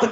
हाँ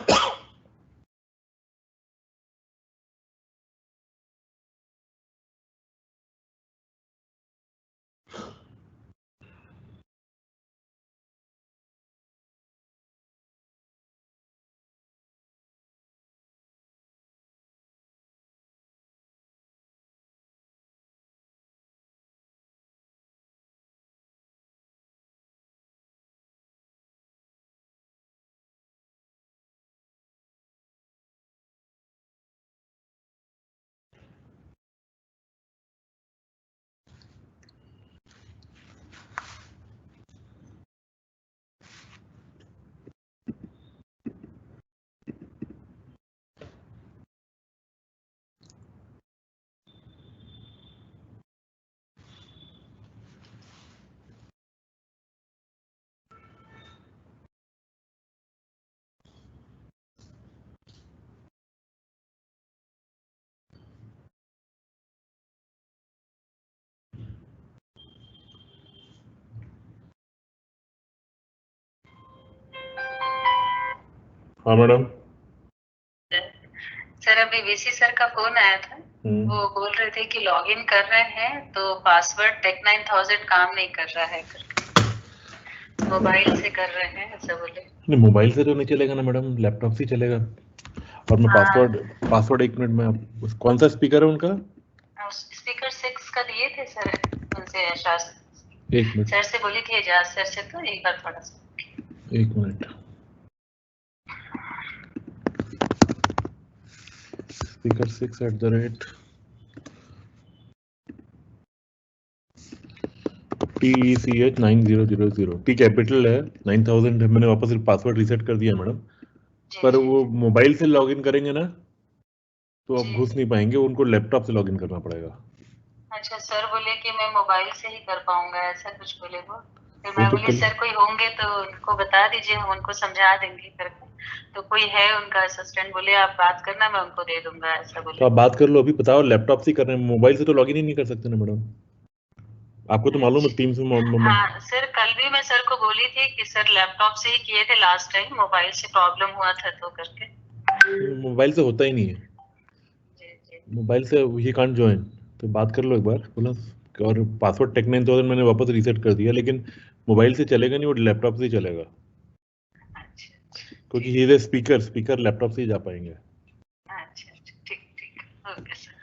madam. Sir अभी VC sir का फोन आया था। वो बोल रहे थे कि लॉगिन कर रहे हैं तो पासवर्ड टेक 9000 काम नहीं कर रहा है करके, मोबाइल से कर रहे हैं ऐसा बोले। नहीं, मोबाइल से तो नहीं चलेगा ना मैडम, लैपटॉप से चलेगा। और मैं पासवर्ड 1 मिनट में, कौन सा स्पीकर है उनका? स्पीकर 6 का दिए थे सर उनसे, शास्त्र 1 मिनट सर से बोली थी एजाज सर से, तो एक बार थोड़ा सा 1 minute. Speaker 6 TECH 9000 T capital है, 9000 है। मैंने वापस पासवर्ड रीसेट कर दिया मैडम। पर वो मोबाइल से लॉगिन करेंगे ना तो आप घुस नहीं पाएंगे, उनको लैपटॉप से लॉगिन करना पड़ेगा। अच्छा, सर बोले कि मैं मोबाइल से ही कर पाऊंगा, ऐसा कुछ बोले वो। फिर मैं बोली सर कोई होंगे तो उनको बता दीजिए, हम उनको समझा देंगे करके। तो कोई है उनका असिस्टेंट, बोले आप बात करना मैं उनको दे दूंगा ऐसा बोले। तो आप बात कर लो, अभी बताओ लैपटॉप से कर रहे हैं, मोबाइल से तो लॉगिन ही नहीं कर सकते ना मैडम। आपको तो मालूम है टीम्स में। हाँ सर, कल भी मैं सर को बोली थी कि सर लैपटॉप से ही किए थे लास्ट टाइम, मोबाइल से प्रॉब्लम हुआ था तो करके। मोबाइल से होता ही नहीं है, मोबाइल से ही कांट ज्वाइन। तो बात कर लो एक बार बोला। और पासवर्ड टेक 9000 मैंने वापस रीसेट कर दिया, लेकिन मोबाइल से चलेगा नहीं, वो लैपटॉप से ही चलेगा। क्योंकि ये स्पीकर लैपटॉप से ही जा पाएंगे। अच्छा ठीक ठीक, ओके सर।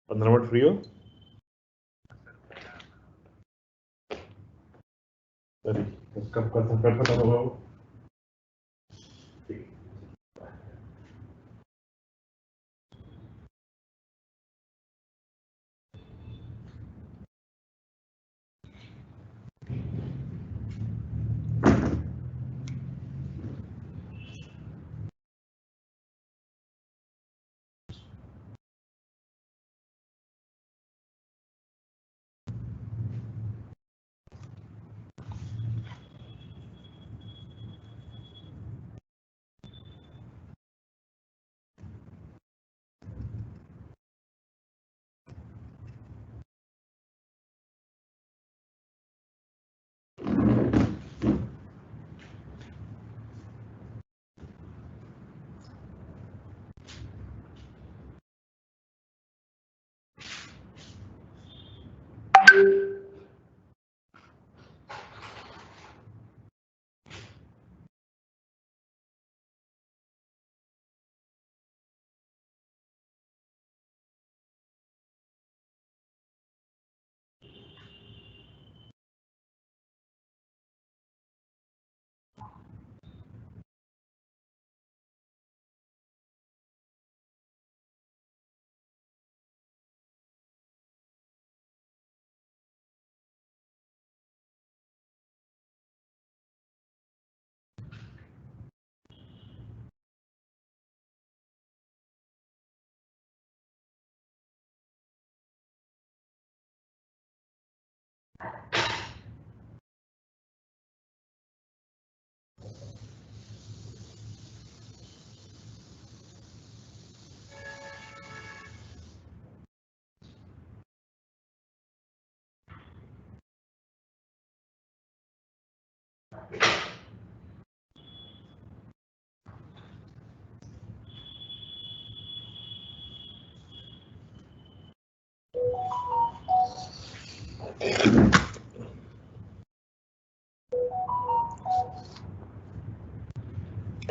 पंद्रह मिनट फ्री हो? कब खत्म होगा वो?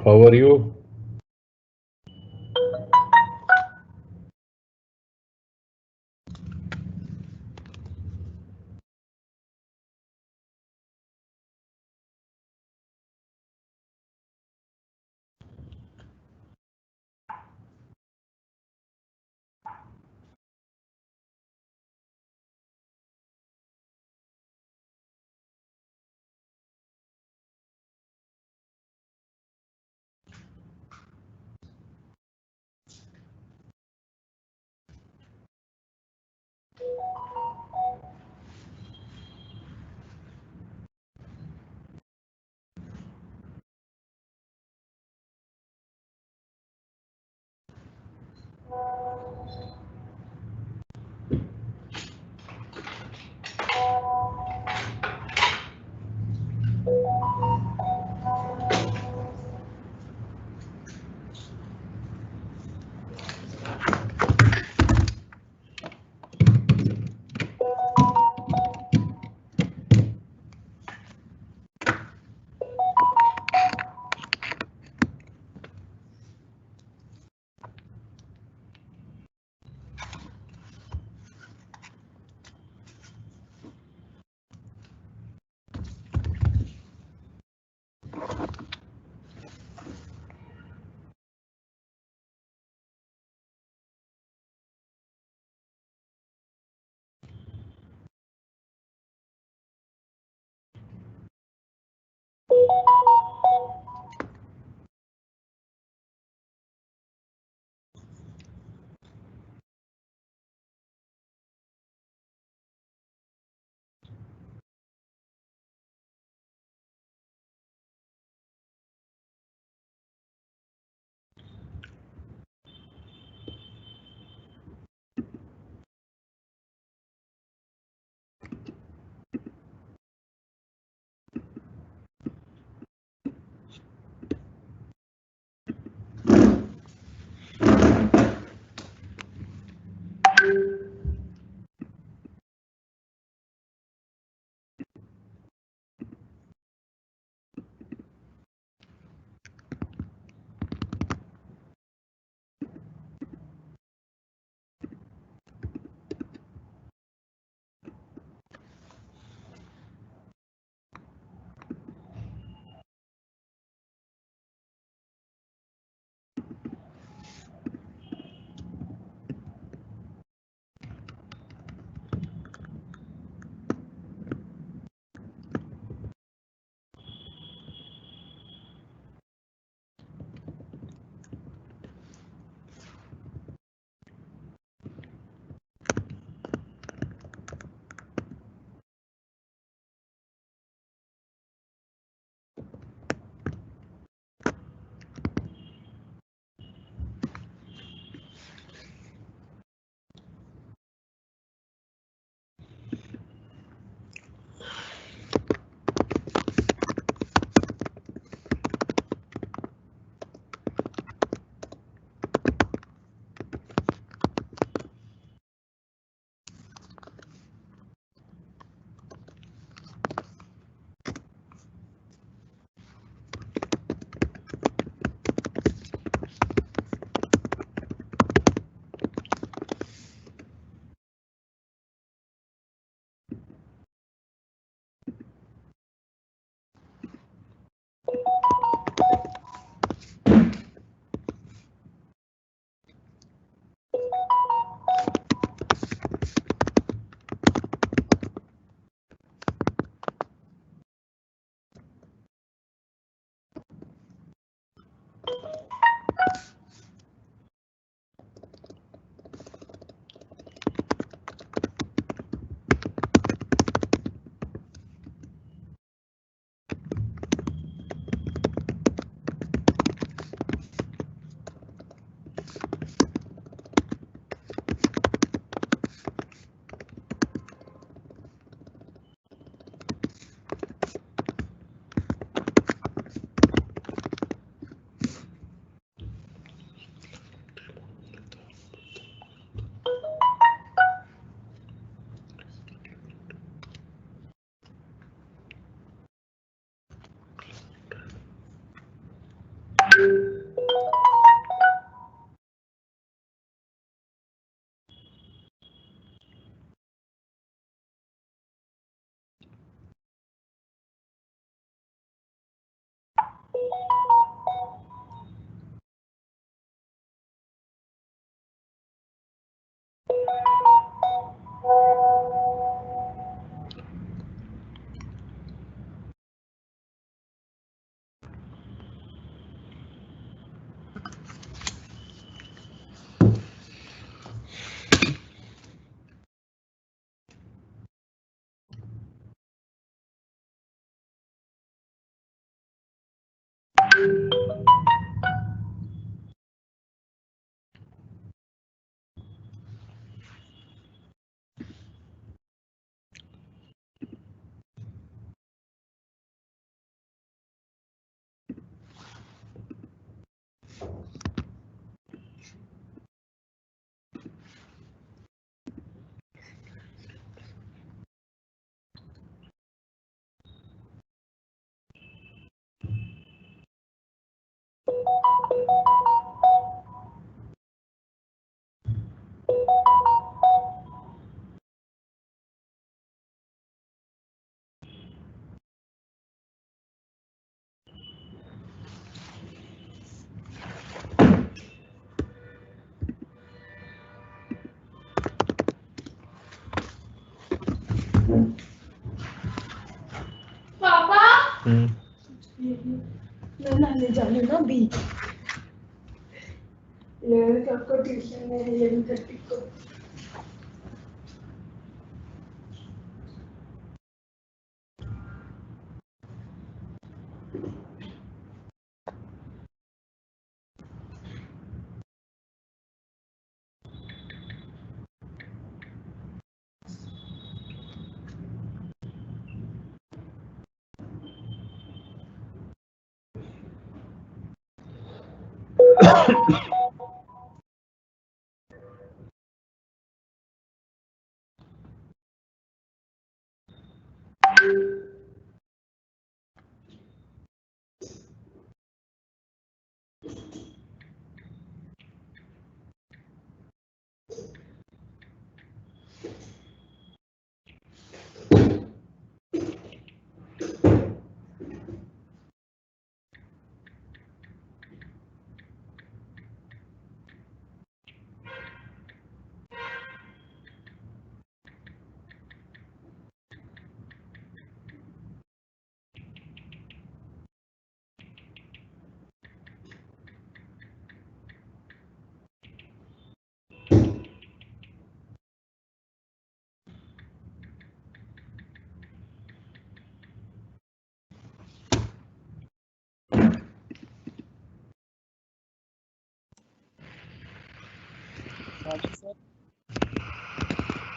How are you? पापा मैं जाने ना भी ये सबको ट्यूशन में 11:30 को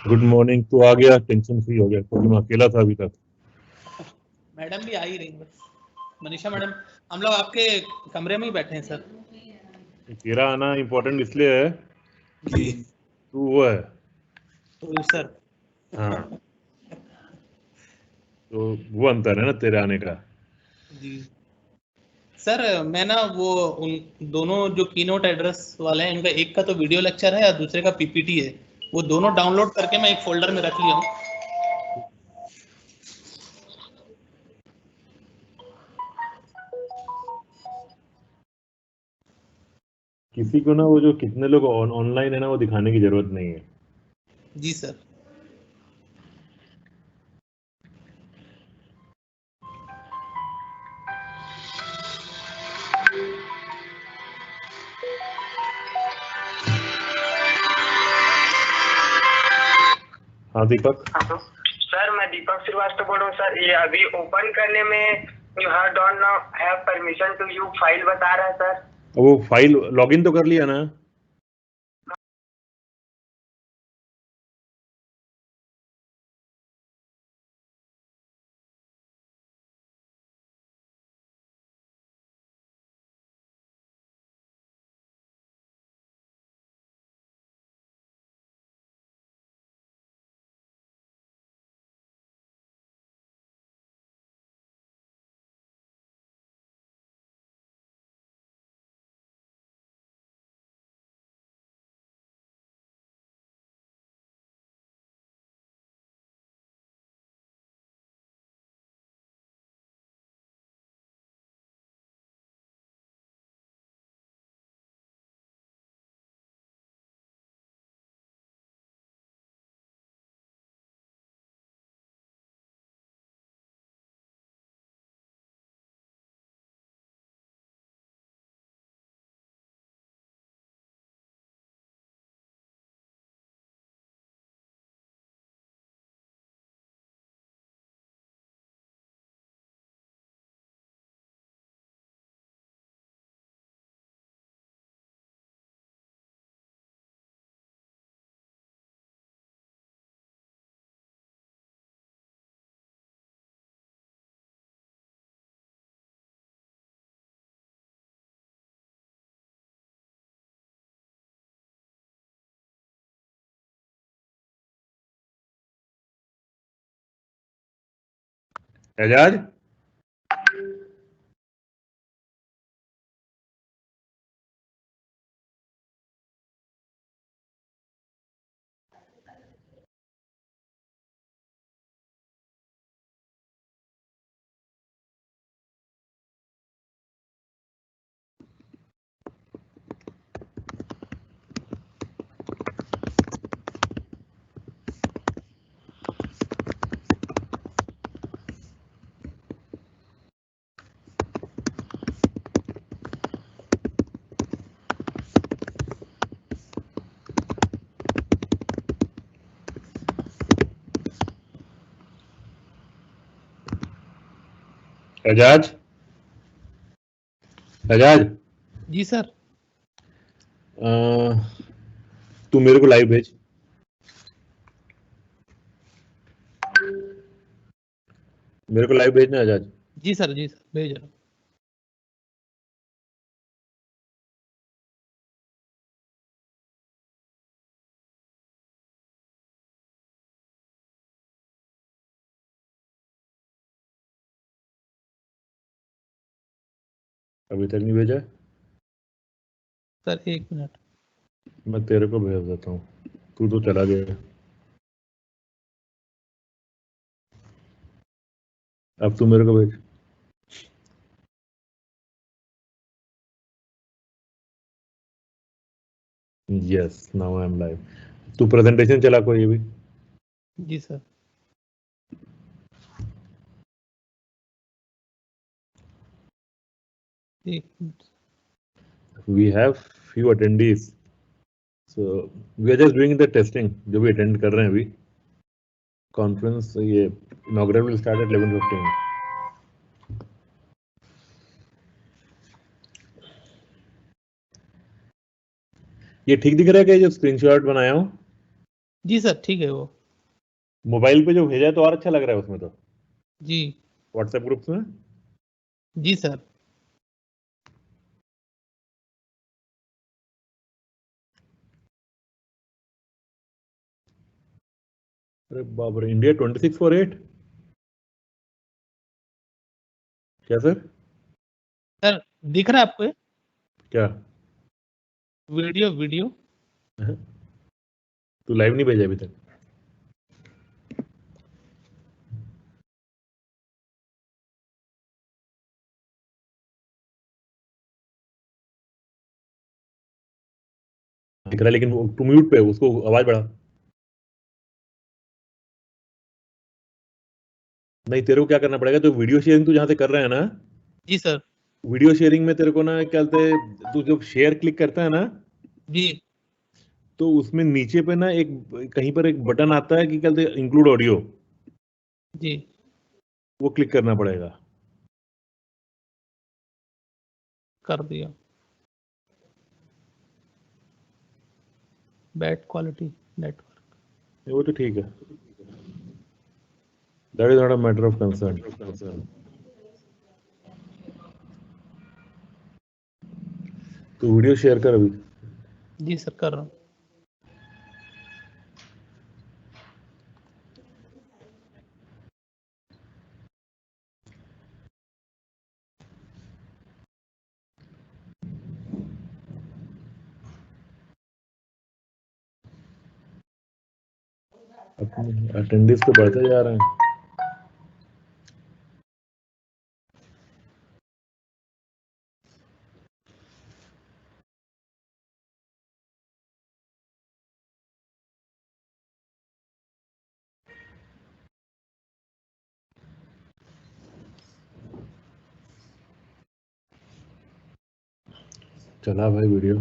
गुड मॉर्निंग। तू आ गया, टेंशन फ्री हो गया, क्योंकि मैं अकेला था अभी तक। मैडम भी आ ही रही बस। मनीषा मैडम, हम लोग आपके कमरे में ही बैठे हैं सर। तेरा आना इम्पोर्टेंट इसलिए है जी तू वो है। तो सर हाँ, तो वो अंतर है ना तेरे आने का। जी सर, मैं ना वो उन दोनों जो कीनोट एड्रेस वाले हैं, इनका एक का तो वीडियो लेक्चर है और दूसरे का पीपीटी है। वो दोनों डाउनलोड करके मैं एक फोल्डर में रख लिया हूँ। किसी को ना वो जो कितने लोग ऑनलाइन है ना, वो दिखाने की जरूरत नहीं है। जी सर। हाँ दीपक। सर मैं दीपक श्रीवास्तव बोल रहा हूँ सर। ये अभी ओपन करने में you have don't know have permission to you file बता रहा है सर। वो फाइल लॉगिन तो कर लिया ना? एजाज एजाज एजाज जी सर। तू मेरे को लाइव भेज। मेरे को लाइव भेजना एजाज। जी सर भेज रहा हूँ। अभी तक नहीं भेजा। Sir 1 minute. मैं तेरे को भेज देता हूँ, तू तो चला गया। अब तू मेरे को भेज। Yes now I am live. तू प्रेजेंटेशन चला कोई भी। जी सर। एक minute. We have few attendees, so we are just doing the testing जो भी attend कर रहे हैं अभी। Conference ये inaugural will start at 11:15। ये ठीक दिख रहा है क्या जो स्क्रीनशॉट बनाया हूँ? जी सर ठीक है वो। मोबाइल पे जो भेजा है तो और अच्छा लग रहा है उसमें तो। जी। व्हाट्सएप ग्रुप्स में। जी सर। अरे बाप रे, इंडिया 2648 क्या सर? सर दिख रहा है आपको? क्या वीडियो तू लाइव नहीं भेजा अभी तक? दिख रहा है लेकिन तू म्यूट पे, उसको आवाज बढ़ा। नहीं तेरे को क्या करना पड़ेगा, तो वीडियो शेयरिंग तू जहां से कर रहा है ना। जी सर। वीडियो शेयरिंग में तेरे को ना क्या कहते हैं, तू जब शेयर क्लिक करता है ना जी। तो उसमें नीचे पे ना एक कहीं पर एक बटन आता है कि क्या कहते हैं इंक्लूड ऑडियो। जी वो क्लिक करना पड़ेगा। कर दिया। Bad quality network. वो तो ठीक है, that is not a matter of concern. तो वीडियो शेयर कर अभी। जी सर कर रहा हूँ। अपने अटेंडेंस तो बढ़ते जा रहे हैं। चला भाई वीडियो।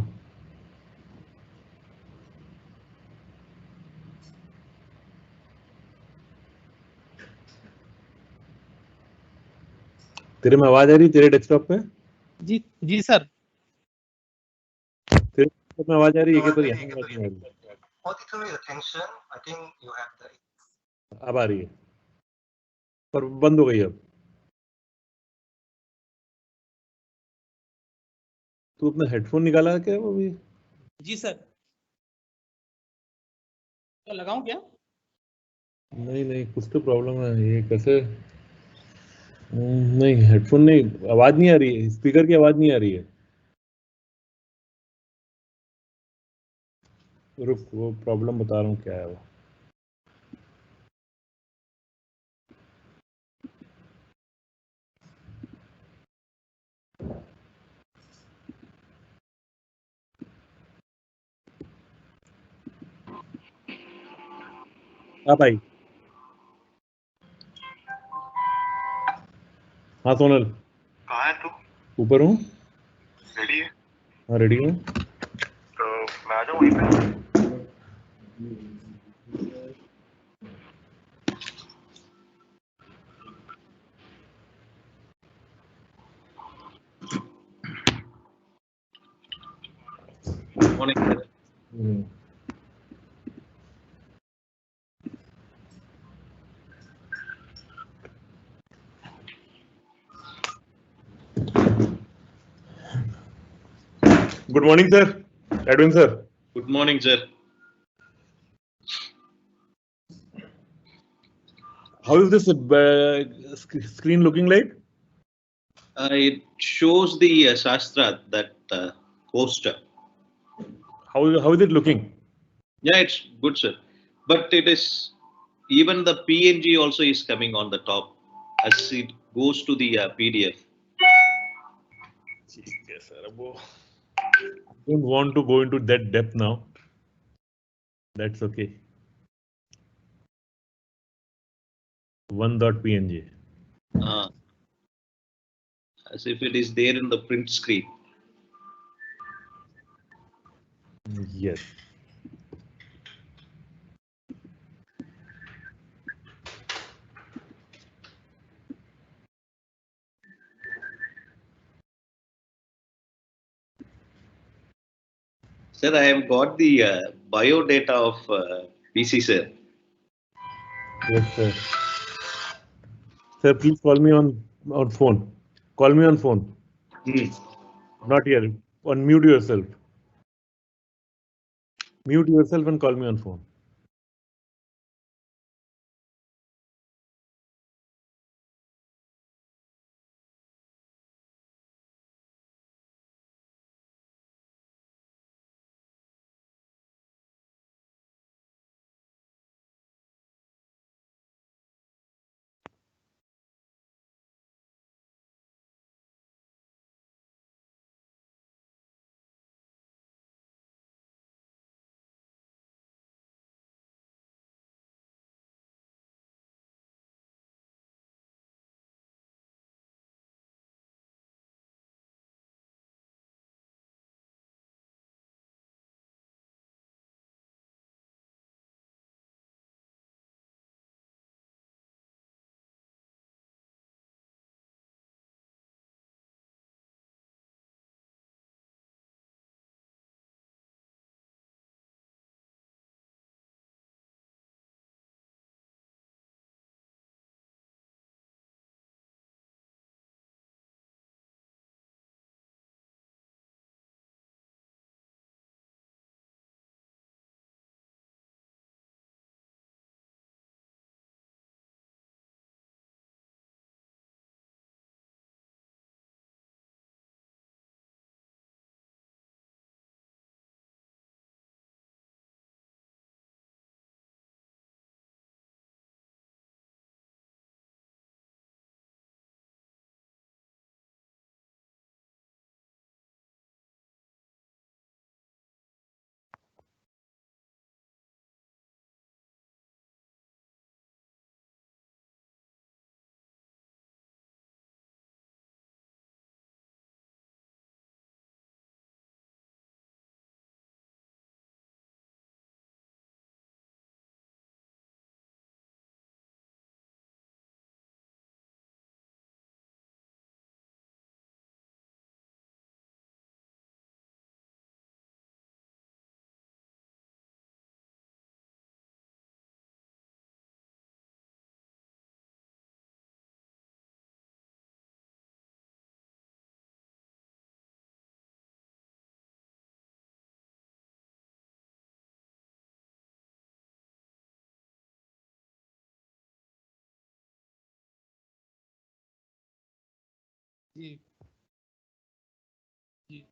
तेरे में आवाज आ रही है तेरे डेस्कटॉप पे? जी सर। तेरे डेस्कटॉप में आवाज आ रही है कि पर यहाँ आवाज नहीं आ रही? अब आ रही है पर बंद हो गई अब। तू अपना हेडफोन निकाला है क्या वो भी? जी सर। तो लगाऊं क्या? नहीं नहीं, कुछ तो प्रॉब्लम है, ये कैसे? नहीं, हेडफोन नहीं, आवाज नहीं आ रही है, स्पीकर की आवाज नहीं आ रही है। रुक, वो प्रॉब्लम बता रहा हूँ क्या है वो। हाँ भाई। हाँ सोनल, कहाँ है तू? ऊपर हूँ। रेडी है? हाँ रेडी हूँ। तो मैं आ जाऊँ वहीं पे? Morning, sir. Good morning sir, Edwin sir. Good morning, sir. How is this screen looking like? It shows the Shaastrarth, that poster. How is it looking? Yeah, it's good, sir. But it is, even the PNG also is coming on the top as it goes to the PDF. ठीक है sir, अब वो I don't want to go into that depth now. That's okay. One.png. Uh, as if it is there in the print screen. Yes. Sir, I have got the bio data of PC, sir. Yes, sir. Sir, please call me on phone. Call me on phone. Not here. Unmute yourself. Mute yourself and call me on phone. Ji ji.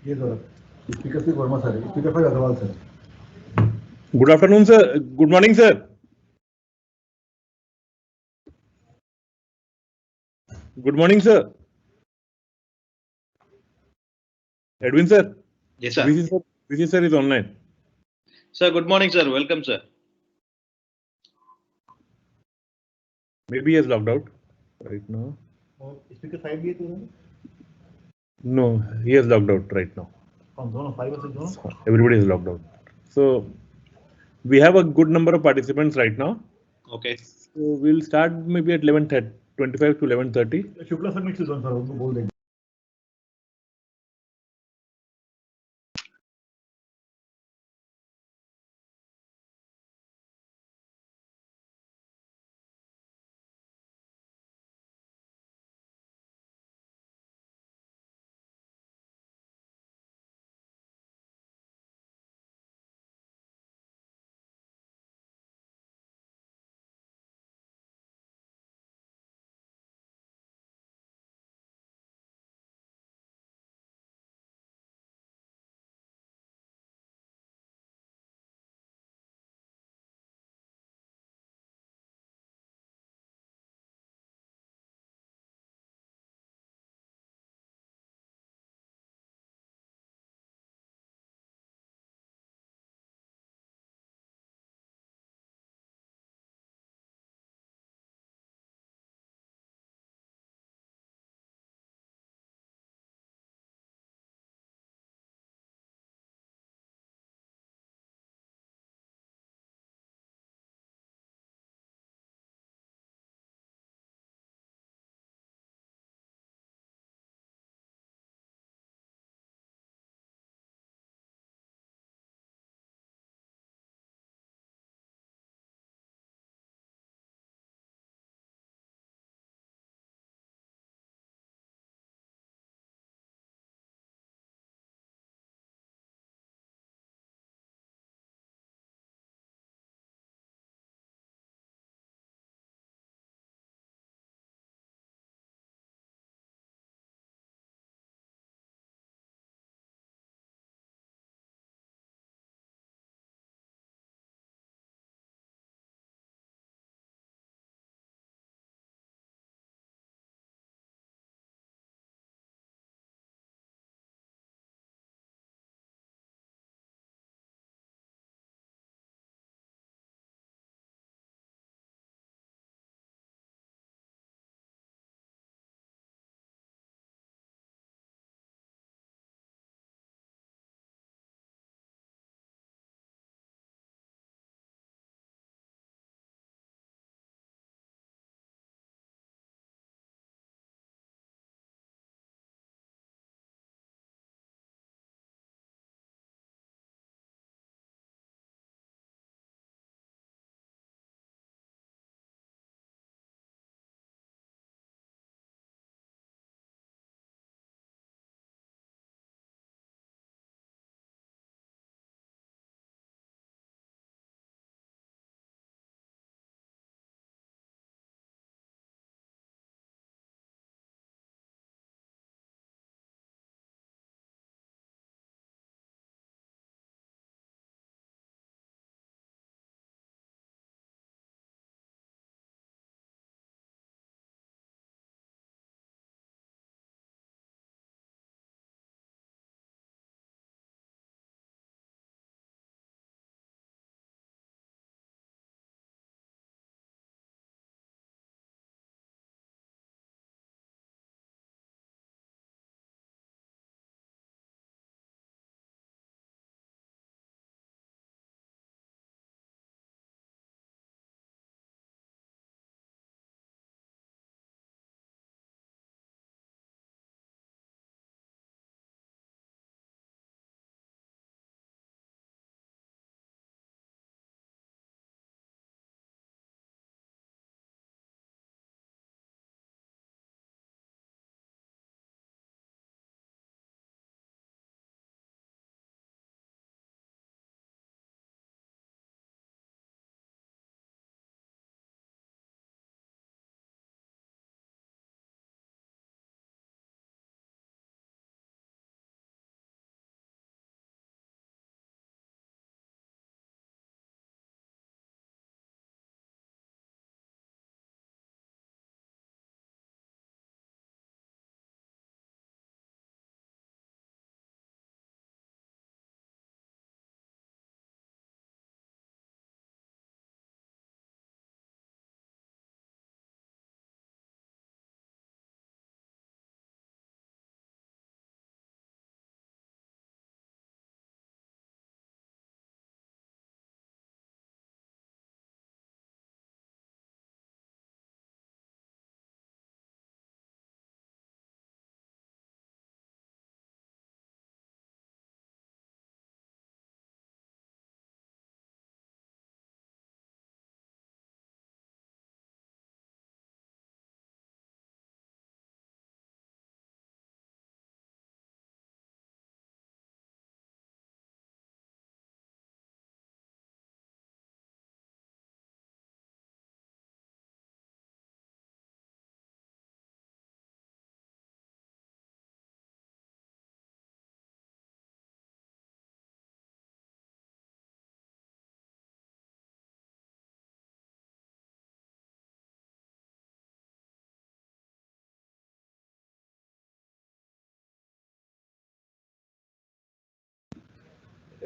Yes, sir. Speaker 3 Verma sir. Speaker 5 Agrawal sir. Good afternoon, sir. Good morning, sir. Good morning, sir. Edwin, sir. Yes, sir. VC sir is online. Sir, good morning, sir. Welcome, sir. Maybe he has logged out right now. Speaker 5 भी है तो No, he has logged out right now. कौन दोनों 5 और 6 दोनों? Everybody is logged out. So we have a good number of participants right now. Okay. So we'll start maybe at 11:25 to 11:30. Shukla sir mix zone sir उनको बोल देंगे.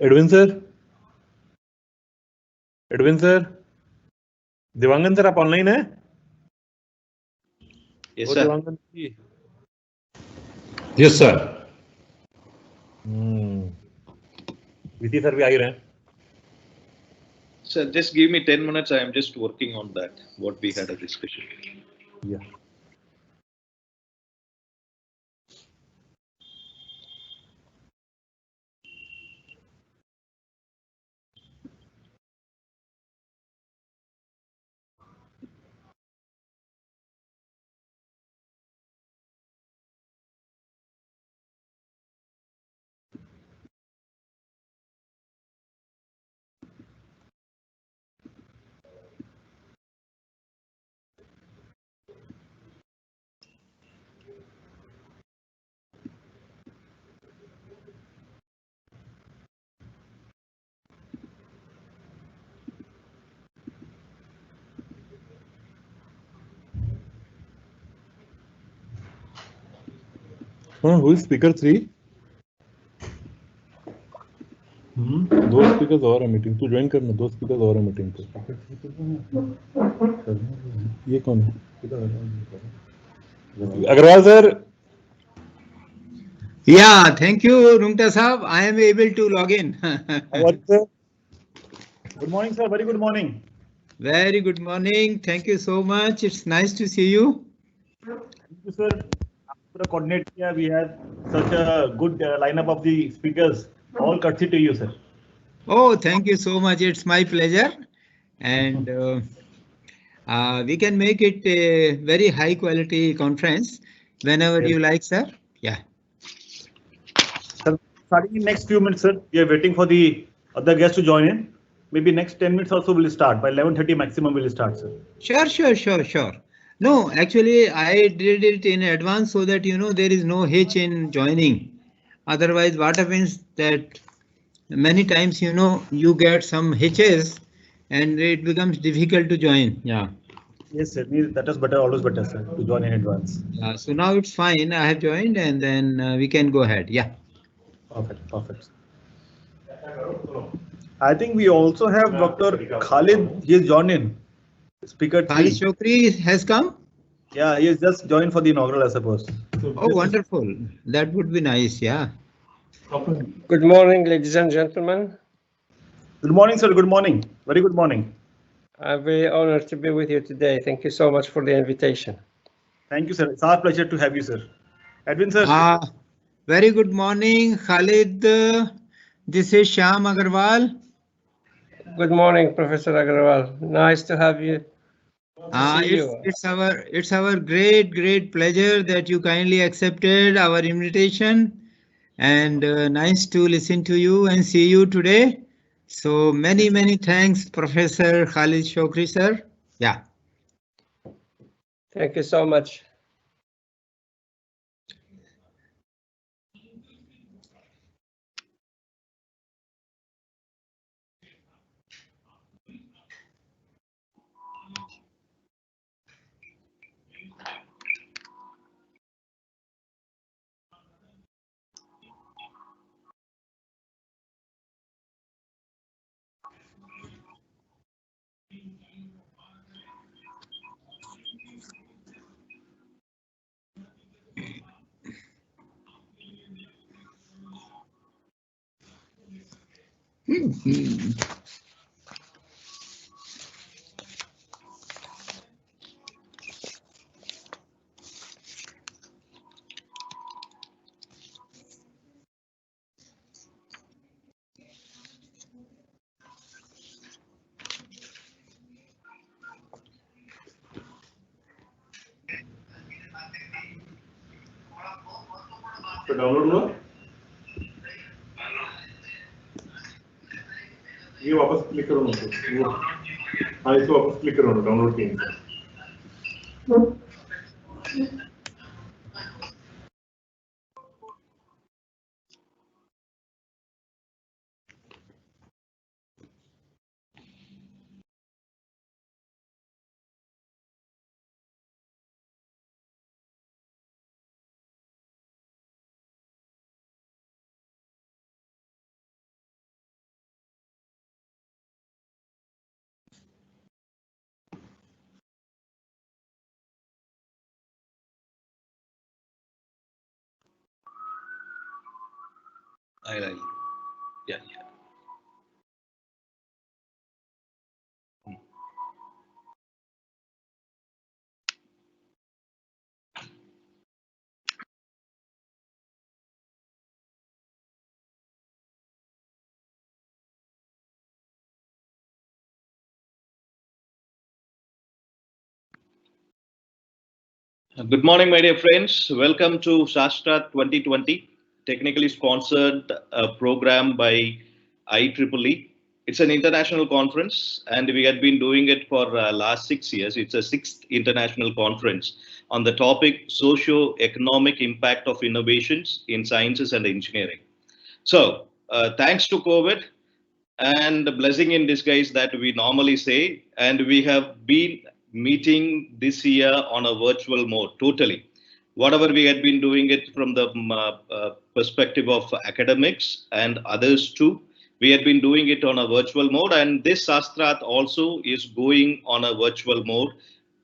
Edwin sir, Dewangan sir आप online है? Yes, ओ sir. Dewangan जी। Yes, sir. VC sir भी आ ही रहे हैं। Sir, just give me 10 minutes. I am just working on that. What we had a discussion. Yeah. Who is speaker 3? दो speakers और है meeting, तू join करना, दो स्पीकर्स और है मीटिंग पे। ये कौन है? Agarwal sir. Yeah, thank you, Rungta Sahab. I am able to log in. How are you, sir? Good morning, sir. Very good morning. Very good morning. Thank you so much. It's nice to see you. Thank you, sir. After coordinate here, we have such a good lineup of the speakers. All courtesy to you, sir. Oh, thank you so much. It's my pleasure. And we can make it a very high quality conference whenever Yes. you like, sir. Yeah. Sir, starting in next few minutes, sir. We are waiting for the other guests to join in. Maybe next 10 minutes also will start. By 11:30 maximum will start, sir. Sure. No, actually, I did it in advance so that, you know, there is no hitch in joining. Otherwise, what happens that many times, you know, you get some hitches and it becomes difficult to join. Yeah. Yes, sir. That is better, always better, sir, to join in advance. So now it's fine. I have joined and then we can go ahead. Yeah. Perfect. I think we also have Dr. Khalid. He has joined in. Speaker 3. Khalid Chokri has come? Yeah, he has just joined for the inaugural, I suppose. Oh, wonderful. That would be nice. Yeah. Good morning, ladies and gentlemen. Good morning, sir. Good morning. Very good morning. I'm very honored to be with you today. Thank you so much for the invitation. Thank you, sir. It's our pleasure to have you, sir. Edwin, sir. Very good morning, Khalid. This is Shyam Agarwal. Good morning, Professor Agarwal. Nice to have you. It's our great pleasure that you kindly accepted our invitation, and nice to listen to you and see you today. So many thanks, Professor Khalid Chokri, sir. Yeah. Thank you so much. तो download हुआ, ये वापस click करो ना, हाँ इसको वापस click करो ना, डाउनलोड किए। I yeah. Good morning, my dear friends. Welcome to Shaastrarth 2020, technically sponsored program by IEEE. It's an international conference, and we had been doing it for last 6 years. It's a sixth international conference on the topic socio-economic impact of innovations in sciences and engineering. So, thanks to COVID, and the blessing in disguise that we normally say. And we have been meeting this year on a virtual mode totally. Whatever we had been doing it from the perspective of academics and others too, we had been doing it on a virtual mode. And this Shaastrarth also is going on a virtual mode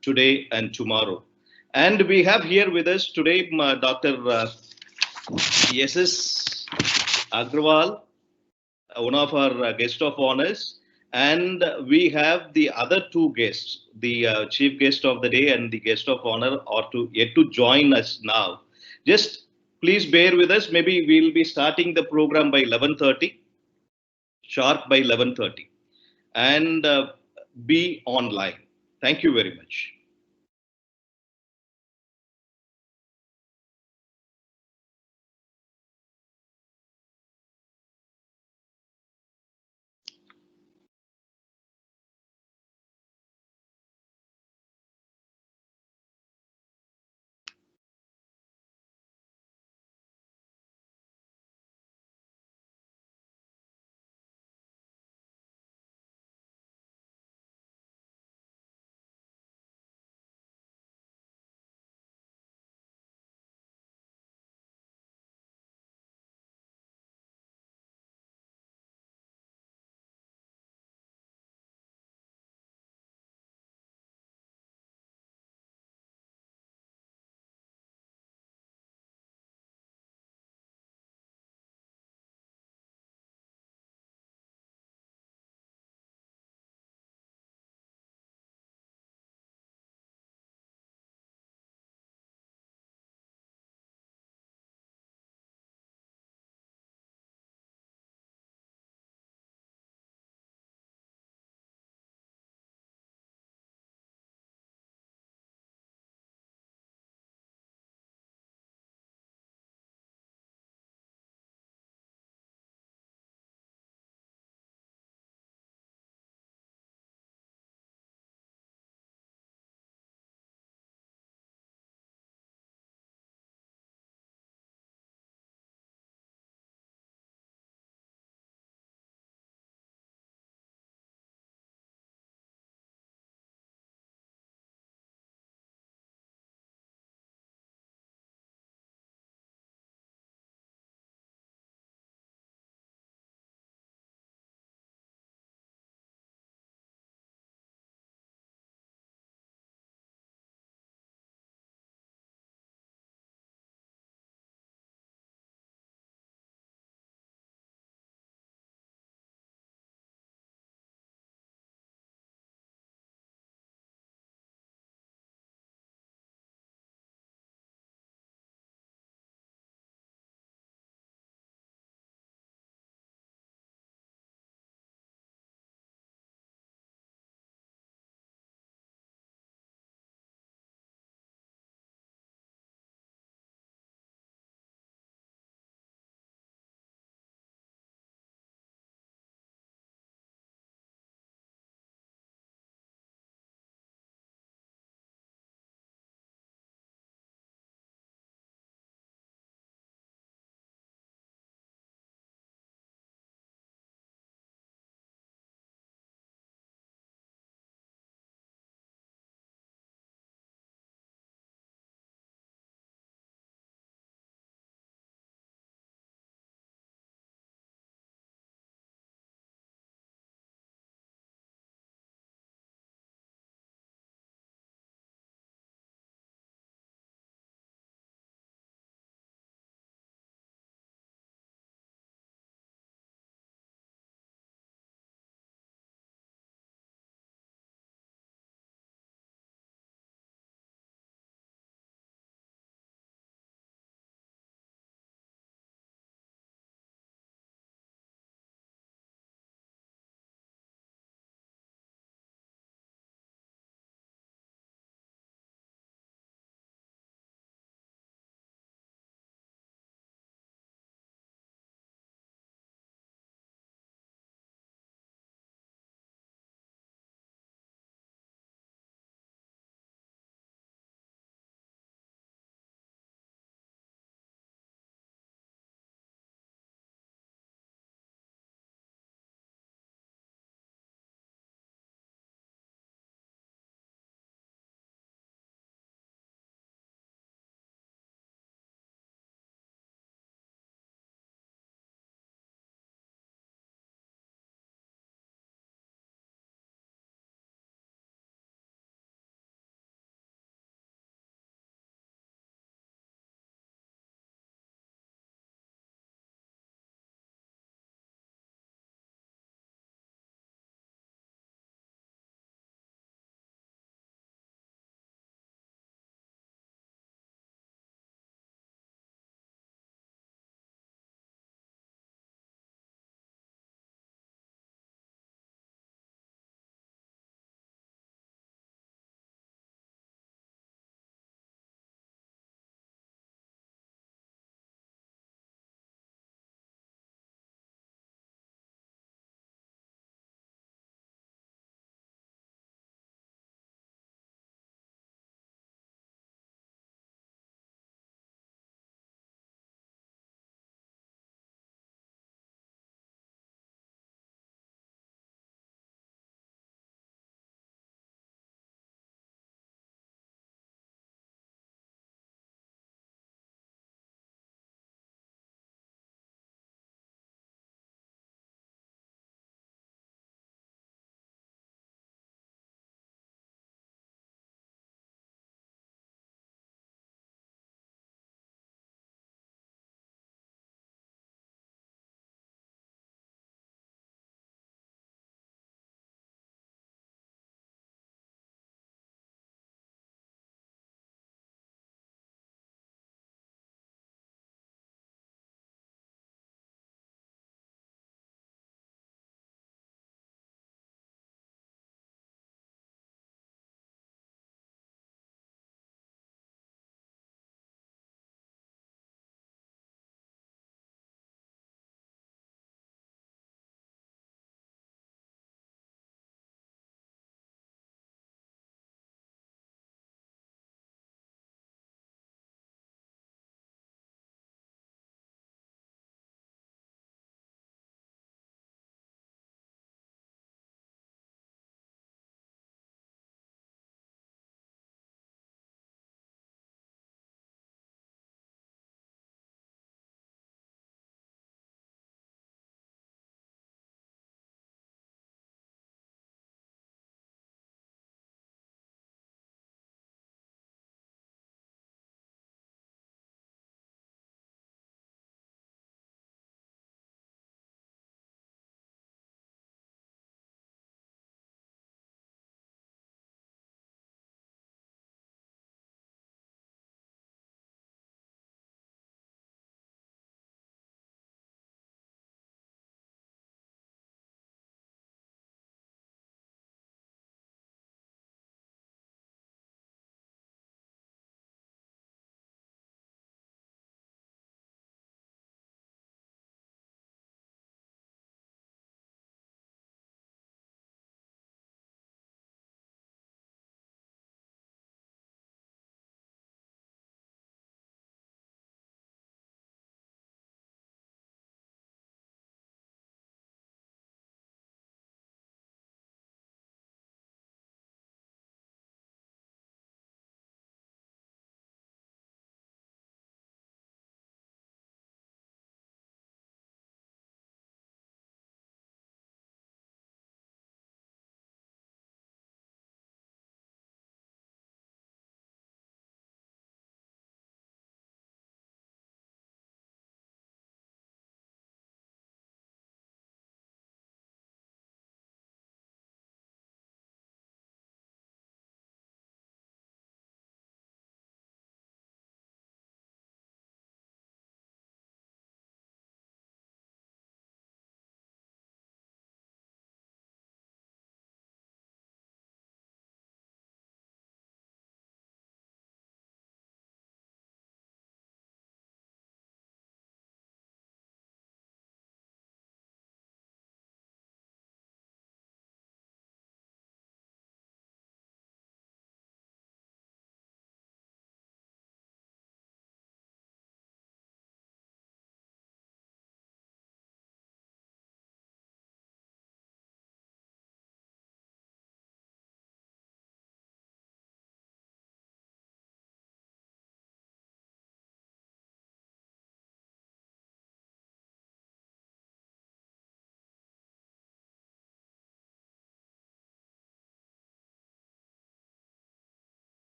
today and tomorrow. And we have here with us today Dr. S.S. Agrawal, one of our guest of honors, and we have the other two guests, the chief guest of the day and the guest of honor, are to yet to join us now. Just please bear with us. Maybe we'll be starting the program by 11:30, sharp by 11:30, and be online. Thank you very much.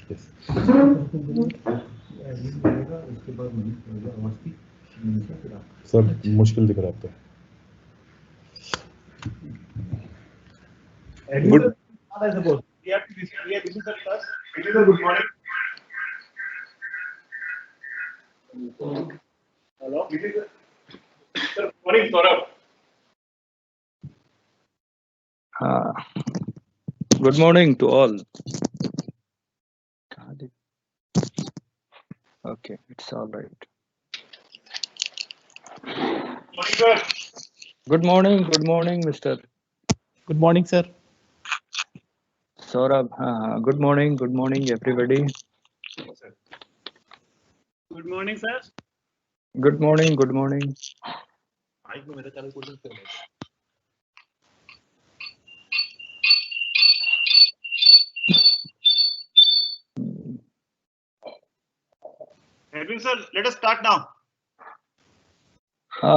Yes. सब मुश्किल दिख रहा है आपको. Good. I suppose. We have to be here. This is the first. Good morning. Hello. Sir, morning, Saurabh. Good morning to all. Okay, it's all right. Morning, sir. Good morning, Mr. Good morning, sir. Saurabh. Good morning, everybody. Good morning, sir. Good morning. Edwin, sir, let us start now.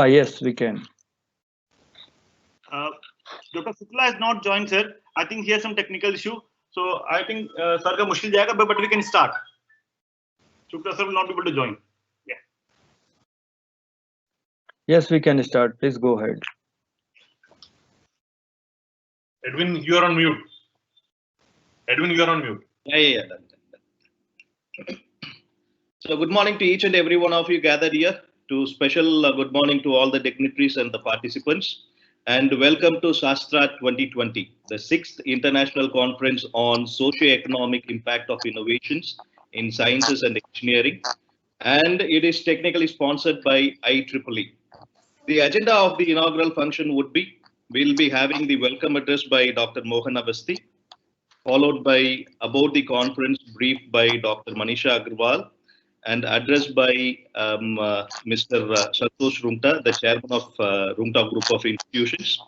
Yes, we can. Dr. Shukla has not joined, sir. I think he has some technical issue. So I think sir ka mushkil jayega, but we can start. Shukla sir will not be able to join. Yeah. Yes, we can start. Please go ahead. Edwin, you are on mute. Edwin, you are on mute. Yeah. So good morning to each and every one of you gathered here. To special good morning to all the dignitaries and the participants. And welcome to Shaastrarth 2020, the 6th International Conference on Socio-Economic Impact of Innovations in Sciences and Engineering. And it is technically sponsored by IEEE. The agenda of the inaugural function would be, we'll be having the welcome address by Dr. Mohan Avasthi, followed by about the conference brief by Dr. Manisha Agarwal, and addressed by Mr. Santosh Rungta, the chairman of Rungta Group of Institutions.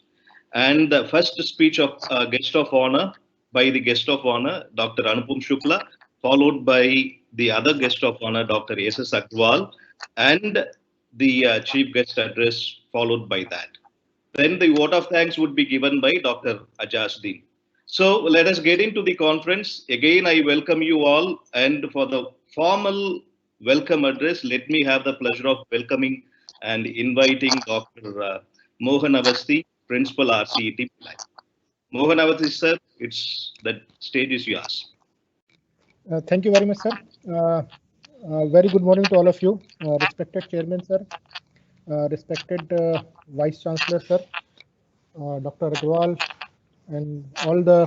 And the first speech of guest of honor by the guest of honor, Dr. Anupam Shukla, followed by the other guest of honor, Dr. S.S. Agarwal, and the chief guest address followed by that. Then the vote of thanks would be given by Dr. Ajasdeen. So let us get into the conference. Again, I welcome you all, and for the formal welcome address, let me have the pleasure of welcoming and inviting Dr. Mohan Avasthi, Principal RCET Bhilai. Mohan Avasthi, sir, the stage is yours. Thank you very much, sir. Very good morning to all of you, respected Chairman, sir, respected Vice Chancellor, sir, Dr. Agarwal, and all the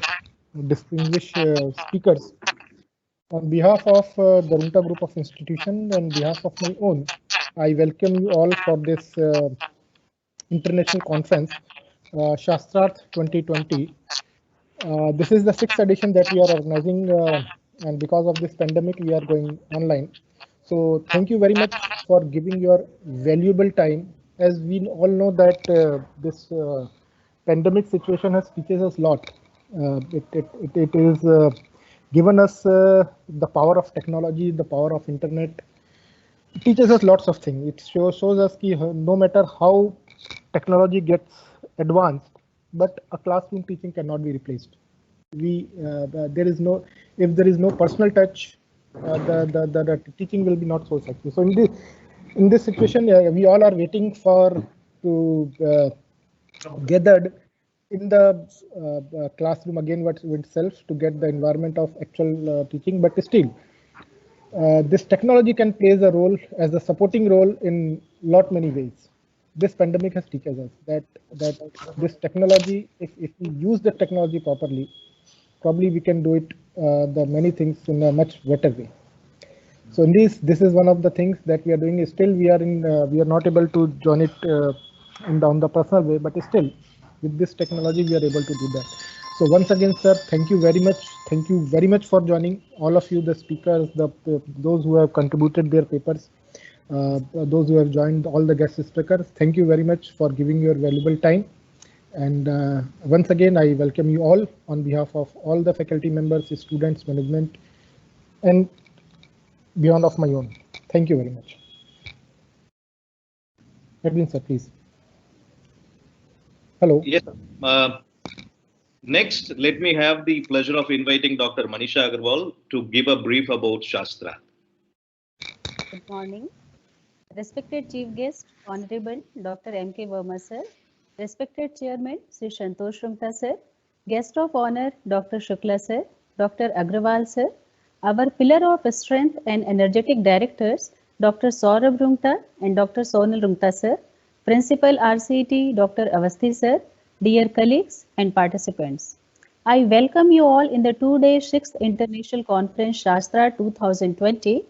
distinguished speakers. On behalf of the Rungta Group of Institutions and behalf of my own, I welcome you all for this international conference, Shaastrarth 2020. This is the 6th edition that we are organizing, and because of this pandemic, we are going online. So thank you very much for giving your valuable time. As we all know that this pandemic situation has teaches us a lot. It is given us the power of technology, the power of internet. It teaches us lots of things. It shows us that no matter how technology gets advanced, but a classroom teaching cannot be replaced. If there is no personal touch, the teaching will be not so effective. So in this situation, we all are waiting to gathered in the classroom again itself to get the environment of actual teaching. But still, this technology can play a role as a supporting role in many ways. This pandemic has teaches us that this technology, if we use the technology properly, probably we can do it the many things in a much better way. So in this is one of the things that we are doing. Still, we are not able to join it on the personal way, but still with this technology we are able to do that. So once again, sir, thank you very much. Thank you very much for joining. All of you, the speakers, those who have contributed their papers, those who have joined, all the guest speakers. Thank you very much for giving your valuable time. And once again, I welcome you all on behalf of all the faculty members, students, management, and beyond of my own. Thank you very much. Edwin, sir, please. Hello. Yes. Next, let me have the pleasure of inviting Dr. Manisha Agarwal to give a brief about Shaastrarth. Good morning. Respected Chief Guest, Honorable Dr. M.K. Verma Sir, respected Chairman Sri Santosh Rungta Sir, Guest of Honor Dr. Shukla Sir, Dr. Agrawal Sir, our pillar of strength and energetic directors Dr. Saurabh Rungta and Dr. Sonal Rungta Sir, Principal RCT Dr. Avasthi Sir, dear colleagues and participants. I welcome you all in the 2-day 6th International Conference Shaastrarth 2020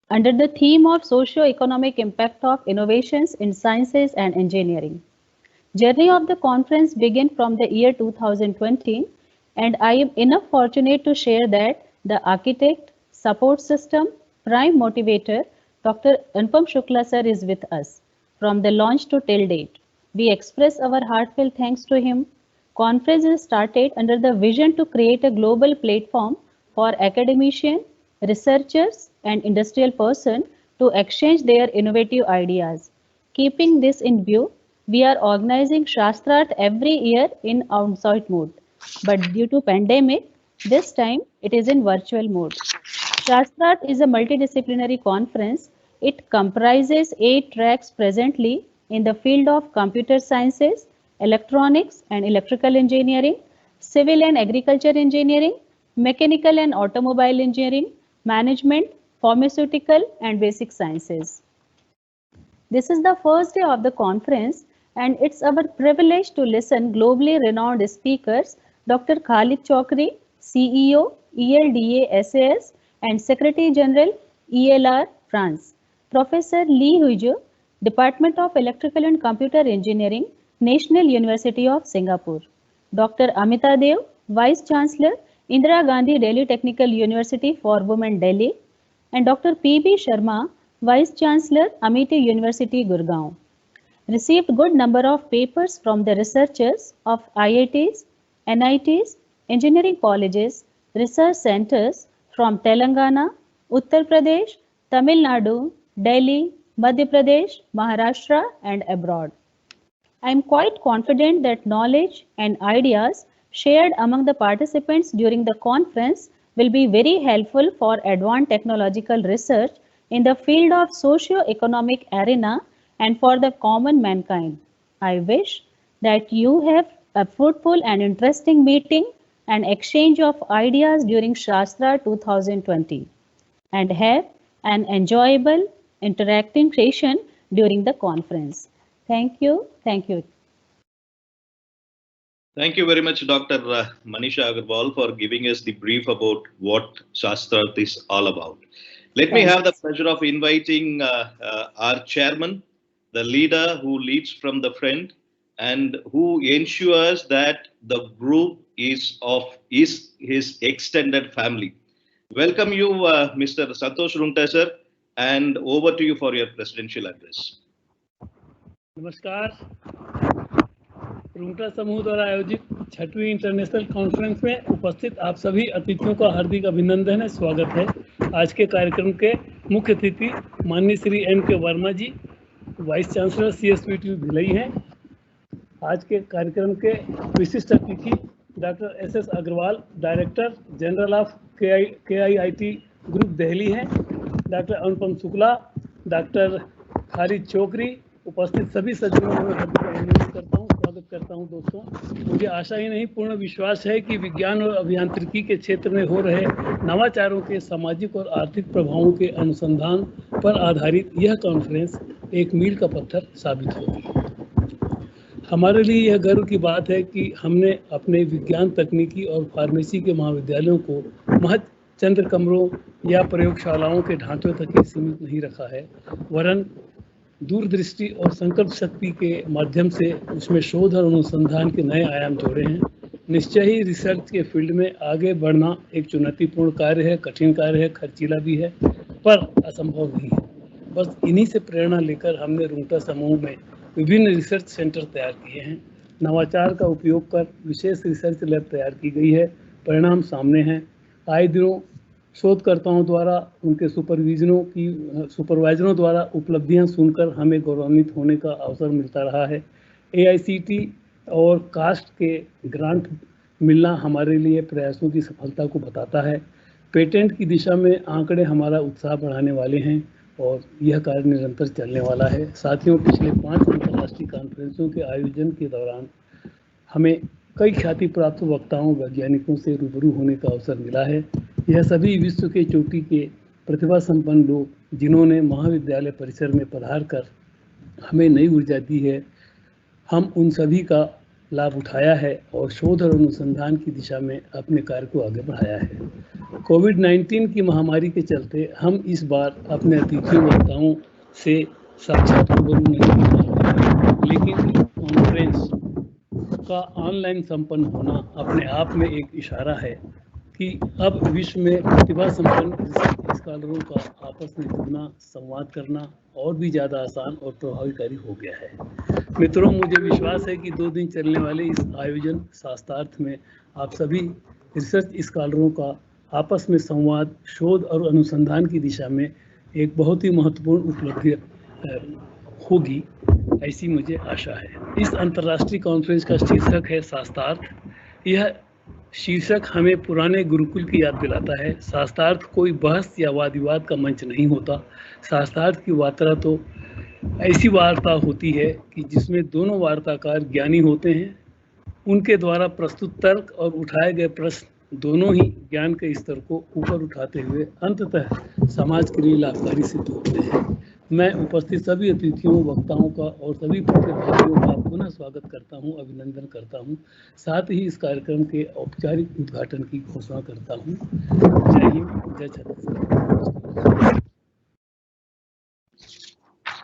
under the theme of socio-economic impact of innovations in sciences and engineering. Journey of the conference began from the year 2020, and I am enough fortunate to share that the architect, support system, prime motivator, Dr. Anupam Shukla sir is with us from the launch to till date. We express our heartfelt thanks to him. Conference is started under the vision to create a global platform for academicians, researchers and industrial persons to exchange their innovative ideas. Keeping this in view, we are organizing Shaastrarth every year in on-site mode, but due to pandemic, this time it is in virtual mode. Shaastrarth is a multidisciplinary conference. It comprises 8 tracks presently in the field of computer sciences, electronics and electrical engineering, civil and agriculture engineering, mechanical and automobile engineering, management, pharmaceutical and basic sciences. This is the first day of the conference and it's our privilege to listen globally renowned speakers Dr. Khalid Chaukri, CEO, ELDA SAS and Secretary General, ELR, France. Professor Lee Huizhu, Department of Electrical and Computer Engineering, National University of Singapore. Dr. Amita Dev, Vice Chancellor, Indira Gandhi Delhi Technical University for Women, Delhi. And Dr. P.B. Sharma, Vice Chancellor, Amity University, Gurgaon. Received good number of papers from the researchers of IITs, NITs, engineering colleges, research centers from Telangana, Uttar Pradesh, Tamil Nadu, Delhi, Madhya Pradesh, Maharashtra and abroad. I am quite confident that knowledge and ideas shared among the participants during the conference will be very helpful for advanced technological research in the field of socio-economic arena and for the common mankind. I wish that you have a fruitful and interesting meeting and exchange of ideas during Shaastrarth 2020 and have an enjoyable interacting session during the conference. Thank you. Thank you. Thank you very much, Dr. Manisha Agarwal, for giving us the brief about what Shaastrarth is all about. Let me have the pleasure of inviting our chairman, the leader who leads from the front and who ensures that the group is his extended family. Welcome you, Mr. Santosh Rungta sir, and over to you for your presidential address. नमस्कार। रुंगटा समूह द्वारा आयोजित 6वीं international conference में उपस्थित आप सभी अतिथियों का हार्दिक अभिनंदन है, स्वागत है। आज के कार्यक्रम के मुख्य अतिथि माननीय Shri M.K. Verma ji, vice chancellor CSPTU Bhilai हैं। आज के कार्यक्रम के विशिष्ट अतिथि doctor S.S. Agarwal, director general of KIIT group Delhi हैं। डॉक्टर अनुपम शुक्ला, डॉक्टर खालिद चौकरी, उपस्थित सभी सज्जनों को हार्दिक अभिनंदन करता हूँ, स्वागत करता हूँ। दोस्तों, मुझे आशा ही नहीं पूर्ण विश्वास है कि विज्ञान और अभियांत्रिकी के क्षेत्र में हो रहे नवाचारों के सामाजिक और आर्थिक प्रभावों के अनुसंधान पर आधारित यह कॉन्फ्रेंस एक मील का पत्थर साबित होगी। हमारे लिए यह गर्व की बात है कि हमने अपने विज्ञान, तकनीकी और फार्मेसी के महाविद्यालयों को महज चंद्र कमरों या प्रयोगशालाओं के ढांचों तक ही सीमित नहीं रखा है, वरन दूरदृष्टि और संकल्प शक्ति के माध्यम से उसमें शोध और अनुसंधान के नए आयाम जोड़े हैं। निश्चय ही रिसर्च के फील्ड में आगे बढ़ना एक चुनौतीपूर्ण कार्य है, कठिन कार्य है, खर्चीला भी है, पर असंभव नहीं है। बस इन्हीं से प्रेरणा लेकर हमने रुंगटा समूह में विभिन्न रिसर्च सेंटर तैयार किए हैं। नवाचार का उपयोग कर विशेष रिसर्च लैब तैयार की गई है। परिणाम सामने हैं। आए दिनों शोधकर्ताओं द्वारा, उनके सुपरवाइजरों द्वारा उपलब्धियां सुनकर हमें गौरवान्वित होने का अवसर मिलता रहा है। AICT और कास्ट के ग्रांट मिलना हमारे लिए प्रयासों की सफलता को बताता है। पेटेंट की दिशा में आंकड़े हमारा उत्साह बढ़ाने वाले हैं और यह कार्य निरंतर चलने वाला है। साथियों, पिछले 5 अंतर्राष्ट्रीय कॉन्फ्रेंसों के आयोजन के दौरान हमें कई ख्याति प्राप्त वक्ताओं वैज्ञानिकों से रूबरू होने का अवसर मिला है। यह सभी विश्व के चोटी के प्रतिभा संपन्न लोग जिन्होंने महाविद्यालय परिसर में पधार कर हमें नई ऊर्जा दी है, हम उन सभी का लाभ उठाया है और शोध और अनुसंधान की दिशा में अपने कार्य को आगे बढ़ाया है। कोविड-19 की महामारी के चलते हम इस बार अपने अतिथियों वक्ताओं से साक्षात रूबरू नहीं हो पाते, लेकिन इस कॉन्फ्रेंस का ऑनलाइन संपन्न होना अपने आप में एक इशारा है कि अब विश्व में प्रतिभा संपन्न रिसर्च स्कॉलरों का आपस में जुड़ना, संवाद करना और भी ज़्यादा आसान और प्रभावकारी हो गया है। मित्रों, मुझे विश्वास है कि 2 दिन चलने वाले इस आयोजन शास्त्रार्थ में आप सभी रिसर्च स्कॉलरों का आपस में संवाद, शोध और अनुसंधान की दिशा में एक बहुत ही महत्वपूर्ण उपलब्धि होगी, ऐसी मुझे आशा है। इस अंतर्राष्ट्रीय कॉन्फ्रेंस का शीर्षक है शास्त्रार्थ। यह शीर्षक हमें पुराने गुरुकुल की याद दिलाता है। शास्त्रार्थ कोई बहस या वाद विवाद का मंच नहीं होता। शास्त्रार्थ की वार्ता तो ऐसी वार्ता होती है कि जिसमें दोनों वार्ताकार ज्ञानी होते हैं। उनके द्वारा प्रस्तुत तर्क और उठाए गए प्रश्न दोनों ही ज्ञान के स्तर को ऊपर उठाते हुए अंततः समाज के लिए लाभकारी सिद्ध होते हैं। मैं उपस्थित सभी अतिथियों, वक्ताओं का और सभी प्रतिभागियों का पुनः स्वागत करता हूं, अभिनंदन करता हूं। साथ ही इस कार्यक्रम के औपचारिक उद्घाटन की घोषणा करता हूं। जय हिंद, जय Chhattisgarh.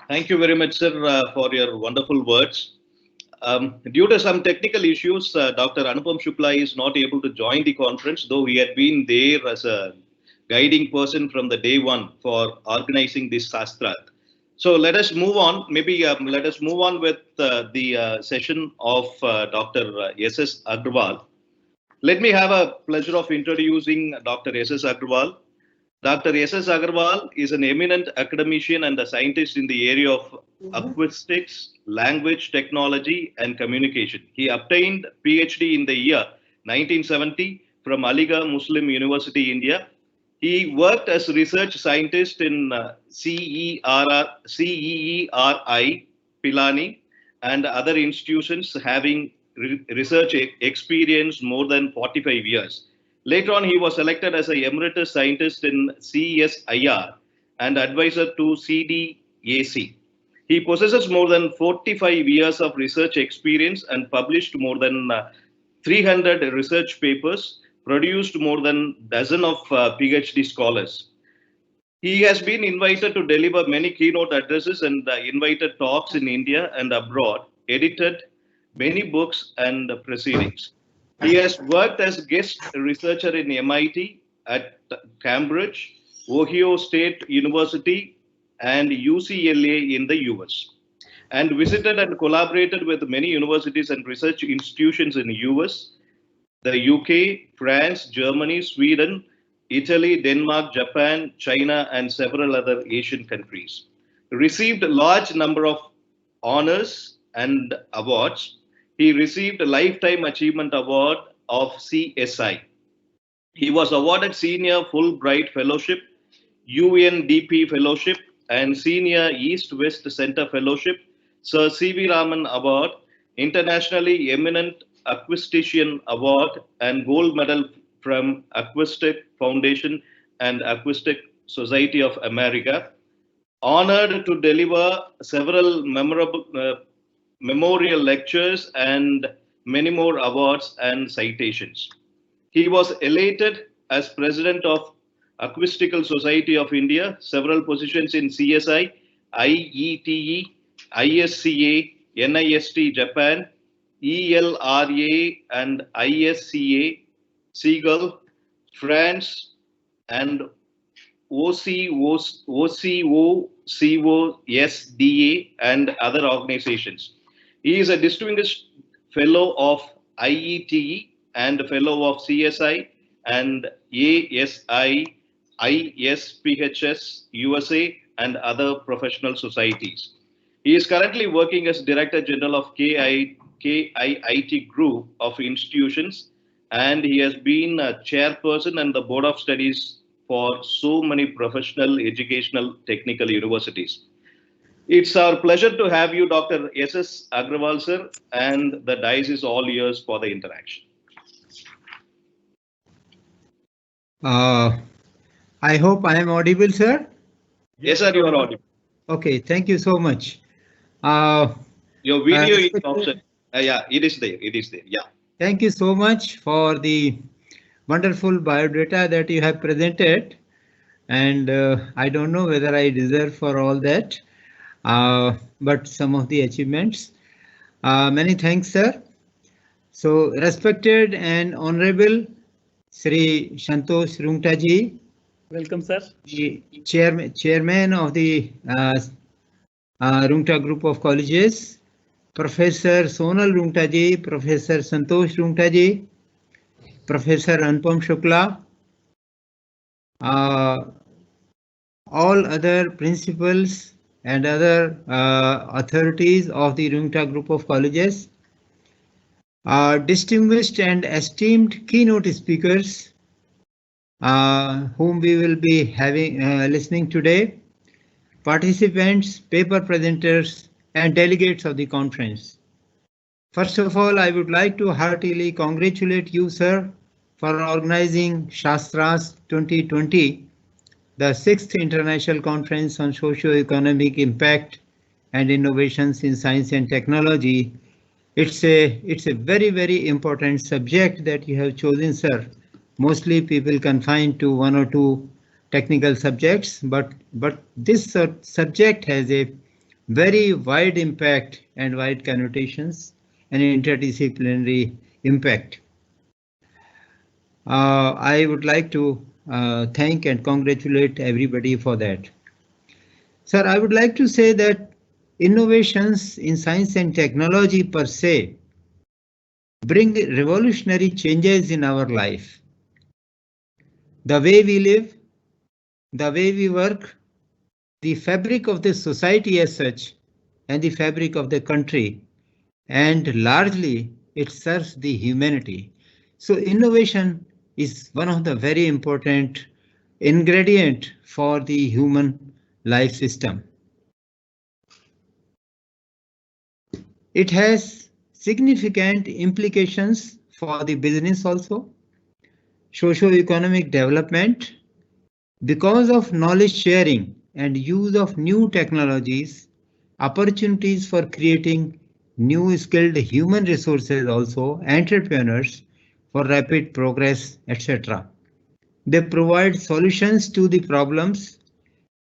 Thank you very much, sir, for your wonderful words. Due to some technical issues, Dr. Anupam Shukla is not able to join the conference, though he had been there as a guiding person from the day one for organizing this Shaastrarth. So let us move on. Maybe let us move on with the session of Dr. S.S. Agrawal. Let me have a pleasure of introducing Dr. S.S. Agrawal. Dr. S.S. Agrawal is an eminent academician and a scientist in the area of acoustics, language technology, and communication. He obtained PhD in the year 1970 from Aligarh Muslim University, India. He worked as research scientist in CERI, Pilani, and other institutions, having research experience more than 45 years. Later on, he was selected as an emeritus scientist in CSIR and advisor to CDAC. He possesses more than 45 years of research experience and published more than 300 research papers, produced more than a dozen of PhD scholars. He has been invited to deliver many keynote addresses and invited talks in India and abroad, edited many books and proceedings. He has worked as guest researcher in MIT, at Cambridge, Ohio State University, and UCLA in the US, and visited and collaborated with many universities and research institutions in the US, the UK, France, Germany, Sweden, Italy, Denmark, Japan, China, and several other Asian countries. Received a large number of honors and awards. He received a Lifetime Achievement Award of CSI. He was awarded Senior Fulbright Fellowship, UNDP Fellowship, and Senior East-West Center Fellowship, Sir C.V. Raman Award, Internationally Eminent Acoustician Award, and Gold Medal from Acoustic Foundation and Acoustic Society of America. Honored to deliver several memorial lectures and many more awards and citations. He was elected as President of Acoustical Society of India, several positions in CSI, IETE, ISCA, NIST Japan, ELRA, and ISCA, Seagull, France, and OCOSDA, and other organizations. He is a distinguished fellow of IETE and fellow of CSI and ASI, ISPHS, USA, and other professional societies. He is currently working as Director General of KIIT group of institutions, and he has been a chairperson and the board of studies for so many professional, educational, technical universities. It's our pleasure to have you, Dr. S.S. Agrawal, sir, and the dais is all yours for the interaction. I hope I am audible, sir. Yes, sir, you are audible. Okay, thank you so much. Your video is option. Yeah, it is there. It is there. Yeah. Thank you so much for the wonderful biodata that you have presented. And I don't know whether I deserve for all that, but some of the achievements. Many thanks, sir. So, respected and honorable Sri Santosh Rungta ji. Welcome, sir. The chairman of the Rungta Group of Colleges, Professor Sonal Rungta ji, Professor Santosh Rungta ji, Professor Anupam Shukla, all other principals and other authorities of the Rungta Group of Colleges, distinguished and esteemed keynote speakers whom we will be having listening today, participants, paper presenters, and delegates of the conference. First of all, I would like to heartily congratulate you, sir, for organizing Shaastrarth 2020, the 6th International Conference on Socio-Economic Impact and Innovations in Science and Technology. It's a very, very important subject that you have chosen, sir. Mostly people confined to 1 or 2 technical subjects, but this subject has a very wide impact and wide connotations and interdisciplinary impact. I would like to thank and congratulate everybody for that. Sir, I would like to say that innovations in science and technology per se bring revolutionary changes in our life. The way we live, the way we work, the fabric of the society as such, and the fabric of the country, and largely it serves the humanity. So innovation is one of the very important ingredient for the human life system. It has significant implications for the business also, socio-economic development. Because of knowledge sharing and use of new technologies, opportunities for creating new skilled human resources also, entrepreneurs for rapid progress, etc. They provide solutions to the problems,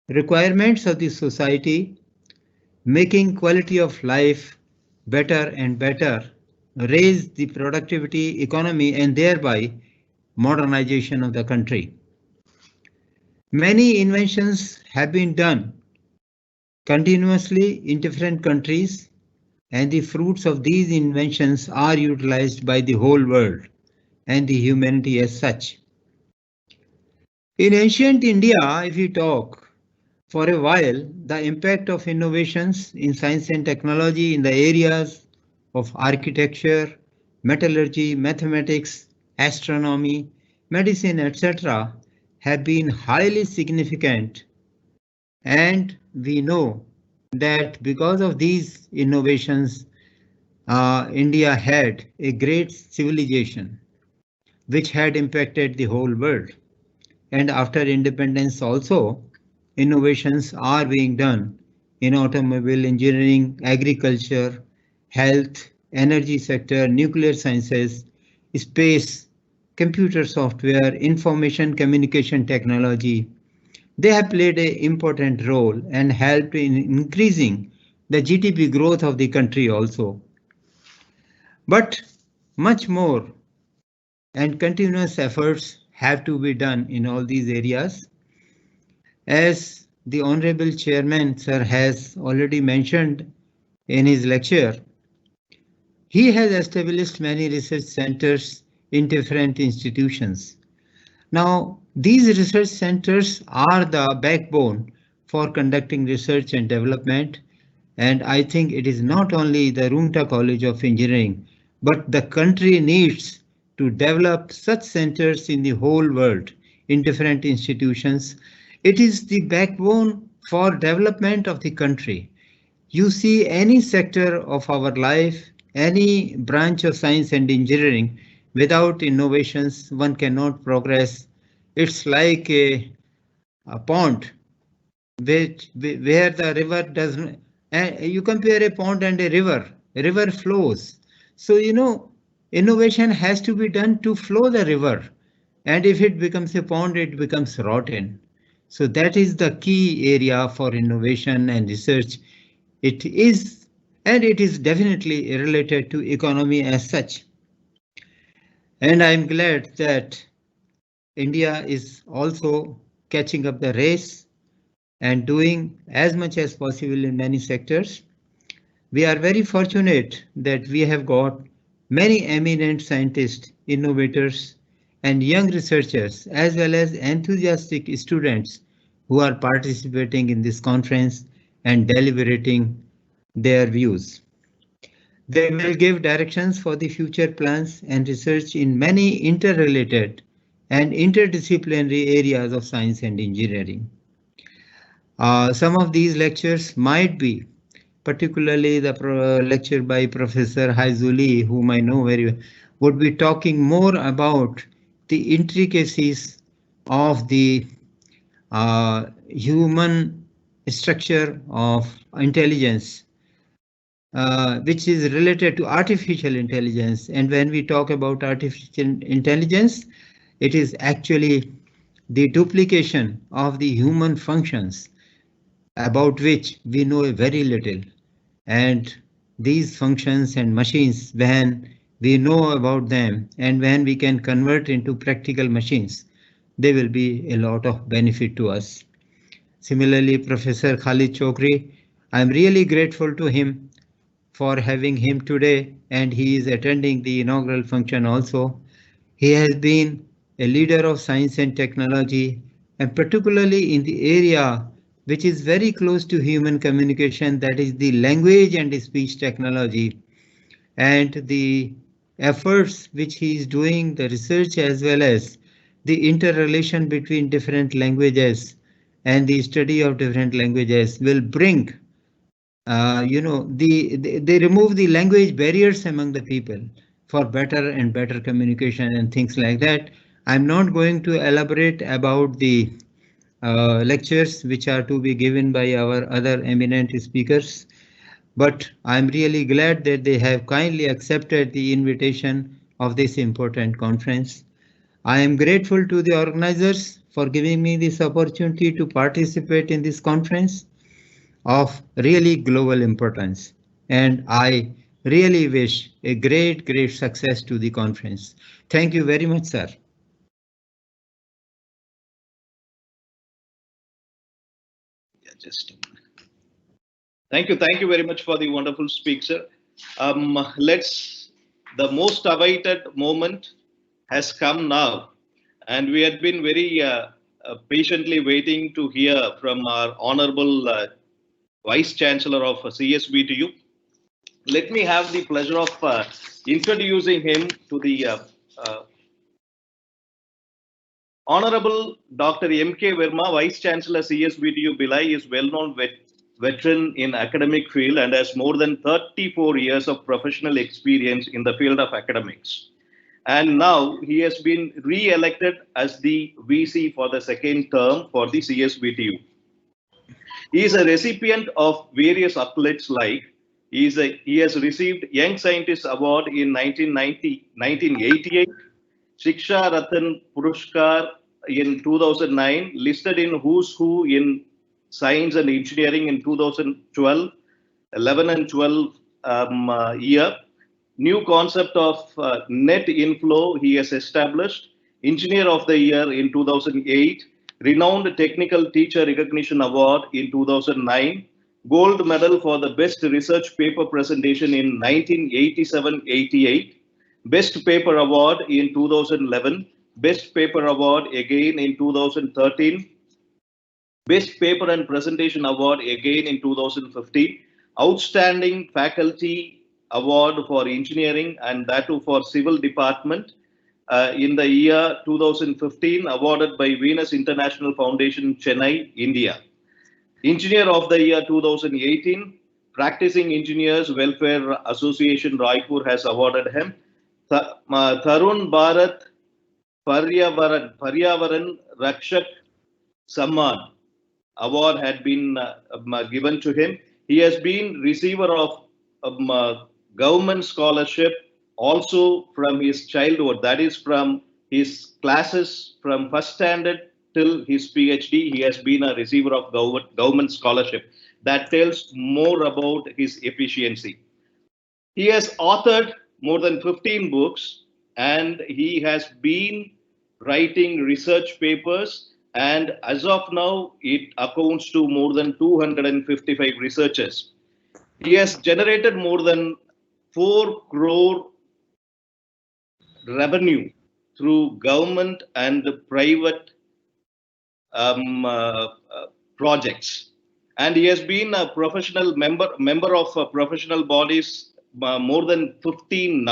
requirements of the society, making quality of life better and better, raise the productivity economy and thereby modernization of the country. Many inventions have been done continuously in different countries, and the fruits of these inventions are utilized by the whole world and the humanity as such. In ancient India, if we talk for a while, the impact of innovations in science and technology in the areas of architecture, metallurgy, mathematics, astronomy, medicine, etc. have been highly significant, and we know that because of these innovations, India had a great civilization which had impacted the whole world. And after independence also, innovations are being done in automobile engineering, agriculture, health, energy sector, nuclear sciences, space, computer software, information communication technology. They have played an important role and helped in increasing the GDP growth of the country also. But much more and continuous efforts have to be done in all these areas. As the Honorable Chairman, sir, has already mentioned in his lecture, he has established many research centers in different institutions. Now, these research centers are the backbone for conducting research and development, And I think it is not only the Rungta College of Engineering, but the country needs to develop such centers in the whole world, in different institutions. It is the backbone for development of the country. You see any sector of our life, any branch of science and engineering, without innovations, one cannot progress. It's like a pond where the river does not, you compare a pond and a river flows. So, innovation has to be done to flow the river. And if it becomes a pond, it becomes rotten. So that is the key area for innovation and research. It is, and it is definitely related to economy as such. And I'm glad that India is also catching up the race and doing as much as possible in many sectors. We are very fortunate that we have got many eminent scientists, innovators, and young researchers, as well as enthusiastic students who are participating in this conference and deliberating their views. They will give directions for the future plans and research in many interrelated and interdisciplinary areas of science and engineering. Some of these lectures might be, particularly the lecture by Professor Haizuli, whom I know very well, would be talking more about the intricacies of the human structure of intelligence, which is related to artificial intelligence. And when we talk about artificial intelligence, it is actually the duplication of the human functions about which we know very little. And these functions and machines, when we know about them and when we can convert into practical machines, they will be a lot of benefit to us. Similarly, Professor Khalid Chokri, I'm really grateful to him for having him today, and he is attending the inaugural function also. He has been a leader of science and technology, and particularly in the area which is very close to human communication, that is the language and speech technology, and the efforts which he is doing, the research as well as the interrelation between different languages and the study of different languages will bring, they remove the language barriers among the people for better and better communication and things like that. I'm not going to elaborate about the lectures which are to be given by our other eminent speakers, but I'm really glad that they have kindly accepted the invitation of this important conference. I am grateful to the organizers for giving me this opportunity to participate in this conference of really global importance, and I really wish a great success to the conference. Thank you very much, sir. Thank you very much for the wonderful speech, sir. The most awaited moment has come now, and we had been very patiently waiting to hear from our honorable Vice Chancellor of CSBTU. Let me have the pleasure of introducing him to the Honorable Dr. M.K. Verma, Vice Chancellor CSBTU Bhilai, is well-known veteran in academic field and has more than 34 years of professional experience in the field of academics. And now he has been re-elected as the VC for the second term for the CSBTU. He is a recipient of various accolades like he has received Young Scientist Award in 1988, Shiksha Ratan Puruskar in 2009, listed in Who's Who in Science and Engineering in 2012, 11 and 12 year. New concept of net inflow he has established. Engineer of the Year in 2008, Renowned Technical Teacher Recognition Award in 2009, Gold Medal for the Best Research Paper Presentation in 1987-88, Best Paper Award in 2011, Best Paper Award again in 2013, Best Paper and Presentation Award again in 2015, Outstanding Faculty Award for Engineering, and that too for Civil Department in the year 2015, awarded by Venus International Foundation, Chennai, India. Engineer of the Year 2018, Practicing Engineers Welfare Association, Raipur has awarded him. Tarun Bharat Paryavaran Rakshak Samman award had been given to him. He has been receiver of government scholarship also from his childhood, that is from his classes from first standard till his PhD. He has been a receiver of government scholarship. That tells more about his efficiency. He has authored more than 15 books, and he has been writing research papers, and as of now it accounts to more than 255 researchers. He has generated more than 4 crore revenue through government and private projects, and he has been a professional member of professional bodies, more than 17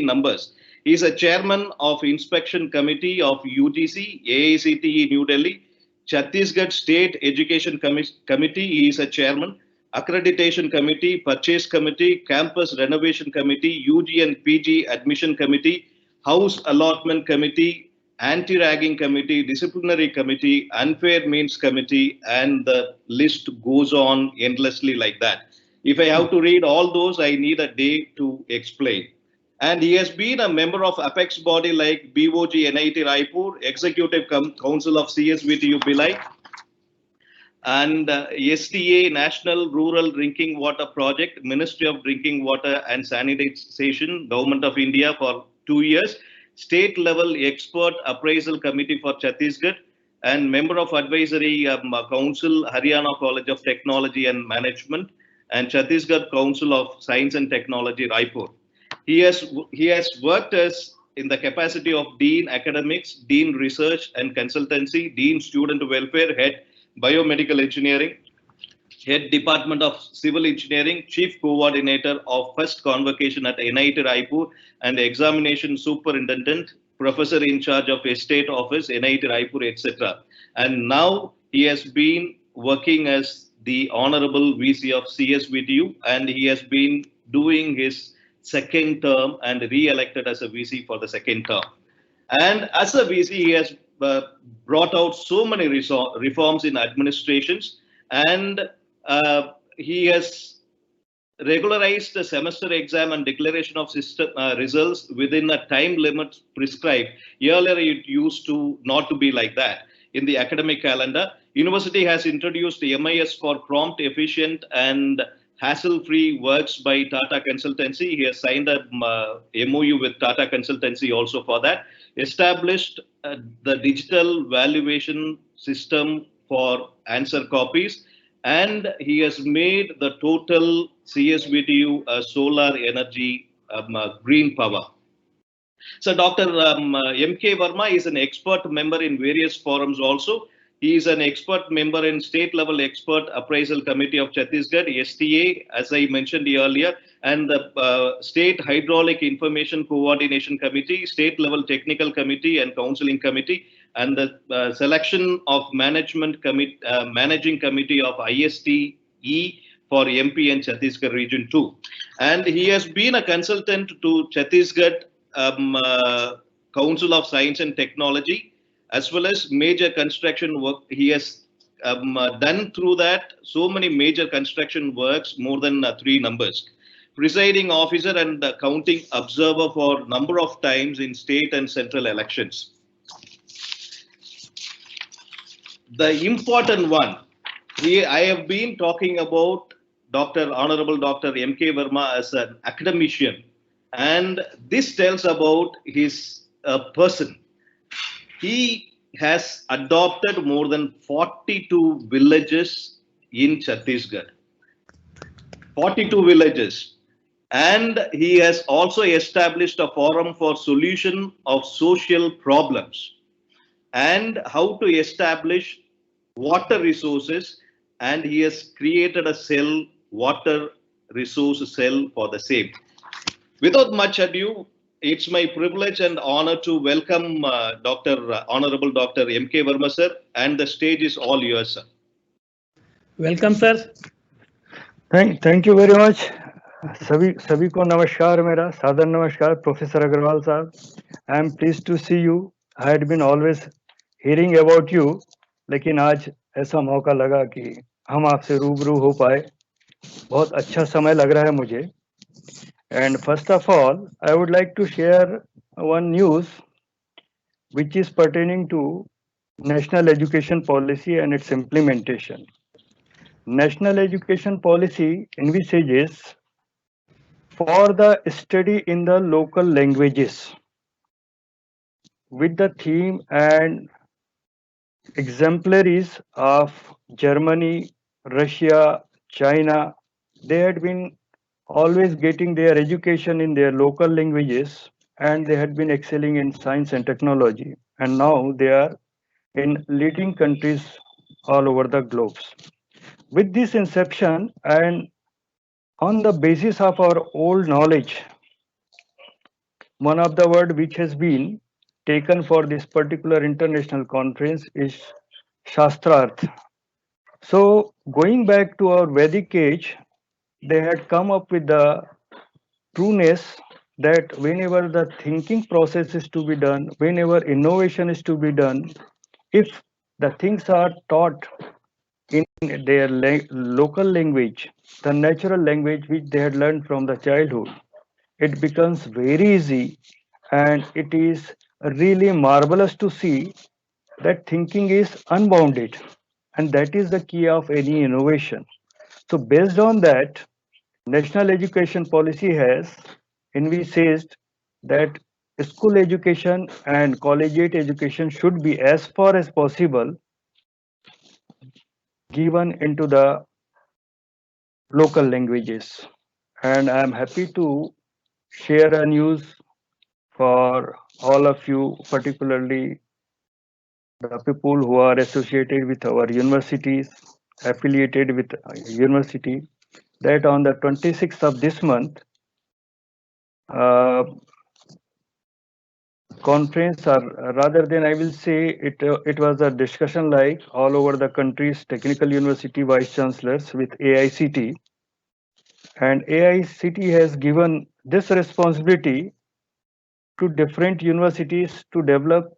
numbers. He is a chairman of Inspection Committee of UGC, AICTE New Delhi, Chhattisgarh State Education Committee. He is a chairman. Accreditation Committee, Purchase Committee, Campus Renovation Committee, UG and PG Admission Committee, House Allotment Committee, Anti-Ragging Committee, Disciplinary Committee, Unfair Means Committee, and the list goes on endlessly like that. If I have to read all those, I need a day to explain. And he has been a member of apex body like BOG NIT Raipur, Executive Council of CSVTU Bhilai, and STA National Rural Drinking Water Project, Ministry of Drinking Water and Sanitation, Government of India for 2 years, State Level Expert Appraisal Committee for Chhattisgarh, and member of Advisory Council, Haryana College of Technology and Management, and Chhattisgarh Council of Science and Technology, Raipur. He has worked as in the capacity of Dean Academics, Dean Research and Consultancy, Dean Student Welfare, Head Biomedical Engineering, Head Department of Civil Engineering, Chief Coordinator of First Convocation at NIT Raipur, and Examination Superintendent, Professor in charge of Estate Office, NIT Raipur, etc. And now he has been working as the Honorable VC of CSVTU, and he has been doing his second term and re-elected as a VC for the second term. And as a VC, he has brought out so many reforms in administrations, and he has regularized the semester exam and declaration of system results within a time limit prescribed. Earlier, it used to not to be like that. In the academic calendar, university has introduced the MIS for prompt, efficient, and hassle-free works by Tata Consultancy. He has signed a MOU with Tata Consultancy also for that. Established the digital valuation system for answer copies, and he has made the total CSVTU solar energy green power. So Dr. M.K. Verma is an expert member in various forums also. He is an expert member in State Level Expert Appraisal Committee of Chhattisgarh, STA, as I mentioned earlier, and the State Hydraulic Information Coordination Committee, State Level Technical Committee and Counseling Committee, and the Selection of Managing Committee of ISTE for MP and Chhattisgarh Region 2. And he has been a consultant to Chhattisgarh Council of Science and Technology, as well as major construction work. He has done through that so many major construction works, more than 3 numbers. Presiding officer and counting observer for number of times in state and central elections. The important one, I have been talking about Honorable Dr. M.K. Verma as an academician, and this tells about his person. He has adopted more than 42 villages in Chhattisgarh. 42 villages. And he has also established a forum for solution of social problems and how to establish water resources. And he has created a cell water resource cell for the same. Without much ado, it's my privilege and honor to welcome Honorable Dr. M.K. Verma sir, and the stage is all yours, sir. Welcome, sir. Thank you very much. सभी को नमस्कार, मेरा सादर नमस्कार, professor Agarwal साहब. I am please to see you. I had been always hearing about you, लेकिन आज ऐसा मौका लगा कि हम आपसे रूबरू हो पाए. बहुत अच्छा समय लग रहा है मुझे. And first of all I would like to share one news which is pertaining to national education policy and its implementation. National education policy envisages for the study in the local languages with the theme and exemplaries of Germany, Russia, China. They had been always getting their education in their local languages, and they had been excelling in science and technology. And now they are in leading countries all over the globe. With this inception and on the basis of our old knowledge, one of the word which has been taken for this particular international conference is Shaastrarth. So going back to our Vedic age, they had come up with the trueness that whenever the thinking process is to be done, whenever innovation is to be done, if the things are taught in their local language, the natural language which they had learned from the childhood, it becomes very easy, and it is really marvelous to see that thinking is unbounded, and that is the key of any innovation. So based on that, national education policy has envisaged that school education and collegiate education should be as far as possible given into the local languages. And I am happy to share a news for all of you, particularly the people who are associated with our universities, affiliated with university, that on the 26th of this month, conference, or rather than I will say it was a discussion like all over the country's technical university vice chancellors with AICT, and AICT has given this responsibility to different universities to develop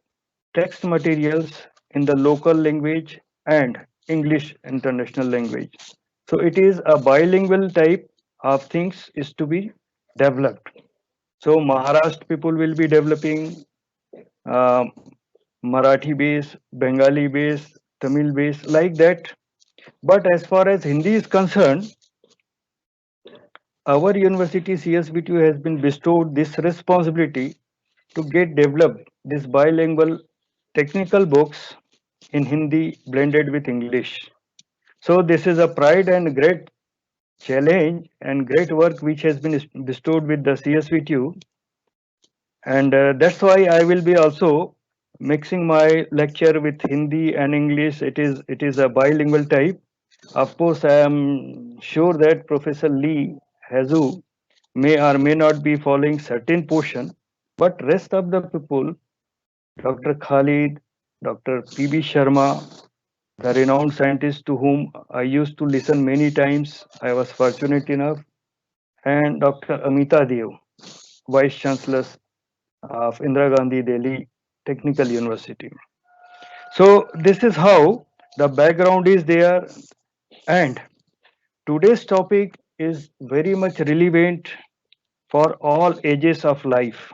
text materials in the local language and English international language. So it is a bilingual type of things is to be developed. So Maharashtra people will be developing Marathi base, Bengali base, Tamil base, like that. But as far as Hindi is concerned, our university CSBTU has been bestowed this responsibility to get developed this bilingual technical books in Hindi blended with English. So this is a pride and great challenge and great work which has been bestowed with the CSVTU, and that's why I will be also mixing my lecture with Hindi and English. It is a bilingual type. Of course, I am sure that Professor Lee Hazu may or may not be following certain portion, but rest of the people, Dr. Khalid, Dr. P.B. Sharma, the renowned scientist to whom I used to listen many times, I was fortunate enough, and Dr. Amita Dev, Vice Chancellor of Indira Gandhi Delhi Technical University. So this is how the background is there, and today's topic is very much relevant for all ages of life.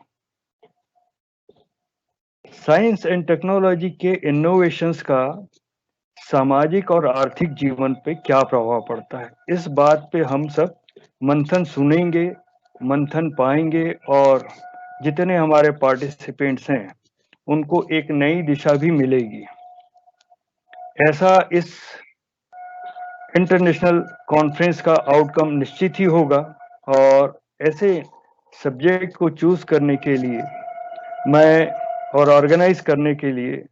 Science and technology के innovations का सामाजिक और आर्थिक जीवन पे क्या प्रभाव पड़ता है, इस बात पे हम सब मंथन सुनेंगे, मंथन पाएंगे, और जितने हमारे पार्टिसिपेंट्स हैं उनको एक नई दिशा भी मिलेगी. ऐसा इस इंटरनेशनल कॉन्फ्रेंस का आउटकम निश्चित ही होगा, और ऐसे सब्जेक्ट को चूज करने के लिए मैं और ऑर्गेनाइज करने के लिए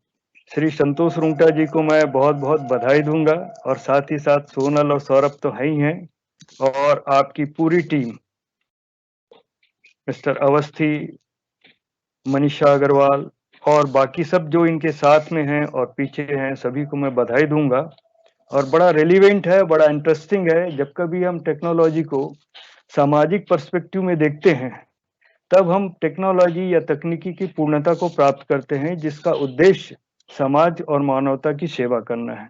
श्री संतोष रुंगटा जी को मैं बहुत बहुत बधाई दूंगा, और साथ ही साथ सोनल और सौरभ तो है ही हैं, और आपकी पूरी टीम, मिस्टर अवस्थी, मनीषा अग्रवाल और बाकी सब जो इनके साथ में हैं और पीछे हैं, सभी को मैं बधाई दूंगा। और बड़ा रेलिवेंट है, बड़ा इंटरेस्टिंग है। जब कभी हम टेक्नोलॉजी को सामाजिक पर्सपेक्टिव में देखते हैं, तब हम टेक्नोलॉजी या तकनीकी की पूर्णता को प्राप्त करते हैं, जिसका उद्देश्य समाज और मानवता की सेवा करना है।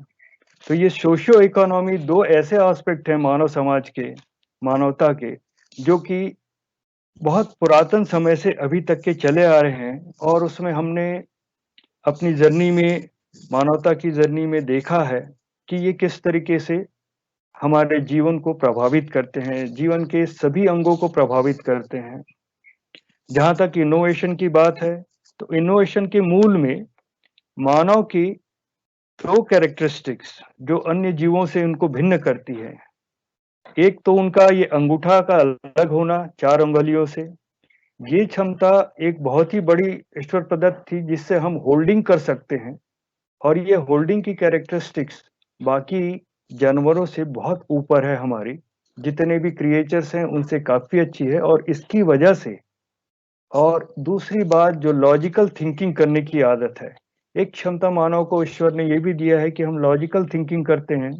तो ये सोशियो इकोनॉमी दो ऐसे एस्पेक्ट हैं मानव समाज के, मानवता के, जो कि बहुत पुरातन समय से अभी तक के चले आ रहे हैं। और उसमें हमने अपनी जर्नी में, मानवता की जर्नी में देखा है कि ये किस तरीके से हमारे जीवन को प्रभावित करते हैं, जीवन के सभी अंगों को प्रभावित करते हैं। जहां तक इनोवेशन की बात है, तो इनोवेशन के मूल में मानव की दो कैरेक्टरिस्टिक्स जो अन्य जीवों से उनको भिन्न करती है। एक तो उनका ये अंगूठा का अलग होना 4 उंगलियों से। ये क्षमता एक बहुत ही बड़ी ईश्वर प्रदत्त थी, जिससे हम होल्डिंग कर सकते हैं। और ये होल्डिंग की कैरेक्टरिस्टिक्स बाकी जानवरों से बहुत ऊपर है। हमारी जितने भी क्रिएचर्स हैं उनसे काफी अच्छी है। और इसकी वजह से, और दूसरी बात, जो लॉजिकल थिंकिंग करने की आदत है, एक क्षमता मानव को ईश्वर ने ये भी दिया है कि हम लॉजिकल थिंकिंग करते हैं,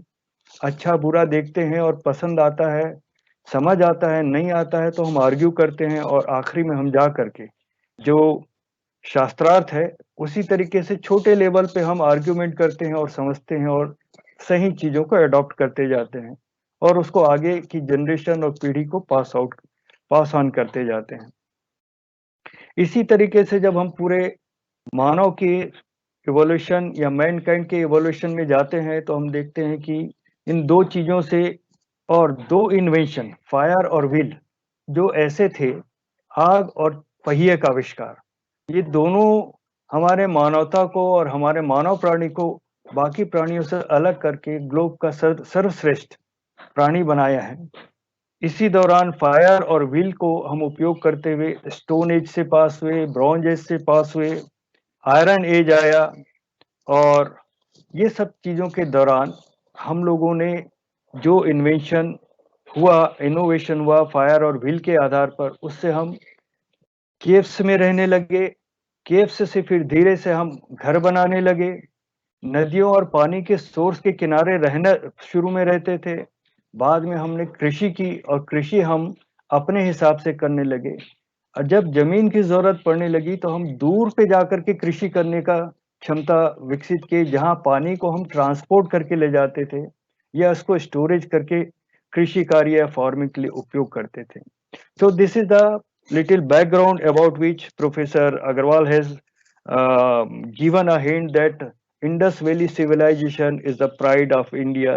अच्छा बुरा देखते हैं और पसंद आता है, समझ आता है, नहीं आता है तो हम आर्ग्यू करते हैं, और आखिरी में हम जा करके जो शास्त्रार्थ है उसी तरीके से छोटे लेवल पे हम आर्ग्यूमेंट करते हैं और समझते हैं और सही चीजों को अडॉप्ट करते जाते हैं और उसको आगे की जनरेशन और पीढ़ी को पास ऑन करते जाते हैं। इसी तरीके से जब हम पूरे मानव के इवोल्यूशन या मैनकाइंड के इवोल्यूशन में जाते हैं, तो हम देखते हैं कि इन दो चीजों से, और दो इन्वेंशन, फायर और व्हील, जो ऐसे थे, आग और पहिए का आविष्कार, ये दोनों हमारे मानवता को और हमारे मानव प्राणी को बाकी प्राणियों से अलग करके ग्लोब का सर्वश्रेष्ठ प्राणी बनाया है। इसी दौरान फायर और व्हील को हम उपयोग करते हुए स्टोन एज से पास हुए, ब्रॉन्ज एज से पास हुए, आयरन एज आया, और ये सब चीजों के दौरान हम लोगों ने जो इन्वेंशन हुआ, इनोवेशन हुआ फायर और व्हील के आधार पर, उससे हम केव्स में रहने लगे। केव्स से फिर धीरे से हम घर बनाने लगे। नदियों और पानी के सोर्स के किनारे रहना शुरू में रहते थे। बाद में हमने कृषि की, और कृषि हम अपने हिसाब से करने लगे। और जब जमीन की जरूरत पड़ने लगी तो हम दूर पे जाकर के कृषि करने का क्षमता विकसित की, जहां पानी को हम ट्रांसपोर्ट करके ले जाते थे या उसको स्टोरेज करके कृषि कार्य या फार्मिंग के लिए उपयोग करते थे। So this is the little background about which Professor Agarwal has given a hint that Indus Valley civilization is the pride of India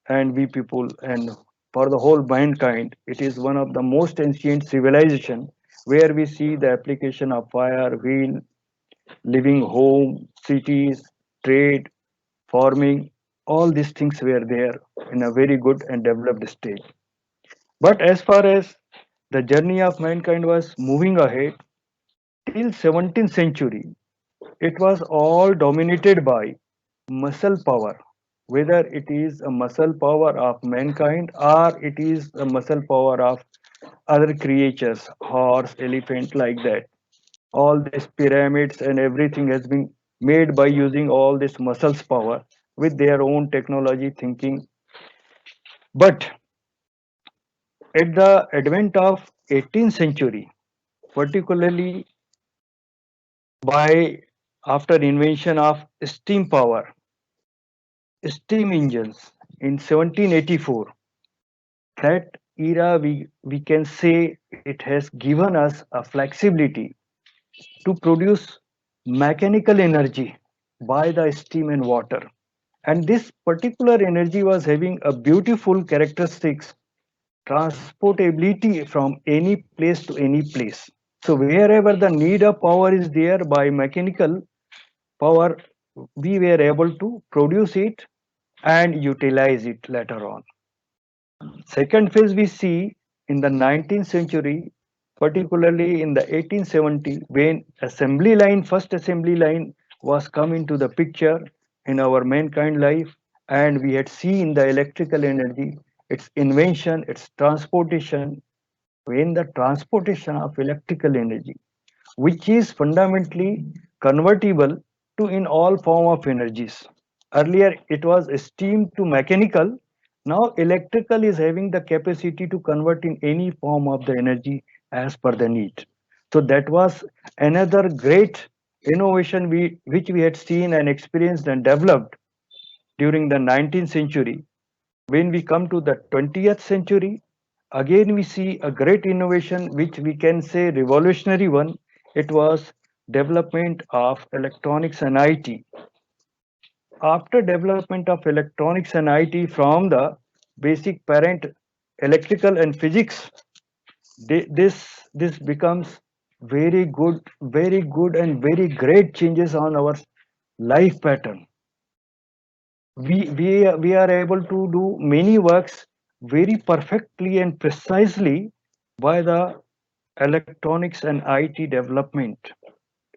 and we people, and for the whole mankind. It is one of the most ancient civilization where we see the application of fire, wheel, living home, cities, trade, farming, all these things were there in a very good and developed state. But as far as the journey of mankind was moving ahead, till 17th century, it was all dominated by muscle power, whether it is a muscle power of mankind or it is a muscle power of other creatures, horse, elephant, like that. All these pyramids and everything has been made by using all this muscles power with their own technology thinking. But at the advent of 18th century, particularly by after invention of steam power, steam engines in 1784, that era we can say it has given us a flexibility to produce mechanical energy by the steam and water. And this particular energy was having a beautiful characteristics, transportability from any place to any place. So wherever the need of power is there, by mechanical power, we were able to produce it and utilize it later on. Second phase we see in the 19th century, particularly in the 1870, when assembly line, first assembly line was come into the picture in our mankind life, and we had seen the electrical energy its invention, its transportation, in the transportation of electrical energy, which is fundamentally convertible to in all form of energies. Earlier it was steam to mechanical. Now electrical is having the capacity to convert in any form of the energy as per the need. So that was another great innovation which we had seen and experienced and developed during the 19th century. When we come to the 20th century, again we see a great innovation which we can say revolutionary one. It was development of electronics and IT. After development of electronics and IT from the basic parent electrical and physics, this becomes very good and very great changes on our life pattern. We are able to do many works very perfectly and precisely by the electronics and IT development.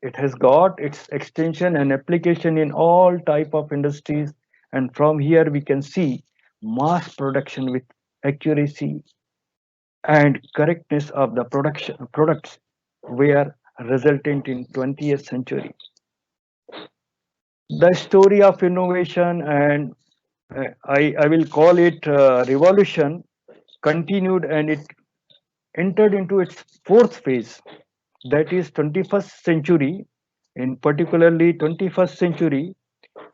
It has got its extension and application in all type of industries, and from here we can see mass production with accuracy and correctness of the production products were resultant in 20th century. The story of innovation and I will call it revolution continued, and it entered into its fourth phase, that is 21st century. In particularly 21st century,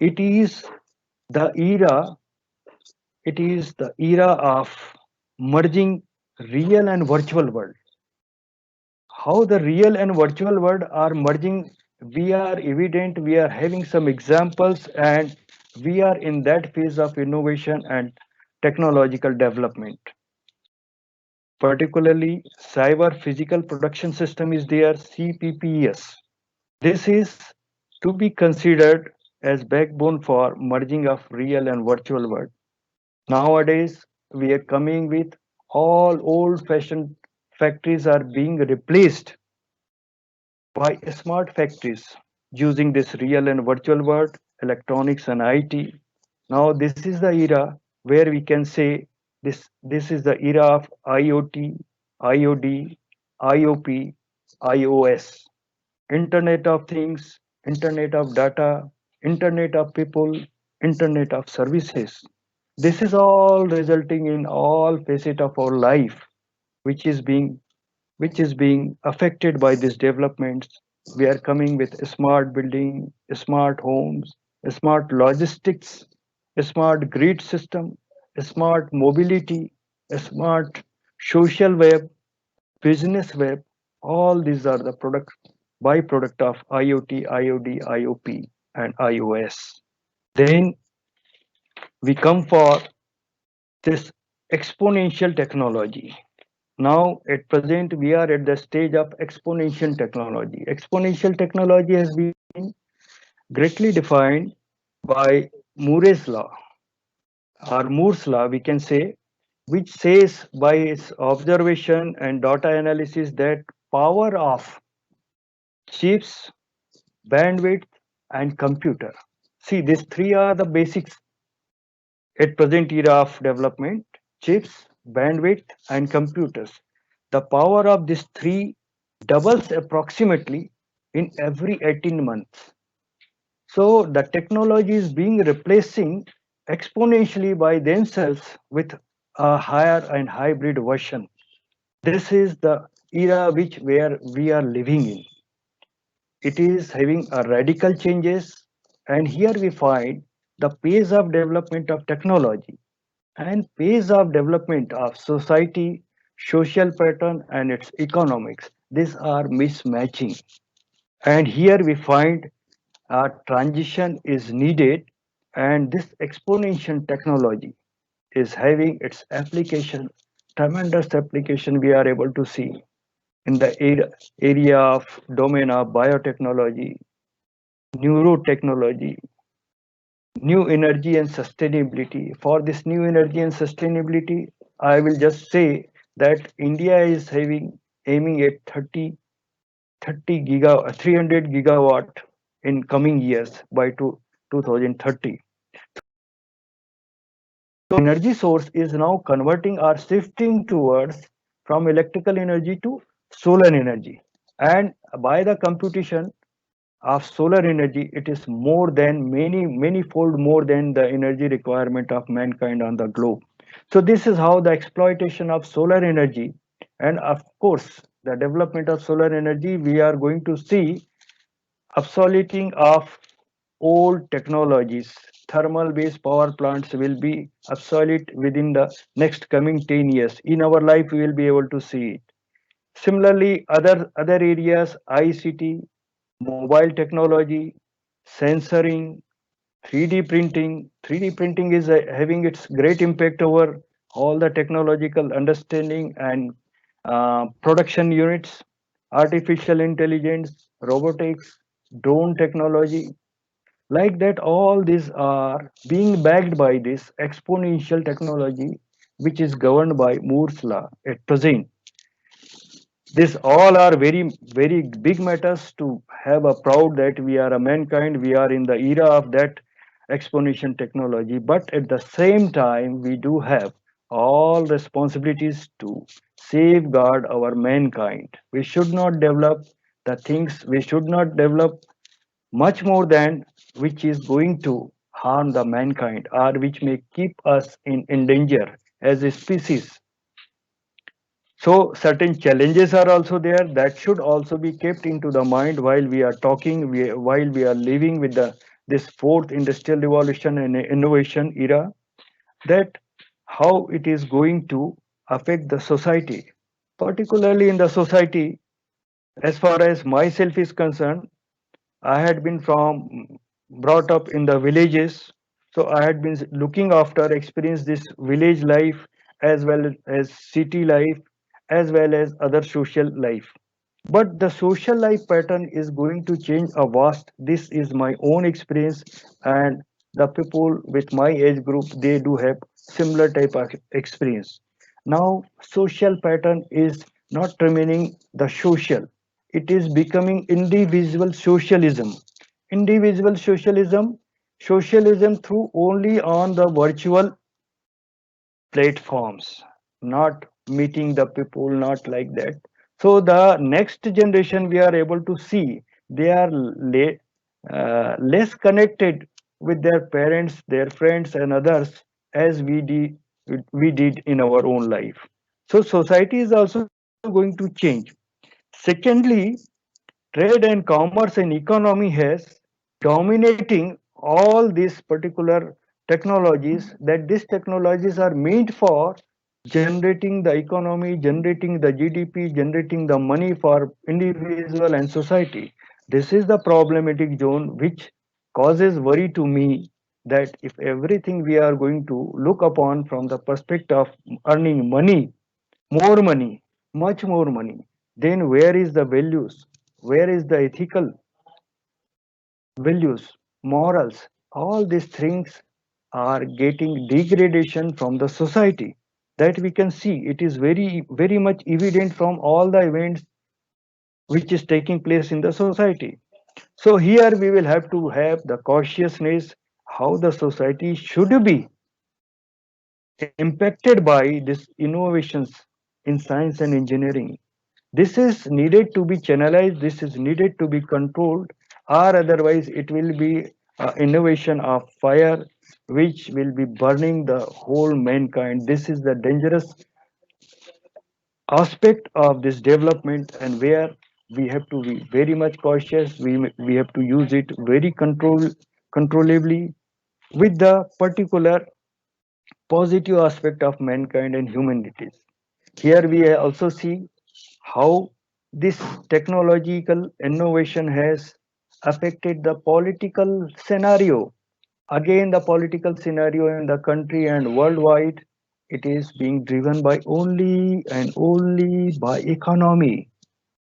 it is the era of merging real and virtual world. How the real and virtual world are merging, we are evident, we are having some examples, and we are in that phase of innovation and technological development. Particularly cyber physical production system is there, CPPS. This is to be considered as backbone for merging of real and virtual world. Nowadays we are coming with all old fashioned factories are being replaced by smart factories using this real and virtual world, electronics and IT. Now this is the era where we can say this is the era of IoT, IoD, IOP, iOS, Internet of Things, Internet of Data, Internet of People, Internet of Services. This is all resulting in all facet of our life, which is being affected by these developments. We are coming with smart building, smart homes, smart logistics, smart grid system, smart mobility, smart social web, business web. All these are the byproduct of IoT, IoD, IOP, and iOS. Then we come for this exponential technology. Now, at present, we are at the stage of exponential technology. Exponential technology has been greatly defined by Moore's law, or Moore's law, we can say, which says by its observation and data analysis that power of chips, bandwidth, and computer. See, these three are the basics at present era of development: chips, bandwidth, and computers. The power of these three doubles approximately in every 18 months. So the technology is being replacing exponentially by themselves with a higher and hybrid version. This is the era where we are living in. It is having a radical changes, and here we find the pace of development of technology and pace of development of society, social pattern, and its economics. These are mismatching. And here we find a transition is needed, and this exponential technology is having its application, tremendous application we are able to see in the area of domain of biotechnology, neurotechnology, new energy and sustainability. For this new energy and sustainability, I will just say that India is aiming at 300 gigawatt in coming years by 2030. energy source is now converting or shifting towards from electrical energy to solar energy. And by the computation of solar energy, it is more than many fold more than the energy requirement of mankind on the globe. So this is how the exploitation of solar energy, and of course the development of solar energy, we are going to see obsoleting of old technologies. Thermal based power plants will be obsolete within the next coming 10 years. In our life, we will be able to see it. Similarly, other areas, ICT, mobile technology, sensoring, 3D printing. 3D printing is having its great impact over all the technological understanding and production units, artificial intelligence, robotics, drone technology. Like that, all these are being backed by this exponential technology, which is governed by Moore's law at present. These all are very big matters to have a proud that we are a mankind, we are in the era of that exponential technology. But at the same time, we do have all responsibilities to safeguard our mankind. We should not develop the things, we should not develop much more than which is going to harm the mankind or which may keep us in danger as a species. So certain challenges are also there that should also be kept into the mind while we are talking, while we are living with this fourth industrial revolution and innovation era, that how it is going to affect the society, particularly in the society. As far as myself is concerned, I had been brought up in the villages, so I had been looking after, experience this village life as well as city life, as well as other social life. But the social life pattern is going to change a vast. This is my own experience, and the people with my age group, they do have similar type of experience. Now, social pattern is not remaining the social. It is becoming individual socialism. Individual socialism, socialism through only on the virtual platforms, not meeting the people, not like that. So the next generation we are able to see, they are less connected with their parents, their friends and others as we did in our own life. So society is also going to change. Secondly, trade and commerce and economy has dominating all these particular technologies, that these technologies are meant for generating the economy, generating the GDP, generating the money for individual and society. This is the problematic zone which causes worry to me, that if everything we are going to look upon from the perspective of earning money, more money, much more money, then where is the values? Where is the ethical values, morals? All these things are getting degradation from the society. That we can see. It is very much evident from all the events which is taking place in the society. So here we will have to have the cautiousness how the society should be impacted by these innovations in science and engineering. This is needed to be channelized, this is needed to be controlled, or otherwise it will be innovation of fire which will be burning the whole mankind. This is the dangerous aspect of this development, and where we have to be very much cautious. We have to use it very controllably with the particular positive aspect of mankind and humanities. Here we also see how this technological innovation has affected the political scenario. Again, the political scenario in the country and worldwide, it is being driven by only and only by economy,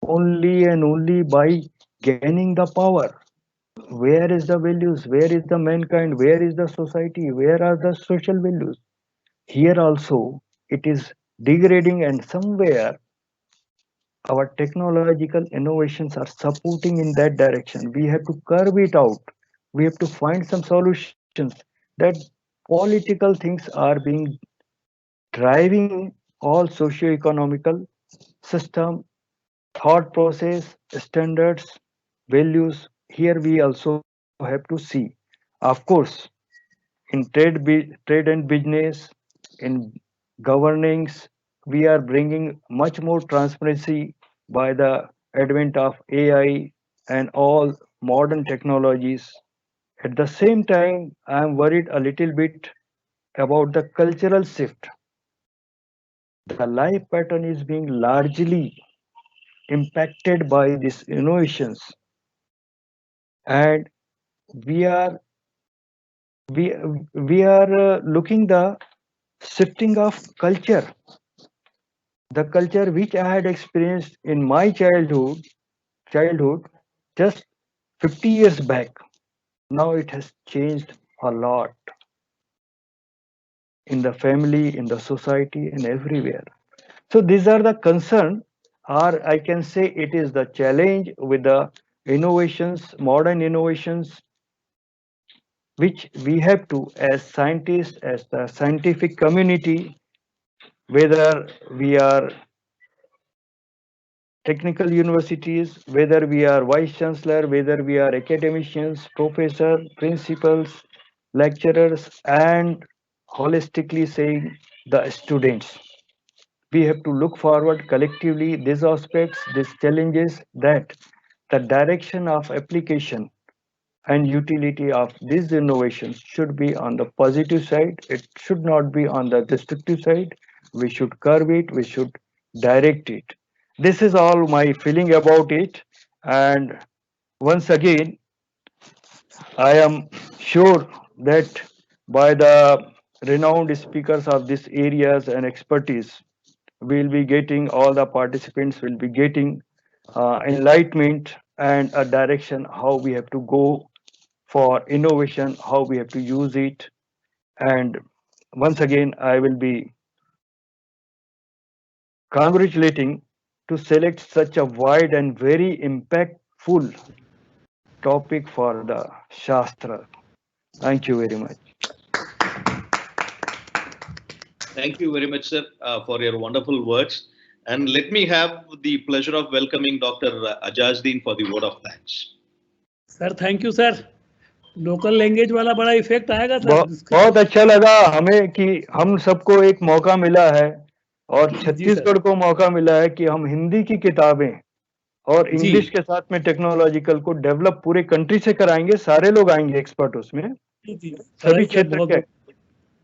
only and only by gaining the power. Where is the values? Where is the mankind? Where is the society? Where are the social values? Here also, it is degrading, and somewhere our technological innovations are supporting in that direction. We have to curve it out. We have to find some solutions that political things are being driving all socio-economical system, thought process, standards, values. Here we also have to see, of course, in trade and business, in governance, we are bringing much more transparency by the advent of AI and all modern technologies. At the same time, I am worried a little bit about the cultural shift. The life pattern is being largely impacted by these innovations, and we are we we are looking the shifting of culture, the culture which I had experienced in my childhood just 50 years back. Now it has changed a lot in the family, in the society, and everywhere. So these are the concern, or I can say it is the challenge with the innovations, modern innovations, which we have to, as scientists, as the scientific community, whether we are technical universities, whether we are vice chancellor, whether we are academicians, professor, principals, lecturers, and holistically saying the students. We have to look forward collectively these aspects, these challenges, that the direction of application and utility of these innovations should be on the positive side. It should not be on the destructive side. We should curb it, we should direct it. This is all my feeling about it. And once again, I am sure that by the renowned speakers of these areas and expertise, we'll be getting, all the participants will be getting enlightenment and a direction how we have to go for innovation, how we have to use it. And once again, I will be congratulating to select such a wide and very impactful topic for the Shastra. Thank you very much. Thank you very much, sir, for your wonderful words. And let me have the pleasure of welcoming Dr. Ajazdeen for the word of thanks. Sir thank you sir, local language वाला बड़ा effect आएगा sir. बहुत अच्छा लगा हमें कि हम सबको एक मौका मिला है और छत्तीसगढ़ को मौका मिला है कि हम हिंदी की किताबें और इंग्लिश के साथ में टेक्नोलॉजिकल को डेवलप पूरे कंट्री से कराएंगे। सारे लोग आएंगे एक्सपर्ट उसमें, सभी क्षेत्र के,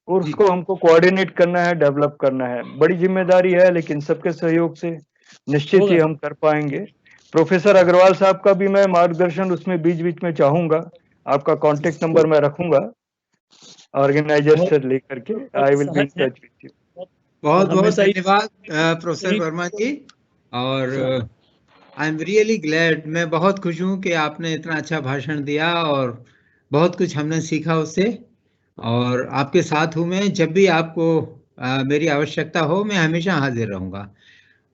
और उसको हमको कोऑर्डिनेट करना है, डेवलप करना है। बड़ी जिम्मेदारी है, लेकिन सबके सहयोग से निश्चित ही हम कर पाएंगे। प्रोफेसर अग्रवाल साहब का भी मैं मार्गदर्शन उसमें बीच बीच में चाहूंगा। आपका कांटेक्ट नंबर मैं रखूंगा ऑर्गेनाइजर से लेकर के। I will be in touch with you. बहुत बहुत धन्यवाद प्रोफेसर वर्मा जी। और आई एम रियली ग्लैड, मैं बहुत खुश हूँ कि आपने इतना अच्छा भाषण दिया और बहुत कुछ हमने सीखा उससे। और आपके साथ हूँ मैं, जब भी आपको मेरी आवश्यकता हो मैं हमेशा हाजिर रहूँगा।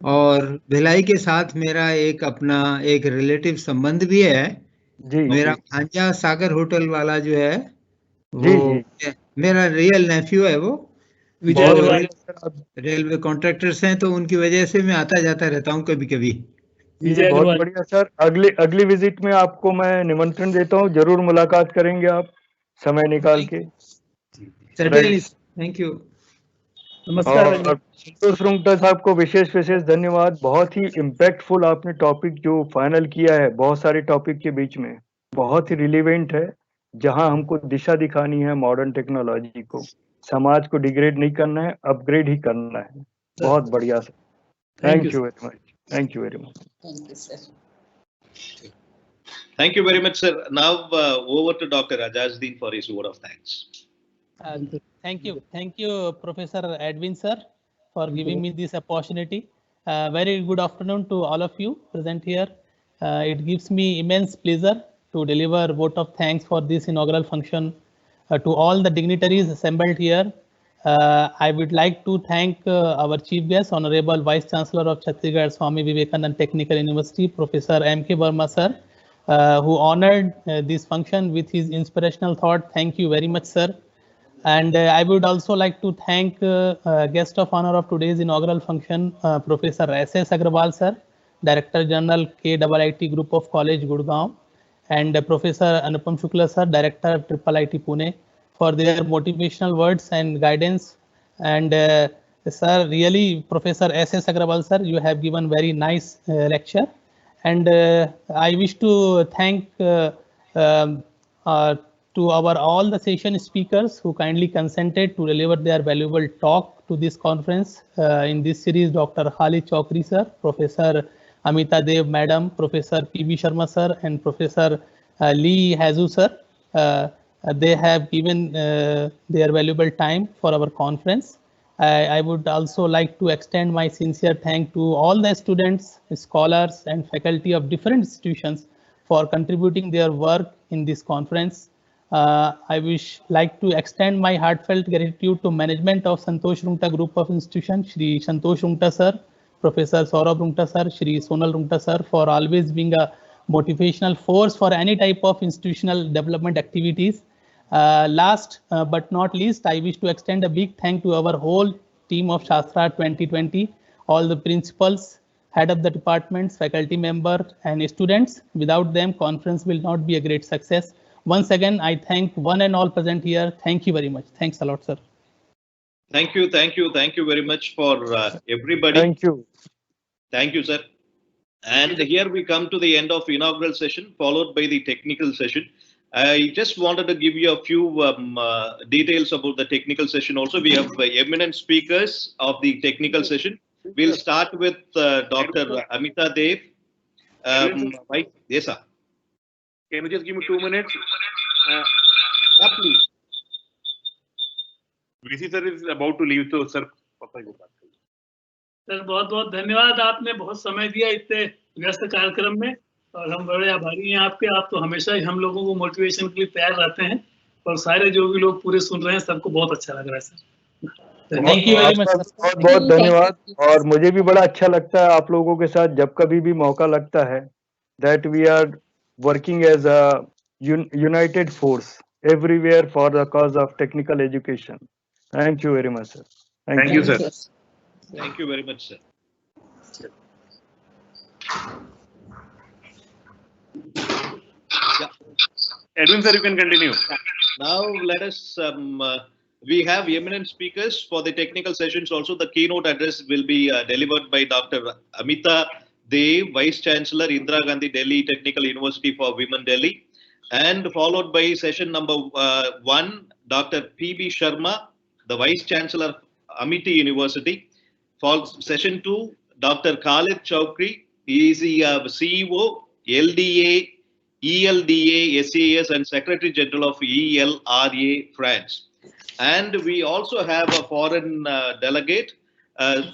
और भिलाई के साथ मेरा एक रिलेटिव संबंध भी है। मेरा भांजा सागर होटल वाला जो है वो मेरा रियल नेफ्यू है। वो रेलवे कॉन्ट्रैक्टर्स हैं, तो उनकी वजह से मैं आता जाता रहता हूँ कभी कभी। बहुत बढ़िया सर, अगली विजिट में आपको मैं निमंत्रण देता हूँ, जरूर मुलाकात करेंगे आप समय निकाल के। Thank you. नमस्कार। संतोष रुंगटा साहब को विशेष धन्यवाद। बहुत ही इम्पैक्टफुल आपने टॉपिक जो फाइनल किया है, बहुत सारे टॉपिक के बीच में बहुत ही रिलेवेंट है, जहां हमको दिशा दिखानी है मॉडर्न टेक्नोलॉजी को। समाज को डिग्रेड नहीं करना है, अपग्रेड ही करना है। बहुत बढ़िया sir, thank you very much. Thank you very much. Thank you very much, sir. Now over to Dr. Ajazdeen for his word of thanks. Thank you, Professor Edwin sir, for giving me this opportunity. Very good afternoon to all of you present here. It gives me immense pleasure to deliver vote of thanks for this inaugural function to all the dignitaries assembled here. I would like to thank our chief guest, Honorable Vice Chancellor of Chhattisgarh, Swami Vivekananda Technical University, Professor M.K. Verma sir, who honored this function with his inspirational thought. Thank you very much, sir. And I would also like to thank guest of honor of today's inaugural function, Professor S.S. Agrawal sir, Director General KIIT Group of College Gurgaon, and Professor Anupam Shukla sir, Director IIIT Pune, for their motivational words and guidance. And sir, really, Professor S.S. Agrawal sir, you have given very nice lecture. And I wish to thank um, to our all the session speakers who kindly consented to deliver their valuable talk to this conference. In this series, Dr. Khalid Chaukri sir, Professor Amita Dev madam, Professor P.B. Sharma sir, and Professor Lee Hazu sir. They have given their valuable time for our conference. I would also like to extend my sincere thanks to all the students, scholars, and faculty of different institutions for contributing their work in this conference. I wish like to extend my heartfelt gratitude to management of Santosh Rungta Group of Institutions, Shri Santosh Rungta sir, Professor Saurabh Rungta sir, Shri Sonal Rungta sir, for always being a motivational force for any type of institutional development activities. Last but not least, I wish to extend a big thank to our whole team of Shaastrarth 2020, all the principals, head of the departments, faculty member, and students. Without them, conference will not be a great success. Once again, I thank one and all present here. Thank you very much. Thanks a lot, sir. Thank you very much for everybody. Thank you. Thank you, sir. And here we come to the end of inaugural session, followed by the technical session. I just wanted to give you a few details about the technical session. Also, we have eminent speakers of the technical session. We'll start with Dr. Amita Dev. Yes, sir. Can you just give me 2 minutes? Yeah, please. VC sir is about to leave, so sir, sir बहुत बहुत धन्यवाद, आपने बहुत समय दिया इतने व्यस्त कार्यक्रम में, और हम बड़े आभारी हैं आपके। आप तो हमेशा ही हम लोगों को मोटिवेशन के लिए तैयार रहते हैं, और सारे जो भी लोग पूरे सुन रहे हैं सबको बहुत अच्छा लग रहा है sir. Thank you very much. बहुत बहुत धन्यवाद। और मुझे भी बड़ा अच्छा लगता है आप लोगों के साथ जब कभी भी मौका लगता है, that we are working as a united force everywhere for the cause of technical education. Thank you very much, sir. Thank you, sir. Thank you very much, sir. Yeah. Edwin sir, you can continue. Now let us, we have eminent speakers for the technical sessions. Also, the keynote address will be delivered by Dr. Amita Dev, Vice Chancellor, Indira Gandhi Delhi Technical University for Women, Delhi. And followed by session number 1, Dr. P.B. Sharma, the Vice Chancellor, Amity University. For session 2, Dr. Khalid Chaukri, he is the CEO, LDA, ELDA, SAS, and Secretary General of ELRA, France. And we also have a foreign delegate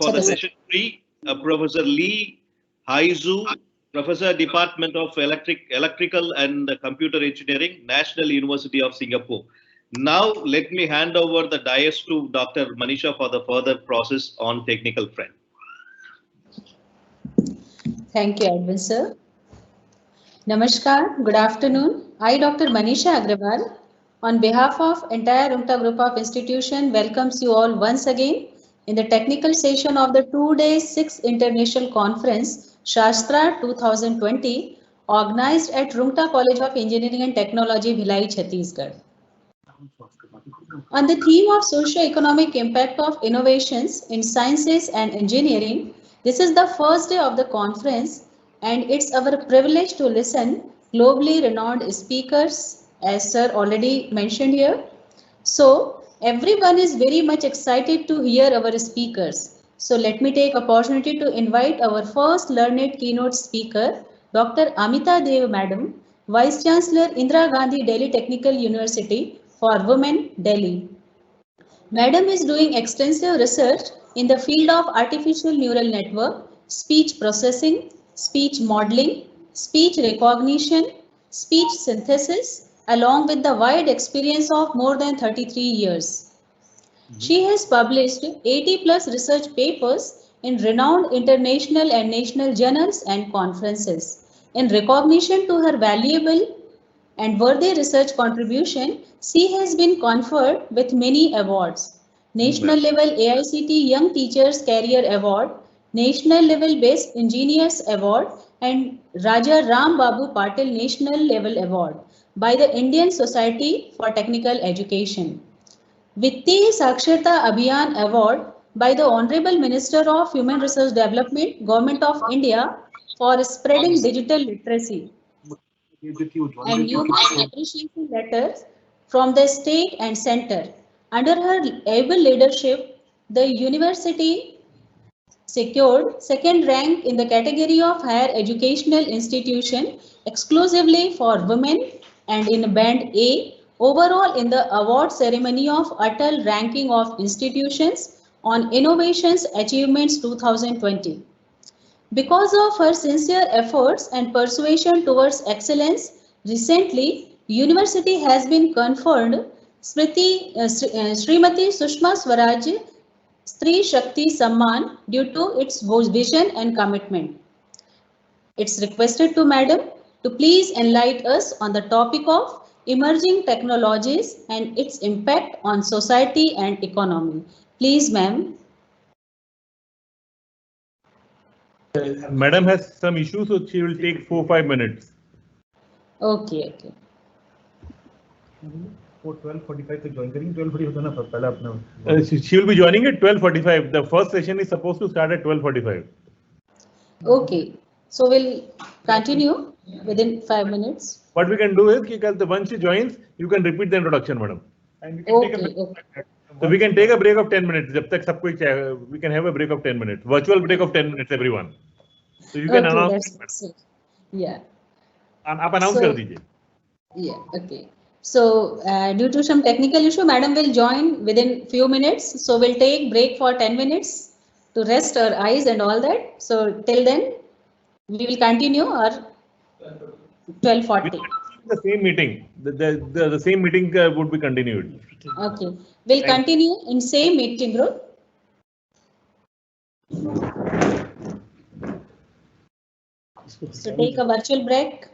for the session 3, Professor Lee Haizu, Professor, Department of Electrical and Computer Engineering, National University of Singapore. Now, let me hand over the dais to Dr. Manisha for the further process on technical front. Thank you, Edwin sir. Namaskar, good afternoon. I, Dr. Manisha Agrawal, on behalf of entire Rungta Group of Institution, welcomes you all once again in the technical session of the 2-day 6th International Conference, Shaastrarth 2020, organized at Rungta College of Engineering and Technology, Bhilai, Chhattisgarh. On the theme of socio-economic impact of innovations in sciences and engineering, this is the first day of the conference, and it's our privilege to listen globally renowned speakers, as sir already mentioned here. So everyone is very much excited to hear our speakers. So let me take opportunity to invite our first learned keynote speaker, Dr. Amita Dev Madam, Vice Chancellor Indira Gandhi Delhi Technical University for Women, Delhi. Madam is doing extensive research in the field of artificial neural network, speech processing, speech modeling, speech recognition, speech synthesis, along with the wide experience of more than 33 years. She has published 80+ research papers in renowned international and national journals and conferences. In recognition to her valuable and worthy research contribution, she has been conferred with many awards. National level AICT Young Teachers Career Award, National level Best Engineers Award, and Raja Ram Babu Patil National Level Award by the Indian Society for Technical Education. Vitti Saksharta Abhiyan Award by the Honorable Minister of Human Resource Development, Government of India for spreading digital literacy, and numerous appreciation letters from the state and center. Under her able leadership, the university secured second rank in the category of higher educational institution exclusively for women, and in band A overall in the award ceremony of Atal ranking of institutions on innovations achievements 2020. Because of her sincere efforts and persuasion towards excellence, recently university has been conferred Srimati Sushma Swaraj Stree Shakti Samman due to its vision and commitment. It's requested to Madam to please enlighten us on the topic of emerging technologies and its impact on society and economy. Please, ma'am. Madam has some issues, so she will take 4-5 minutes. Okay, okay. वो 12:45 तक join करेंगे 12:40 होता ना पहला अपना She will be joining at 12:45. The first session is supposed to start at 12:45. Okay, so we'll continue within 5 minutes. What we can do is, once she joins, you can repeat the introduction, madam. And we can take a break. Okay. So we can take a break of 10 minutes. जब तक सब कोई we can have a break of 10 minutes. Virtual break of 10 minutes, everyone. So you can announce. That's it. Yeah. आप announce कर दीजिए. Yeah. Okay. So due to some technical issue, madam will join within few minutes. So we'll take break for 10 minutes to rest our eyes and all that. So till then, we will continue our 12:40. The same meeting. The same meeting would be continued. Okay. We'll continue in same meeting group. So take a virtual break.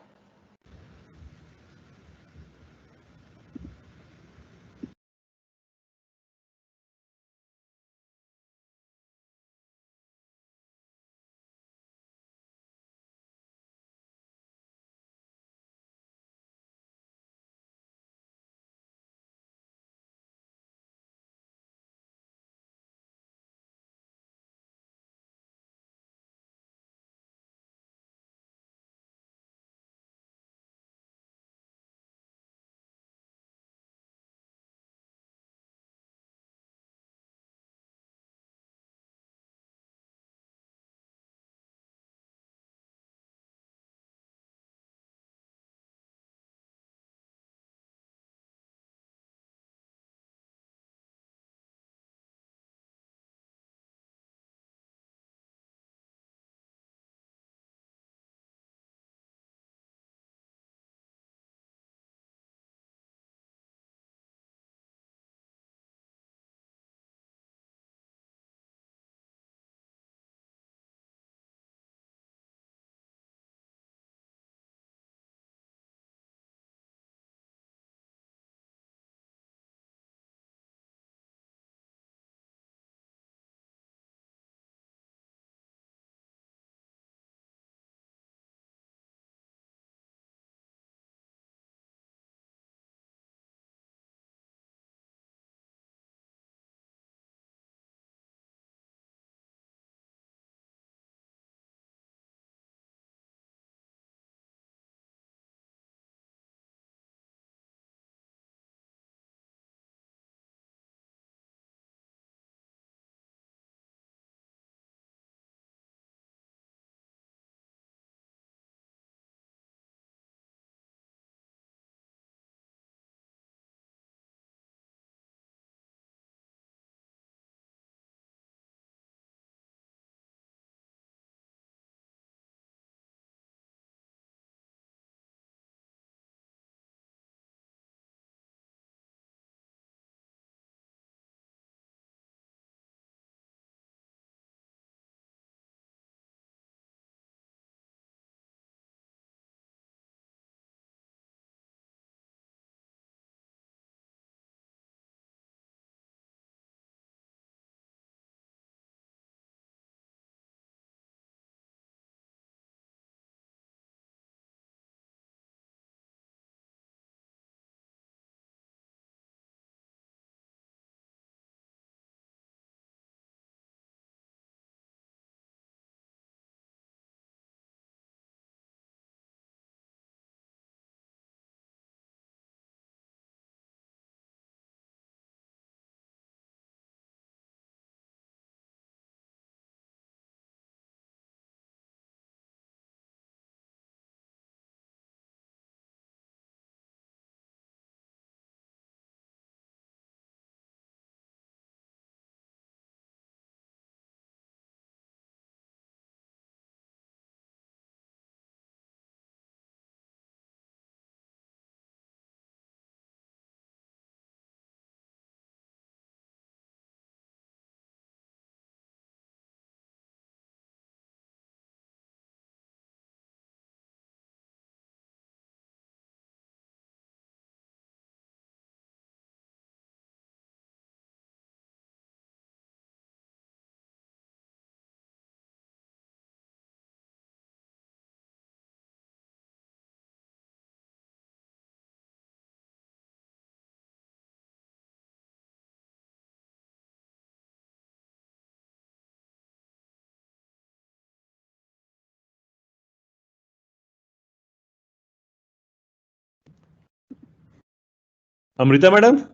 Amrita madam?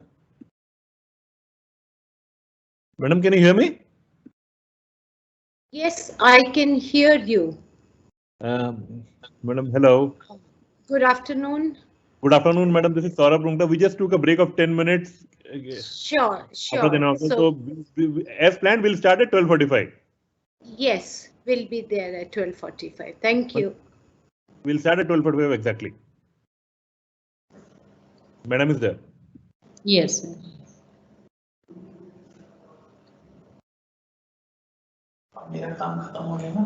Madam, can you hear me? Yes, I can hear you. Madam, hello. Good afternoon. Good afternoon, madam. This is Saurabh Rungta. We just took a break of 10 minutes. Sure. So, as planned, we'll start at 12:45. Yes, we'll be there at 12:45. Thank you. We'll start at 12:45 exactly. Madam is there. Yes. मेरा काम खत्म हो गया ना।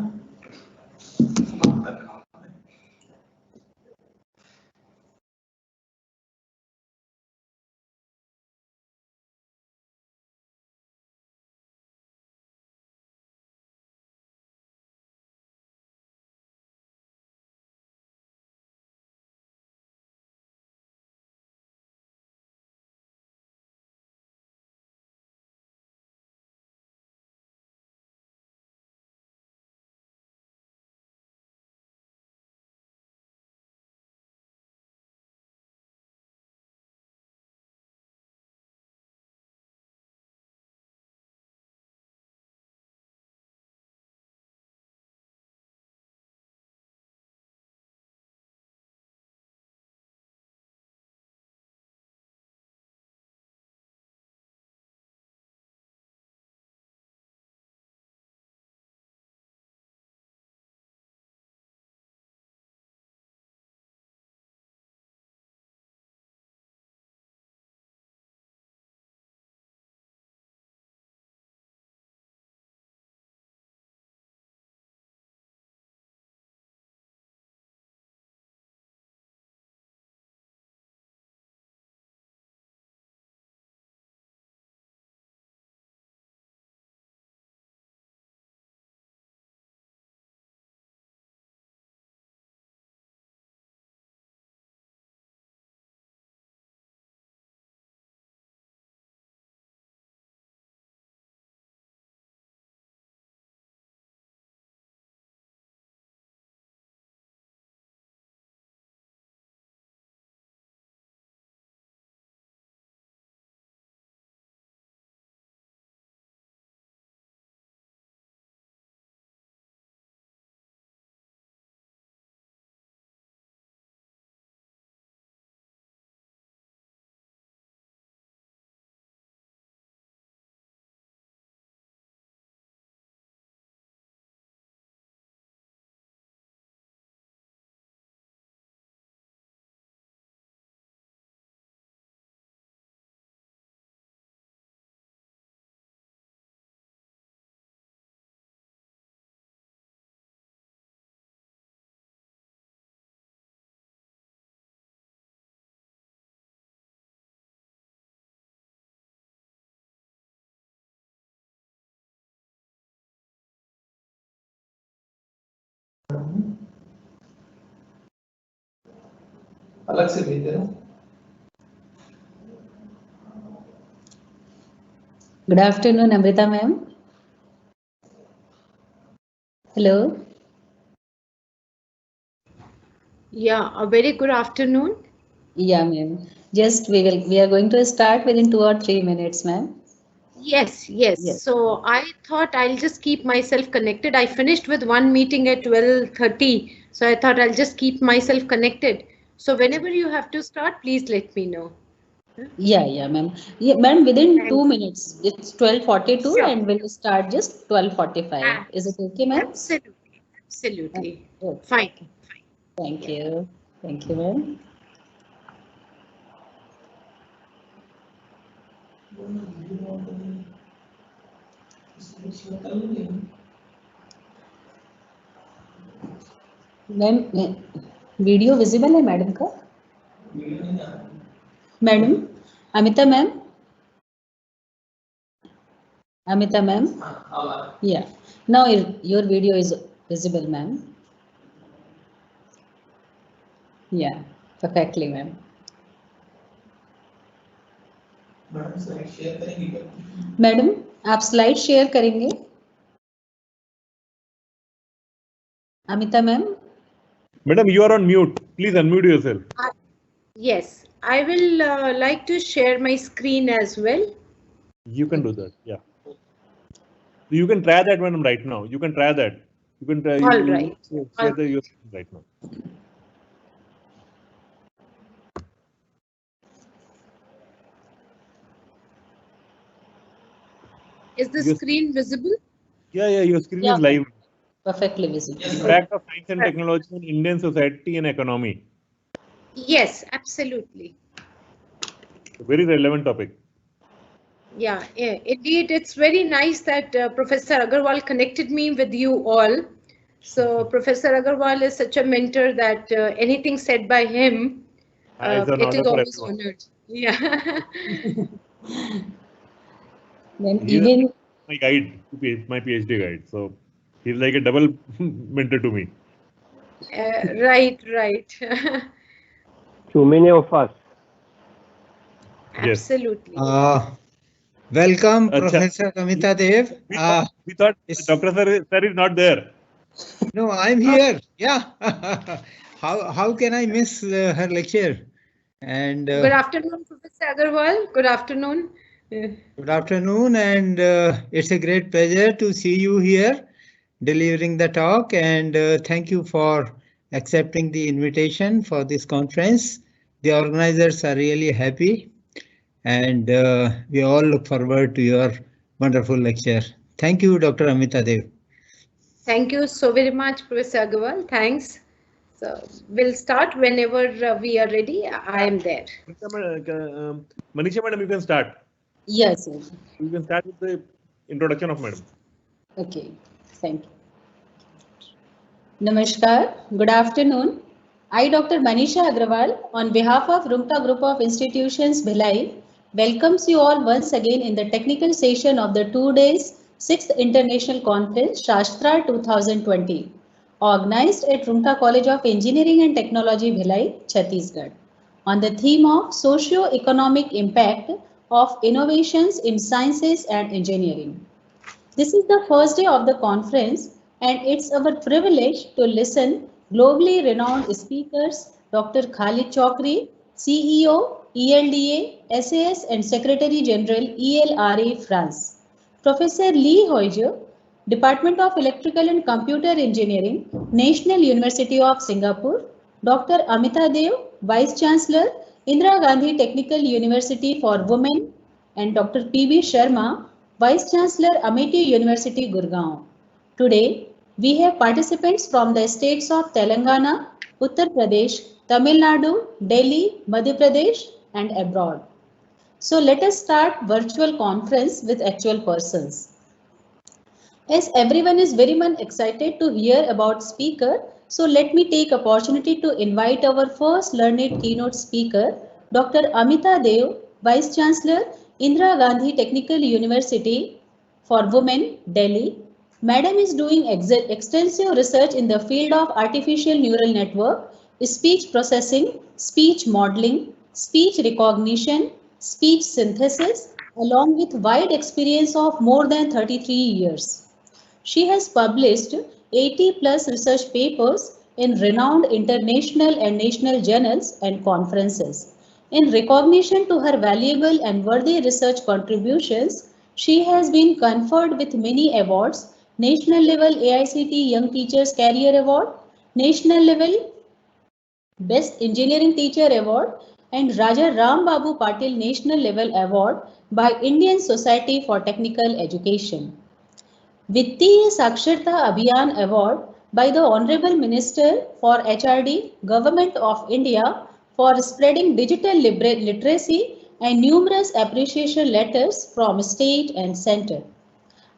अलग से भेज दे रहा हूँ। Good afternoon, Amrita ma'am. Hello. Yeah, a very good afternoon. Yeah, ma'am. Just we are going to start within 2 or 3 minutes, ma'am. Yes. So I thought I'll just keep myself connected. I finished with one meeting at 12:30. So I thought I'll just keep myself connected. So whenever you have to start, please let me know. Yeah, ma'am. Yeah, ma'am, within 2 minutes. It's 12:42 and we'll start just 12:45. Is it okay, ma'am? Absolutely. Okay. Fine. Thank you. Thank you, ma'am. Ma'am video visible है madam का? Madam Amita ma'am? Amita ma'am? Yeah. Now your video is visible, ma'am. Yeah, perfectly, ma'am. Madam आप slide share करेंगे? Amita ma'am? Madam, you are on mute. Please unmute yourself. Yes, I will like to share my screen as well. You can do that. Yeah. You can try that, madam, right now. You can try that. You can try. All right. Share the your screen right now. Is the screen visible? Yeah, your screen is live. Perfectly visible. Impact of science and technology on Indian society and economy. Yes, absolutely. Very relevant topic. Yeah, indeed, it's very nice that Professor Agarwal connected me with you all. So Professor Agarwal is such a mentor that anything said by him, it is always honored. Yeah. Then even my guide, my PhD guide. So he's like a double mentor to me. Right. Too many of us. Absolutely. Welcome, Professor Amita Dev. We thought Dr. Sir is not there. No, I'm here. Yeah. How can I miss her lecture? And good afternoon, Professor Agarwal. Good afternoon. Good afternoon, and it's a great pleasure to see you here delivering the talk, and thank you for accepting the invitation for this conference. The organizers are really happy, and we all look forward to your wonderful lecture. Thank you, Dr. Amita Dev. Thank you so very much, Professor Agarwal. Thanks. So we'll start whenever we are ready. I am there. Manisha madam, you can start. Yes. You can start with the introduction of madam. Okay, thank you. Namaskar, good afternoon. I, Dr. Manisha Agrawal, on behalf of Rungta Group of Institutions, Bhilai, welcomes you all once again in the technical session of the 2 days 6th International Conference, Shaastrarth 2020, organized at Rungta College of Engineering and Technology, Bhilai, Chhattisgarh, on the theme of socio-economic impact of innovations in sciences and engineering. This is the first day of the conference, and it's our privilege to listen globally renowned speakers Dr. Khalid Chaukri, CEO, ELDA, SAS and Secretary General, ELRA, France. Professor Lee Hoijo, Department of Electrical and Computer Engineering, National University of Singapore, Dr. Amita Dev, Vice Chancellor, Indira Gandhi Technical University for Women, and Dr. P.B. Sharma, Vice Chancellor, Amity University, Gurgaon. Today, we have participants from the states of Telangana, Uttar Pradesh, Tamil Nadu, Delhi, Madhya Pradesh, and abroad. So let us start virtual conference with actual persons. As everyone is very much excited to hear about speaker, so let me take opportunity to invite our first learned keynote speaker, Dr. Amita Dev, Vice Chancellor, Indira Gandhi Technical University for Women, Delhi. Madam is doing extensive research in the field of artificial neural network, speech processing, speech modeling, speech recognition, speech synthesis, along with wide experience of more than 33 years. She has published 80 plus research papers in renowned international and national journals and conferences. In recognition to her valuable and worthy research contributions, she has been conferred with many awards: National Level AICT Young Teachers Career Award, National Level Best Engineering Teacher Award, and Raja Ram Babu Patil National Level Award by Indian Society for Technical Education. Vittiya Saksharta Abhiyan Award by the Honorable Minister for HRD, Government of India for spreading digital literacy, and numerous appreciation letters from state and center.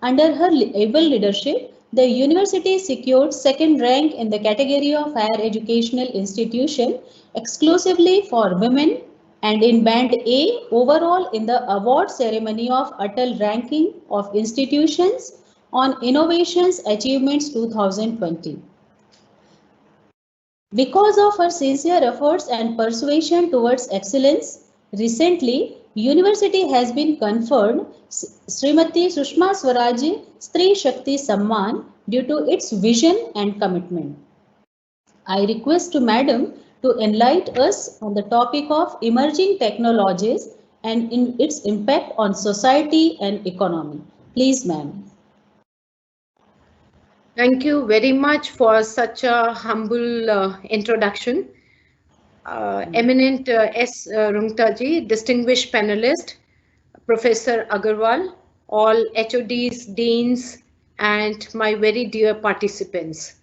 Under her able leadership, the university secured second rank in the category of higher educational institution exclusively for women, and in band A overall in the award ceremony of Atal ranking of institutions on Innovations Achievements 2020. Because of her sincere efforts and persuasion towards excellence, recently, University has been conferred Srimati Sushma Swaraj Stri Shakti Samman due to its vision and commitment. I request to Madam to enlighten us on the topic of emerging technologies and in its impact on society and economy. Please, ma'am. Thank you very much for such a humble introduction. Eminent Rungta ji, distinguished panelist, Professor Agarwal, all HODs, deans, and my very dear participants.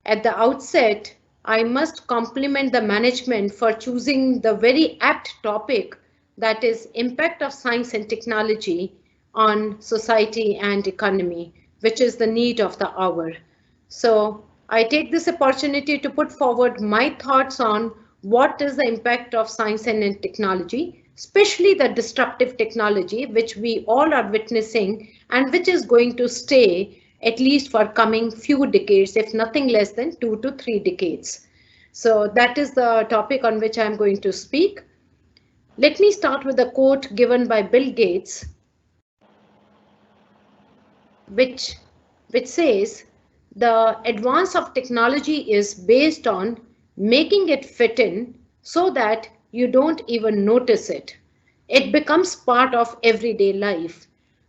At the outset, I must compliment the management for choosing the very apt topic, that is impact of science and technology on society and economy, which is the need of the hour. So I take this opportunity to put forward my thoughts on what is the impact of science and technology, especially the disruptive technology, which we all are witnessing and which is going to stay at least for coming few decades, if nothing less than 2 to 3 decades. So that is the topic on which I'm going to speak. Let me start with a quote given by Bill Gates, which says, the advance of technology is based on making it fit in so that you don't even notice it. It becomes part of everyday life.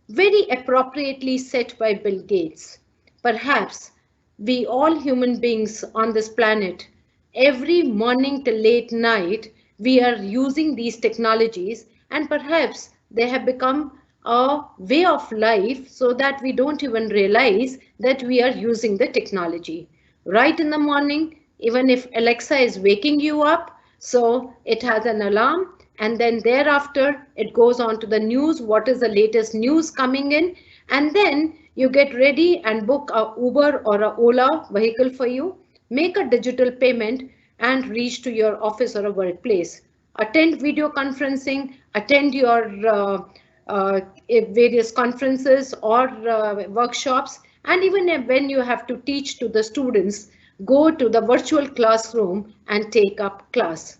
Very appropriately said by Bill Gates. Perhaps we all human beings on this planet, every morning till late night, we are using these technologies, and perhaps they have become a way of life so that we don't even realize that we are using the technology. Right in the morning, even if Alexa is waking you up, so it has an alarm, and then thereafter it goes on to the news, what is the latest news coming in, and then you get ready and book a Uber or a Ola vehicle for you, make a digital payment and reach to your office or a workplace. Attend video conferencing, attend your various conferences or workshops, and even when you have to teach to the students, go to the virtual classroom and take up class.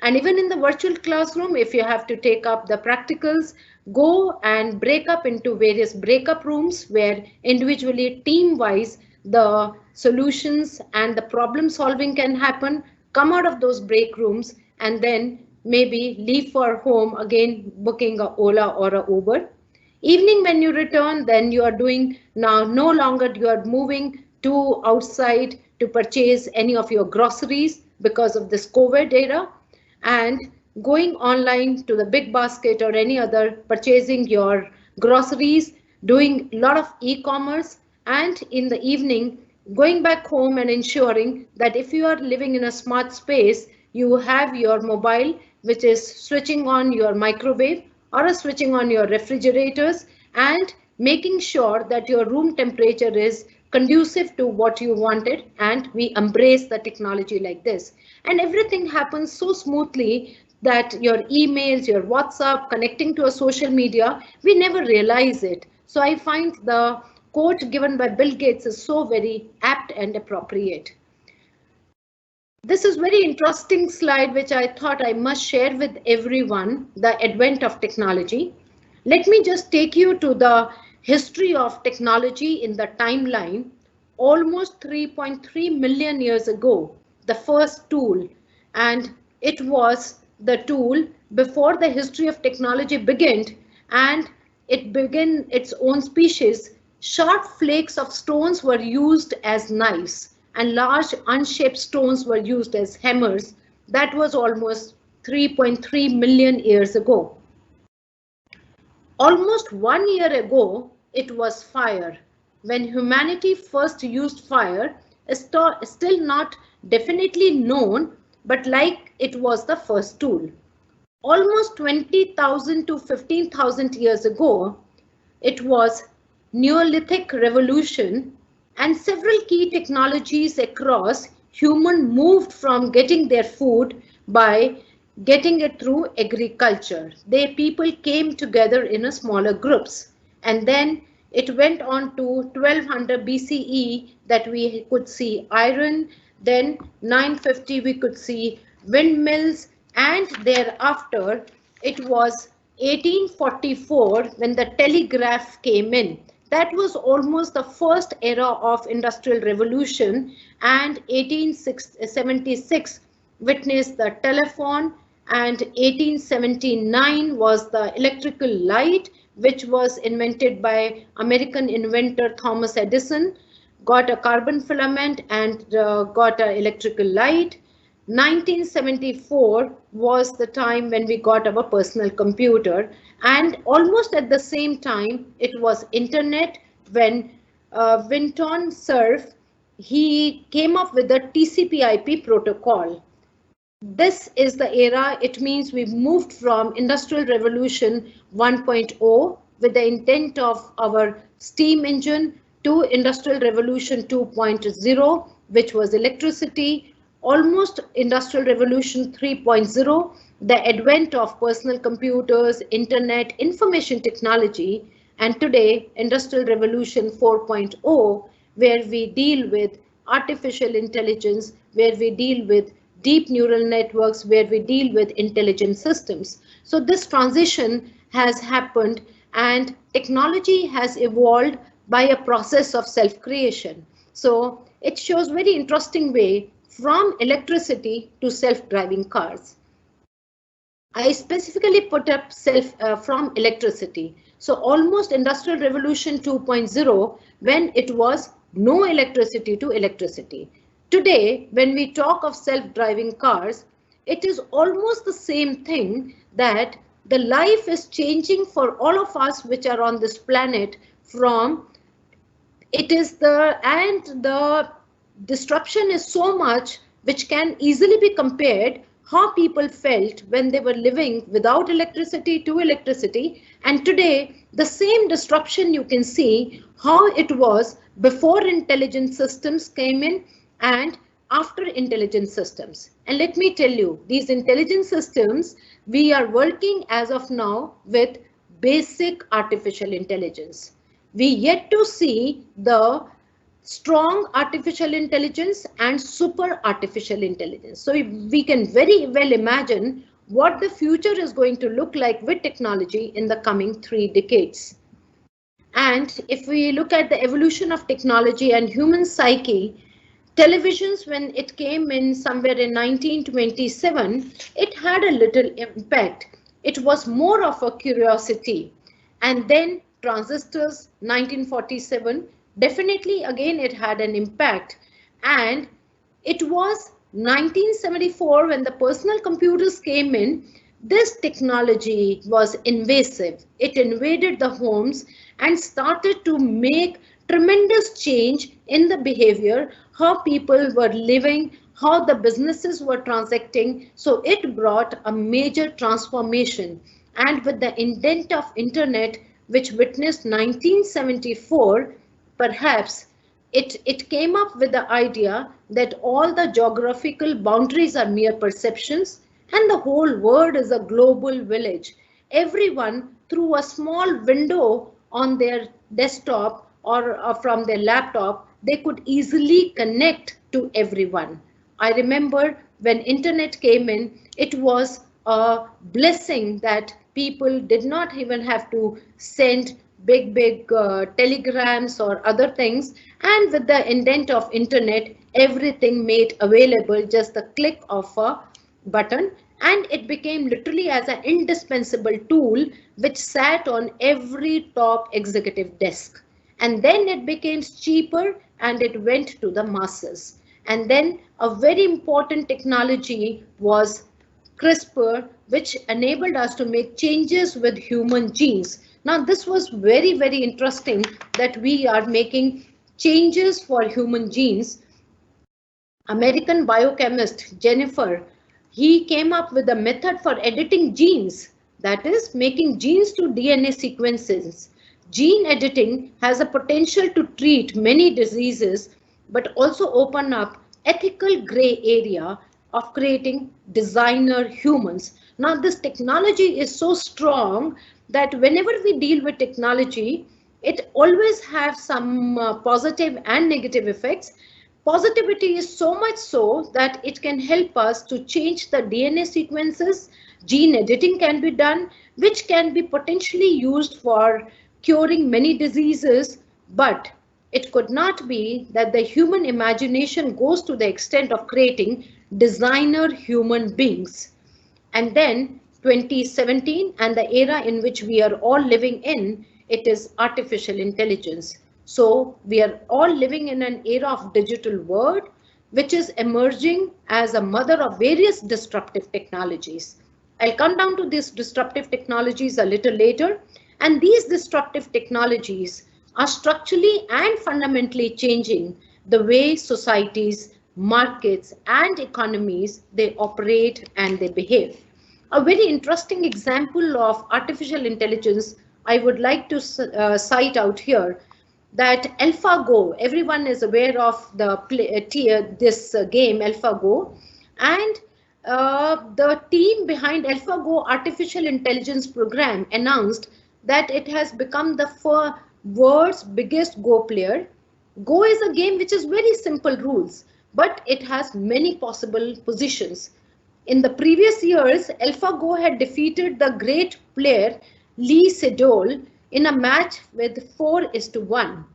And even in the virtual classroom, if you have to take up the practicals, go and break up into various breakup rooms where individually, team-wise, the solutions and the problem solving can happen. Come out of those break rooms and then maybe leave for home, again booking a Ola or a Uber. Evening when you return, then you are doing now no longer you are moving to outside to purchase any of your groceries because of this COVID era, and going online to the big basket or any other, purchasing your groceries, doing a lot of e-commerce, and in the evening going back home and ensuring that if you are living in a smart space, you have your mobile which is switching on your microwave or switching on your refrigerators and making sure that your room temperature is conducive to what you wanted, and we embrace the technology like this. And everything happens so smoothly that your emails, your WhatsApp, connecting to a social media, we never realize it. So I find the quote given by Bill Gates is so very apt and appropriate. This is very interesting slide which I thought I must share with everyone, the advent of technology. Let me just take you to the history of technology in the timeline. Almost 3.3 million years ago, the first tool, and it was the tool before the history of technology began, and it began its own species. Sharp flakes of stones were used as knives and large unshaped stones were used as hammers. That was almost 3.3 million years ago. Almost 1 year ago, it was fire. When humanity first used fire, still not definitely known, but like it was the first tool. Almost 20,000 to 15,000 years ago, it was Neolithic revolution, and several key technologies across human moved from getting their food by getting it through agriculture. People came together in a smaller groups, and then it went on to 1200 BCE that we could see iron, then 950 we could see windmills, and thereafter it was 1844 when the telegraph came in. That was almost the first era of industrial revolution, and 1876 witnessed the telephone, and 1879 was the electrical light, which was invented by American inventor Thomas Edison, got a carbon filament and got an electrical light. 1974 was the time when we got our personal computer, and almost at the same time it was internet when Winton Cerf, he came up with the TCP/IP protocol. This is the era. It means we've moved from Industrial Revolution 1.0 with the intent of our steam engine to Industrial Revolution 2.0, which was electricity, almost Industrial Revolution 3.0, the advent of personal computers, internet, information technology, and today Industrial Revolution 4.0, where we deal with artificial intelligence, where we deal with deep neural networks, where we deal with intelligent systems. So this transition has happened, and technology has evolved by a process of self-creation. So it shows very interesting way from electricity to self-driving cars. I specifically put up from electricity. So almost Industrial Revolution 2.0, when it was no electricity to electricity. Today, when we talk of self-driving cars, it is almost the same thing, that the life is changing for all of us which are on this planet. From it is the disruption is so much which can easily be compared how people felt when they were living without electricity to electricity, and today the same disruption you can see how it was before intelligent systems came in and after intelligent systems. And let me tell you, these intelligent systems, we are working as of now with basic artificial intelligence. We yet to see the strong artificial intelligence and super artificial intelligence. So we can very well imagine what the future is going to look like with technology in the coming 3 decades. And if we look at the evolution of technology and human psyche, televisions, when it came in somewhere in 1927, it had a little impact. It was more of a curiosity. And then transistors, 1947, definitely again it had an impact. And it was 1974 when the personal computers came in. This technology was invasive. It invaded the homes and started to make tremendous change in the behavior, how people were living, how the businesses were transacting. So it brought a major transformation. And with the intent of internet, which witnessed 1974, perhaps it came up with the idea that all the geographical boundaries are mere perceptions and the whole world is a global village. Everyone, through a small window on their desktop or from their laptop, they could easily connect to everyone. I remember when internet came in, it was a blessing that people did not even have to send big telegrams or other things, and with the intent of internet, everything made available just the click of a button, and it became literally as an indispensable tool which sat on every top executive desk. And then it became cheaper and it went to the masses. And then a very important technology was CRISPR, which enabled us to make changes with human genes. Now, this was very, very interesting that we are making changes for human genes. American biochemist Jennifer, he came up with a method for editing genes, that is making genes to DNA sequences. Gene editing has a potential to treat many diseases, but also open up ethical gray area of creating designer humans. Now, this technology is so strong that whenever we deal with technology, it always has some positive and negative effects. Positivity is so much so that it can help us to change the DNA sequences. Gene editing can be done, which can be potentially used for curing many diseases, but it could not be that the human imagination goes to the extent of creating designer human beings. And then 2017 and the era in which we are all living in, it is artificial intelligence. So we are all living in an era of digital world, which is emerging as a mother of various disruptive technologies. I'll come down to these disruptive technologies a little later. And these disruptive technologies are structurally and fundamentally changing the way societies, markets, and economies, they operate and they behave. A very interesting example of artificial intelligence I would like to cite out here, that AlphaGo, everyone is aware of the this game AlphaGo, and the team behind AlphaGo artificial intelligence program announced that it has become the world's biggest Go player. Go is a game which is very simple rules, but it has many possible positions. In the previous years, AlphaGo had defeated the great player Lee Sedol in a match with 4:1.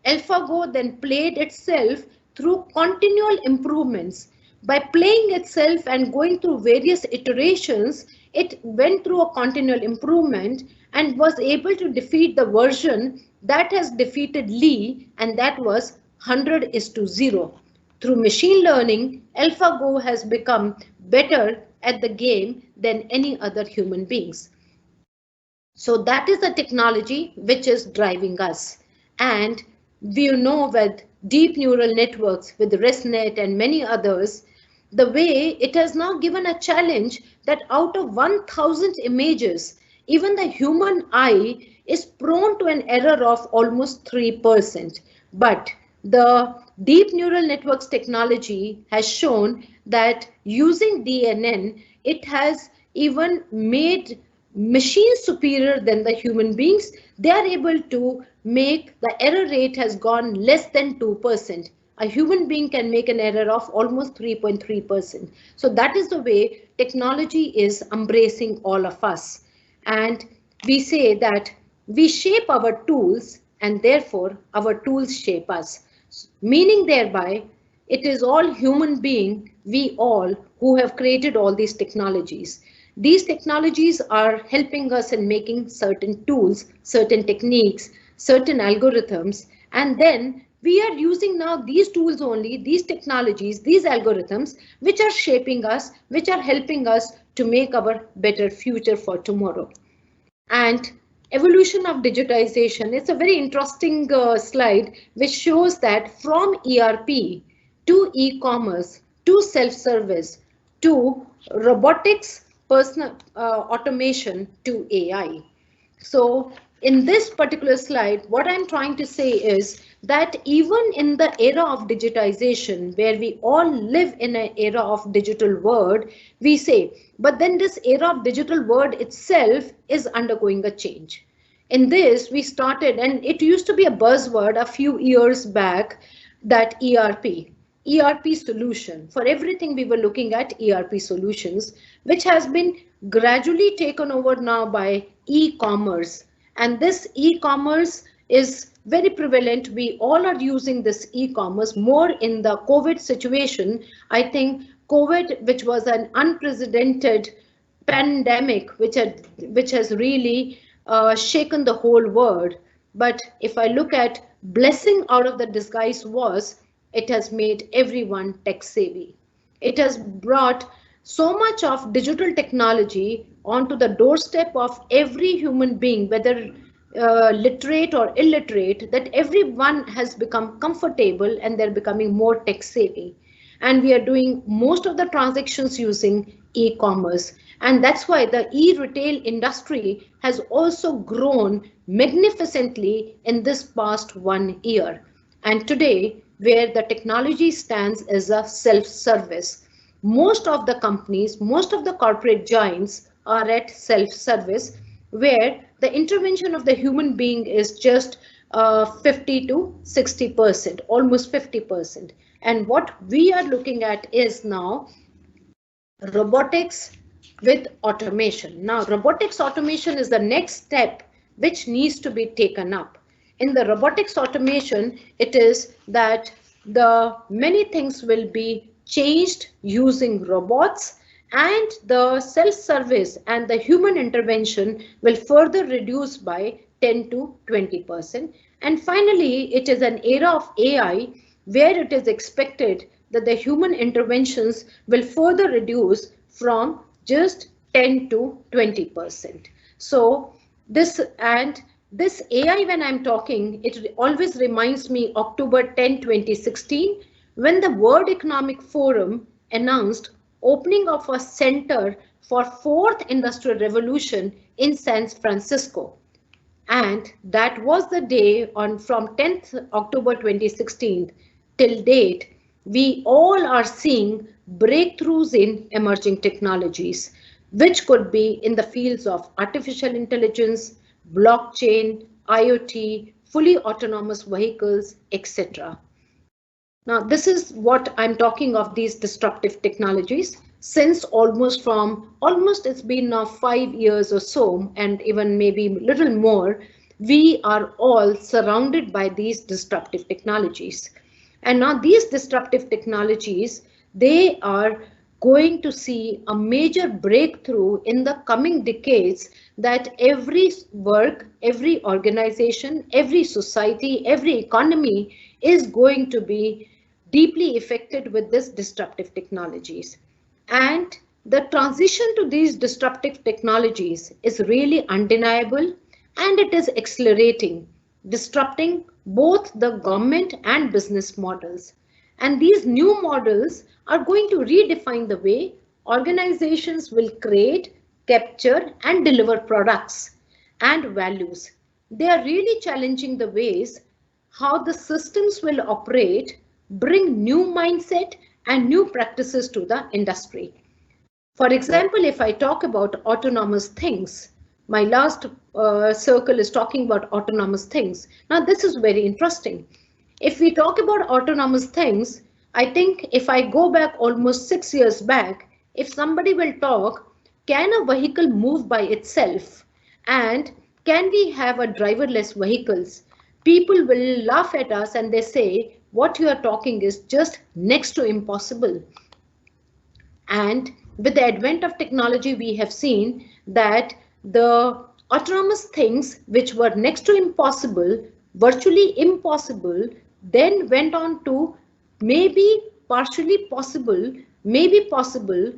AlphaGo then played itself through continual improvements. By playing itself and going through various iterations, it went through a continual improvement and was able to defeat the version that has defeated Lee, and that was 100:0. Through machine learning, AlphaGo has become better at the game than any other human beings. So that is the technology which is driving us. And we know with deep neural networks, with ResNet and many others, the way it has now given a challenge that out of 1,000 images, even the human eye is prone to an error of almost 3%. But the deep neural networks technology has shown that using DNN, it has even made machines superior than the human beings. They are able to make the error rate has gone less than 2%. A human being can make an error of almost 3.3%. So that is the way technology is embracing all of us. And we say that we shape our tools and therefore our tools shape us. Meaning thereby, it is all human being, we all, who have created all these technologies. These technologies are helping us in making certain tools, certain techniques, certain algorithms, and then we are using now these tools only, these technologies, these algorithms, which are shaping us, which are helping us to make our better future for tomorrow. And evolution of digitization, it's a very interesting slide which shows that from ERP to e-commerce to self-service to robotics, personal automation to AI. So in this particular slide, what I'm trying to say is that even in the era of digitization, where we all live in an era of digital world, we say, but then this era of digital world itself is undergoing a change. In this, we started, and it used to be a buzzword a few years back, that ERP solution. For everything we were looking at ERP solutions, which has been gradually taken over now by e-commerce. And this e-commerce is very prevalent. We all are using this e-commerce more in the COVID situation. I think COVID, which was an unprecedented pandemic, which has really shaken the whole world. But if I look at blessing out of the disguise was, it has made everyone tech savvy. It has brought so much of digital technology onto the doorstep of every human being, whether literate or illiterate, that everyone has become comfortable and they're becoming more tech savvy. And we are doing most of the transactions using e-commerce. And that's why the e-retail industry has also grown magnificently in this past 1 year. And today, where the technology stands as a self-service, most of the companies, most of the corporate giants are at self-service, where the intervention of the human being is just 50 to 60%, almost 50%. And what we are looking at is now robotics with automation. Now, robotics automation is the next step which needs to be taken up. In the robotics automation, it is that the many things will be changed using robots, and the self-service and the human intervention will further reduce by 10 to 20%. And finally, it is an era of AI where it is expected that the human interventions will further reduce from just 10 to 20%. So this AI, when I'm talking, it always reminds me October 10, 2016, when the World Economic Forum announced opening of a center for fourth industrial revolution in San Francisco. And that was the day on from 10th October 2016 till date, we all are seeing breakthroughs in emerging technologies, which could be in the fields of artificial intelligence, blockchain, IoT, fully autonomous vehicles, etc. Now, this is what I'm talking of, these disruptive technologies. Since almost it's been now 5 years or so, and even maybe a little more, we are all surrounded by these disruptive technologies. And now these disruptive technologies, they are going to see a major breakthrough in the coming decades, that every work, every organization, every society, every economy is going to be deeply affected with this disruptive technologies. And the transition to these disruptive technologies is really undeniable, and it is accelerating, disrupting both the government and business models. And these new models are going to redefine the way organizations will create, capture, and deliver products and values. They are really challenging the ways how the systems will operate, bring new mindset and new practices to the industry. For example, if I talk about autonomous things, my last circle is talking about autonomous things. Now, this is very interesting. If we talk about autonomous things, I think if I go back almost 6 years back, if somebody will talk, can a vehicle move by itself? And can we have a driverless vehicles? People will laugh at us and they say, what you are talking is just next to impossible. And with the advent of technology, we have seen that the autonomous things which were next to impossible, virtually impossible, then went on to maybe partially possible, maybe possible,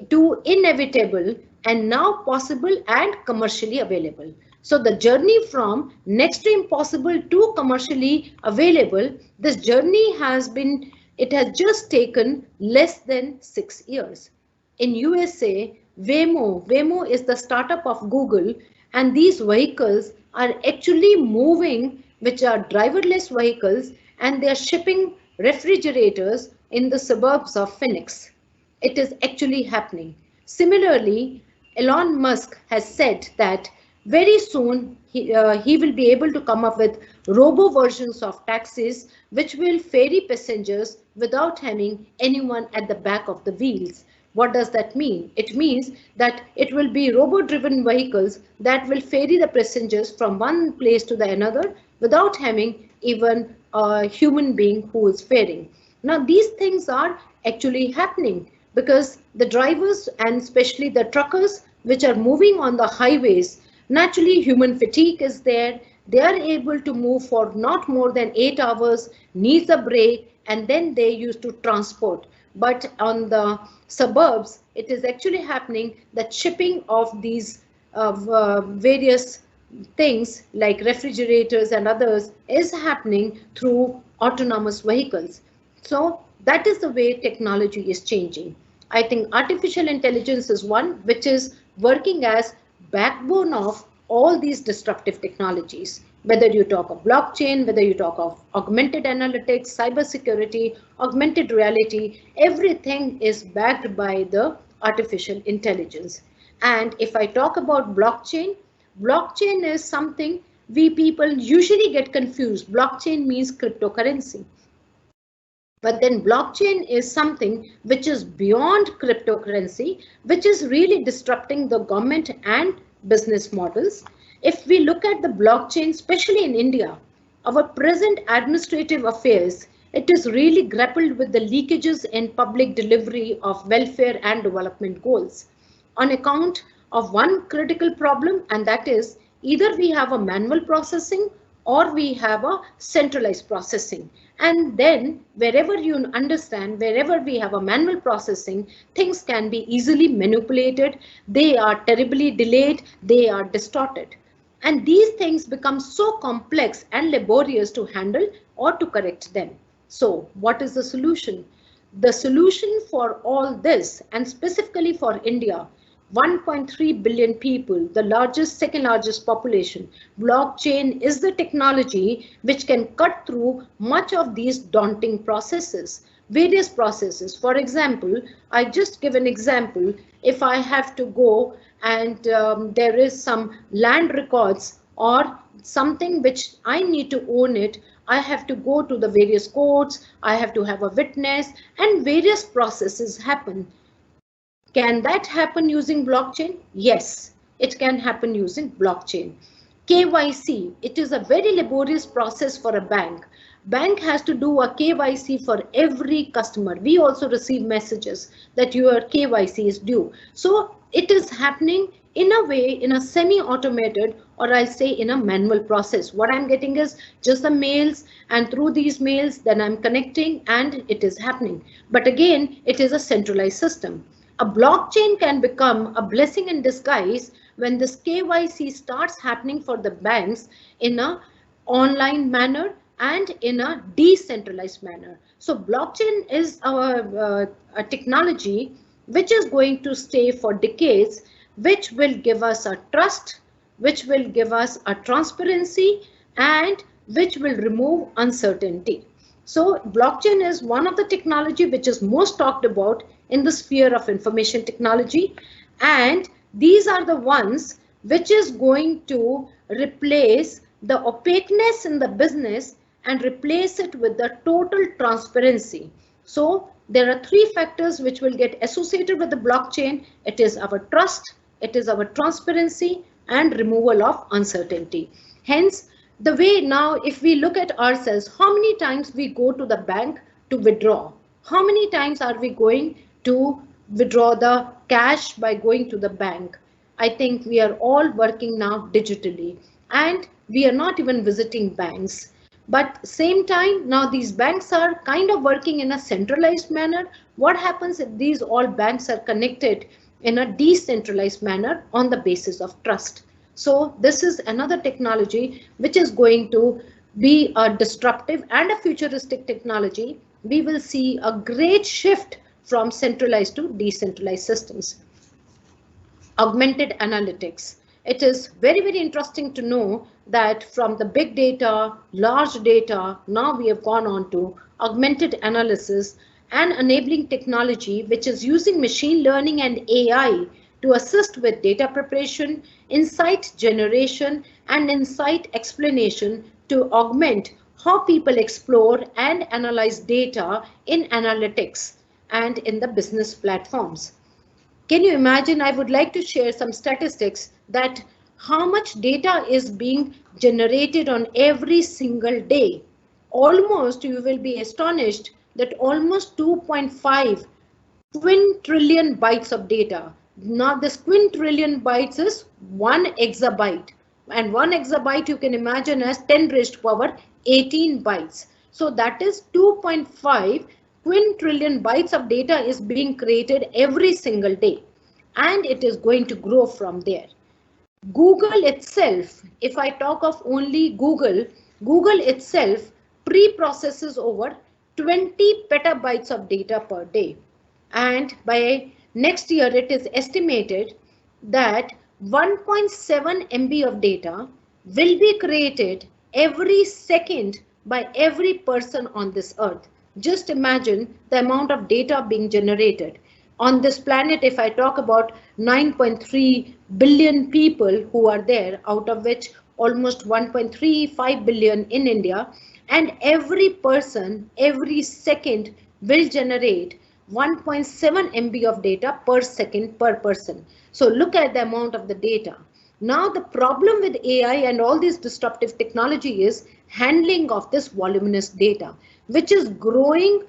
to inevitable, and now possible and commercially available. So the journey from next to impossible to commercially available, this journey has been, it has just taken less than 6 years. In USA, Waymo is the startup of Google, and these vehicles are actually moving, which are driverless vehicles, and they are shipping refrigerators in the suburbs of Phoenix. It is actually happening. Similarly, Elon Musk has said that very soon he will be able to come up with robo versions of taxis which will ferry passengers without having anyone at the back of the wheels. What does that mean? It means that it will be robo-driven vehicles that will ferry the passengers from one place to the another without having even a human being who is ferrying. Now, these things are actually happening because the drivers and especially the truckers which are moving on the highways, naturally human fatigue is there. They are able to move for not more than 8 hours, needs a break, and then they used to transport. But on the suburbs, it is actually happening that shipping of these various things like refrigerators and others is happening through autonomous vehicles. So that is the way technology is changing. I think artificial intelligence is one which is working as backbone of all these disruptive technologies. Whether you talk of blockchain, whether you talk of augmented analytics, cybersecurity, augmented reality, everything is backed by the artificial intelligence. And if I talk about blockchain, blockchain is something we people usually get confused. Blockchain means cryptocurrency. But then blockchain is something which is beyond cryptocurrency, which is really disrupting the government and business models. If we look at the blockchain, especially in India, our present administrative affairs It is really grappled with the leakages in public delivery of welfare and development goals on account of one critical problem, and that is either we have a manual processing or we have a centralized processing. And then wherever you understand, wherever we have a manual processing, things can be easily manipulated. They are terribly delayed. They are distorted. And these things become so complex and laborious to handle or to correct them. So what is the solution? The solution for all this, and specifically for India, 1.3 billion people, the largest, second largest population, blockchain is the technology which can cut through much of these daunting processes, various processes. For example, I just give an example. If I have to go and there is some land records or something which I need to own it, I have to go to the various courts, I have to have a witness, and various processes happen. Can that happen using blockchain? Yes, it can happen using blockchain. KYC, it is a very laborious process for a bank. Bank has to do a KYC for every customer. We also receive messages that your KYC is due. So it is happening in a way, in a semi-automated, or I'll say in a manual process. What I'm getting is just the mails, and through these mails, then I'm connecting and it is happening. But again, it is a centralized system. A blockchain can become a blessing in disguise when this KYC starts happening for the banks in an online manner and in a decentralized manner. So blockchain is a technology which is going to stay for decades, which will give us a trust, which will give us a transparency, and which will remove uncertainty. So blockchain is one of the technology which is most talked about in the sphere of information technology, and these are the ones which is going to replace the opaqueness in the business and replace it with the total transparency. So there are three factors which will get associated with the blockchain. It is our trust, it is our transparency, and removal of uncertainty. Hence, the way now, if we look at ourselves, how many times we go to the bank to withdraw? How many times are we going to withdraw the cash by going to the bank? I think we are all working now digitally, and we are not even visiting banks. But same time, now these banks are kind of working in a centralized manner. What happens if these all banks are connected in a decentralized manner on the basis of trust? So this is another technology which is going to be a disruptive and a futuristic technology. We will see a great shift from centralized to decentralized systems. Augmented analytics. It is very, very interesting to know that from the big data, large data, now we have gone on to augmented analysis and enabling technology, which is using machine learning and AI to assist with data preparation, insight generation, and insight explanation to augment how people explore and analyze data in analytics and in the business platforms. Can you imagine? I would like to share some statistics that how much data is being generated on every single day. Almost, you will be astonished that almost 2.5 quintillion bytes of data. Now this quintillion bytes is 1 exabyte, and 1 exabyte you can imagine as 10 raised to power 18 bytes. So that is 2.5 quintillion bytes of data is being created every single day, and it is going to grow from there. Google itself, if I talk of only Google, Google itself pre-processes over 20 petabytes of data per day. And by next year, it is estimated that 1.7 MB of data will be created every second by every person on this earth. Just imagine the amount of data being generated. On this planet, if I talk about 9.3 billion people who are there, out of which almost 1.35 billion in India, and every person, every second will generate 1.7 MB of data per second per person. So look at the amount of the data. Now the problem with AI and all these disruptive technology is handling of this voluminous data, which is growing,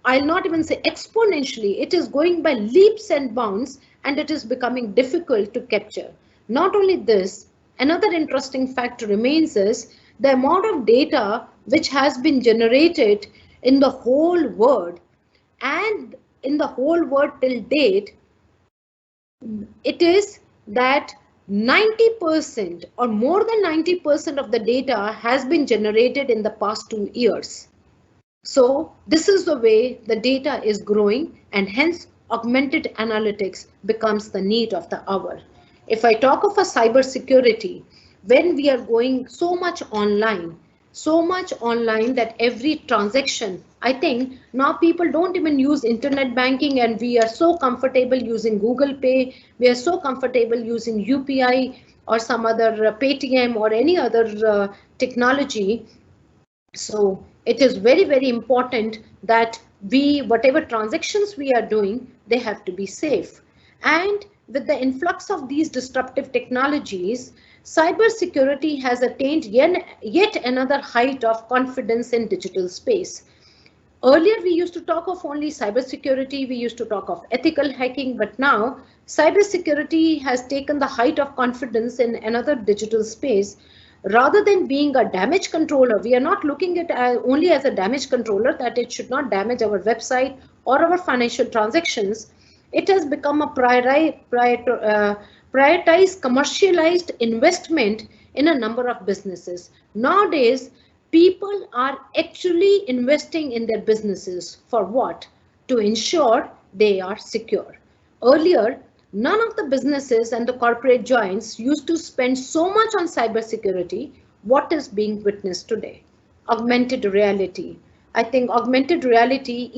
I'll not even say exponentially, it is going by leaps and bounds, and it is becoming difficult to capture. Not only this, another interesting fact remains is the amount of data which has been generated in the whole world, and in the whole world till date, it is that 90% or more than 90% of the data has been generated in the past 2 years. So this is the way the data is growing, and hence augmented analytics becomes the need of the hour. If I talk of a cyber security, when we are going so much online that every transaction, I think now people don't even use internet banking, and we are so comfortable using Google Pay, we are so comfortable using UPI or some other Paytm or any other technology. So it is very, very important that whatever transactions we are doing, they have to be safe. And with the influx of these disruptive technologies, cybersecurity has attained yet another height of confidence in digital space. Earlier, we used to talk of only cybersecurity, we used to talk of ethical hacking, but now cybersecurity has taken the height of confidence in another digital space. Rather than being a damage controller, we are not looking at it only as a damage controller, that it should not damage our website or our financial transactions. It has become a prioritized commercialized investment in a number of businesses. Nowadays, people are actually investing in their businesses for what? To ensure they are secure. Earlier, none of the businesses and the corporate giants used to spend so much on cybersecurity. What is being witnessed today? Augmented reality. I think augmented reality,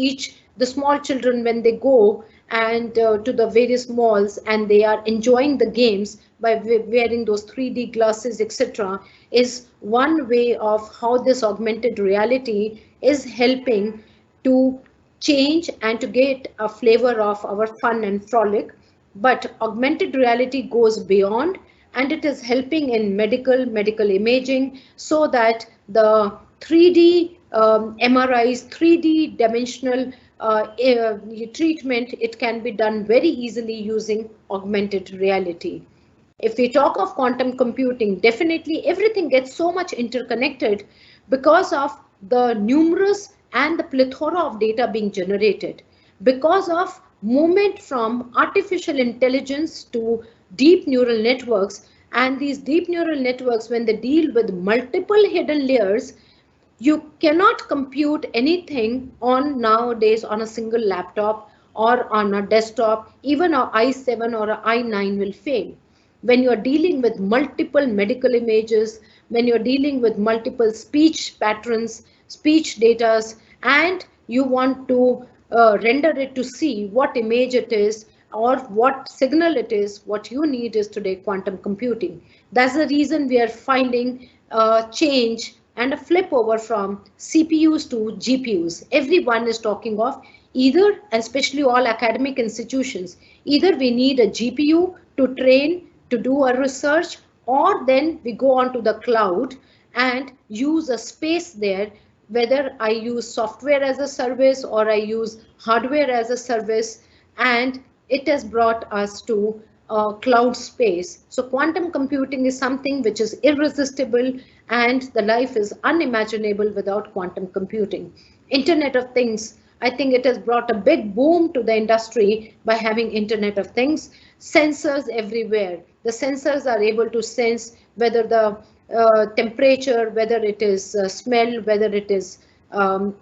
the small children, when they go and to the various malls and they are enjoying the games by wearing those 3D glasses, etc., is one way of how this augmented reality is helping to change and to get a flavor of our fun and frolic. But augmented reality goes beyond, and it is helping in medical imaging, so that the 3D MRIs, 3D dimensional treatment, it can be done very easily using augmented reality. If we talk of quantum computing, definitely everything gets so much interconnected because of the numerous and the plethora of data being generated, because of movement from artificial intelligence to deep neural networks. And these deep neural networks, when they deal with multiple hidden layers, you cannot compute anything on nowadays on a single laptop or on a desktop. Even an i7 or an i9 will fail. When you're dealing with multiple medical images, when you're dealing with multiple speech patterns, speech data, and you want to render it to see what image it is or what signal it is, what you need is today quantum computing. That's the reason we are finding change and a flip over from CPUs to GPUs. Everyone is talking of either, especially all academic institutions, either we need a GPU to train, to do a research, or then we go on to the cloud and use a space there, whether I use software as a service or I use hardware as a service, and it has brought us to cloud space. So quantum computing is something which is irresistible, and the life is unimaginable without quantum computing. Internet of Things, I think it has brought a big boom to the industry by having Internet of Things. Sensors everywhere. The sensors are able to sense whether the temperature, whether it is smell, whether it is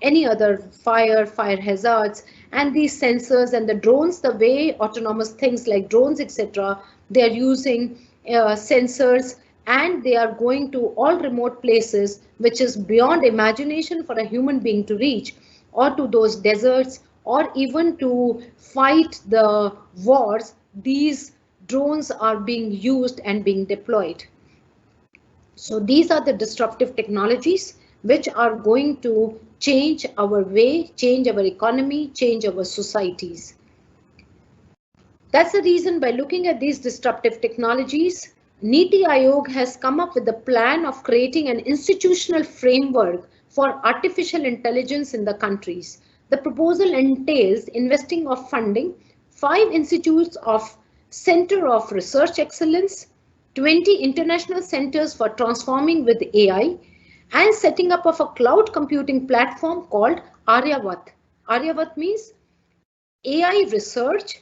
any other fire hazards. And these sensors and the drones, the way autonomous things like drones, etc., they are using sensors, and they are going to all remote places, which is beyond imagination for a human being to reach, or to those deserts, or even to fight the wars. These drones are being used and being deployed. So these are the disruptive technologies which are going to change our way, change our economy, change our societies. That's the reason by looking at these disruptive technologies, Niti Aayog has come up with the plan of creating an institutional framework for artificial intelligence in the countries. The proposal entails investing of funding 5 institutes of Center of Research Excellence, 20 international centers for transforming with AI, and setting up of a cloud computing platform called Aryavat. Aryavat means AI research,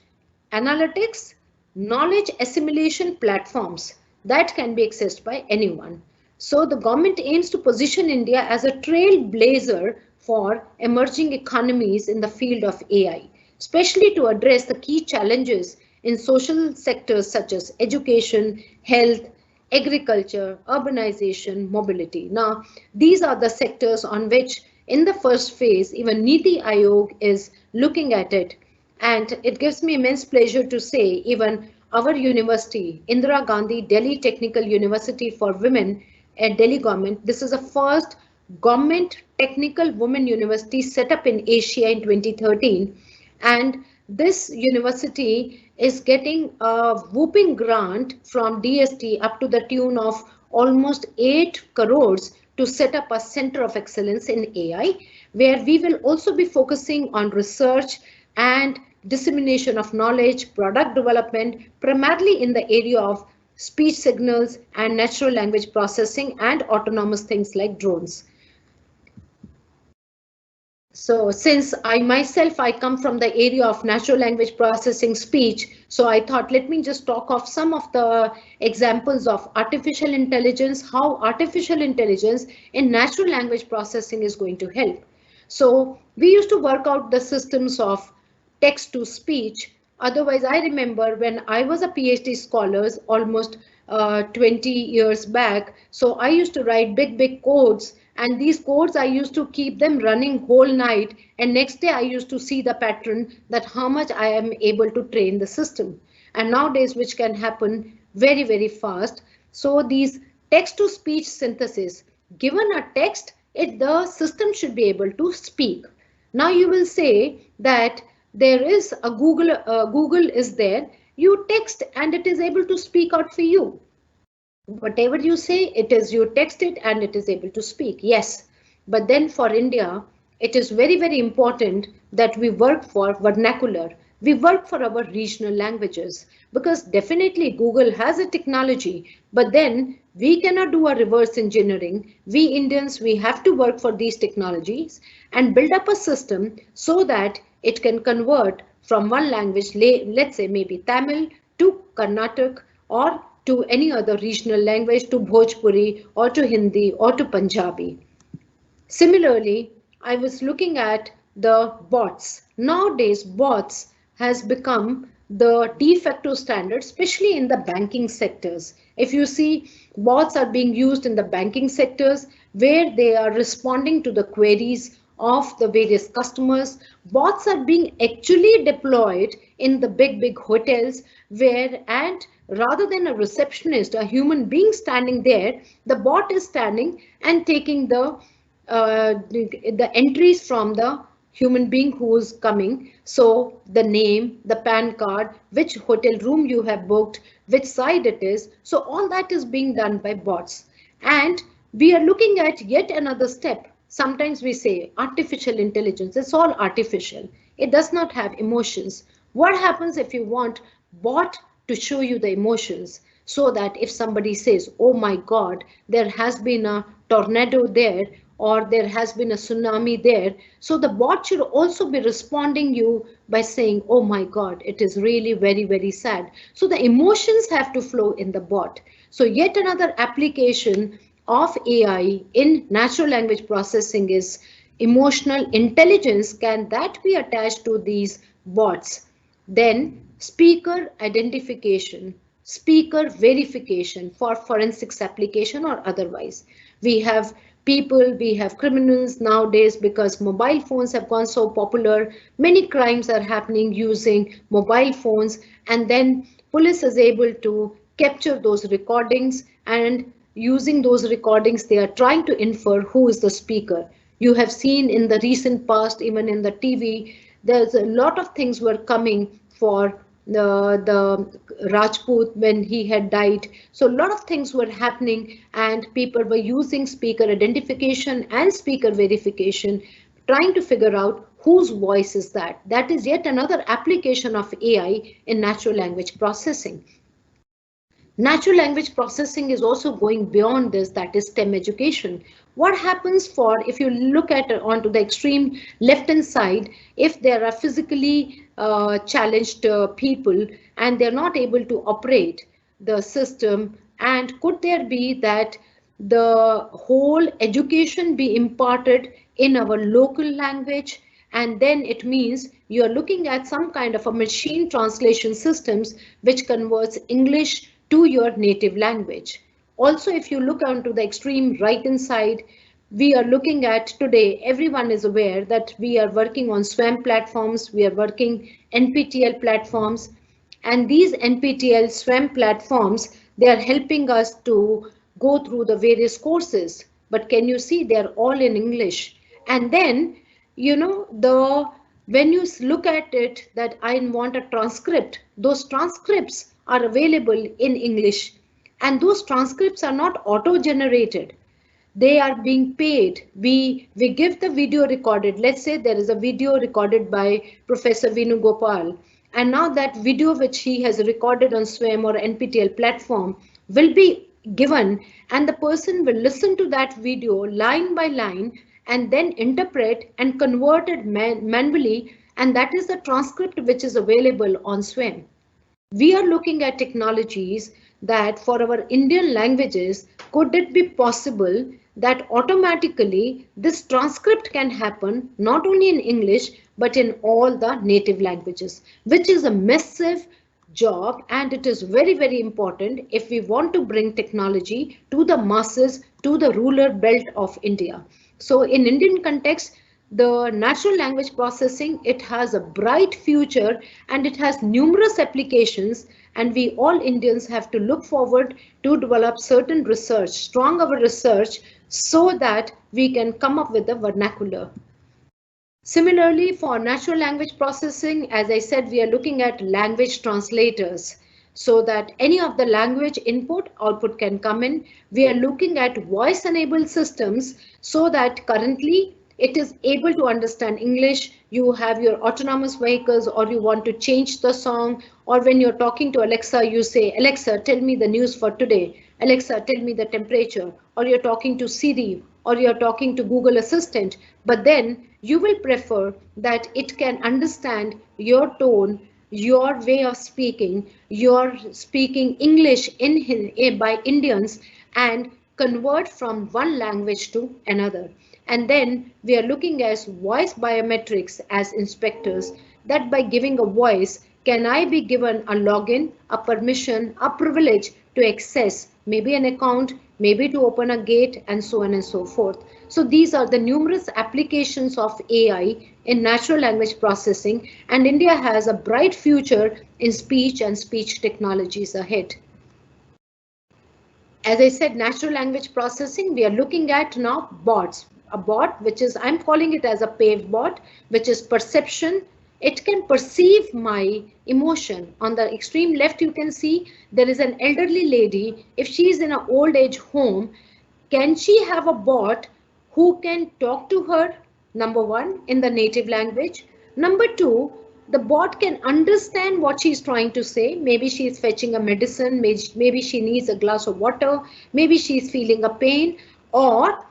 analytics, knowledge assimilation platforms that can be accessed by anyone. So the government aims to position India as a trailblazer for emerging economies in the field of AI, especially to address the key challenges in social sectors such as education, health, agriculture, urbanization, mobility. Now, these are the sectors on which in the first phase, even Niti Aayog is looking at it. And it gives me immense pleasure to say even our university, Indira Gandhi Delhi Technical University for Women at Delhi government, this is the first government technical women university set up in Asia in 2013. And this university is getting a whooping grant from DST up to the tune of almost 8 crores to set up a center of excellence in AI, where we will also be focusing on research and dissemination of knowledge, product development, primarily in the area of speech signals and natural language processing and autonomous things like drones. So since I come from the area of natural language processing speech, so I thought let me just talk of some of the examples of artificial intelligence, how artificial intelligence in natural language processing is going to help. So we used to work out the systems of text to speech. Otherwise, I remember when I was a PhD scholar almost 20 years back. So I used to write big codes, and these codes I used to keep them running whole night. And next day I used to see the pattern that how much I am able to train the system. And nowadays, which can happen very, very fast. So these text to speech synthesis, given a text, the system should be able to speak. Now you will say that there is a Google is there, you text and it is able to speak out for you. Whatever you say, it is you text it and it is able to speak. Yes, but then for India, it is very, very important that we work for vernacular. We work for our regional languages, because definitely Google has a technology, but then we cannot do a reverse engineering. We Indians, we have to work for these technologies and build up a system so that it can convert from one language, let's say maybe Tamil to Karnataka or to any other regional language, to Bhojpuri or to Hindi or to Punjabi. Similarly, I was looking at the bots. Nowadays, bots has become the de facto standard, especially in the banking sectors. If you see, bots are being used in the banking sectors where they are responding to the queries of the various customers. Bots are being actually deployed in the big hotels where, and rather than a receptionist, a human being standing there, the bot is standing and taking the entries from the human being who is coming. So the name, the PAN card, which hotel room you have booked, which side it is. So all that is being done by bots. And we are looking at yet another step. Sometimes we say artificial intelligence, it's all artificial. It does not have emotions. What happens if you want bot to show you the emotions, so that if somebody says, oh my God, there has been a tornado there, or there has been a tsunami there, so the bot should also be responding you by saying, oh my God, it is really very, very sad. So the emotions have to flow in the bot. So yet another application of AI in natural language processing is emotional intelligence. Can that be attached to these bots? Then speaker identification, speaker verification for forensics application or otherwise. We have people, we have criminals nowadays because mobile phones have gone so popular. Many crimes are happening using mobile phones, and then police is able to capture those recordings, and using those recordings, they are trying to infer who is the speaker. You have seen in the recent past, even in the TV, there's a lot of things were coming for the Rajput when he had died. So a lot of things were happening and people were using speaker identification and speaker verification, trying to figure out whose voice is that. That is yet another application of AI in natural language processing. Natural language processing is also going beyond this, that is STEM education. What happens for, if you look at onto the extreme left hand side, if there are physically challenged people and they're not able to operate the system, and could there be that the whole education be imparted in our local language, and then it means you're looking at some kind of a machine translation systems which converts English to your native language. Also, if you look onto the extreme right hand side, we are looking at today, everyone is aware that we are working on SWAM platforms, we are working NPTEL platforms, and these NPTEL SWAM platforms, they are helping us to go through the various courses. But can you see they're all in English? And then, you know, when you look at it that I want a transcript, those transcripts are available in English, and those transcripts are not auto-generated. They are being paid. We give the video recorded. Let's say there is a video recorded by Professor Venu Gopal, and now that video which he has recorded on SWAM or NPTEL platform will be given, and the person will listen to that video line by line and then interpret and convert it manually, and that is the transcript which is available on SWAM. We are looking at technologies that for our Indian languages, could it be possible that automatically this transcript can happen not only in English but in all the native languages, which is a massive job, and it is very, very important if we want to bring technology to the masses, to the rural belt of India. So in Indian context, the natural language processing, it has a bright future and it has numerous applications, and we all Indians have to look forward to develop certain research, strong our research, so that we can come up with a vernacular. Similarly, for natural language processing, as I said, we are looking at language translators so that any of the language input output can come in. We are looking at voice enabled systems so that currently it is able to understand English. You have your autonomous vehicles, or you want to change the song, or when you're talking to Alexa, you say, Alexa, tell me the news for today. Alexa, tell me the temperature. Or you're talking to Siri, or you're talking to Google Assistant. But then you will prefer that it can understand your tone, your way of speaking, you're speaking English by Indians, and convert from one language to another. And then we are looking at voice biometrics as inspectors, that by giving a voice, can I be given a login, a permission, a privilege to access maybe an account, maybe to open a gate, and so on and so forth. So these are the numerous applications of AI in natural language processing, and India has a bright future in speech and speech technologies ahead. As I said, natural language processing, we are looking at now bots. A bot, which is, I'm calling it as a PAVE bot, which is perception. It can perceive my emotion. On the extreme left, you can see there is an elderly lady. If she is in an old age home, can she have a bot who can talk to her? Number one, in the native language. Number two, the bot can understand what she's trying to say. Maybe she's fetching a medicine, maybe she needs a glass of water, maybe she's feeling a pain, or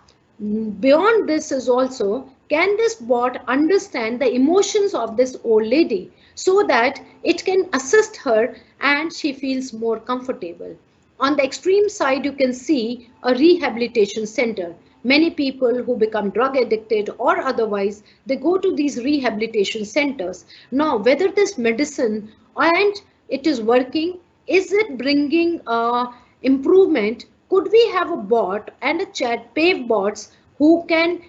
beyond this is also, can this bot understand the emotions of this old lady so that it can assist her and she feels more comfortable. On the extreme side, you can see a rehabilitation center. Many people who become drug addicted or otherwise, they go to these rehabilitation centers. Now, whether this medicine and it is working, is it bringing improvement? Could we have a bot and a chat, PAVE bots, who can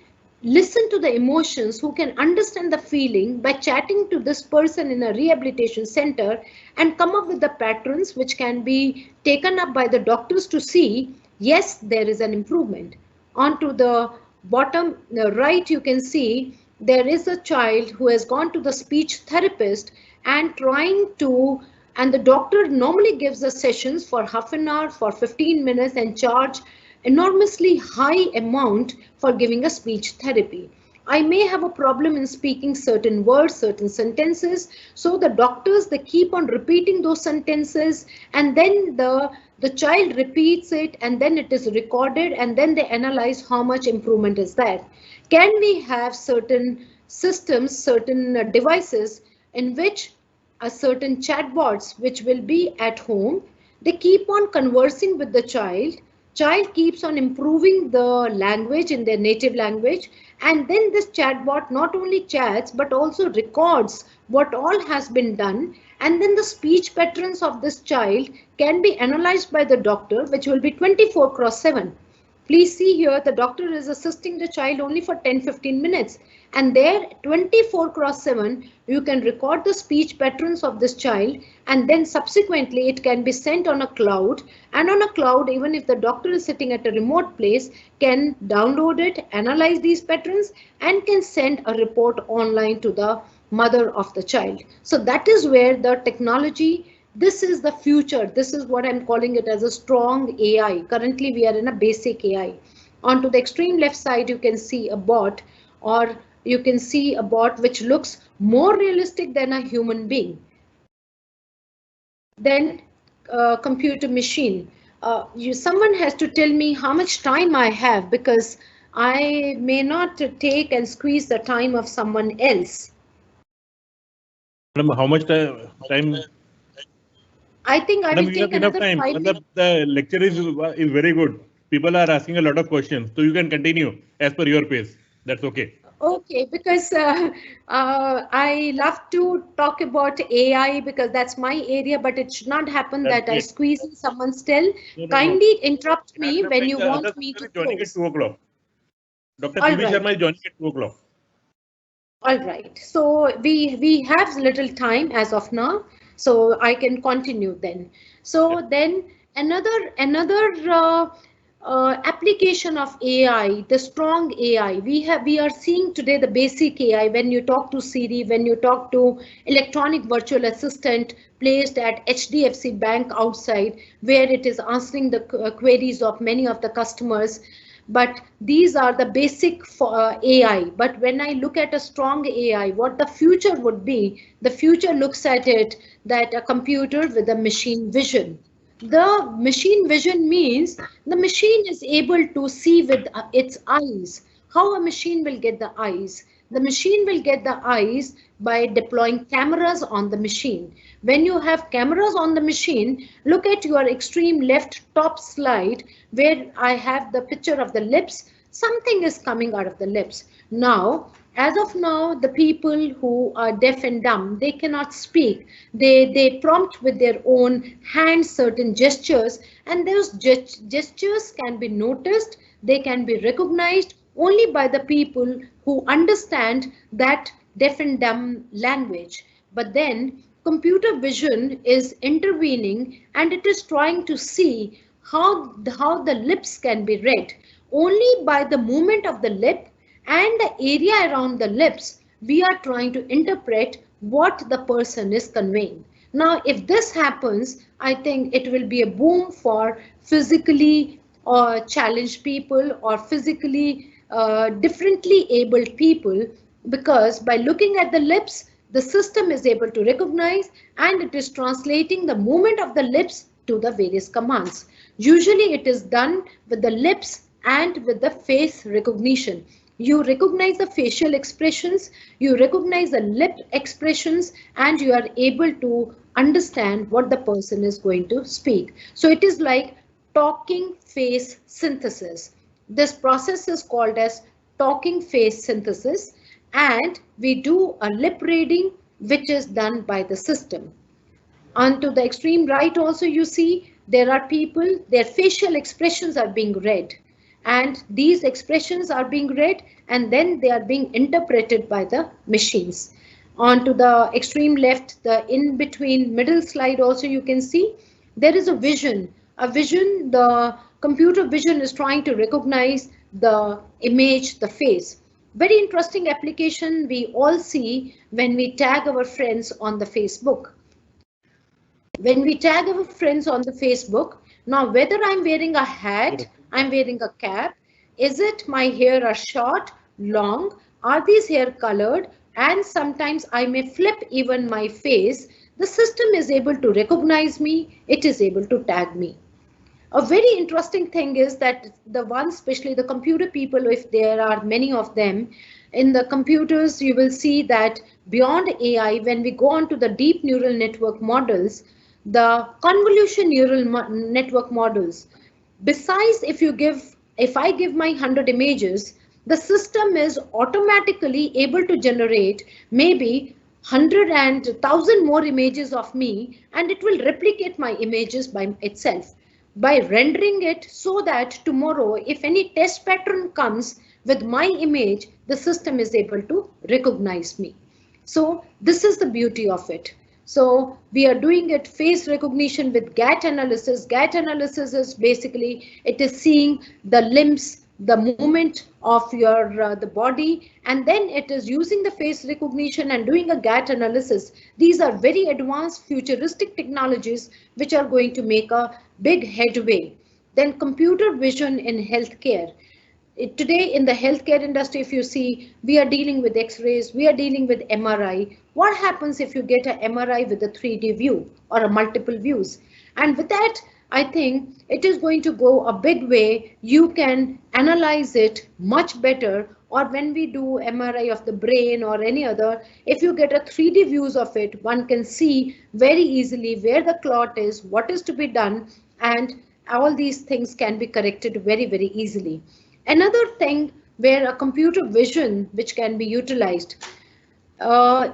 listen to the emotions, who can understand the feeling by chatting to this person in a rehabilitation center and come up with the patterns which can be taken up by the doctors to see, yes, there is an improvement. Onto the bottom right, you can see there is a child who has gone to the speech therapist and trying to and the doctor normally gives us sessions for half an hour, for 15 minutes, and charge enormously high amount for giving a speech therapy. I may have a problem in speaking certain words, certain sentences. So the doctors, they keep on repeating those sentences, and then the child repeats it, and then it is recorded, and then they analyze how much improvement is there. Can we have certain systems, certain devices in which a certain chatbots which will be at home, they keep on conversing with the child keeps on improving the language in their native language, and then this chatbot not only chats but also records what all has been done, and then the speech patterns of this child can be analyzed by the doctor, which will be 24/7. Please see here, the doctor is assisting the child only for 10-15 minutes, and there 24/7 you can record the speech patterns of this child, and then subsequently it can be sent on a cloud, and on a cloud, even if the doctor is sitting at a remote place, can download it, analyze these patterns, and can send a report online to the mother of the child. So that is where the technology, this is the future. This is what I'm calling it as a strong AI. Currently, we are in a basic AI. Onto the extreme left side, you can see a bot, or you can see a bot which looks more realistic than a human being. Then computer machine. Someone has to tell me how much time I have, because I may not take and squeeze the time of someone else. Madam, how much time? I think I will take enough another time. 5 minutes. The lecture is very good. People are asking a lot of questions, so you can continue as per your pace. That's okay. Okay, because I love to talk about AI because that's my area, but it should not happen that I squeeze in someone's tail. Kindly interrupt me when you want me to joining at 2 o'clock. Dr. All C.V. right. Sharma is joining at 2 o'clock. All right. So we have little time as of now, so I can continue then. So then another application of AI, the strong AI. We are seeing today the basic AI. When you talk to Siri, when you talk to electronic virtual assistant placed at HDFC Bank outside, where it is answering the queries of many of the customers. But these are the basic for AI. But when I look at a strong AI, what the future would be, the future looks at it that a computer with a machine vision. The machine vision means the machine is able to see with its eyes. How a machine will get the eyes? The machine will get the eyes by deploying cameras on the machine. When you have cameras on the machine, look at your extreme left top slide where I have the picture of the lips. Something is coming out of the lips. Now, as of now, the people who are deaf and dumb, they cannot speak. They prompt with their own hands certain gestures, and those gestures can be noticed, they can be recognized only by the people who understand that deaf and dumb language. But then computer vision is intervening, and it is trying to see how the lips can be read. Only by the movement of the lip and the area around the lips, we are trying to interpret what the person is conveying. Now, if this happens, I think it will be a boom for physically challenged people or physically differently abled people, because by looking at the lips, the system is able to recognize, and it is translating the movement of the lips to the various commands. Usually it is done with the lips and with the face recognition. You recognize the facial expressions, you recognize the lip expressions, and you are able to understand what the person is going to speak. So it is like talking face synthesis. This process is called as talking face synthesis, and we do a lip reading which is done by the system. On to the extreme right also you see there are people, their facial expressions are being read, and these expressions are being read and then they are being interpreted by the machines. On to the extreme left, the in between middle slide also you can see there is a vision. The computer vision is trying to recognize the image, the face. Very interesting application we all see when we tag our friends on the Facebook. When we tag our friends on the Facebook, now whether I'm wearing a hat, I'm wearing a cap, is it my hair are short, long, are these hair colored, and sometimes I may flip even my face, the system is able to recognize me, it is able to tag me. A very interesting thing is that the ones, especially the computer people, if there are many of them, in the computers, you will see that beyond AI, when we go on to the deep neural network models, the convolution neural network models, besides if I give my 100 images, the system is automatically able to generate maybe 100 and 1000 more images of me, and it will replicate my images by itself by rendering it so that tomorrow if any test pattern comes with my image, the system is able to recognize me. So this is the beauty of it. So we are doing it face recognition with GAT analysis. GAT analysis is basically, it is seeing the limbs, the movement of your the body, and then it is using the face recognition and doing a GAT analysis. These are very advanced futuristic technologies which are going to make a big headway. Then computer vision in healthcare. Today in the healthcare industry, if you see, we are dealing with x-rays, we are dealing with MRI. What happens if you get an MRI with a 3D view or a multiple views? And with that, I think it is going to go a big way. You can analyze it much better. Or when we do MRI of the brain or any other, if you get a 3D views of it, one can see very easily where the clot is, what is to be done, and all these things can be corrected very, very easily. Another thing where a computer vision which can be utilized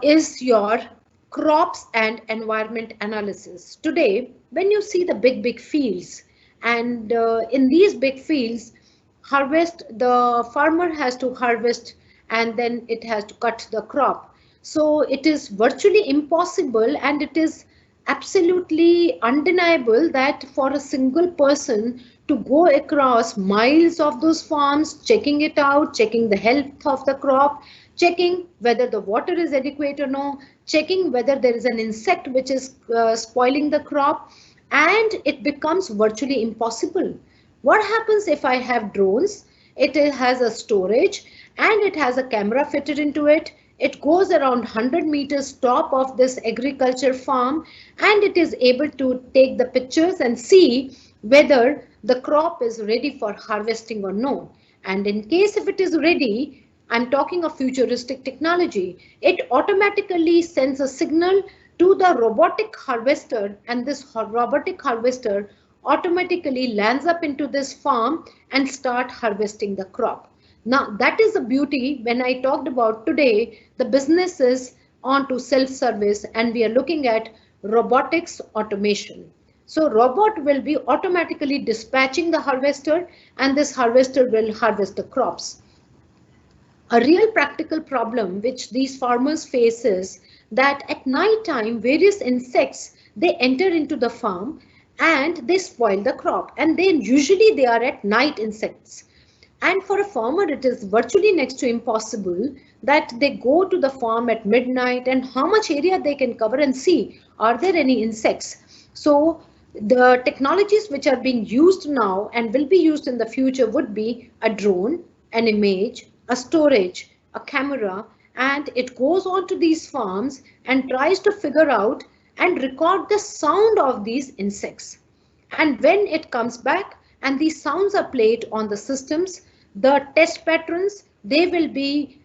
is your crops and environment analysis. Today, when you see the big fields, and in these big fields, the farmer has to harvest and then it has to cut the crop. So it is virtually impossible, and it is absolutely undeniable that for a single person to go across miles of those farms, checking it out, checking the health of the crop, checking whether the water is adequate or no, checking whether there is an insect which is spoiling the crop, and it becomes virtually impossible. What happens if I have drones? It has a storage and it has a camera fitted into it. It goes around 100 meters top of this agriculture farm, and it is able to take the pictures and see whether the crop is ready for harvesting or no. And in case if it is ready, I'm talking of futuristic technology, it automatically sends a signal to the robotic harvester, and this robotic harvester automatically lands up into this farm and start harvesting the crop. Now that is the beauty. When I talked about today, the business is on to self-service, and we are looking at robotics automation. So robot will be automatically dispatching the harvester, and this harvester will harvest the crops. A real practical problem which these farmers face is that at night time, various insects, they enter into the farm and they spoil the crop, and then usually they are at night insects. And for a farmer, it is virtually next to impossible that they go to the farm at midnight, and how much area they can cover and see, are there any insects? So the technologies which are being used now and will be used in the future would be a drone, an image, a storage, a camera, and it goes on to these farms and tries to figure out and record the sound of these insects. And when it comes back and these sounds are played on the systems, the test patterns, they will be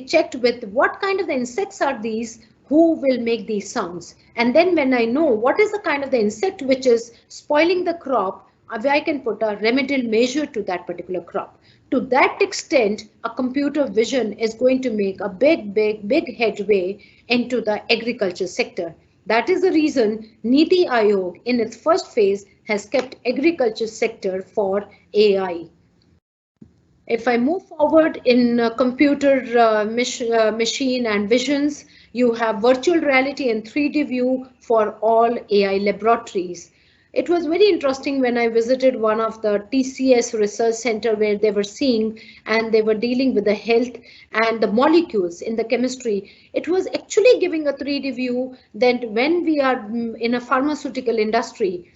checked with what kind of the insects are these, who will make these sounds. And then when I know what is the kind of the insect which is spoiling the crop, I can put a remedial measure to that particular crop. To that extent, a computer vision is going to make a big headway into the agriculture sector. That is the reason Niti Aayog in its first phase has kept agriculture sector for AI. If I move forward in computer machine and visions, you have virtual reality and 3D view for all AI laboratories. It was very interesting when I visited one of the TCS research center where they were seeing and they were dealing with the health and the molecules in the chemistry. It was actually giving a 3D view that when we are in a pharmaceutical industry,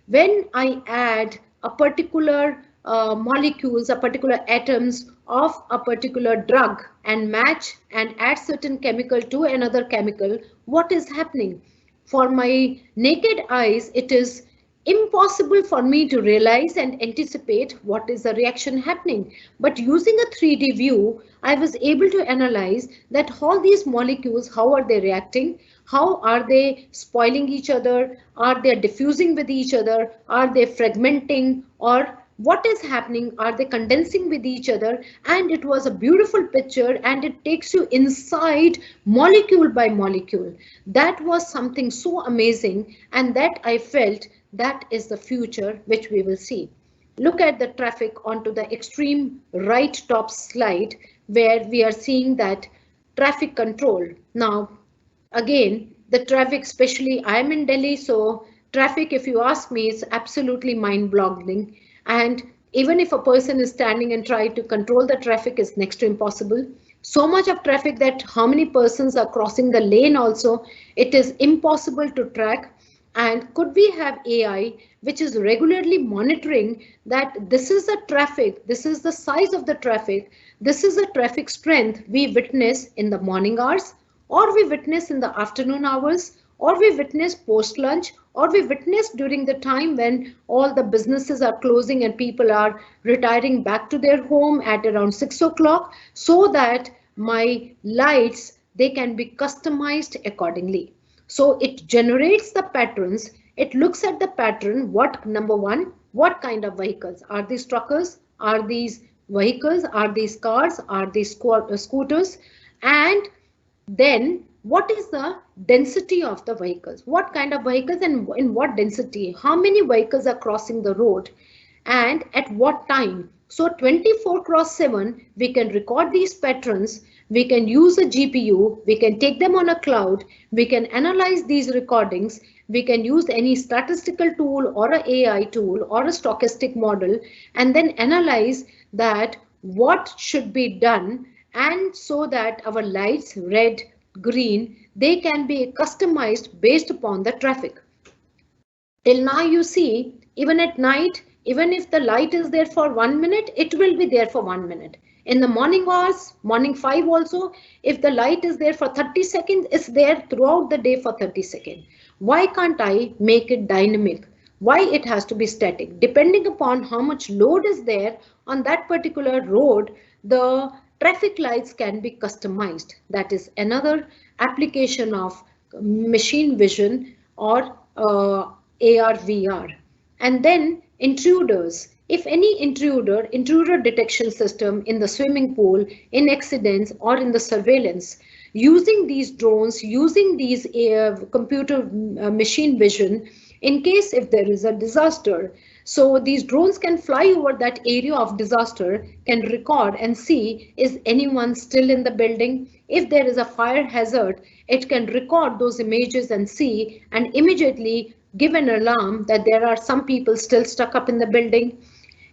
when I add a particular molecules, a particular atoms of a particular drug and match and add certain chemical to another chemical, what is happening? For my naked eyes, it is impossible for me to realize and anticipate what is the reaction happening. But using a 3D view, I was able to analyze that all these molecules, how are they reacting? How are they spoiling each other? Are they diffusing with each other? Are they fragmenting? Or what is happening? Are they condensing with each other? And it was a beautiful picture and it takes you inside molecule by molecule. That was something so amazing, and that I felt that is the future which we will see. Look at the traffic onto the extreme right top slide where we are seeing that traffic control. Now, again, the traffic, especially I'm in Delhi, so traffic, if you ask me, is absolutely mind-boggling. And even if a person is standing and trying to control the traffic, is next to impossible. So much of traffic that how many persons are crossing the lane also, it is impossible to track. And could we have AI which is regularly monitoring that this is the traffic, this is the size of the traffic, this is the traffic strength we witness in the morning hours, or we witness in the afternoon hours, or we witness post lunch, or we witness during the time when all the businesses are closing and people are retiring back to their home at around 6 o'clock, so that my lights, they can be customized accordingly. So it generates the patterns. It looks at the pattern. What, number one, what kind of vehicles? Are these truckers? Are these vehicles? Are these cars? Are these scooters? And then what is the density of the vehicles? What kind of vehicles and in what density? How many vehicles are crossing the road and at what time? So 24/7, we can record these patterns. We can use a GPU, we can take them on a cloud, we can analyze these recordings, we can use any statistical tool or an AI tool or a stochastic model, and then analyze that what should be done, and so that our lights, red, green, they can be customized based upon the traffic. Till now you see, even at night, even if the light is there for 1 minute, it will be there for 1 minute. In the morning hours, morning 5 also, if the light is there for 30 seconds, it's there throughout the day for 30 seconds. Why can't I make it dynamic? Why it has to be static? Depending upon how much load is there on that particular road, the traffic lights can be customized. That is another application of machine vision or AR, VR. And then intruders. If any intruder detection system in the swimming pool, in accidents or in the surveillance, using these drones, using these computer machine vision, in case if there is a disaster, so these drones can fly over that area of disaster, can record and see is anyone still in the building. If there is a fire hazard, it can record those images and see and immediately give an alarm that there are some people still stuck up in the building.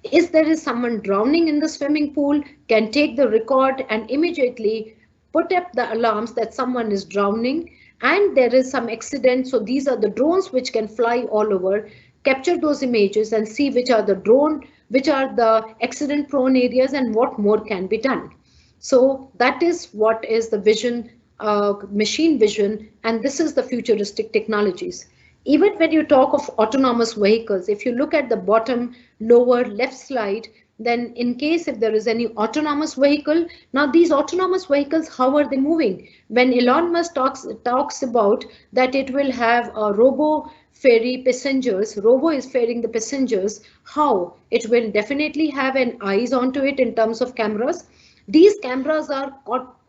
If there is someone drowning in the swimming pool, can take the record and immediately put up the alarms that someone is drowning and there is some accident. So these are the drones which can fly all over, capture those images and see which are the accident prone areas and what more can be done. So that is what is the vision, machine vision, and this is the futuristic technologies. Even when you talk of autonomous vehicles, if you look at the bottom lower left slide, then in case if there is any autonomous vehicle, now these autonomous vehicles, how are they moving? When Elon Musk talks about that it will have a robo ferry passengers, robo is ferrying the passengers, how? It will definitely have an eyes onto it in terms of cameras. These cameras are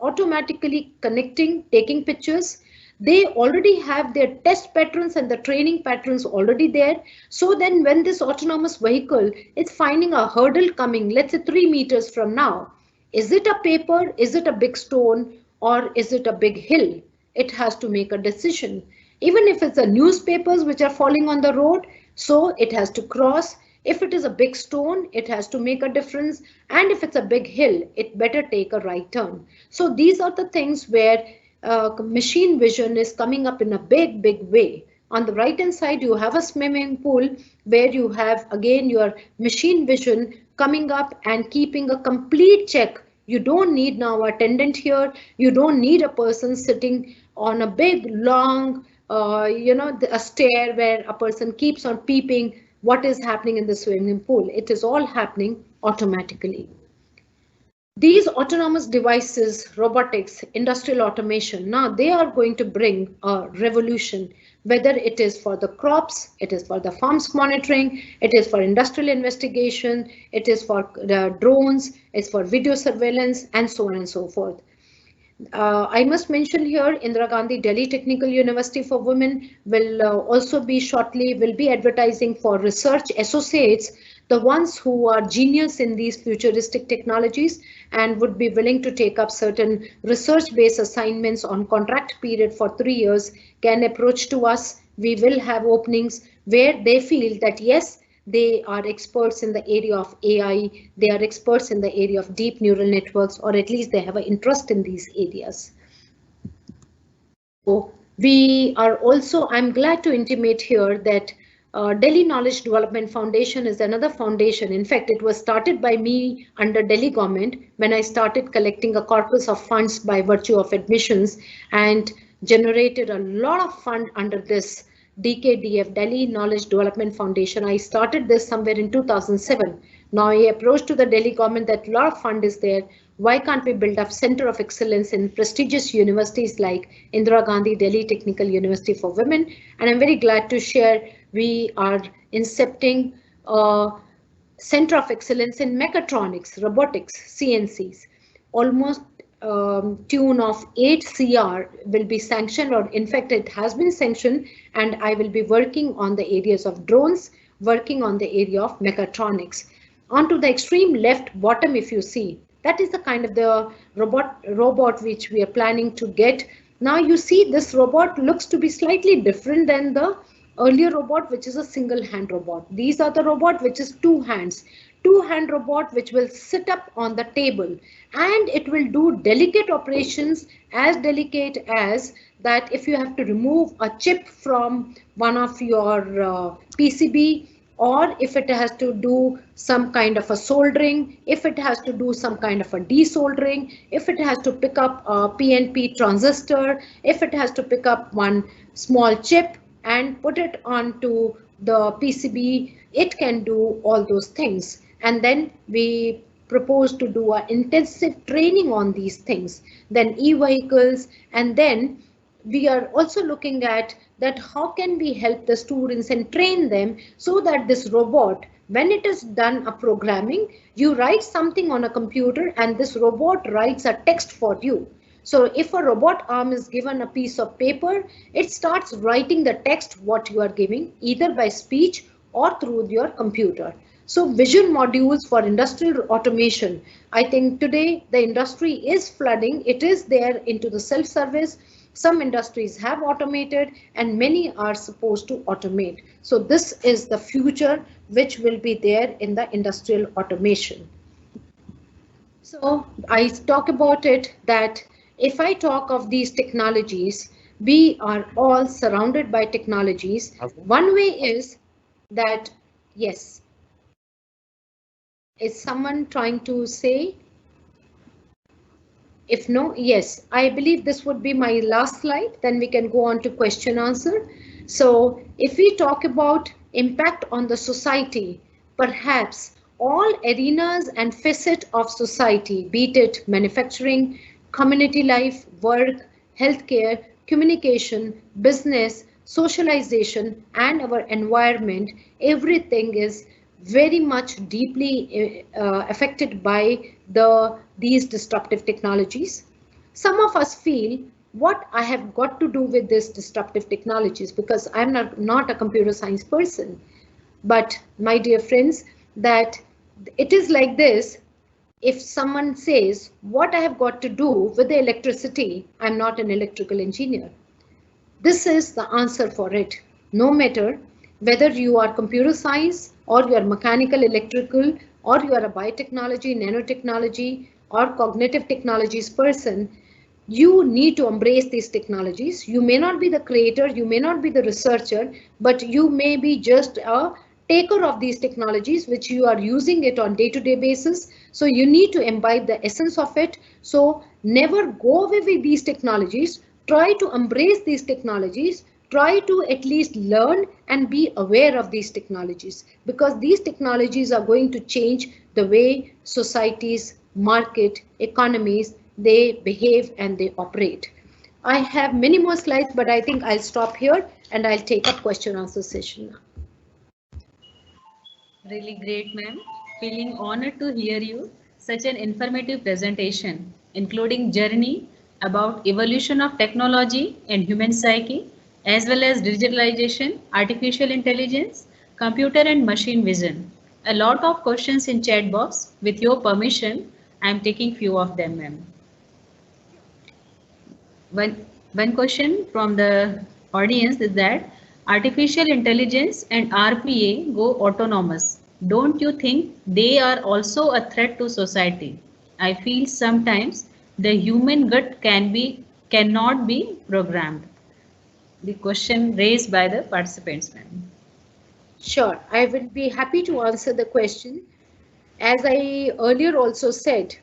automatically connecting, taking pictures. They already have their test patterns and the training patterns already there. So then when this autonomous vehicle is finding a hurdle coming, let's say 3 meters from now, is it a paper, is it a big stone, or is it a big hill? It has to make a decision. Even if it's the newspapers which are falling on the road, So it has to cross. If it is a big stone, it has to make a difference. And if it's a big hill, it better take a right turn. So these are the things where machine vision is coming up in a big, big way. On the right hand side, you have a swimming pool where you have again your machine vision coming up and keeping a complete check. You don't need now a attendant here. You don't need a person sitting on a big, long, a stair where a person keeps on peeping what is happening in the swimming pool. It is all happening automatically. These autonomous devices, robotics, industrial automation, now they are going to bring a revolution, whether it is for the crops, it is for the farms monitoring, it is for industrial investigation, it is for drones, it's for video surveillance, and so on and so forth. I must mention here Indira Gandhi Delhi Technical University for Women will also be shortly will be advertising for research associates, the ones who are genius in these futuristic technologies and would be willing to take up certain research-based assignments on contract period for 3 years can approach to us. We will have openings where they feel that yes, they are experts in the area of AI, they are experts in the area of deep neural networks, or at least they have an interest in these areas. So we are also, I'm glad to intimate here that Delhi Knowledge Development Foundation is another foundation. In fact, it was started by me under Delhi government when I started collecting a corpus of funds by virtue of admissions and generated a lot of fund under this DKDF, Delhi Knowledge Development Foundation. I started this somewhere in 2007. Now I approached to the Delhi government that a lot of fund is there. Why can't we build a center of excellence in prestigious universities like Indira Gandhi Delhi Technical University for Women? And I'm very glad to share we are incepting a center of excellence in mechatronics, robotics, CNCs. Almost tune of 8 CR will be sanctioned, or in fact it has been sanctioned, and I will be working on the areas of drones, working on the area of mechatronics. Onto the extreme left bottom, if you see, that is the kind of the robot which we are planning to get. Now you see this robot looks to be slightly different than the earlier robot, which is a single hand robot. These are the robot which is 2 hands. 2-hand robot which will sit up on the table and it will do delicate operations, as delicate as that if you have to remove a chip from one of your PCB, or if it has to do some kind of a soldering, if it has to do some kind of a desoldering, if it has to pick up a PNP transistor, if it has to pick up one small chip and put it onto the PCB, it can do all those things. And then we propose to do an intensive training on these things, then e-vehicles, and then we are also looking at that how can we help the students and train them so that this robot, when it is done a programming, you write something on a computer and this robot writes a text for you. So if a robot arm is given a piece of paper, it starts writing the text what you are giving, either by speech or through your computer. So vision modules for industrial automation. I think today the industry is flooding. It is there into the self-service. Some industries have automated and many are supposed to automate. So this is the future which will be there in the industrial automation. So I talk about it that if I talk of these technologies, we are all surrounded by technologies. One way is that, yes. Is someone trying to say? If no, yes, I believe this would be my last slide. Then we can go on to question answer. So if we talk about impact on the society, perhaps all arenas and facets of society, be it manufacturing, community life, work, healthcare, communication, business, socialization, and our environment, everything is very much deeply affected by these disruptive technologies. Some of us feel what I have got to do with this disruptive technologies because I'm not a computer science person. But my dear friends, that it is like this. If someone says what I have got to do with the electricity, I'm not an electrical engineer. This is the answer for it. No matter whether you are computer science or you are mechanical, electrical, or you are a biotechnology, nanotechnology, or cognitive technologies person, you need to embrace these technologies. You may not be the creator, you may not be the researcher, but you may be just a taker of these technologies, which you are using it on day-to-day basis. So you need to imbibe the essence of it. So never go away with these technologies. Try to embrace these technologies. Try to at least learn and be aware of these technologies, because these technologies are going to change the way societies, market, economies, they behave and they operate. I have many more slides, but I think I'll stop here and I'll take up question answer session now. Really great, ma'am. Feeling honored to hear you. Such an informative presentation, including journey about evolution of technology and human psyche, as well as digitalization, artificial intelligence, computer and machine vision. A lot of questions in chat box. With your permission, I am taking few of them, ma'am. One question from the audience is that artificial intelligence and RPA go autonomous. Don't you think they are also a threat to society? I feel sometimes the human gut cannot be programmed. The question raised by the participants, ma'am. Sure, I will be happy to answer the question. As I earlier also said,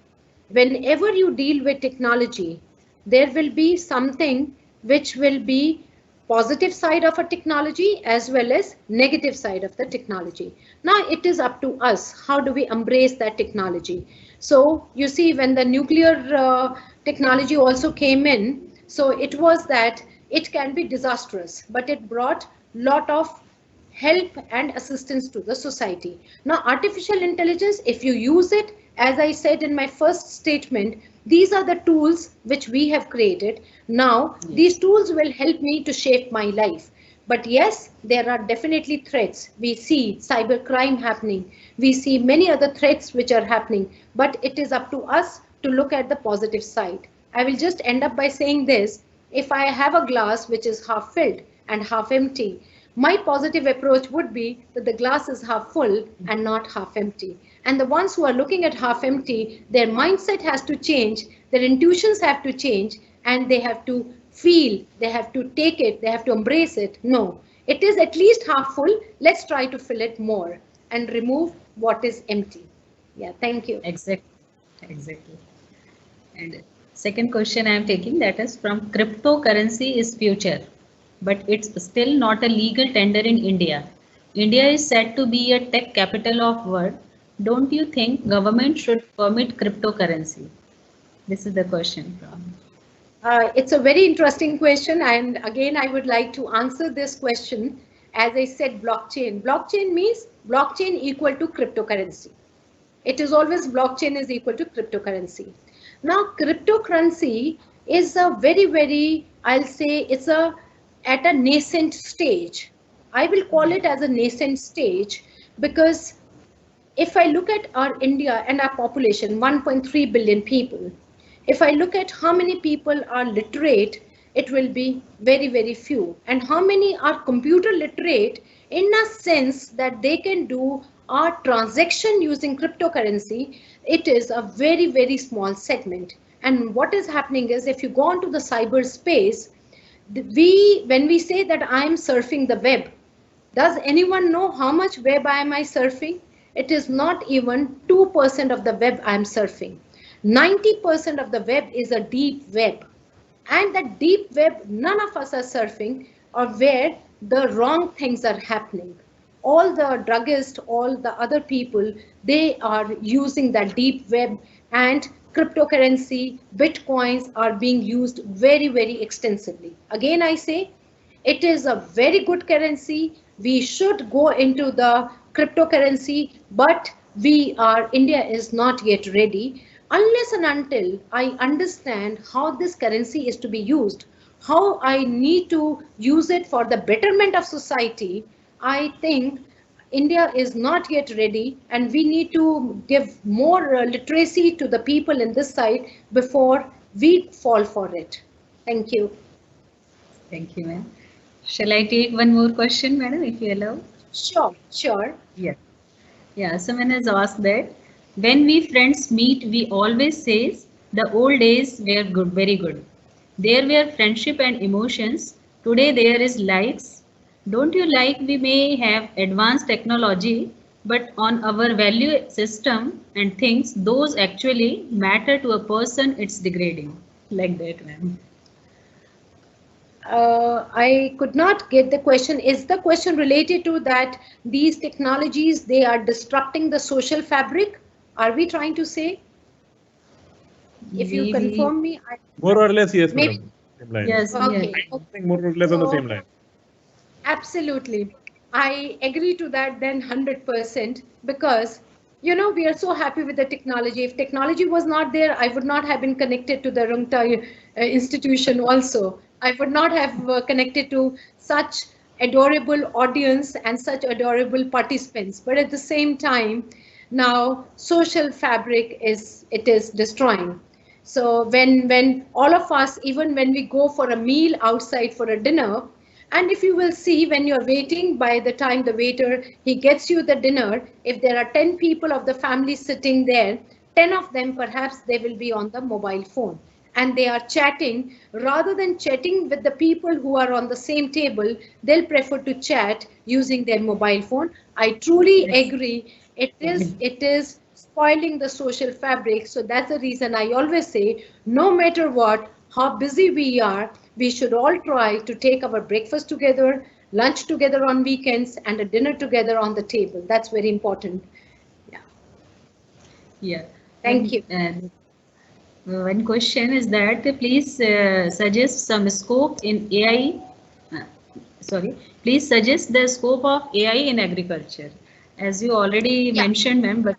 whenever you deal with technology, there will be something which will be positive side of a technology as well as negative side of the technology. Now it is up to us. How do we embrace that technology? So you see, when the nuclear technology also came in, so it was that it can be disastrous, but it brought lot of help and assistance to the society. Now, artificial intelligence, if you use it, as I said in my first statement, these are the tools which we have created. Now, these tools will help me to shape my life. But yes, there are definitely threats. We see cybercrime happening. We see many other threats which are happening. But it is up to us to look at the positive side. I will just end up by saying this. If I have a glass which is half filled and half empty, my positive approach would be that the glass is half full and not half empty. And the ones who are looking at half empty, their mindset has to change, their intuitions have to change, and they have to feel, they have to take it, they have to embrace it. No, it is at least half full. Let's try to fill it more and remove what is empty. Yeah, thank you. Exactly. And second question I am taking, that is from cryptocurrency is future, but it's still not a legal tender in India. India is said to be a tech capital of world. Don't you think government should permit cryptocurrency? This is the question from. It's a very interesting question, and again I would like to answer this question. As I said, blockchain. Blockchain means blockchain equal to cryptocurrency. It is always blockchain is equal to cryptocurrency. Now, cryptocurrency is a very, I'll say it's at a nascent stage. I will call it as a nascent stage because if I look at our India and our population, 1.3 billion people, if I look at how many people are literate, it will be very few. And how many are computer literate in a sense that they can do a transaction using cryptocurrency, it is a very small segment. And what is happening is if you go onto the cyberspace, when we say that I am surfing the web, does anyone know how much web am I surfing? It is not even 2% of the web I am surfing. 90% of the web is a deep web. And that deep web, none of us are surfing or where the wrong things are happening. All the druggists, all the other people, they are using that deep web, and cryptocurrency, bitcoins are being used very extensively. Again, I say, it is a very good currency. We should go into the cryptocurrency, but India is not yet ready. Unless and until I understand how this currency is to be used, how I need to use it for the betterment of society, I think India is not yet ready, and we need to give more literacy to the people in this side before we fall for it. Thank you. Thank you, ma'am. Shall I take one more question, madam, if you allow? Sure, sure. Yeah. Yeah, someone has asked that when we friends meet, we always says the old days were good, very good. There were friendship and emotions. Today there is likes. Don't you like we may have advanced technology, but on our value system and things, those actually matter to a person, it's degrading. Like that, ma'am. I could not get the question. Is the question related to that these technologies, they are disrupting the social fabric? Are we trying to say? If you Maybe. confirm me, More or less, yes, maybe. madam. Same line. Yes, Okay. yes. I think more or less on the same line. Absolutely. I agree to that then 100% because, you know, we are so happy with the technology. If technology was not there, I would not have been connected to the Rungta institution also. I would not have connected to such adorable audience and such adorable participants. But at the same time, now social fabric is destroying. So when all of us, even when we go for a meal outside for a dinner, and if you will see when you're waiting, by the time the waiter, he gets you the dinner, if there are 10 people of the family sitting there, 10 of them perhaps they will be on the mobile phone and they are chatting. Rather than chatting with the people who are on the same table, they'll prefer to chat using their mobile phone. I truly agree. It is spoiling the social fabric. So that's the reason I always say, no matter what, how busy we are, we should all try to take our breakfast together, lunch together on weekends, and a dinner together on the table. That's very important. Yeah. Thank you. One question is that please suggest some scope in AI. Please suggest the scope of AI in agriculture. As you already mentioned, ma'am, but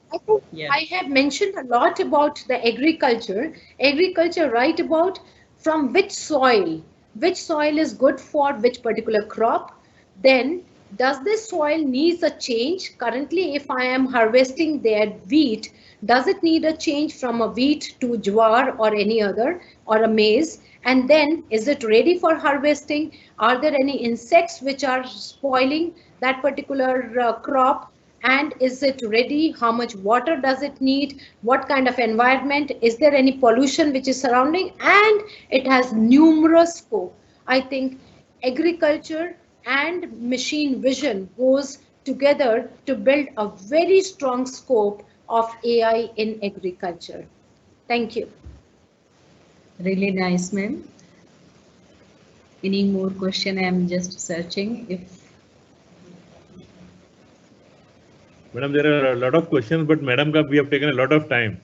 I have mentioned a lot about the agriculture. Agriculture, right about from which soil is good for which particular crop. Then does this soil needs a change? Currently, if I am harvesting their wheat, does it need a change from a wheat to jowar or any other or a maize? And then is it ready for harvesting? Are there any insects which are spoiling that particular crop? And is it ready? How much water does it need? What kind of environment? Is there any pollution which is surrounding? And it has numerous scope. I think agriculture and machine vision goes together to build a very strong scope of AI in agriculture. Thank you. Really nice, ma'am. Any more question? I am just searching if. Madam, there are a lot of questions, but madam, we have taken a lot of time.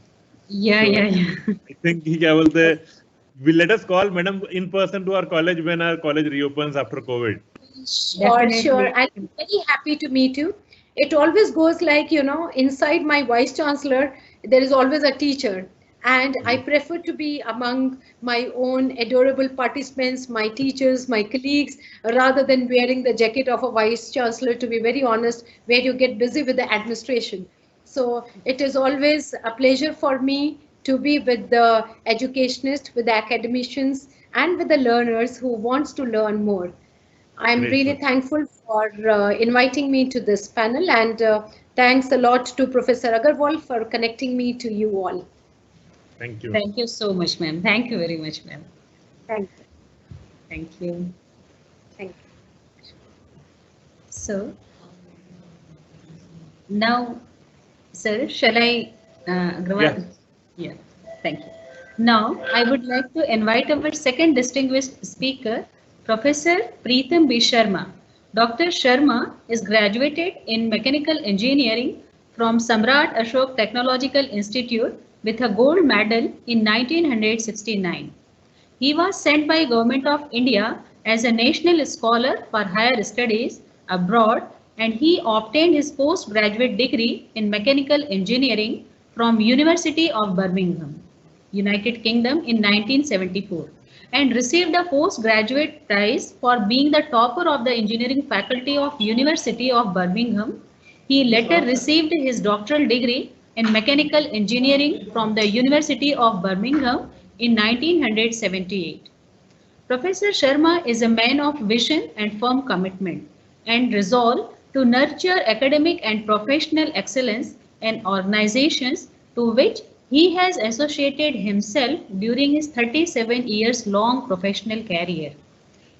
Yeah. I think will let us call madam in person to our college when our college reopens after COVID. Sure. I'm very happy to meet you. It always goes like, you know, inside my vice chancellor, there is always a teacher. And I prefer to be among my own adorable participants, my teachers, my colleagues, rather than wearing the jacket of a vice chancellor, to be very honest, where you get busy with the administration. So it is always a pleasure for me to be with the educationists, with the academicians, and with the learners who wants to learn more. I'm really thankful for inviting me to this panel, and thanks a lot to Professor Agarwal for connecting me to you all. Thank you. Thank you so much, ma'am. Thank you very much, ma'am. Thank you. Thank you. Thank you. So now, sir, shall I? Yes. Yeah. Thank you. Now, I would like to invite our second distinguished speaker, Professor Preetham B. Sharma. Dr. Sharma is graduated in Mechanical Engineering from Samrat Ashok Technological Institute with a gold medal in 1969. He was sent by Government of India as a national scholar for higher studies abroad, and he obtained his postgraduate degree in Mechanical Engineering from University of Birmingham, United Kingdom in 1974, and received a postgraduate prize for being the topper of the engineering faculty of University of Birmingham. He later received his doctoral degree in mechanical engineering from the University of Birmingham in 1978. Professor Sharma is a man of vision and firm commitment and resolve to nurture academic and professional excellence in organizations to which he has associated himself during his 37 years long professional career.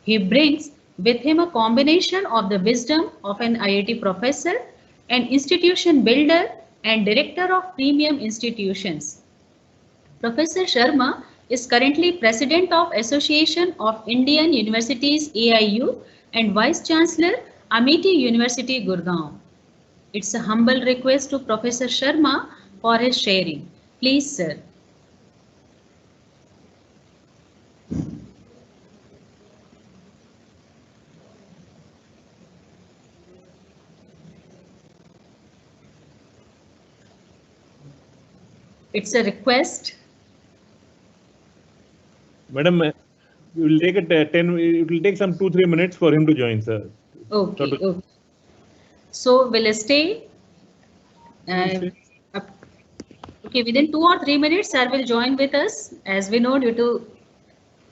He brings with him a combination of the wisdom of an IIT professor, an institution builder, and director of premium institutions. Professor Sharma is currently President of Association of Indian Universities AIU and Vice Chancellor Amity University Gurgaon. It's a humble request to Professor Sharma for his sharing. Please, sir. It's a request. Madam, it will take it will take some 2-3 minutes for him to join, sir. Okay, okay. So will stay. Okay, within 2 or 3 minutes, sir will join with us, as we know, due to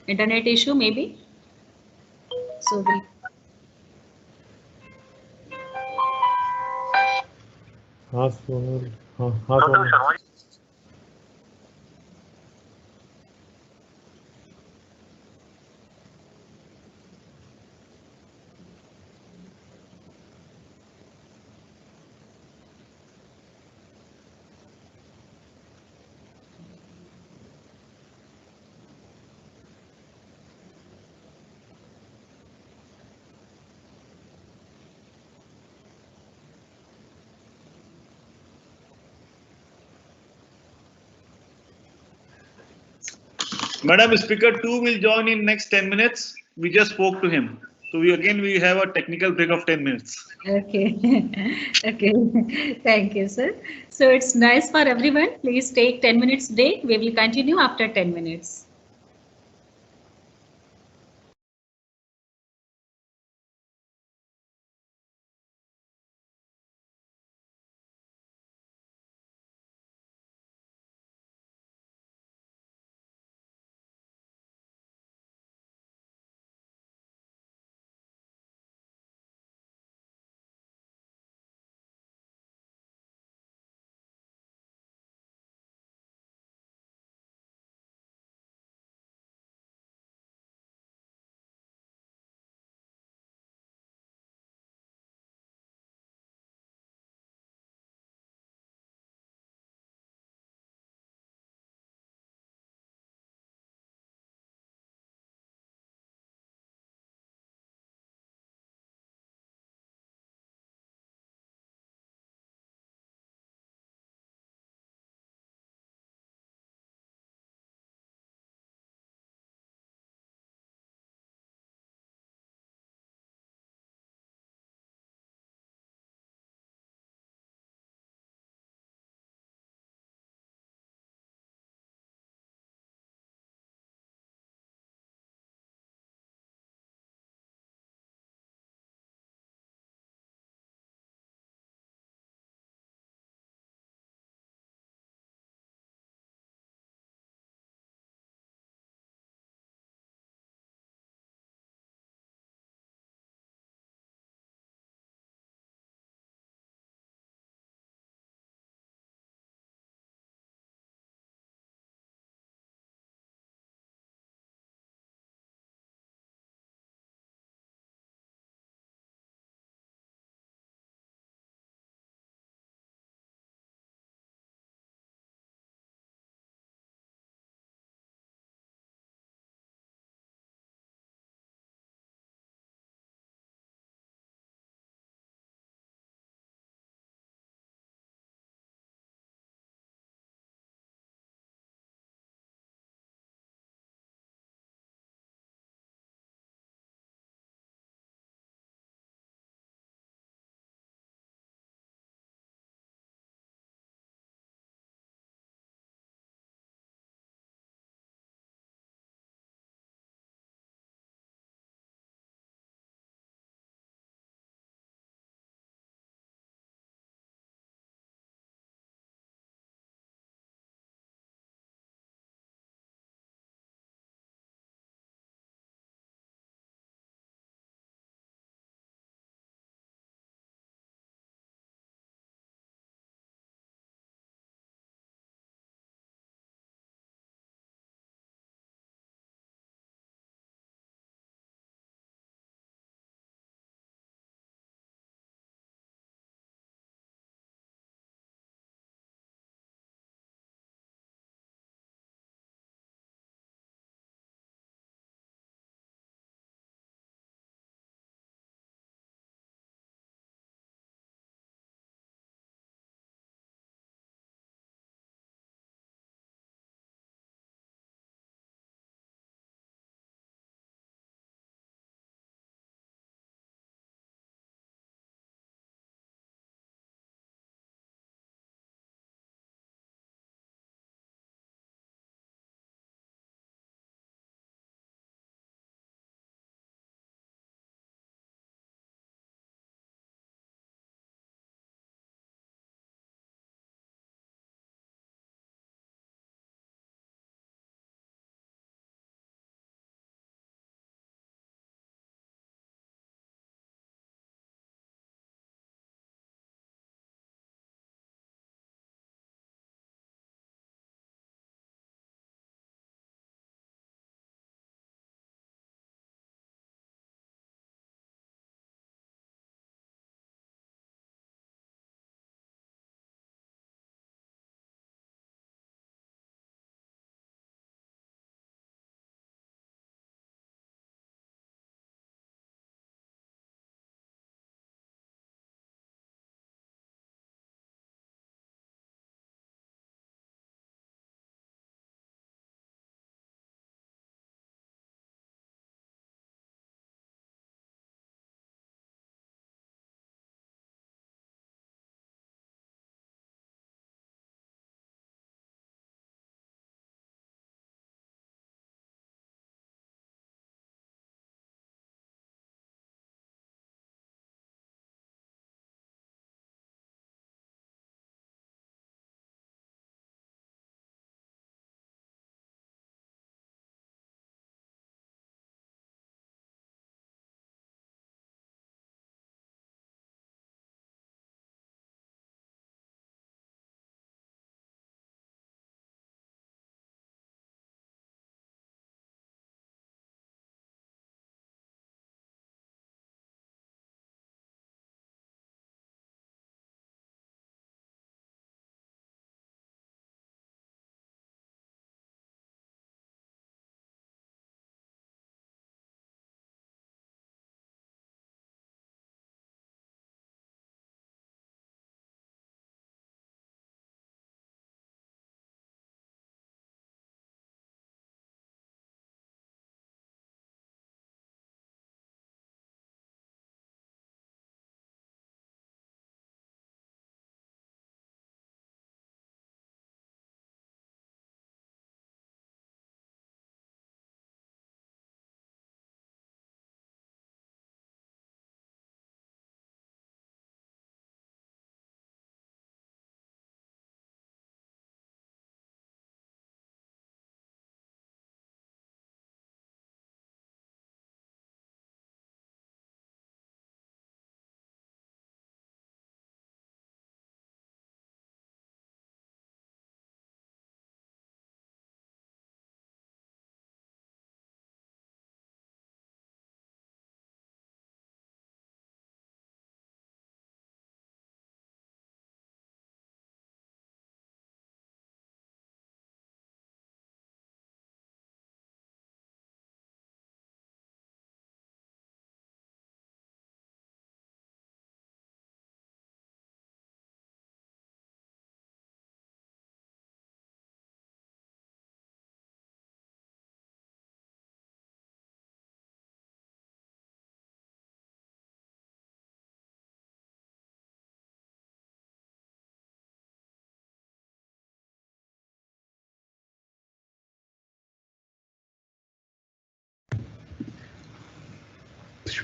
internet issue, maybe. So we'll. हाँ सोनल, हाँ Sonal. Madam, speaker 2 will join in next 10 minutes. We just spoke to him. So we have a technical break of 10 minutes. Okay. Okay. Thank you, sir. So it's nice for everyone. Please take 10 minutes break. We will continue after 10 minutes.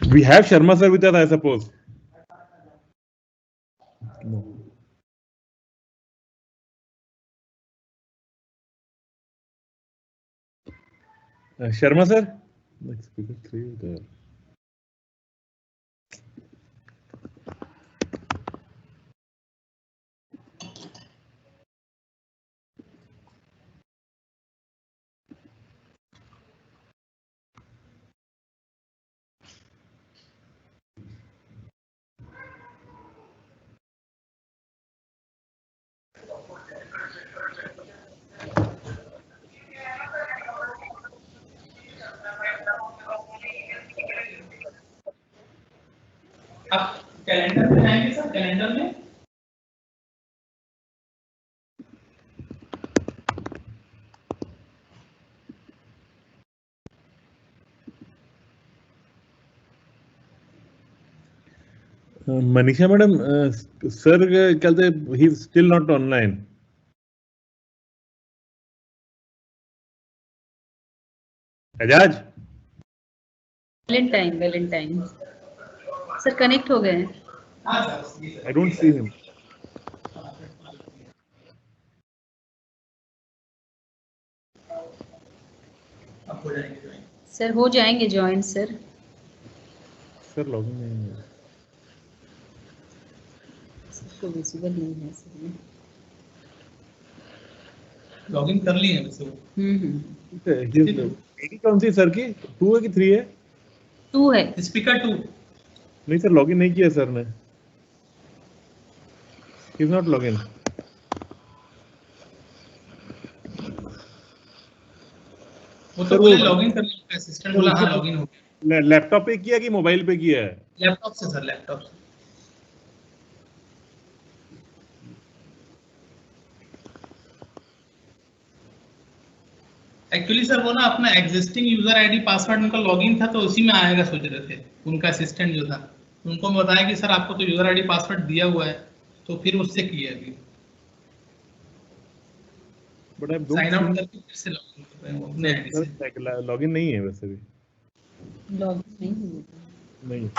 We have Sharma sir with us, I suppose. No. Sharma sir? Next speaker 3 there. आप calendar में आएंगे sir, calendar में Manisha madam, sir कहते he's still not online. Ejaz Valentine sir connect हो गए। I don't see him. Sir हो जाएंगे join sir. Sir login नहीं है। सबको विजिबल नहीं है सर में। लॉगिन कर लिए हैं वैसे वो। मेरी कौन सी सर की 2 है कि 3 है? 2 है। स्पीकर 2 नहीं सर लॉगिन नहीं किया सर ने। He's not login. वो तो बोले लॉगिन कर लिया, असिस्टेंट बोला हाँ लॉगिन हो गया। लैपटॉप पे किया कि मोबाइल पे किया है? लैपटॉप से सर, लैपटॉप से। एक्चुअली सर वो ना अपना एग्जिस्टिंग यूजर आईडी पासवर्ड उनका लॉगिन था तो उसी में आएगा सोच रहे थे। उनका असिस्टेंट जो था उनको बताया कि सर आपको तो यूजर आईडी पासवर्ड दिया हुआ है, तो फिर उससे किया अभी। बट आई साइन आउट करके फिर से लॉगिन कर रहे हैं वो अपने आईडी से। लॉगिन नहीं है वैसे भी। लॉगिन नहीं।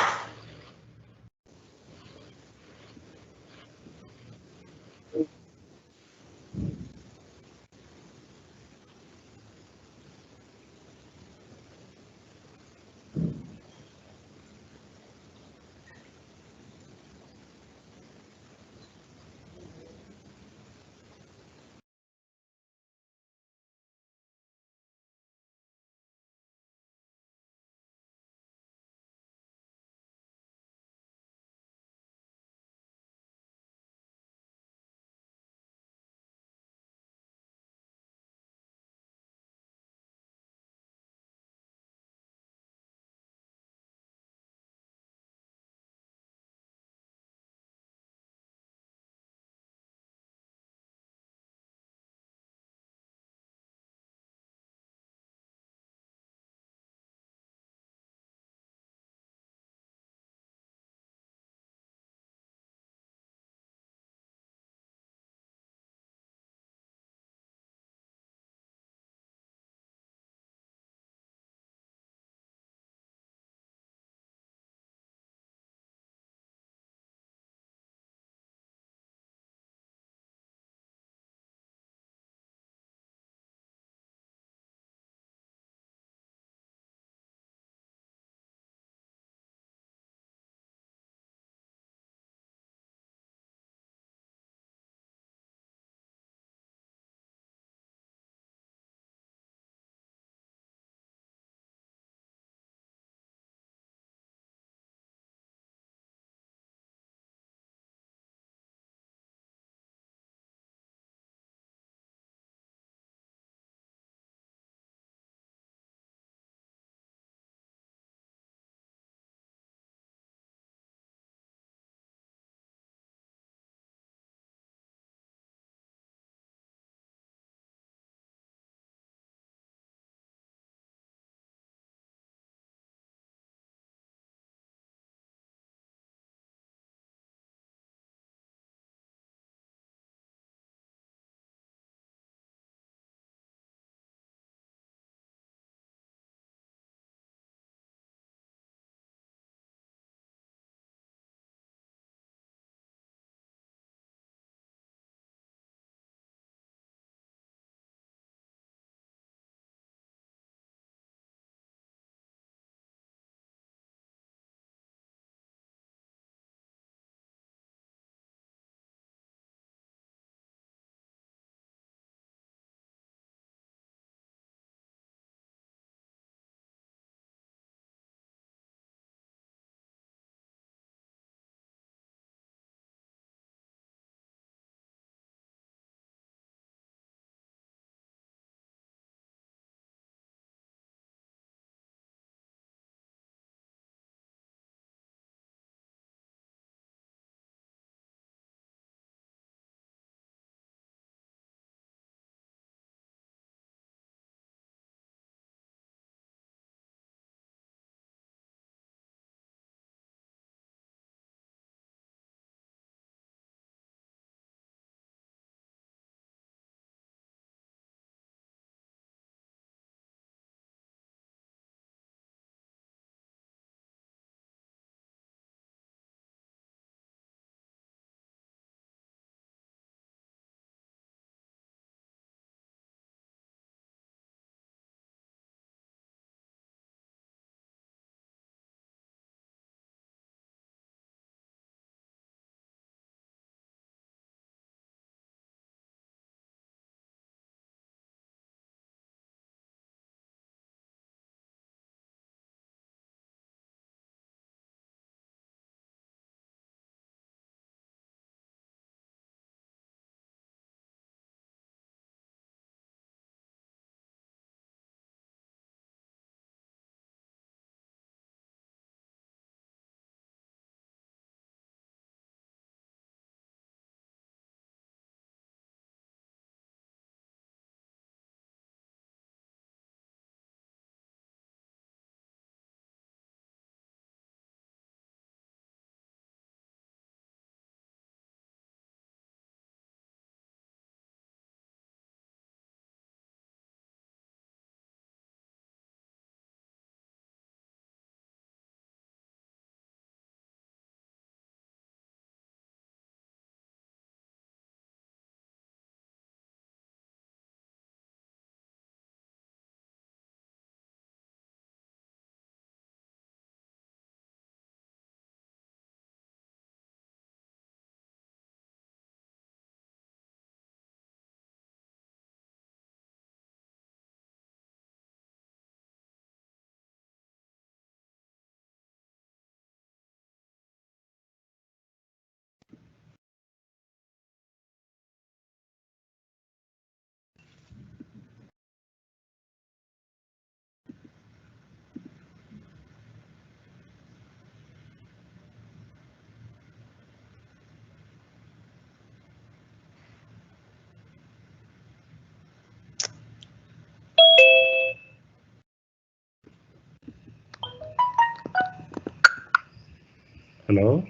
Hello.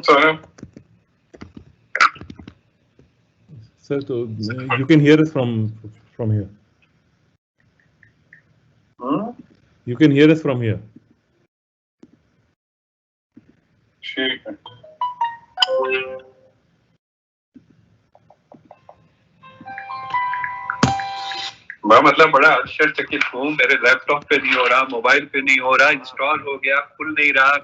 Sir. Sir, so you can hear us from here. You can hear us from here. ठीक है. मैं मतलब बड़ा आश्चर्यचकित हूँ. मेरे लैपटॉप पे नहीं हो रहा, मोबाइल पे नहीं हो रहा, इंस्टॉल हो गया, खुल नहीं रहा.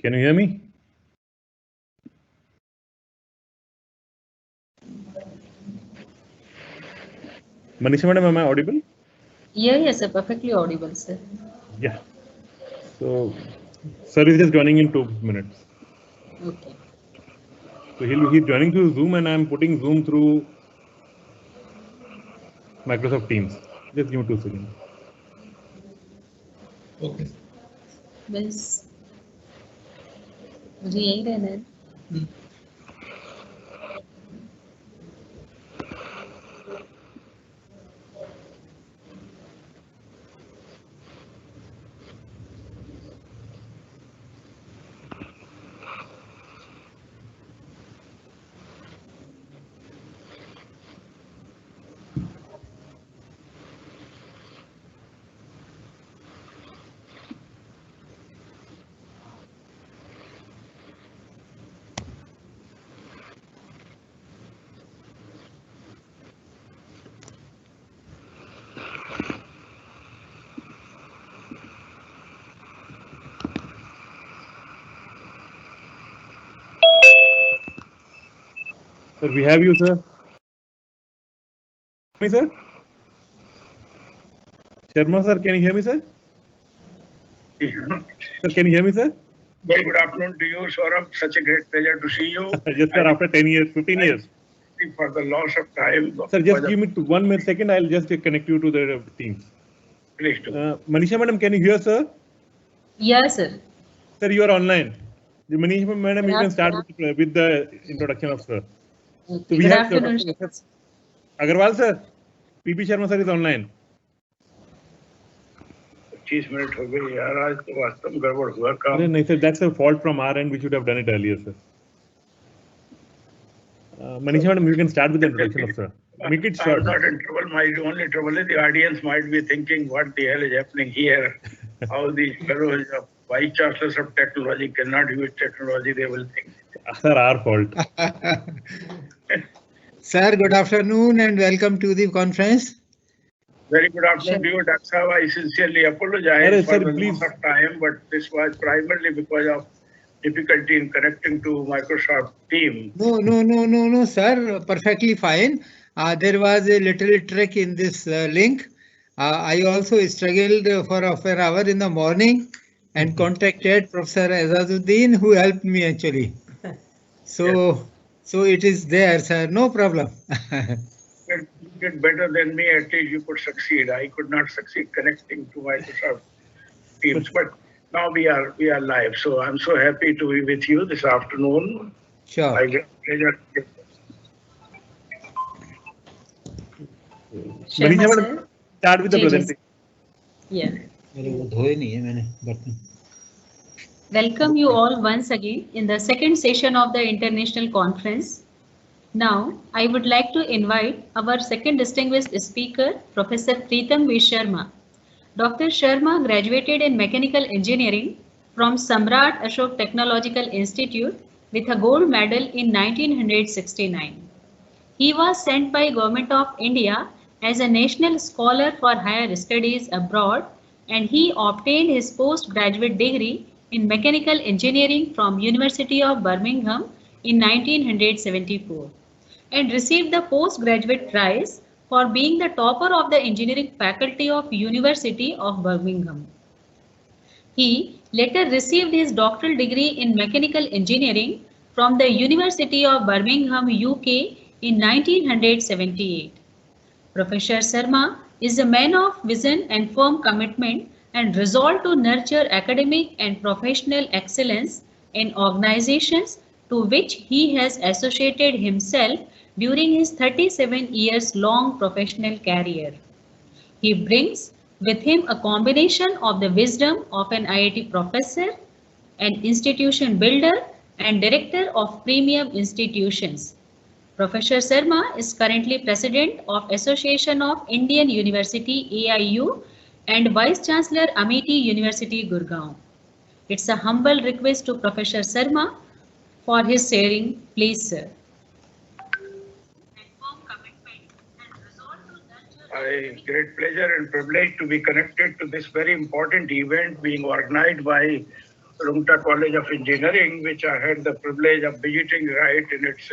Can you hear me? Manisha madam, am I audible? Yes, sir. Perfectly audible, sir. Yeah. So, sir is just joining in 2 minutes. Okay. So he's joining through Zoom, and I'm putting Zoom through Microsoft Teams. Just give me 2 seconds. Okay. Bas मुझे यही रहना है. Sir, we have you, sir. Me, sir? Sharma, sir, can you hear me, sir? Sir, can you hear me, sir? Very good afternoon to you, Saurabh. Such a great pleasure to see you. Yes, sir, after 10 years, 15 years. For the loss of time. Sir, just give me 1 minute second. I'll just connect you to the Teams. Please do. Manisha madam, can you hear, sir? Yes, sir. Sir, you are online. Manisha madam, you can start with the introduction of sir. Okay. So we Good have afternoon. Agarwal, sir. PP Sharma, sir, is online. 25 minute हो गए यार, आज तो वास्तव में गड़बड़ हुआ काम. No, sir, that's a fault from our end. We should have done it earlier, sir. Manisha madam, you can start with the introduction of sir. Make it short. I'm not in trouble. My only trouble is the audience might be thinking, what the hell is happening here? How these fellows, vice chancellors of technology cannot use technology, they will think. Sir, our fault. Sir, good afternoon and welcome to the conference. Very good afternoon to you, Dr. Saab. I sincerely apologize for the please. loss of time, but this was primarily because of difficulty in connecting to Microsoft Teams. No, sir. Perfectly fine. There was a little trick in this link. I also struggled for an hour in the morning and contacted Professor Azazuddin, who helped me actually. So it is there, sir. No problem. You did better than me. At least you could succeed. I could not succeed connecting to Microsoft Teams, but now we are live. So I'm so happy to be with you this afternoon. Sure. I get pleasure. Manisha madam, start with the presentation. Yeah. Welcome you all once again in the second session of the international conference. Now, I would like to invite our second distinguished speaker, Professor Preetam V. Sharma. Dr. Sharma graduated in mechanical engineering from Samrat Ashok Technological Institute with a gold medal in 1969. He was sent by Government of India as a national scholar for higher studies abroad, and he obtained his postgraduate degree in mechanical engineering from University of Birmingham in 1974 and received the postgraduate prize for being the topper of the engineering faculty of University of Birmingham. He later received his doctoral degree in mechanical engineering from the University of Birmingham, UK in 1978. Professor Sharma is a man of vision and firm commitment and resolve to nurture academic and professional excellence in organizations to which he has associated himself during his 37 years long professional career. He brings with him a combination of the wisdom of an IIT professor, an institution builder, and director of premium institutions. Professor Sharma is currently President of Association of Indian University AIU and Vice Chancellor Amity University Gurgaon. It's a humble request to Professor Sharma for his sharing. Please, sir. Great pleasure and privilege to be connected to this very important event being organized by Rungta College of Engineering, which I had the privilege of visiting right in its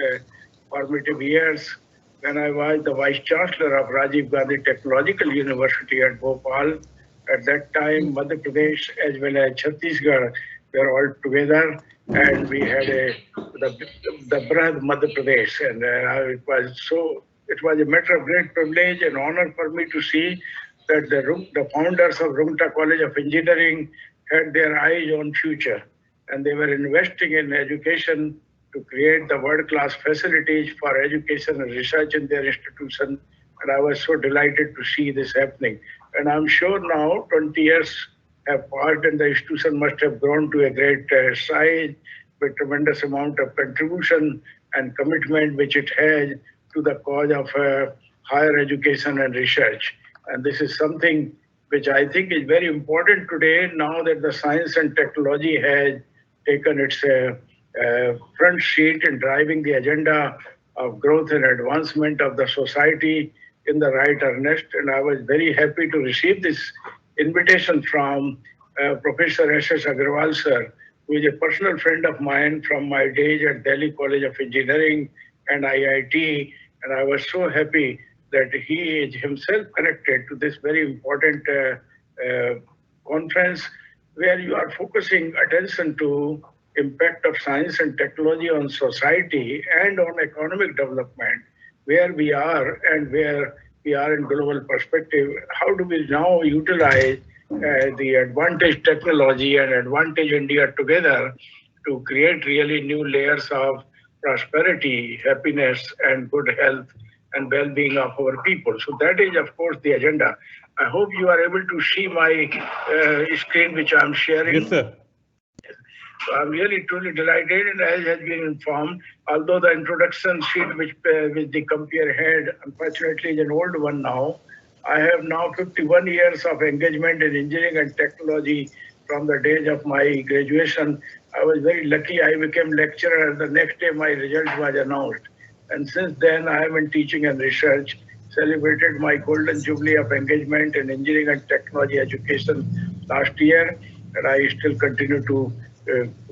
formative years when I was the Vice Chancellor of Rajiv Gandhi Technological University at Bhopal. At that time, Madhya Pradesh as well as Chhattisgarh were all together, and we had the Brahad Madhya Pradesh, and it was a matter of great privilege and honor for me to see that the founders of Rungta College of Engineering had their eyes on future, and they were investing in education to create the world-class facilities for education and research in their institution. And I was so delighted to see this happening. And I'm sure now 20 years have passed and the institution must have grown to a great size with tremendous amount of contribution and commitment which it has to the cause of higher education and research. And this is something which I think is very important today now that the science and technology has taken its front seat in driving the agenda of growth and advancement of the society in the right earnest. And I was very happy to receive this invitation from Professor S.S. Agarwal sir, who is a personal friend of mine from my days at Delhi College of Engineering and IIT. And I was so happy that he is himself connected to this very important conference where you are focusing attention to impact of science and technology on society and on economic development, where we are and where we are in global perspective. How do we now utilize the advantage technology and advantage India together to create really new layers of prosperity, happiness, and good health and well-being of our people. So that is, of course, the agenda. I hope you are able to see my screen, which I'm sharing. Yes, sir. So I'm really truly delighted, and as has been informed, although the introduction sheet which the compeer had, unfortunately, is an old one now. I have now 51 years of engagement in engineering and technology from the days of my graduation. I was very lucky. I became lecturer, and the next day my result was announced. And since then, I have been teaching and research, celebrated my golden jubilee of engagement in engineering and technology education last year, and I still continue to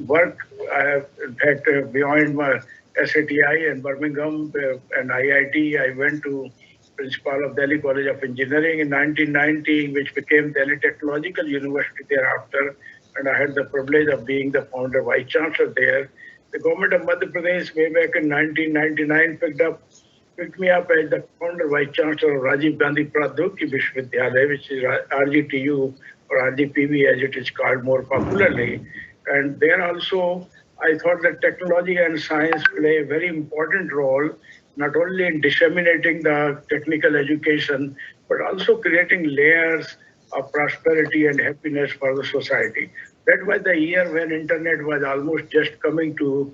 work. I have, in fact, beyond my SATI in Birmingham and IIT, I went to principal of Delhi College of Engineering in 1990, which became Delhi Technological University thereafter, and I had the privilege of being the founder vice chancellor there. The government of Madhya Pradesh way back in 1999 picked me up as the founder vice chancellor of Rajiv Gandhi Pradyogiki Vishwavidyalaya, which is RGTU or RGPV as it is called more popularly. And there also, I thought that technology and science play a very important role, not only in disseminating the technical education, but also creating layers of prosperity and happiness for the society. That was the year when internet was almost just coming to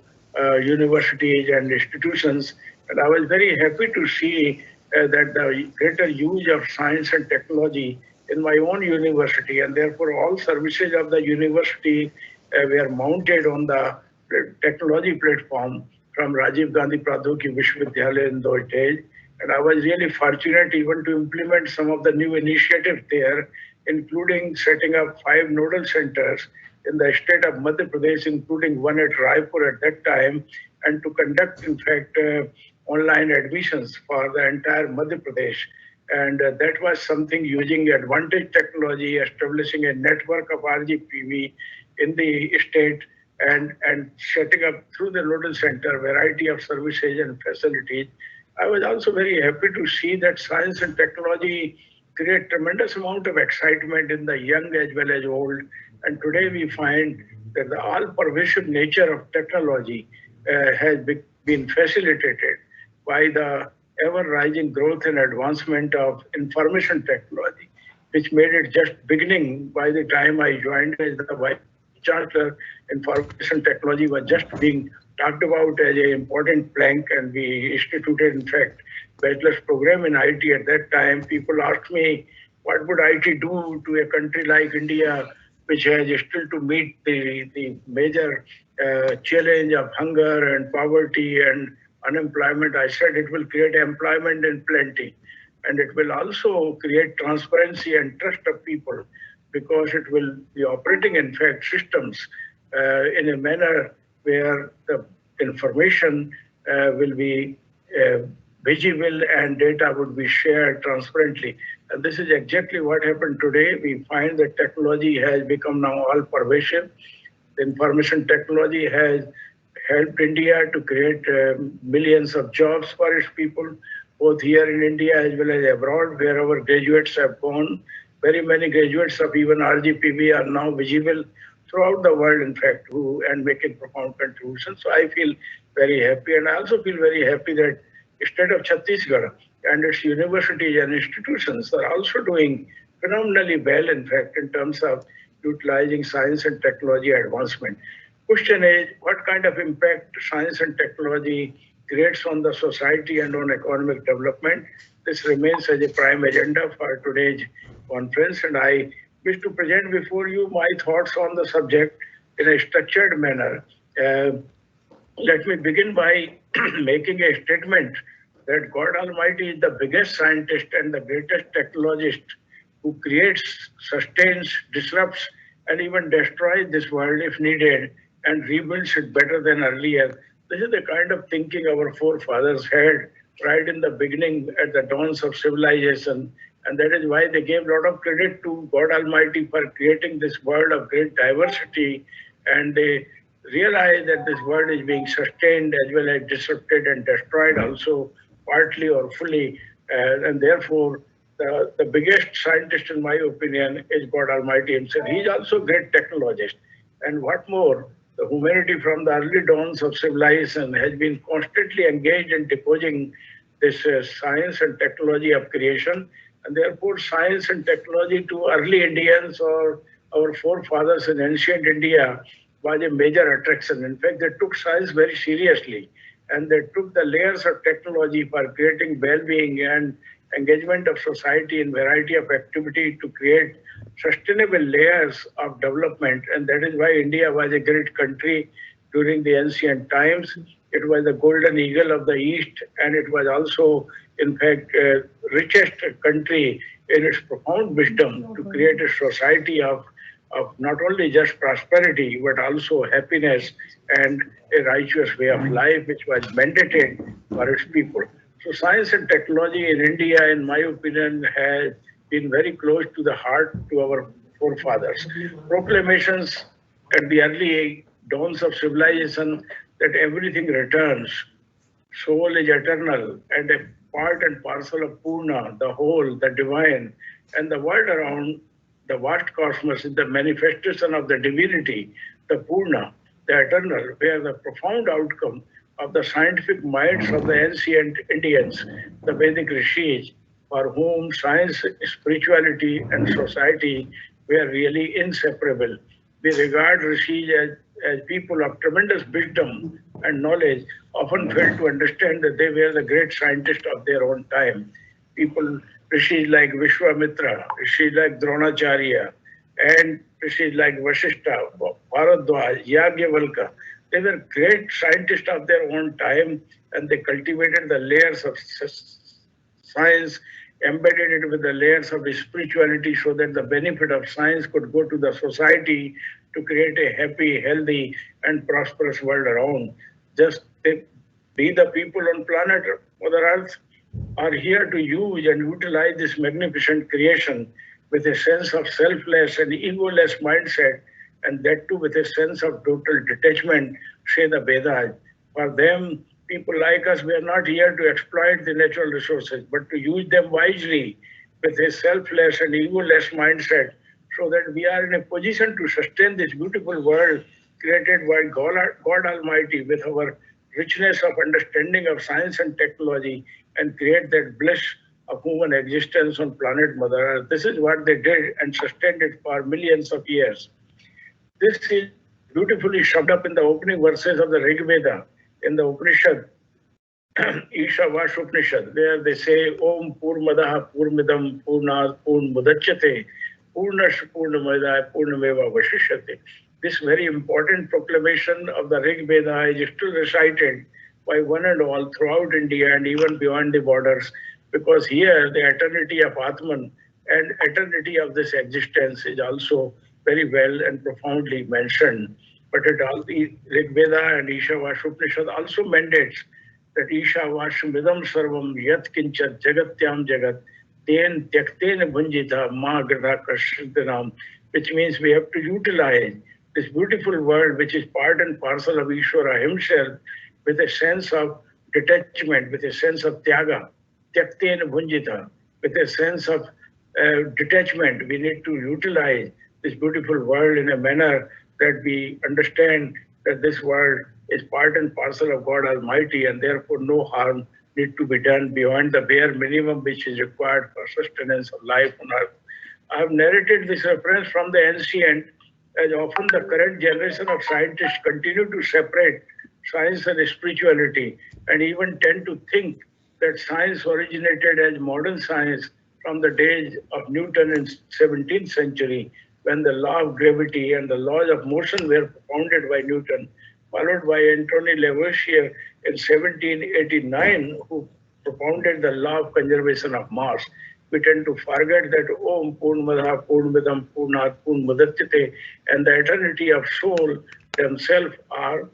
universities and institutions. And I was very happy to see that the greater use of science and technology in my own university, and therefore all services of the university were mounted on the technology platform from Rajiv Gandhi Pradyogiki Vishwavidyalaya in those days. And I was really fortunate even to implement some of the new initiatives there, including setting up 5 nodal centers in the state of Madhya Pradesh, including one at Raipur at that time, and to conduct, in fact, online admissions for the entire Madhya Pradesh. And that was something using advantage technology, establishing a network of RGPV in the state and setting up through the nodal center variety of services and facilities. I was also very happy to see that science and technology create tremendous amount of excitement in the young as well as old. And today we find that the all-pervasive nature of technology has been facilitated by the ever-rising growth and advancement of information technology, which made it just beginning by the time I joined as the Vice Chancellor. Information technology was just being talked about as an important plank, and we instituted, in fact, bachelor's program in IT at that time. People asked me, what would IT do to a country like India, which has still to meet the major challenge of hunger and poverty and unemployment? I said it will create employment in plenty, and it will also create transparency and trust of people, because it will be operating, in fact, systems in a manner where the information will be visible and data would be shared transparently. And this is exactly what happened today. We find that technology has become now all pervasive. The information technology has helped India to create millions of jobs for its people, both here in India as well as abroad, where our graduates have gone. Very many graduates of even RGPB are now visible throughout the world, in fact, and making profound contributions. So I feel very happy, and I also feel very happy that state of Chhattisgarh and its universities and institutions are also doing phenomenally well, in fact, in terms of utilizing science and technology advancement. Question is, what kind of impact science and technology creates on the society and on economic development? This remains as a prime agenda for today's conference, and I wish to present before you my thoughts on the subject in a structured manner. Let me begin by making a statement that God Almighty is the biggest scientist and the greatest technologist who creates, sustains, disrupts, and even destroys this world if needed and rebuilds it better than earlier. This is the kind of thinking our forefathers had right in the beginning at the dawns of civilization. And that is why they gave a lot of credit to God Almighty for creating this world of great diversity. And they realize that this world is being sustained as well as disrupted and destroyed also partly or fully. And therefore, the biggest scientist, in my opinion, is God Almighty himself. He is also a great technologist. And what more, the humanity from the early dawns of civilization has been constantly engaged in decoding this science and technology of creation. And therefore, science and technology to early Indians or our forefathers in ancient India was a major attraction. In fact, they took science very seriously, and they took the layers of technology for creating well-being and engagement of society in variety of activity to create sustainable layers of development. And that is why India was a great country during the ancient times. It was the golden eagle of the East, and it was also, in fact, richest country in its profound wisdom to create a society of not only just prosperity, but also happiness and a righteous way of life, which was mandated for its people. So science and technology in India, in my opinion, has been very close to the heart to our forefathers. Proclamations at the early dawns of civilization that everything returns, soul is eternal, and a part and parcel of Purna, the whole, the divine, and the world around the vast cosmos is the manifestation of the divinity, the Purna, the eternal, where the profound outcome of the scientific minds of the ancient Indians, the Vedic rishis, for whom science, spirituality, and society were really inseparable. We regard rishis as people of tremendous wisdom and knowledge, often failed to understand that they were the great scientists of their own time. People, rishis like Vishwamitra, rishis like Dronacharya, and rishis like Vasishtha, Bharadwaj, Yagyavalkya, they were great scientists of their own time, and they cultivated the layers of science, embedded it with the layers of spirituality so that the benefit of science could go to the society to create a happy, healthy, and prosperous world around. Just we, the people on planet Mother Earth, are here to use and utilize this magnificent creation with a sense of selfless and egoless mindset, and that too with a sense of total detachment, say the Vedas. For them, people like us, we are not here to exploit the natural resources, but to use them wisely with a selfless and egoless mindset, so that we are in a position to sustain this beautiful world created by God Almighty with our richness of understanding of science and technology, and create that bliss of human existence on planet Mother Earth. This is what they did and sustained it for millions of years. This is beautifully summed up in the opening verses of the Rig Veda, in the Upanishad, Isha Upanishad, where they say, Om Purnamadaha Purnamidam Purnat Purnamudachyate Purnash Purnamadaya Purnameva Vashishyate. This very important proclamation of the Rig Veda is still recited by one and all throughout India and even beyond the borders, because here the eternity of Atman and eternity of this existence is also very well and profoundly mentioned. but the Rig Veda and Ishavasya Upanishad also mandates that Ishavashamidam Sarvam Yat Kinchat Jagatyam Jagat Ten Tyakten Bhunjita Ma Gata Kashidanam, which means we have to utilize this beautiful world, which is part and parcel of Ishvara himself, with a sense of detachment, with a sense of tyaga, Tyakten Bhunjita, with a sense of detachment. We need to utilize this beautiful world in a manner that we understand that this world is part and parcel of God Almighty, and therefore no harm need to be done beyond the bare minimum which is required for sustenance of life on earth. I have narrated this reference from the ancient, as often the current generation of scientists continue to separate science and spirituality, and even tend to think that science originated as modern science from the days of Newton in 17th century, when the law of gravity and the laws of motion were propounded by Newton, followed by Antoine Lavoisier in 1789, who propounded the law of conservation of mass. We tend to forget that Om Purnamada Purnamidam Purnat Purnamadatyate and the eternity of soul themselves are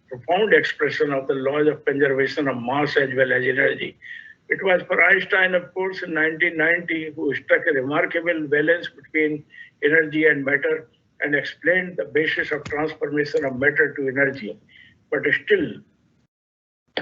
profound expression of the laws of conservation of mass as well as energy. It was for Einstein, of course, in 1990, who struck a remarkable balance between energy and matter and explained the basis of transformation of matter to energy. But still,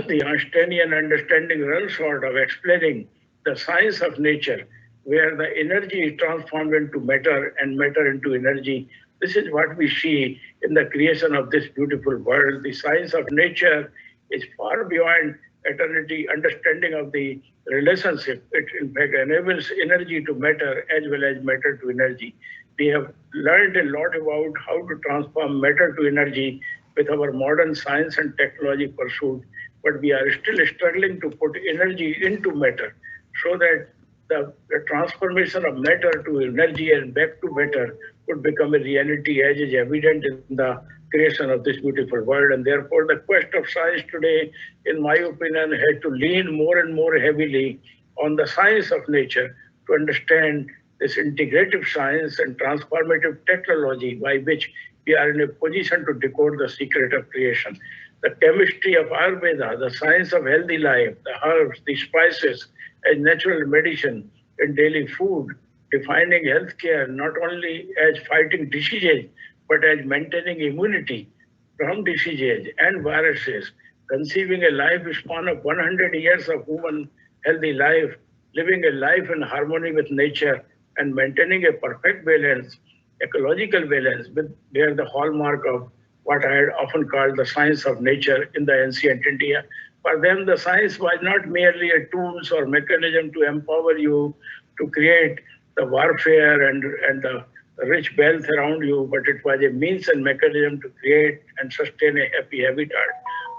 the Einsteinian understanding runs short of explaining the science of nature, where the energy is transformed into matter and matter into energy. This is what we see in the creation of this beautiful world. The science of nature is far beyond eternity understanding of the relationship. It in fact enables energy to matter as well as matter to energy. We have learned a lot about how to transform matter to energy with our modern science and technology pursuit, but we are still struggling to put energy into matter so that the transformation of matter to energy and back to matter would become a reality, as is evident in the creation of this beautiful world. And therefore, the quest of science today, in my opinion, had to lean more and more heavily on the science of nature to understand this integrative science and transformative technology by which we are in a position to decode the secret of creation. The chemistry of Ayurveda, the science of healthy life, the herbs, the spices as natural medicine in daily food, defining healthcare not only as fighting diseases, but as maintaining immunity from diseases and viruses, conceiving a lifespan of 100 years of human healthy life, living a life in harmony with nature, and maintaining a perfect balance, ecological balance, where the hallmark of what I had often called the science of nature in the ancient India. For them, the science was not merely a tools or mechanism to empower you to create the warfare and the rich wealth around you, but it was a means and mechanism to create and sustain a happy habitat.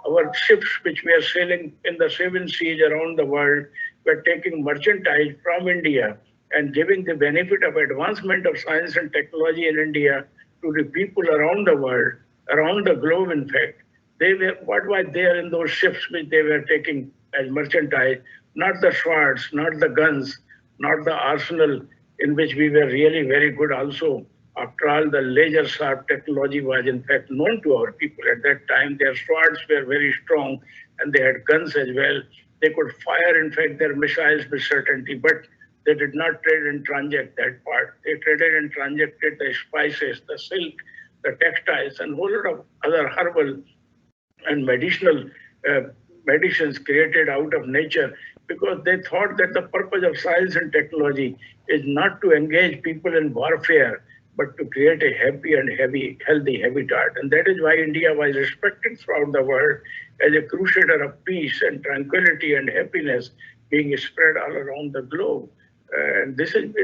Our ships, which were sailing in the 7 seas around the world, were taking merchandise from India and giving the benefit of advancement of science and technology in India to the people around the world, around the globe, in fact. What was there in those ships which they were taking as merchandise? Not the swords, not the guns, not the arsenal in which we were really very good also. After all, the laser sharp technology was in fact known to our people at that time. Their swords were very strong and they had guns as well. They could fire, in fact, their missiles with certainty, but they did not trade and transact that part. They traded and transacted the spices, the silk, the textiles, and a whole lot of other herbal and medicinal medicines created out of nature, because they thought that the purpose of science and technology is not to engage people in warfare, but to create a happy and healthy habitat. And that is why India was respected throughout the world as a crusader of peace and tranquility and happiness being spread all around the globe. And it is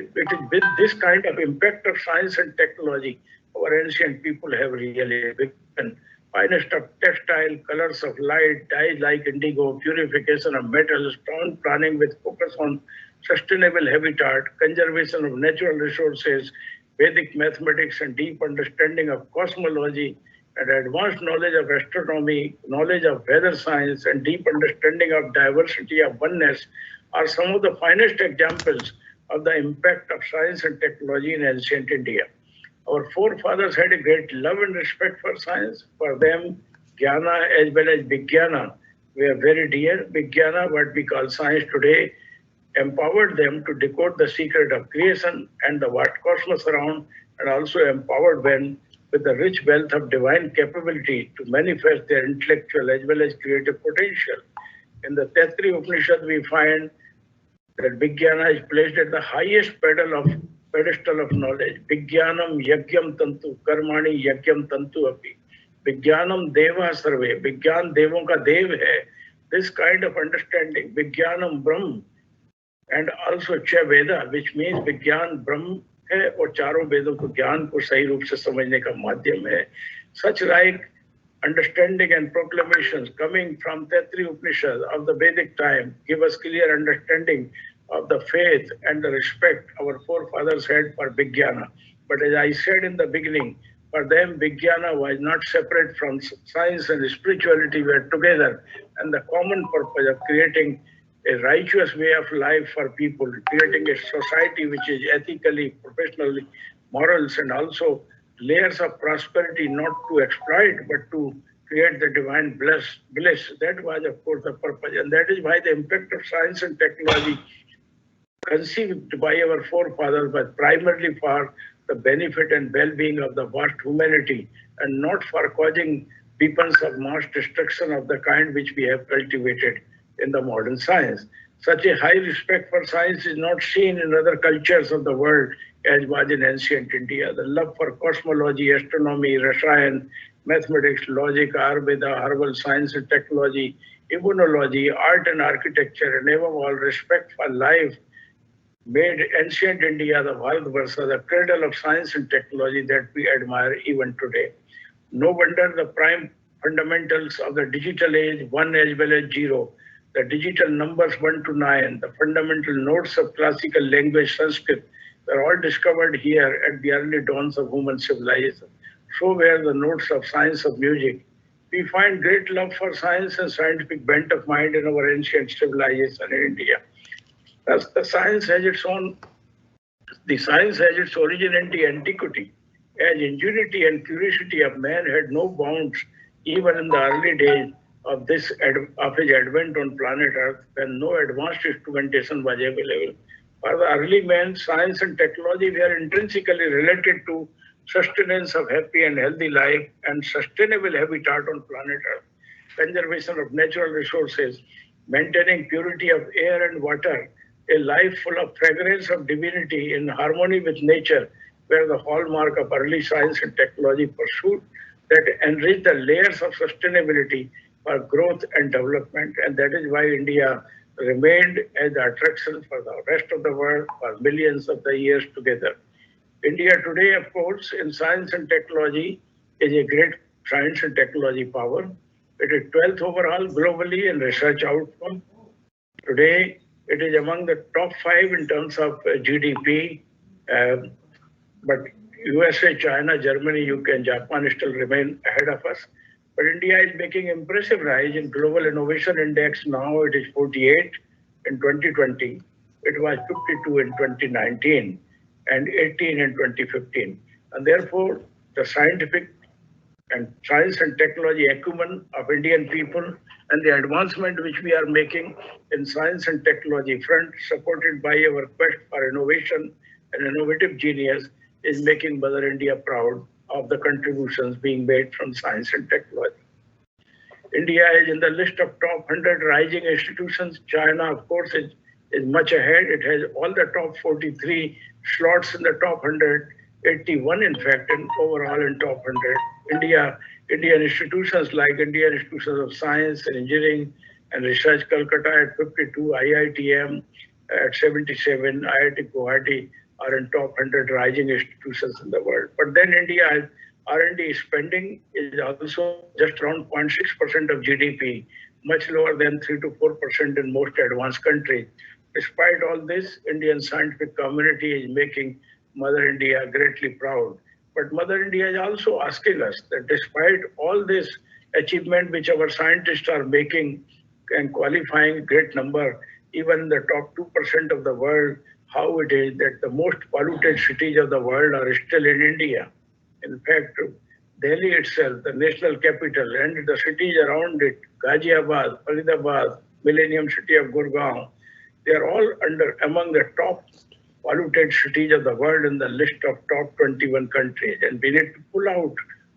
with this kind of impact of science and technology, our ancient people have really begun. Finest of textile, colors of light, dyes like indigo, purification of metals, town planning with focus on sustainable habitat, conservation of natural resources, Vedic mathematics and deep understanding of cosmology, and advanced knowledge of astronomy, knowledge of weather science, and deep understanding of diversity of oneness are some of the finest examples of the impact of science and technology in ancient India. Our forefathers had a great love and respect for science. For them, Jnana as well as Vijnana were very dear. Vijnana, what we call science today, empowered them to decode the secret of creation and the vast cosmos around, and also empowered them with the rich wealth of divine capability to manifest their intellectual as well as creative potential. In the Taitri Upanishad, we find that Vijnana is placed at the highest pedestal of knowledge. Vijnanam yagyam tantu, karmani yagyam tantu api. Vijnanam deva sarve, Vijnan devon ka dev hai. This kind of understanding, Vijnanam Brahm, and also Cha Veda, which means Vijnan Brahm है और चारों वेदों को ज्ञान को सही रूप से समझने का माध्यम है. Such like understanding and proclamations coming from Taitri Upanishad of the Vedic time give us clear understanding of the faith and the respect our forefathers had for Vijnana. But as I said in the beginning, for them Vijnana was not separate from science, and spirituality were together, and the common purpose of creating a righteous way of life for people, creating a society which is ethically, professionally, morals, and also layers of prosperity, not to exploit, but to create the divine bliss. That was, of course, the purpose. And that is why the impact of science and technology conceived by our forefathers was primarily for the benefit and well-being of the vast humanity, and not for causing weapons of mass destruction of the kind which we have cultivated in the modern science. Such a high respect for science is not seen in other cultures of the world as was in ancient India. The love for cosmology, astronomy, Rasayan, mathematics, logic, Ayurveda, herbal science and technology, immunology, art and architecture, and above all respect for life made ancient India, the Bharatvarsha, the cradle of science and technology that we admire even today. No wonder the prime fundamentals of the digital age, 1 as well as 0, the digital numbers 1 to 9, the fundamental notes of classical language Sanskrit were all discovered here at the early dawns of human civilization. So were the notes of science of music. We find great love for science and scientific bent of mind in our ancient civilization in India. Thus, the science has its origin in the antiquity, as ingenuity and curiosity of man had no bounds even in the early days of his advent on planet Earth, when no advanced instrumentation was available. For the early man, science and technology were intrinsically related to sustenance of happy and healthy life and sustainable habitat on planet Earth, conservation of natural resources, maintaining purity of air and water, a life full of fragrance of divinity in harmony with nature were the hallmark of early science and technology pursuit that enrich the layers of sustainability for growth and development. And that is why India remained as the attraction for the rest of the world for millions of the years together. India today, of course, in science and technology is a great science and technology power. It is 12th overall globally in research outcome. Today, it is among the top 5 in terms of GDP, but USA, China, Germany, UK, and Japan still remain ahead of us. But India is making impressive rise in Global Innovation Index. Now it is 48 in 2020. It was 52 in 2019 and 18 in 2015. And therefore, the scientific and science and technology acumen of Indian people and the advancement which we are making in science and technology front, supported by our quest for innovation and innovative genius, is making Mother India proud of the contributions being made from science and technology. India is in the list of top 100 rising institutions. China, of course, is much ahead. It has all the top 43 slots in the top 100, 81 in fact, and overall in top 100. Indian institutions like Indian Institutions of Science and Engineering and Research, Calcutta at 52, IITM at 77, IIT Guwahati are in top 100 rising institutions in the world. But then India's R&D spending is also just around 0.6% of GDP, much lower than 3 to 4% in most advanced countries. Despite all this, Indian scientific community is making Mother India greatly proud. But Mother India is also asking us that despite all this achievement which our scientists are making and qualifying great number, even in the top 2% of the world, how it is that the most polluted cities of the world are still in India. In fact, Delhi itself, the national capital, and the cities around it, Ghaziabad, Faridabad, Millennium City of Gurgaon, they are all among the top polluted cities of the world in the list of top 21 countries. And we need to pull out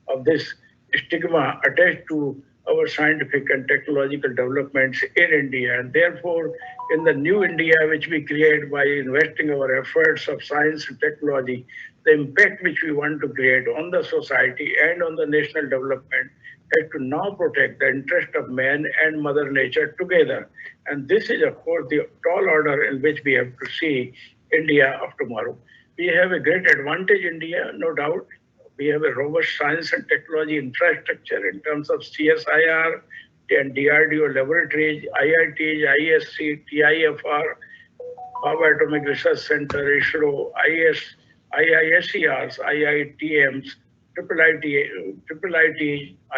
of this stigma attached to our scientific and technological developments in India. And therefore, in the new India, which we create by investing our efforts of science and technology, the impact which we want to create on the society and on the national development is to now protect the interest of man and Mother Nature together. And this is, of course, the tall order in which we have to see India of tomorrow. We have a great advantage in India, no doubt. We have a robust science and technology infrastructure in terms of CSIR and DRDO laboratories, IITs, ISC, TIFR, Power Atomic Research Center, ISRO, IISERs, IITMs, IIIT,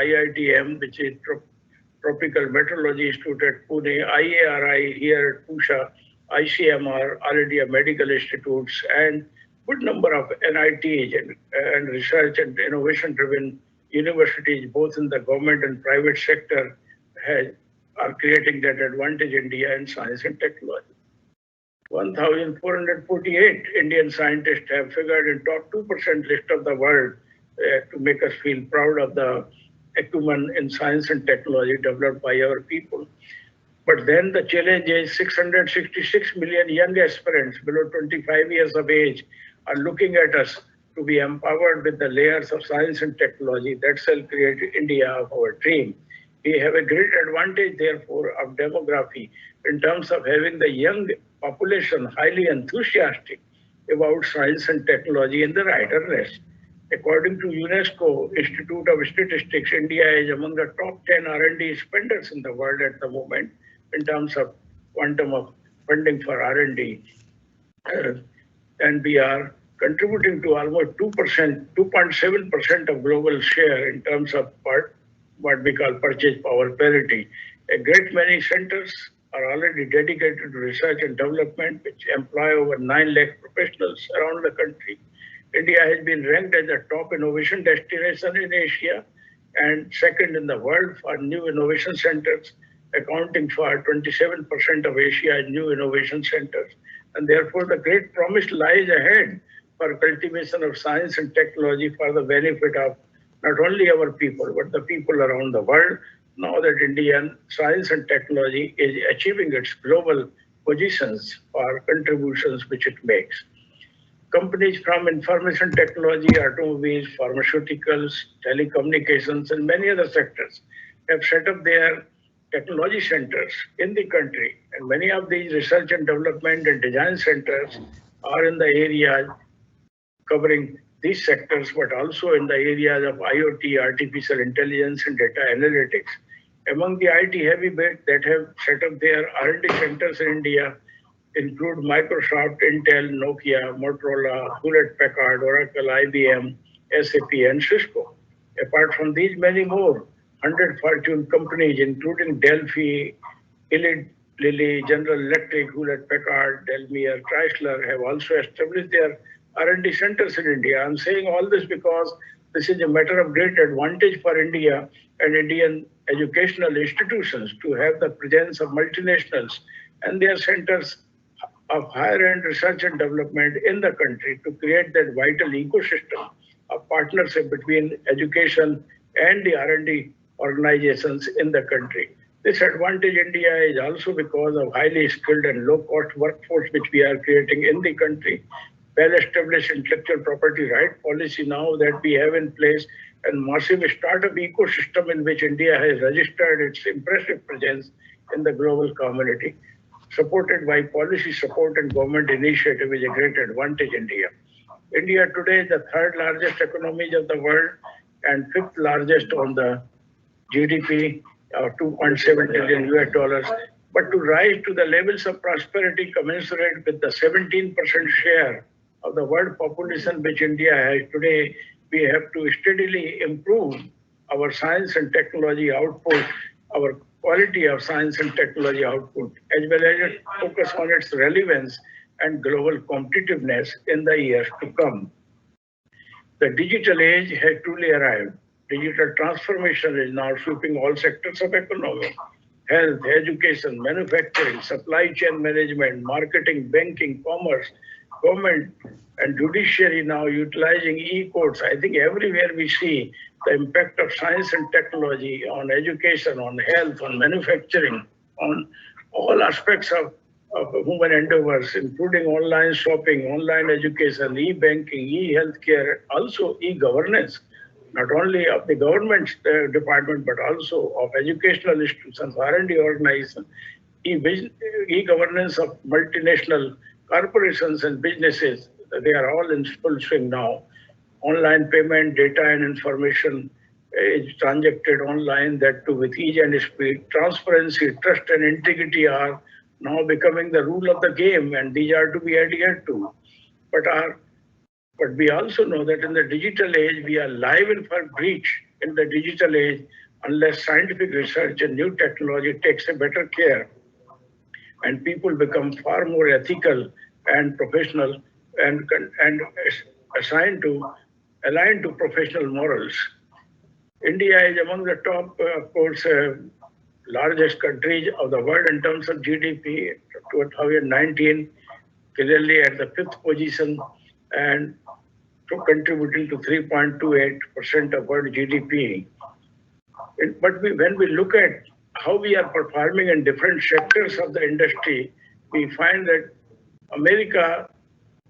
IITM, which is Tropical Meteorology Institute at Pune, IARI here at Pusha, ICMR, all India Medical Institutes, and good number of NITs and research and innovation-driven universities, both in the government and private sector, are creating that advantage in India in science and technology. 1,448 Indian scientists have figured in top 2% list of the world to make us feel proud of the acumen in science and technology developed by our people. But then the challenge is 666 million young aspirants below 25 years of age are looking at us to be empowered with the layers of science and technology that shall create India of our dream. We have a great advantage, therefore, of demography in terms of having the young population highly enthusiastic about science and technology in the right earnest. According to UNESCO Institute of Statistics, India is among the top 10 R&D spenders in the world at the moment in terms of quantum of funding for R&D. And we are contributing to almost 2.7% of global share in terms of what we call purchase power parity. A great many centers are already dedicated to research and development, which employ over 9 lakh professionals around the country. India has been ranked as a top innovation destination in Asia and second in the world for new innovation centers, accounting for 27% of Asia's new innovation centers. And therefore, the great promise lies ahead for cultivation of science and technology for the benefit of not only our people, but the people around the world, now that Indian science and technology is achieving its global positions for contributions which it makes. Companies from information technology, automobiles, pharmaceuticals, telecommunications, and many other sectors have set up their technology centers in the country. And many of these research and development and design centers are in the areas covering these sectors, but also in the areas of IoT, artificial intelligence, and data analytics. Among the IT heavyweights that have set up their R&D centers in India include Microsoft, Intel, Nokia, Motorola, Hewlett Packard, Oracle, IBM, SAP, and Cisco. Apart from these, many more 100 Fortune companies, including Delphi, Eli Lilly, General Electric, Hewlett Packard, Delmere, Chrysler, have also established their R&D centers in India. I'm saying all this because this is a matter of great advantage for India and Indian educational institutions to have the presence of multinationals and their centers of higher end research and development in the country to create that vital ecosystem of partnership between education and the R&D organizations in the country. This advantage India is also because of highly skilled and low cost workforce which we are creating in the country, well-established intellectual property right policy now that we have in place, and massive startup ecosystem in which India has registered its impressive presence in the global community, supported by policy support and government initiative is a great advantage in India. India today is the third largest economy of the world and fifth largest on the GDP, $2.7 trillion. But to rise to the levels of prosperity commensurate with the 17% share of the world population which India has today, we have to steadily improve our science and technology output, our quality of science and technology output, as well as focus on its relevance and global competitiveness in the years to come. The digital age has truly arrived. Digital transformation is now sweeping all sectors of economy: health, education, manufacturing, supply chain management, marketing, banking, commerce, government, and judiciary now utilizing e-courts. I think everywhere we see the impact of science and technology on education, on health, on manufacturing, on all aspects of human endeavors, including online shopping, online education, e-banking, e-healthcare, also e-governance, not only of the government department, but also of educational institutions, R&D organizations, e-governance of multinational corporations and businesses. They are all in full swing now. Online payment, data and information is transacted online, that too with ease and speed. Transparency, trust and integrity are now becoming the rule of the game, and these are to be adhered to. But we also know that in the digital age, we are liable for breach in the digital age unless scientific research and new technology takes a better care and people become far more ethical and professional and aligned to professional morals. India is among the top, of course, largest countries of the world in terms of GDP. 2019, clearly at the 5th position and contributing to 3.28% of world GDP. But when we look at how we are performing in different sectors of the industry, we find that America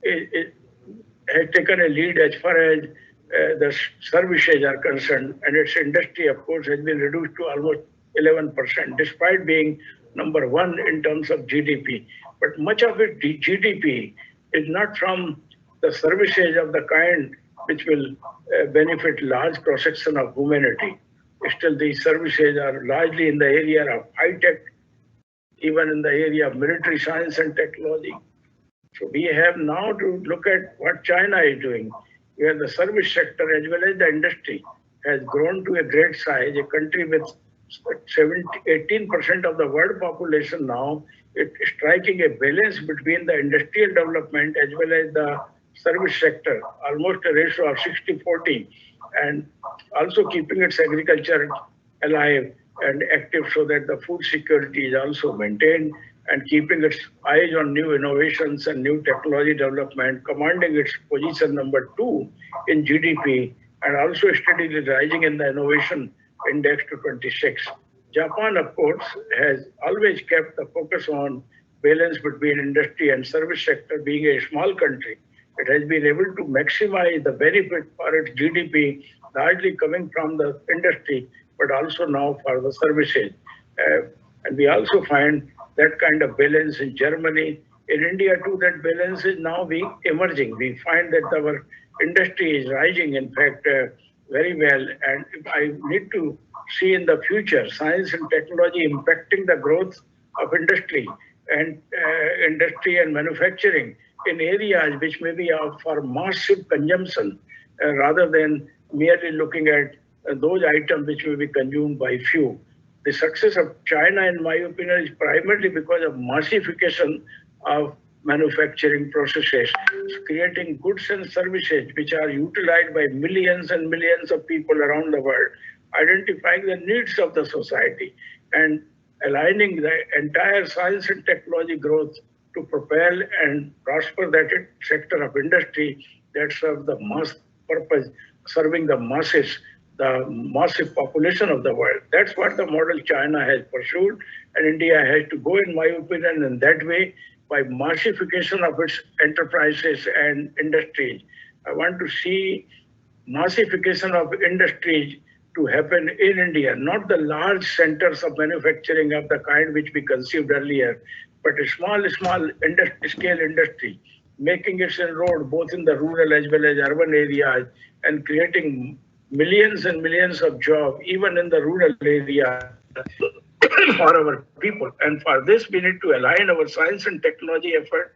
has taken a lead as far as the services are concerned, and its industry, of course, has been reduced to almost 11%, despite being number one in terms of GDP. But much of its GDP is not from the services of the kind which will benefit large cross-section of humanity. Still, these services are largely in the area of high-tech, even in the area of military science and technology. So we have now to look at what China is doing, where the service sector as well as the industry has grown to a great size. A country with 18% of the world population now, it's striking a balance between the industrial development as well as the service sector, almost a ratio of 60-40, and also keeping its agriculture alive and active so that the food security is also maintained, and keeping its eyes on new innovations and new technology development, commanding its position number 2 in GDP, and also steadily rising in the innovation index to 26. Japan, of course, has always kept the focus on balance between industry and service sector. Being a small country, it has been able to maximize the benefit for its GDP, largely coming from the industry, but also now for the services. And we also find that kind of balance in Germany. In India too, that balance is now being emerging. We find that our industry is rising, in fact, very well. And if I need to see in the future science and technology impacting the growth of industry and manufacturing in areas which may be for massive consumption, rather than merely looking at those items which will be consumed by few. The success of China, in my opinion, is primarily because of massification of manufacturing processes, creating goods and services which are utilized by millions and millions of people around the world, identifying the needs of the society and aligning the entire science and technology growth to propel and prosper that sector of industry that serves the mass purpose, serving the masses, the massive population of the world. That's what the model China has pursued, and India has to go, in my opinion, in that way by massification of its enterprises and industries. I want to see massification of industries to happen in India, not the large centers of manufacturing of the kind which we conceived earlier, but a small scale industry, making its inroad both in the rural as well as urban areas and creating millions and millions of jobs, even in the rural area for our people. And for this, we need to align our science and technology effort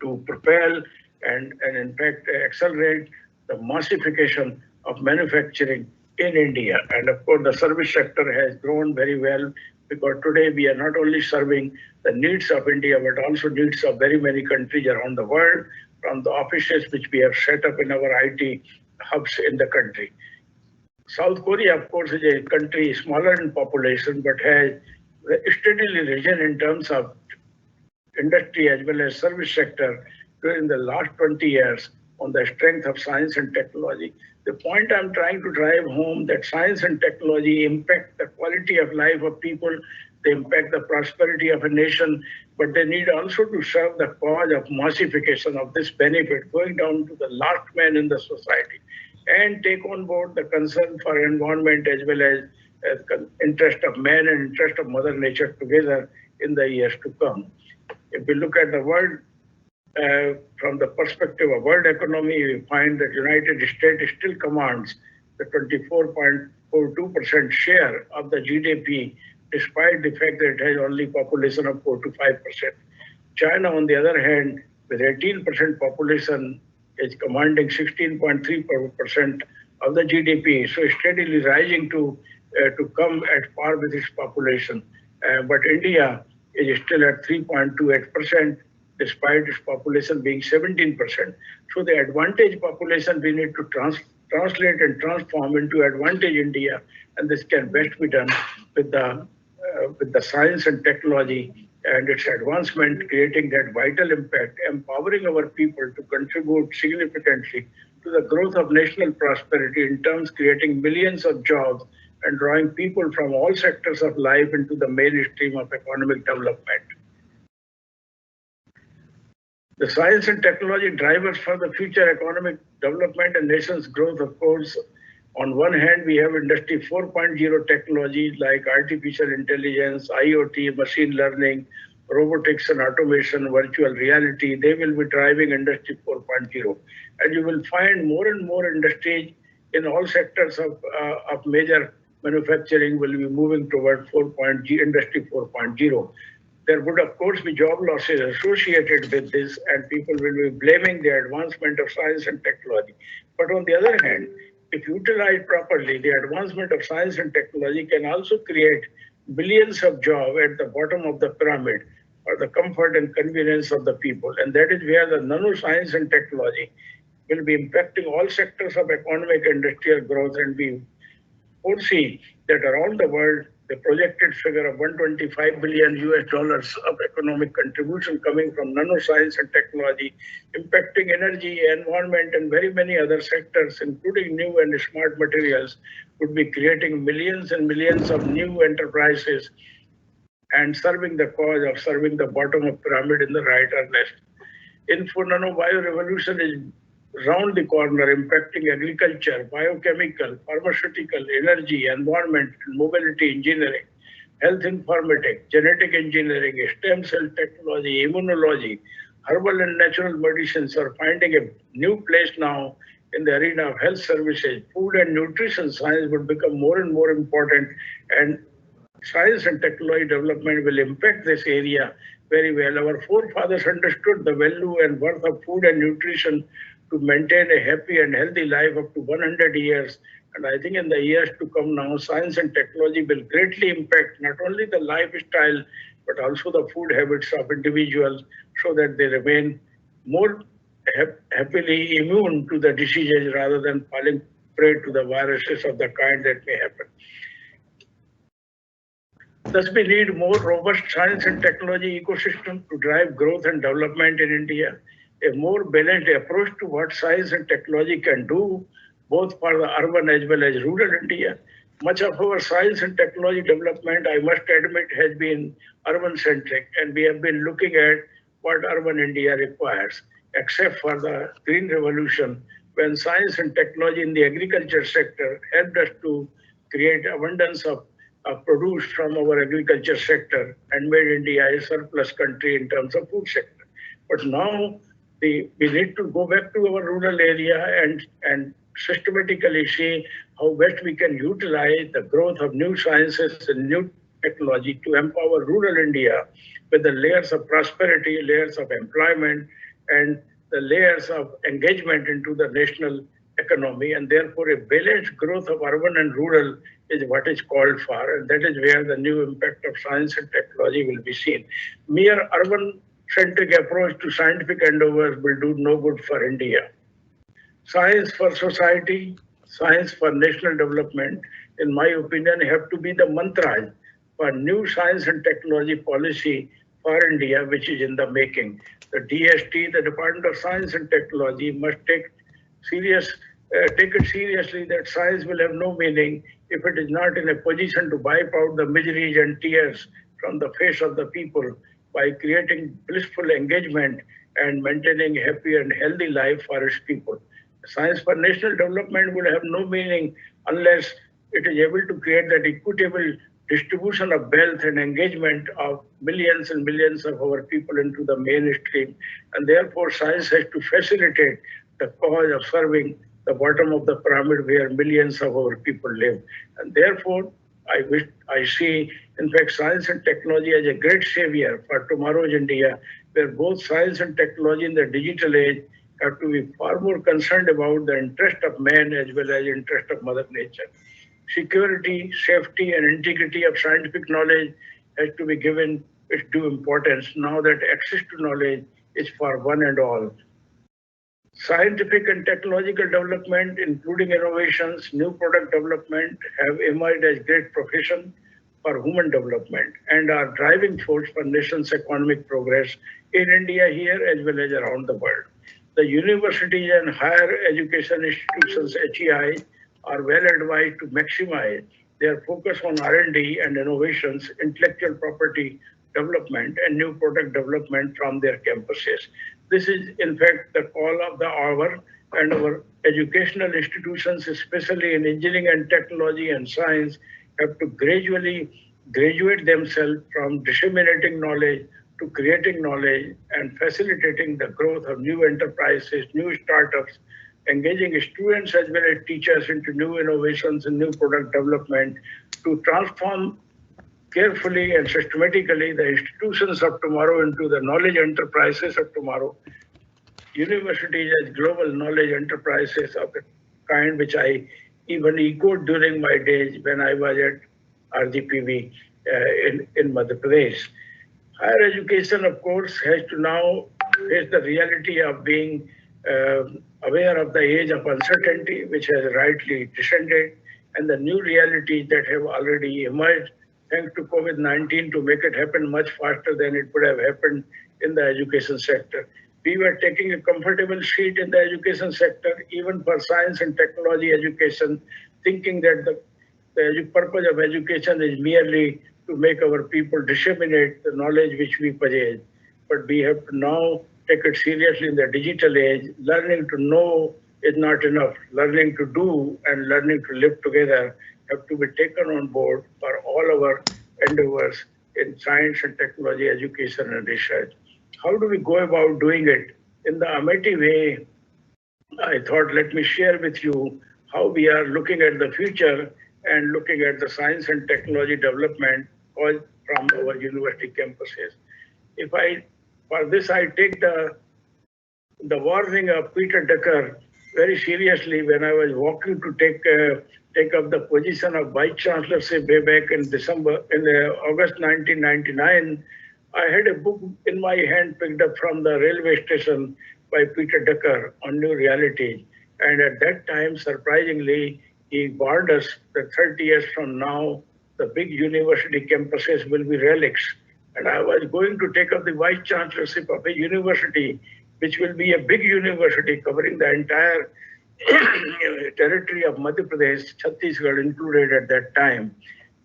to propel and in fact, accelerate the massification of manufacturing in India. And of course, the service sector has grown very well, because today we are not only serving the needs of India, but also needs of very many countries around the world, from the offices which we have set up in our IT hubs in the country. South Korea, of course, is a country smaller in population, but has steadily risen in terms of industry as well as service sector during the last 20 years on the strength of science and technology. The point I'm trying to drive home that science and technology impact the quality of life of people, they impact the prosperity of a nation, but they need also to serve the cause of massification of this benefit going down to the last man in the society and take on board the concern for environment as well as interest of man and interest of Mother Nature together in the years to come. If we look at the world from the perspective of world economy, we find that United States still commands the 24.42% share of the GDP, despite the fact that it has only population of 4 to 5%. China, on the other hand, with 18% population, is commanding 16.3% of the GDP, so steadily rising to come at par with its population. But India is still at 3.28%, despite its population being 17%. So the advantage population we need to translate and transform into advantage India, and this can best be done with the science and technology and its advancement, creating that vital impact, empowering our people to contribute significantly to the growth of national prosperity in terms creating millions of jobs and drawing people from all sectors of life into the mainstream of economic development. The science and technology drivers for the future economic development and nation's growth, of course, on one hand, we have Industry 4.0 technology like artificial intelligence, IoT, machine learning, robotics and automation, virtual reality. They will be driving Industry 4.0. And you will find more and more industries in all sectors of major manufacturing will be moving toward Industry 4.0. There would, of course, be job losses associated with this, and people will be blaming the advancement of science and technology. But on the other hand, if utilized properly, the advancement of science and technology can also create billions of jobs at the bottom of the pyramid for the comfort and convenience of the people. And that is where the nanoscience and technology will be impacting all sectors of economic and industrial growth, and we foresee that around the world, the projected figure of $125 billion of economic contribution coming from nanoscience and technology, impacting energy, environment, and very many other sectors, including new and smart materials, would be creating millions and millions of new enterprises and serving the cause of serving the bottom of pyramid in the right or left. Info nano bio revolution is round the corner, impacting agriculture, biochemical, pharmaceutical, energy, environment, mobility engineering, health informatics, genetic engineering, stem cell technology, immunology, herbal and natural medicines are finding a new place now in the arena of health services. Food and nutrition science will become more and more important, and science and technology development will impact this area very well. Our forefathers understood the value and worth of food and nutrition to maintain a happy and healthy life up to 100 years. And I think in the years to come now, science and technology will greatly impact not only the lifestyle, but also the food habits of individuals so that they remain more happily immune to the diseases rather than falling prey to the viruses of the kind that may happen. Thus, we need more robust science and technology ecosystem to drive growth and development in India. A more balanced approach to what science and technology can do, both for the urban as well as rural India. Much of our science and technology development, I must admit, has been urban-centric, and we have been looking at what urban India requires, except for the Green Revolution, when science and technology in the agriculture sector helped us to create abundance of produce from our agriculture sector and made India a surplus country in terms of food sector. But now we need to go back to our rural area and systematically see how best we can utilize the growth of new sciences and new technology to empower rural India with the layers of prosperity, layers of employment, and the layers of engagement into the national economy. And therefore, a balanced growth of urban and rural is what is called for, and that is where the new impact of science and technology will be seen. Mere urban-centric approach to scientific endeavors will do no good for India. Science for society, science for national development, in my opinion, have to be the mantras for new science and technology policy for India, which is in the making. The DST, the Department of Science and Technology, must take it seriously that science will have no meaning if it is not in a position to wipe out the miseries and tears from the face of the people by creating blissful engagement and maintaining a happy and healthy life for its people. Science for national development will have no meaning unless it is able to create that equitable distribution of wealth and engagement of millions and millions of our people into the mainstream. And therefore, science has to facilitate the cause of serving the bottom of the pyramid where millions of our people live. And therefore, I see, in fact, science and technology as a great savior for tomorrow's India, where both science and technology in the digital age have to be far more concerned about the interest of man as well as interest of Mother Nature. Security, safety, and integrity of scientific knowledge has to be given its due importance now that access to knowledge is for one and all. Scientific and technological development, including innovations, new product development, have emerged as great profession for human development and are driving force for nation's economic progress in India here as well as around the world. The universities and higher education institutions, HEI, are well advised to maximize their focus on R&D and innovations, intellectual property development, and new product development from their campuses. This is, in fact, the call of the hour, and our educational institutions, especially in engineering and technology and science, have to gradually graduate themselves from disseminating knowledge to creating knowledge and facilitating the growth of new enterprises, new startups, engaging students as well as teachers into new innovations and new product development to transform carefully and systematically the institutions of tomorrow into the knowledge enterprises of tomorrow. Universities as global knowledge enterprises of the kind which I even echoed during my days when I was at RGPV in Madhya Pradesh. Higher education, of course, has to now face the reality of being aware of the age of uncertainty, which has rightly descended, and the new realities that have already emerged thanks to COVID-19 to make it happen much faster than it would have happened in the education sector. We were taking a comfortable seat in the education sector, even for science and technology education, thinking that the purpose of education is merely to make our people disseminate the knowledge which we possess. But we have to now take it seriously in the digital age. Learning to know is not enough. Learning to do and learning to live together have to be taken on board for all our endeavors in science and technology, education and research. How do we go about doing it? In the Amity way, I thought, let me share with you how we are looking at the future and looking at the science and technology development all from our university campuses. For this, I take the warning of Peter Drucker very seriously when I was walking to take up the position of Vice Chancellorship way back in August 1999. I had a book in my hand picked up from the railway station by Peter Drucker on new realities. And at that time, surprisingly, he warned us that 30 years from now, the big university campuses will be relics. And I was going to take up the vice chancellorship of a university, which will be a big university covering the entire territory of Madhya Pradesh, Chhattisgarh included at that time.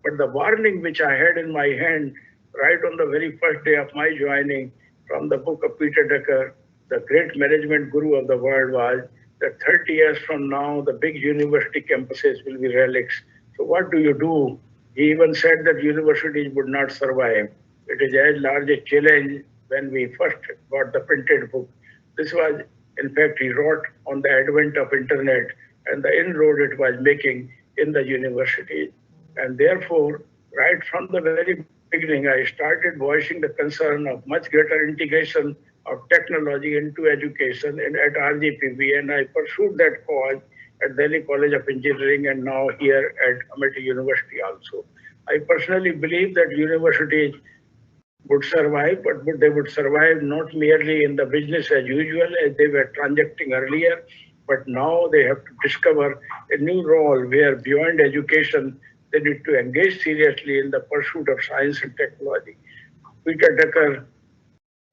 But the warning which I had in my hand right on the very first day of my joining from the book of Peter Drucker, the great management guru of the world, was that 30 years from now, the big university campuses will be relics. So what do? He even said that universities would not survive. It is as large a challenge when we first got the printed book. This was, in fact, he wrote on the advent of internet and the inroad it was making in the universities. And therefore, right from the very beginning, I started voicing the concern of much greater integration of technology into education and at RGPV, and I pursued that cause at Delhi College of Engineering and now here at Amity University also. I personally believe that universities would survive, but they would survive not merely in the business as usual as they were transacting earlier, but now they have to discover a new role where beyond education, they need to engage seriously in the pursuit of science and technology. Peter Drucker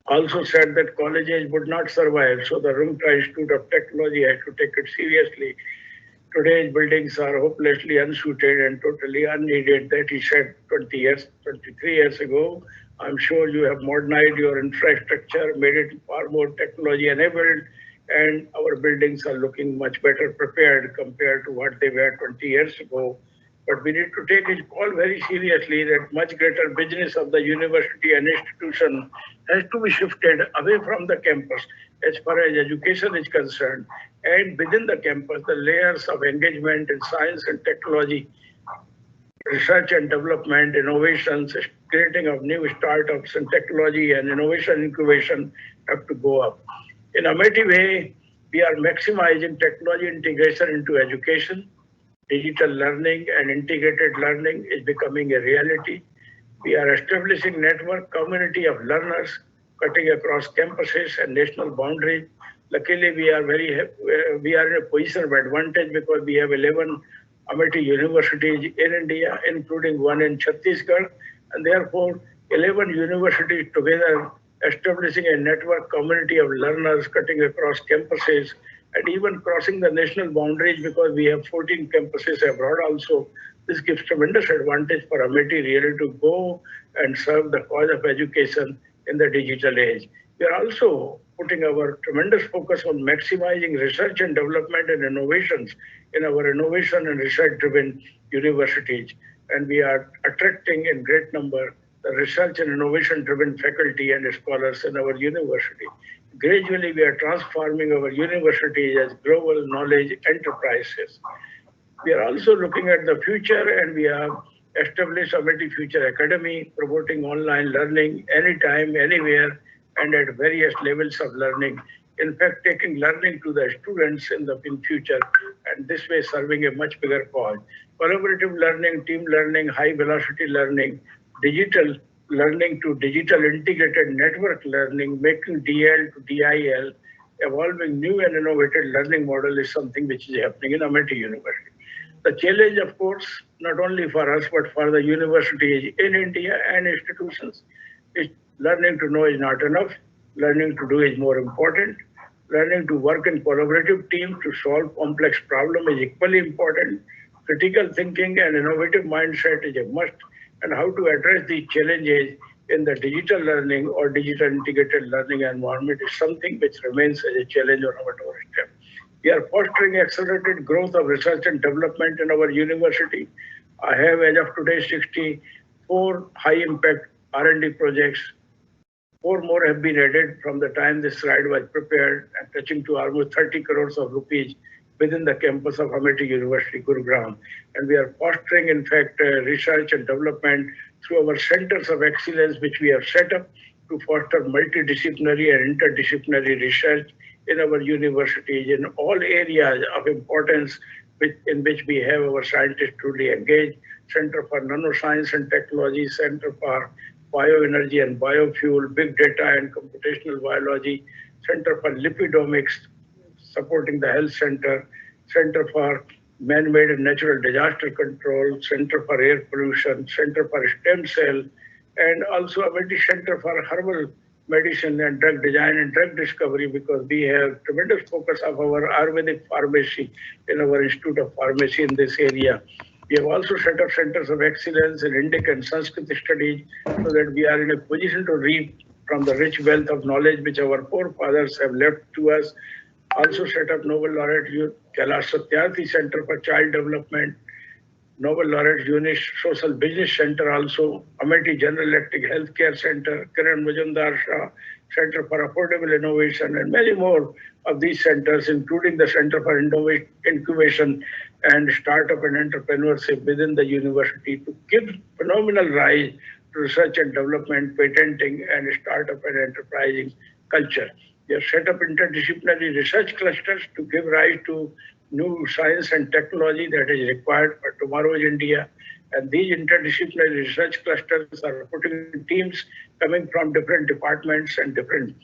also said that college age would not survive, so the Rungta Institute of Technology had to take it seriously. Today's buildings are hopelessly unsuited and totally unneeded. That he said 23 years ago. I'm sure you have modernized your infrastructure, made it far more technology enabled, and our buildings are looking much better prepared compared to what they were 20 years ago. But we need to take his call very seriously that much greater business of the university and institution has to be shifted away from the campus as far as education is concerned. And within the campus, the layers of engagement in science and technology, research and development, innovations, creating of new startups and technology and innovation incubation have to go up. In Amity way, we are maximizing technology integration into education. Digital learning and integrated learning is becoming a reality. We are establishing network community of learners cutting across campuses and national boundaries. Luckily, we are in a position of advantage because we have 11 Amity universities in India, including one in Chhattisgarh, and therefore 11 universities together establishing a network community of learners cutting across campuses and even crossing the national boundaries because we have 14 campuses abroad also. This gives tremendous advantage for Amity really to go and serve the cause of education in the digital age. We are also putting our tremendous focus on maximizing research and development and innovations in our innovation and research-driven universities. And we are attracting in great number the research and innovation-driven faculty and scholars in our university. Gradually, we are transforming our universities as global knowledge enterprises. We are also looking at the future, and we have established Amity Future Academy, promoting online learning anytime, anywhere, and at various levels of learning. In fact, taking learning to the students in future, and this way serving a much bigger cause. Collaborative learning, team learning, high velocity learning, digital learning to digital integrated network learning, making DL to DIL, evolving new and innovative learning model is something which is happening in Amity University. The challenge, of course, not only for us, but for the universities in India and institutions, is learning to know is not enough. Learning to do is more important. Learning to work in collaborative teams to solve complex problems is equally important. Critical thinking and innovative mindset is a must. And how to address these challenges in the digital learning or digital integrated learning environment is something which remains as a challenge on our doorstep. We are fostering accelerated growth of research and development in our university. I have, as of today, 64 high-impact R&D projects. 4 more have been added from the time this slide was prepared, and touching to almost 30 crores of rupees within the campus of Amity University, Gurugram. And we are fostering, in fact, research and development through our centers of excellence, which we have set up to foster multidisciplinary and interdisciplinary research in our universities in all areas of importance in which we have our scientists truly engaged. Center for Nanoscience and Technology, Center for Bioenergy and Biofuel, Big Data and Computational Biology, Center for Lipidomics, supporting the Health Center, Center for Man-Made and Natural Disaster Control, Center for Air Pollution, Center for Stem Cell, and also Amity Center for Herbal Medicine and Drug Design and Drug Discovery, because we have tremendous focus of our Ayurvedic pharmacy in our Institute of Pharmacy in this area. We have also set up centers of excellence in Indic and Sanskrit studies so that we are in a position to reap from the rich wealth of knowledge which our forefathers have left to us. Also set up Nobel Laureate Kailash Satyarthi Center for Child Development, Nobel Laureate Unit Social Business Center, also Amity General Electric Healthcare Center, Kiran Majumdar Shah Center for Affordable Innovation, and many more of these centers, including the Center for Incubation and Startup and Entrepreneurship within the university, to give phenomenal rise to research and development, patenting, and startup and enterprising culture. We have set up interdisciplinary research clusters to give rise to new science and technology that is required for tomorrow's India. And these interdisciplinary research clusters are putting teams coming from different departments and different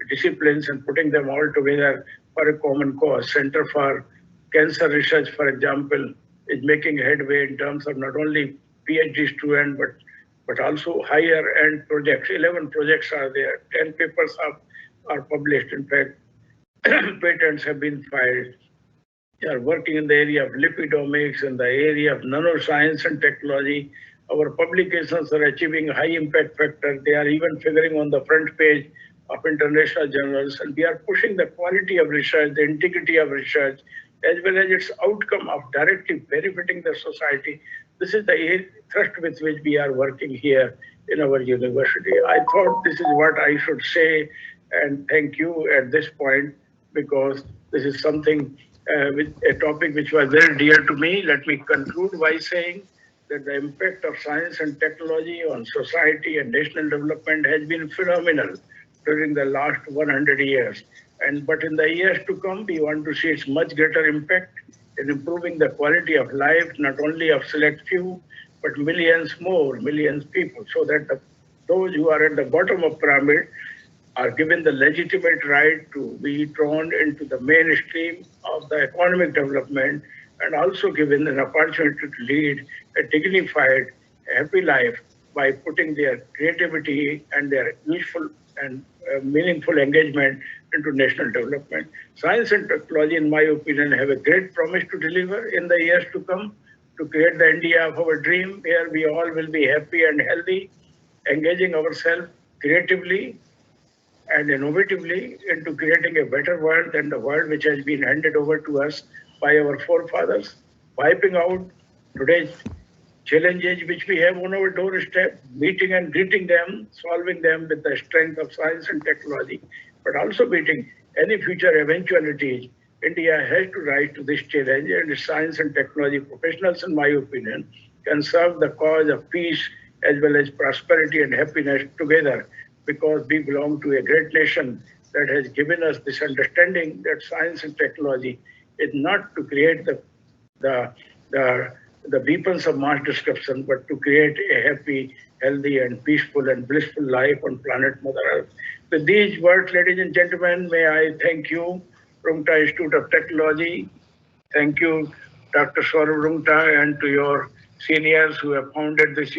disciplines and putting them all together for a common cause. Center for Cancer Research, for example, is making headway in terms of not only PhD student, but also higher end projects. 11 projects are there, 10 papers are published. In fact, patents have been filed. They are working in the area of lipidomics, in the area of nanoscience and technology. Our publications are achieving high impact factor. They are even figuring on the front page of international journals, and we are pushing the quality of research, the integrity of research, as well as its outcome of directly benefiting the society. This is the thrust with which we are working here in our university. I thought this is what I should say, and thank you at this point, because this is something with a topic which was very dear to me. Let me conclude by saying that the impact of science and technology on society and national development has been phenomenal during the last 100 years. But in the years to come, we want to see its much greater impact in improving the quality of life, not only of select few, but millions people, so that those who are at the bottom of pyramid are given the legitimate right to be drawn into the mainstream of the economic development, and also given an opportunity to lead a dignified, happy life by putting their creativity and their useful and meaningful engagement into national development. Science and technology, in my opinion, have a great promise to deliver in the years to come, to create the India of our dream, where we all will be happy and healthy, engaging ourselves creatively and innovatively into creating a better world than the world which has been handed over to us by our forefathers, wiping out today's challenges which we have on our doorstep, meeting and greeting them, solving them with the strength of science and technology, but also meeting any future eventualities. India has to rise to this challenge, and science and technology professionals, in my opinion, can serve the cause of peace as well as prosperity and happiness together, because we belong to a great nation that has given us this understanding that science and technology is not to create the weapons of mass destruction, but to create a happy, healthy, and peaceful and blissful life on planet Mother Earth. With these words, ladies and gentlemen, may I thank you, Rungta Institute of Technology. Thank you, Dr. Saurav Rungta, and to your seniors who have founded this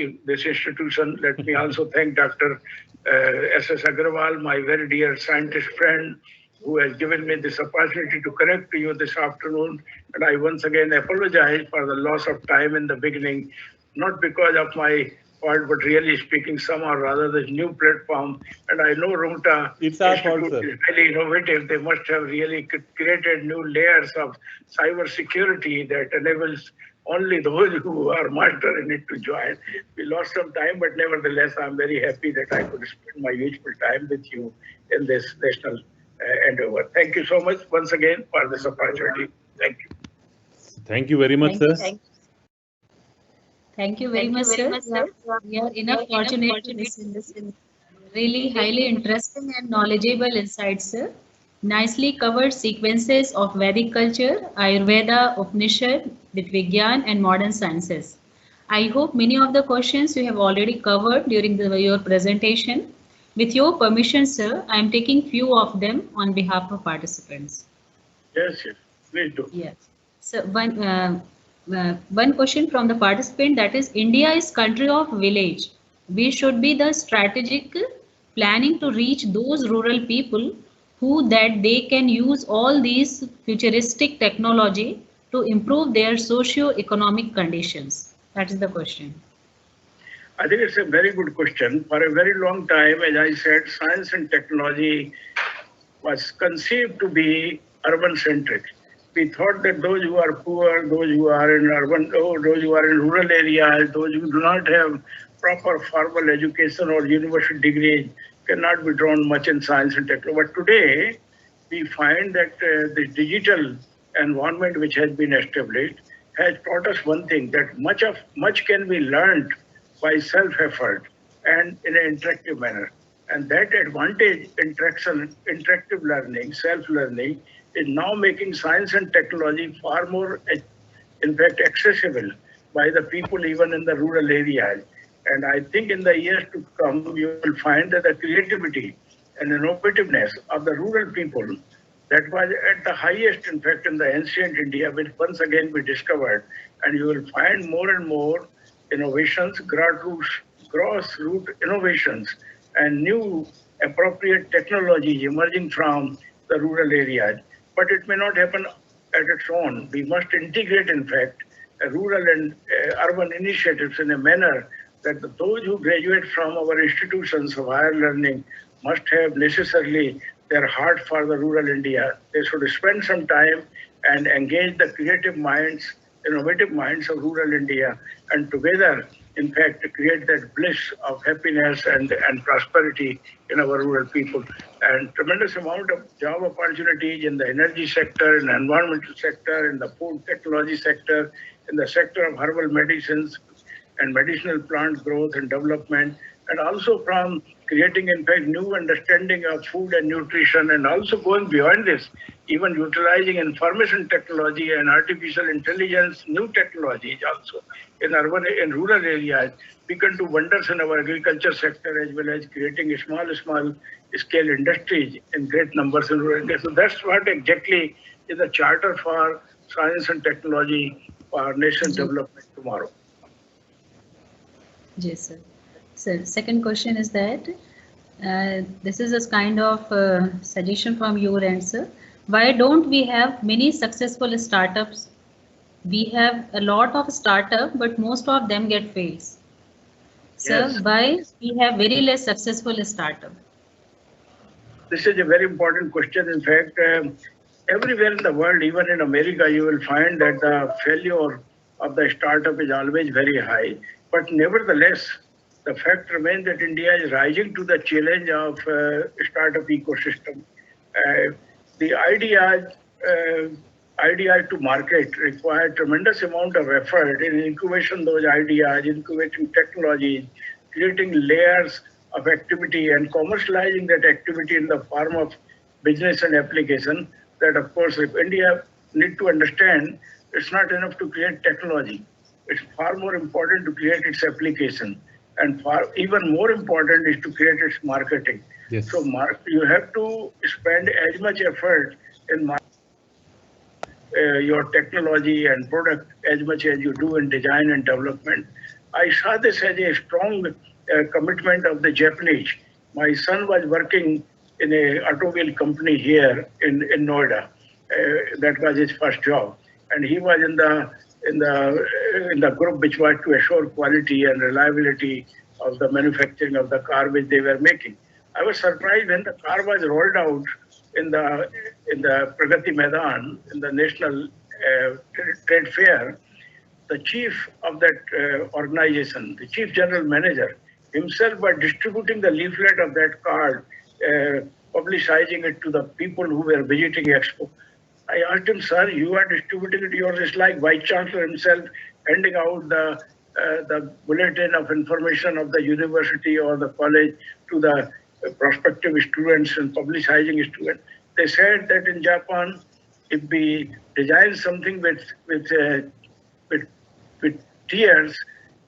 institution. Let me also thank Dr. S.S. Agarwal, my very dear scientist friend, who has given me this opportunity to connect to you this afternoon. And I once again apologize for the loss of time in the beginning, not because of my fault, but really speaking somehow rather this new platform. And I know Rungta is highly innovative. They must have really created new layers of cyber security that enables only those who are master in it to join. We lost some time, but nevertheless, I'm very happy that I could spend my useful time with you in this national endeavor. Thank you so much once again for this opportunity. Thank you. Thank you very much, sir. Thank you very much, sir. We are enough fortunate to listen this really highly interesting and knowledgeable insights, sir. Nicely covered sequences of Vedic culture, Ayurveda, Upanishad, Vigyan, and modern sciences. I hope many of the questions you have already covered during your presentation. With your permission, sir, I am taking few of them on behalf of participants. Yes, please do. Yes. So one question from the participant, that is, India is country of village. We should be the strategic planning to reach those rural people who that they can use all these futuristic technology to improve their socio-economic conditions. That is the question. I think it's a very good question. For a very long time, as I said, science and technology was conceived to be urban-centric. We thought that those who are poor, those who are in urban, those who are in rural areas, those who do not have proper formal education or university degrees cannot be drawn much in science and technology. But today, we find that the digital environment which has been established has taught us one thing, that much can be learned by self-effort and in an interactive manner. And that advantage, interactive learning, self-learning, is now making science and technology far more, in fact, accessible by the people even in the rural areas. And I think in the years to come, you will find that the creativity and innovativeness of the rural people That was at the highest, in fact, in the ancient India, which once again we discovered. And you will find more and more innovations, grassroots innovations, and new appropriate technologies emerging from the rural areas. But it may not happen at its own. We must integrate, in fact, rural and urban initiatives in a manner that those who graduate from our institutions of higher learning must have necessarily their heart for the rural India. They should spend some time and engage the creative minds, innovative minds of rural India, and together, in fact, create that bliss of happiness and prosperity in our rural people. And tremendous amount of job opportunities in the energy sector, in the environmental sector, in the food technology sector, in the sector of herbal medicines and medicinal plant growth and development, and also from creating, in fact, new understanding of food and nutrition, and also going beyond this, even utilizing information technology and artificial intelligence, new technologies also in urban and rural areas. We can do wonders in our agriculture sector, as well as creating small scale industries in great numbers in rural India. So that's what exactly is the charter for science and technology for nation development tomorrow. Yes, sir. So second question is that this is a kind of suggestion from your answer. Why don't we have many successful startups? We have a lot of startups, but most of them get fails. Sir, Yes. why we have very less successful startup? This is a very important question. In fact, everywhere in the world, even in America, you will find that the failure of the startup is always very high. But nevertheless, the fact remains that India is rising to the challenge of startup ecosystem. The ideas to market require tremendous amount of effort in incubation those ideas, incubating technologies, creating layers of activity and commercializing that activity in the form of business and application. That, of course, if India need to understand, it's not enough to create technology. It's far more important to create its application, and far even more important is to create its marketing. Yes. So you have to spend as much effort in your technology and product as much as you do in design and development. I saw this as a strong commitment of the Japanese. My son was working in a automobile company here in Noida. That was his first job, and he was in the group which was to assure quality and reliability of the manufacturing of the car which they were making. I was surprised when the car was rolled out in the Pragati Maidan, in the National Trade Fair. The chief of that organization, the chief general manager himself, was distributing the leaflet of that card, publicizing it to the people who were visiting Expo. I asked him, sir, you are distributing it yours. It's like Vice Chancellor himself handing out the bulletin of information of the university or the college to the prospective students and publicizing students. They said that in Japan, if we design something with tears,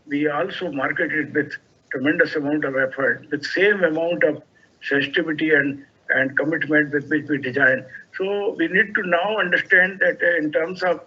we also market it with tremendous amount of effort, with same amount of sensitivity and commitment with which we design. So we need to now understand that in terms of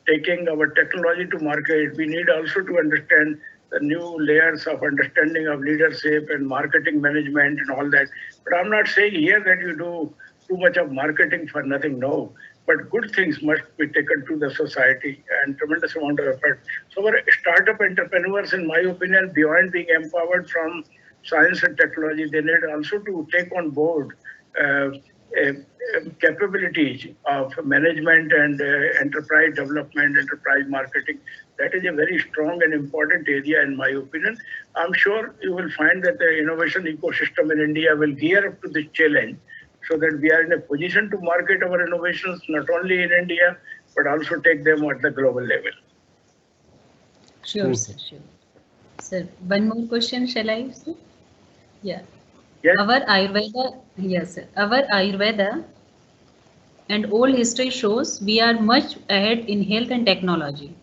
taking our technology to market, we need also to understand the new layers of understanding of leadership and marketing management and all that. But I'm not saying here that you do too much of marketing for nothing, no. But good things must be taken to the society and tremendous amount of effort. So our startup entrepreneurs, in my opinion, beyond being empowered from science and technology, they need also to take on board capabilities of management and enterprise development, enterprise marketing. That is a very strong and important area, in my opinion. I'm sure you will find that the innovation ecosystem in India will gear up to this challenge, so that we are in a position to market our innovations not only in India, but also take them at the global level. Sure, sir. Sure. Sir, one more question, shall I, sir? Yeah. Yes. Our Ayurveda, yes, sir. Our Ayurveda and old history shows we are much ahead in health and technology.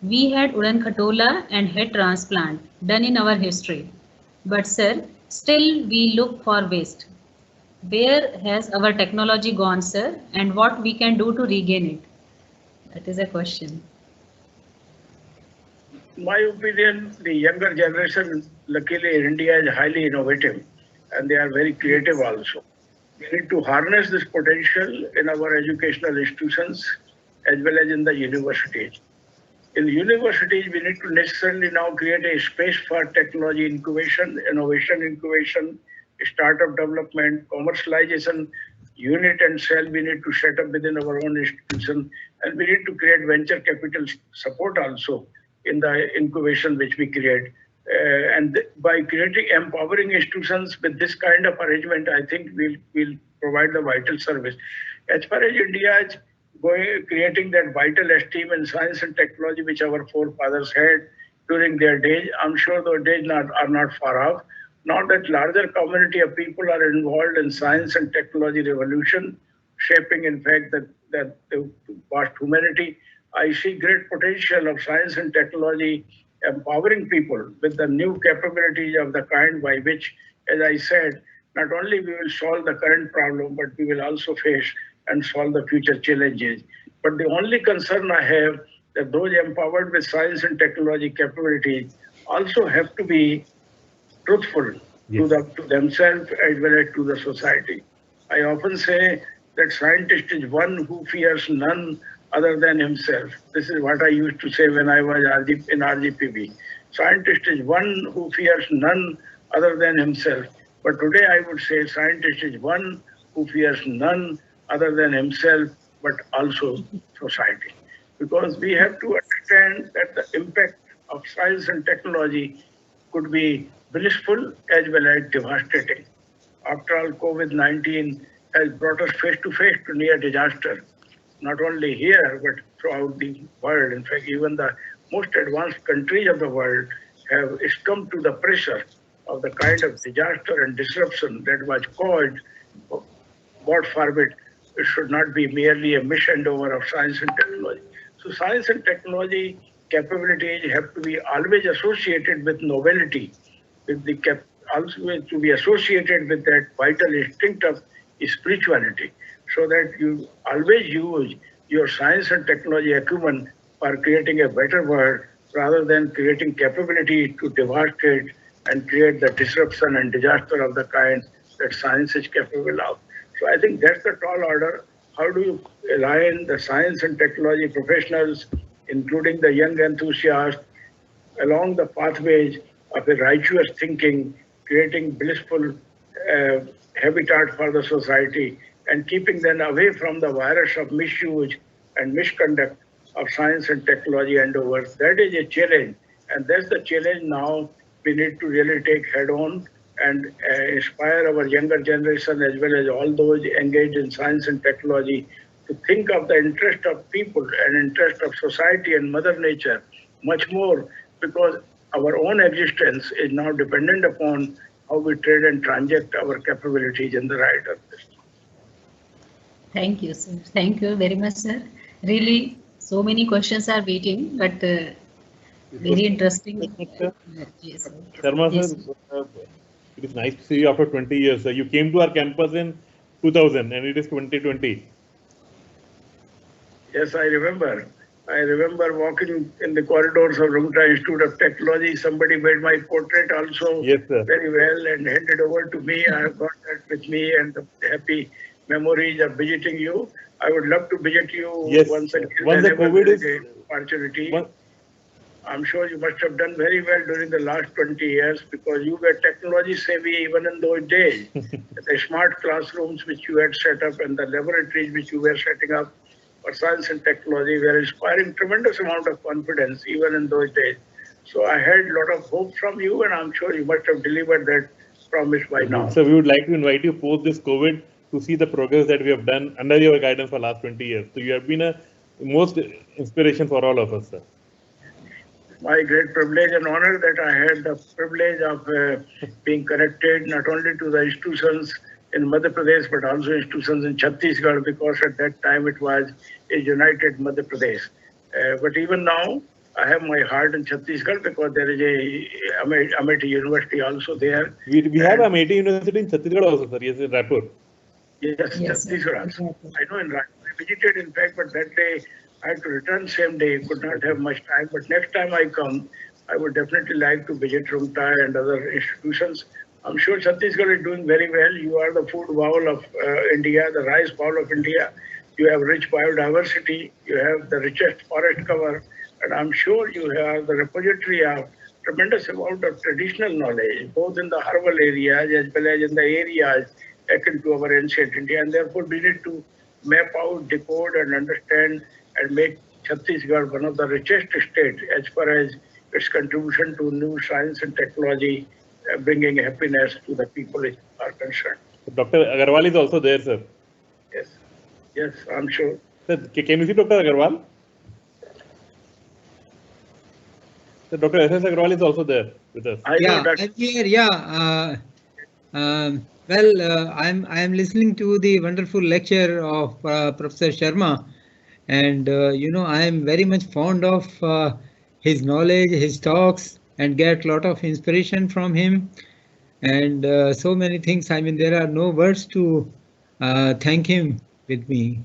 We had Udan Khatola and head transplant done in our history. But sir, still we look for waste. Where has our technology gone, sir, and what we can do to regain it? That is a question. In my opinion, the younger generation, luckily in India, is highly innovative and they are very creative also. We need to harness this potential in our educational institutions as well as in the universities. In the universities, we need to necessarily now create a space for technology incubation, innovation incubation, startup development, commercialization unit and cell we need to set up within our own institution, and we need to create venture capital support also in the incubation which we create. And by creating empowering institutions with this kind of arrangement, I think we'll provide the vital service. As far as India is creating that vital esteem in science and technology which our forefathers had during their days, I'm sure those days are not far off. Now that larger community of people are involved in science and technology revolution, shaping in fact that the vast humanity, I see great potential of science and technology empowering people with the new capabilities of the kind by which, as I said, not only we will solve the current problem, but we will also face and solve the future challenges. But the only concern I have that those empowered with science and technology capabilities also have to be truthful to themselves as well as to the society. I often say that scientist is one who fears none other than himself. This is what I used to say when I was in RGPB. Scientist is one who fears none other than himself. But today I would say scientist is one who fears none other than himself, but also society. Because we have to understand that the impact of science and technology could be blissful as well as devastating. After all, COVID-19 has brought us face to face to near disaster, not only here, but throughout the world. In fact, even the most advanced countries of the world have succumbed to the pressure of the kind of disaster and disruption that was caused. God forbid, it should not be merely a misendeavor of science and technology. So science and technology capabilities have to be always associated with novelty, with the also to be associated with that vital instinct of spirituality, so that you always use your science and technology acumen for creating a better world rather than creating capability to devastate and create the disruption and disaster of the kind that science is capable of. So I think that's the tall order. How do you align the science and technology professionals, including the young enthusiasts, along the pathways of a righteous thinking, creating blissful habitat for the society, and keeping them away from the virus of misuse and misconduct of science and technology endeavors? That is a challenge, and that's the challenge now we need to really take head on and inspire our younger generation as well as all those engaged in science and technology to think of the interest of people and interest of society and Mother Nature much more, because our own existence is now dependent upon how we trade and transact our capabilities in the right of this. Thank you, sir. Thank you very much, sir. Really, so many questions are waiting, but very interesting. Yes, Sharma sir, it is nice to see you after 20 years. You came to our campus in 2000 and it is 2020. Yes, I remember. I remember walking in the corridors of Rungta Institute of Technology. Somebody made my portrait also very well and handed over to me. I have got that with me and the happy memories of visiting you. I would love to visit you once again. Once the COVID is opportunity. I'm sure you must have done very well during the last 20 years because you were technology savvy even in those days. The smart classrooms which you had set up and the laboratories which you were setting up for science and technology were inspiring tremendous amount of confidence even in those days. So I had a lot of hope from you and I'm sure you must have delivered that promise by now. So we would like to invite you post this COVID to see the progress that we have done under your guidance for the last 20 years. So you have been a most inspiration for all of us, sir. My great privilege and honor that I had the privilege of being connected not only to the institutions in Madhya Pradesh but also institutions in Chhattisgarh, because at that time it was a united Madhya Pradesh. But even now I have my heart in Chhattisgarh because there is a Amethi University also there. We have Amethi University in Chhattisgarh also, sir. Yes, in Raipur. Yes, Chhattisgarh. I know in Raipur. I visited in fact, but that day I had to return same day. Could not have much time. But next time I come, I would definitely like to visit Rungta and other institutions. I'm sure Chhattisgarh is doing very well. You are the food bowl of India, the rice bowl of India. You have rich biodiversity. You have the richest forest cover. And I'm sure you have the repository of tremendous amount of traditional knowledge, both in the herbal areas as well as in the areas akin to our ancient India. And therefore, we need to map out, decode, and understand and make Chhattisgarh one of the richest states as far as its contribution to new science and technology, bringing happiness to the people are concerned. Dr. Agarwal is also there, sir. Yes, yes, I'm sure. Sir, can you see Dr. Agarwal? So Dr. S.S. Agarwal is also there with us. Yeah, I'm here. Yeah. I am listening to the wonderful lecture of Professor Sharma, and I am very much fond of his knowledge, his talks, and get a lot of inspiration from him. And so many things. I mean, there are no words to thank him with me.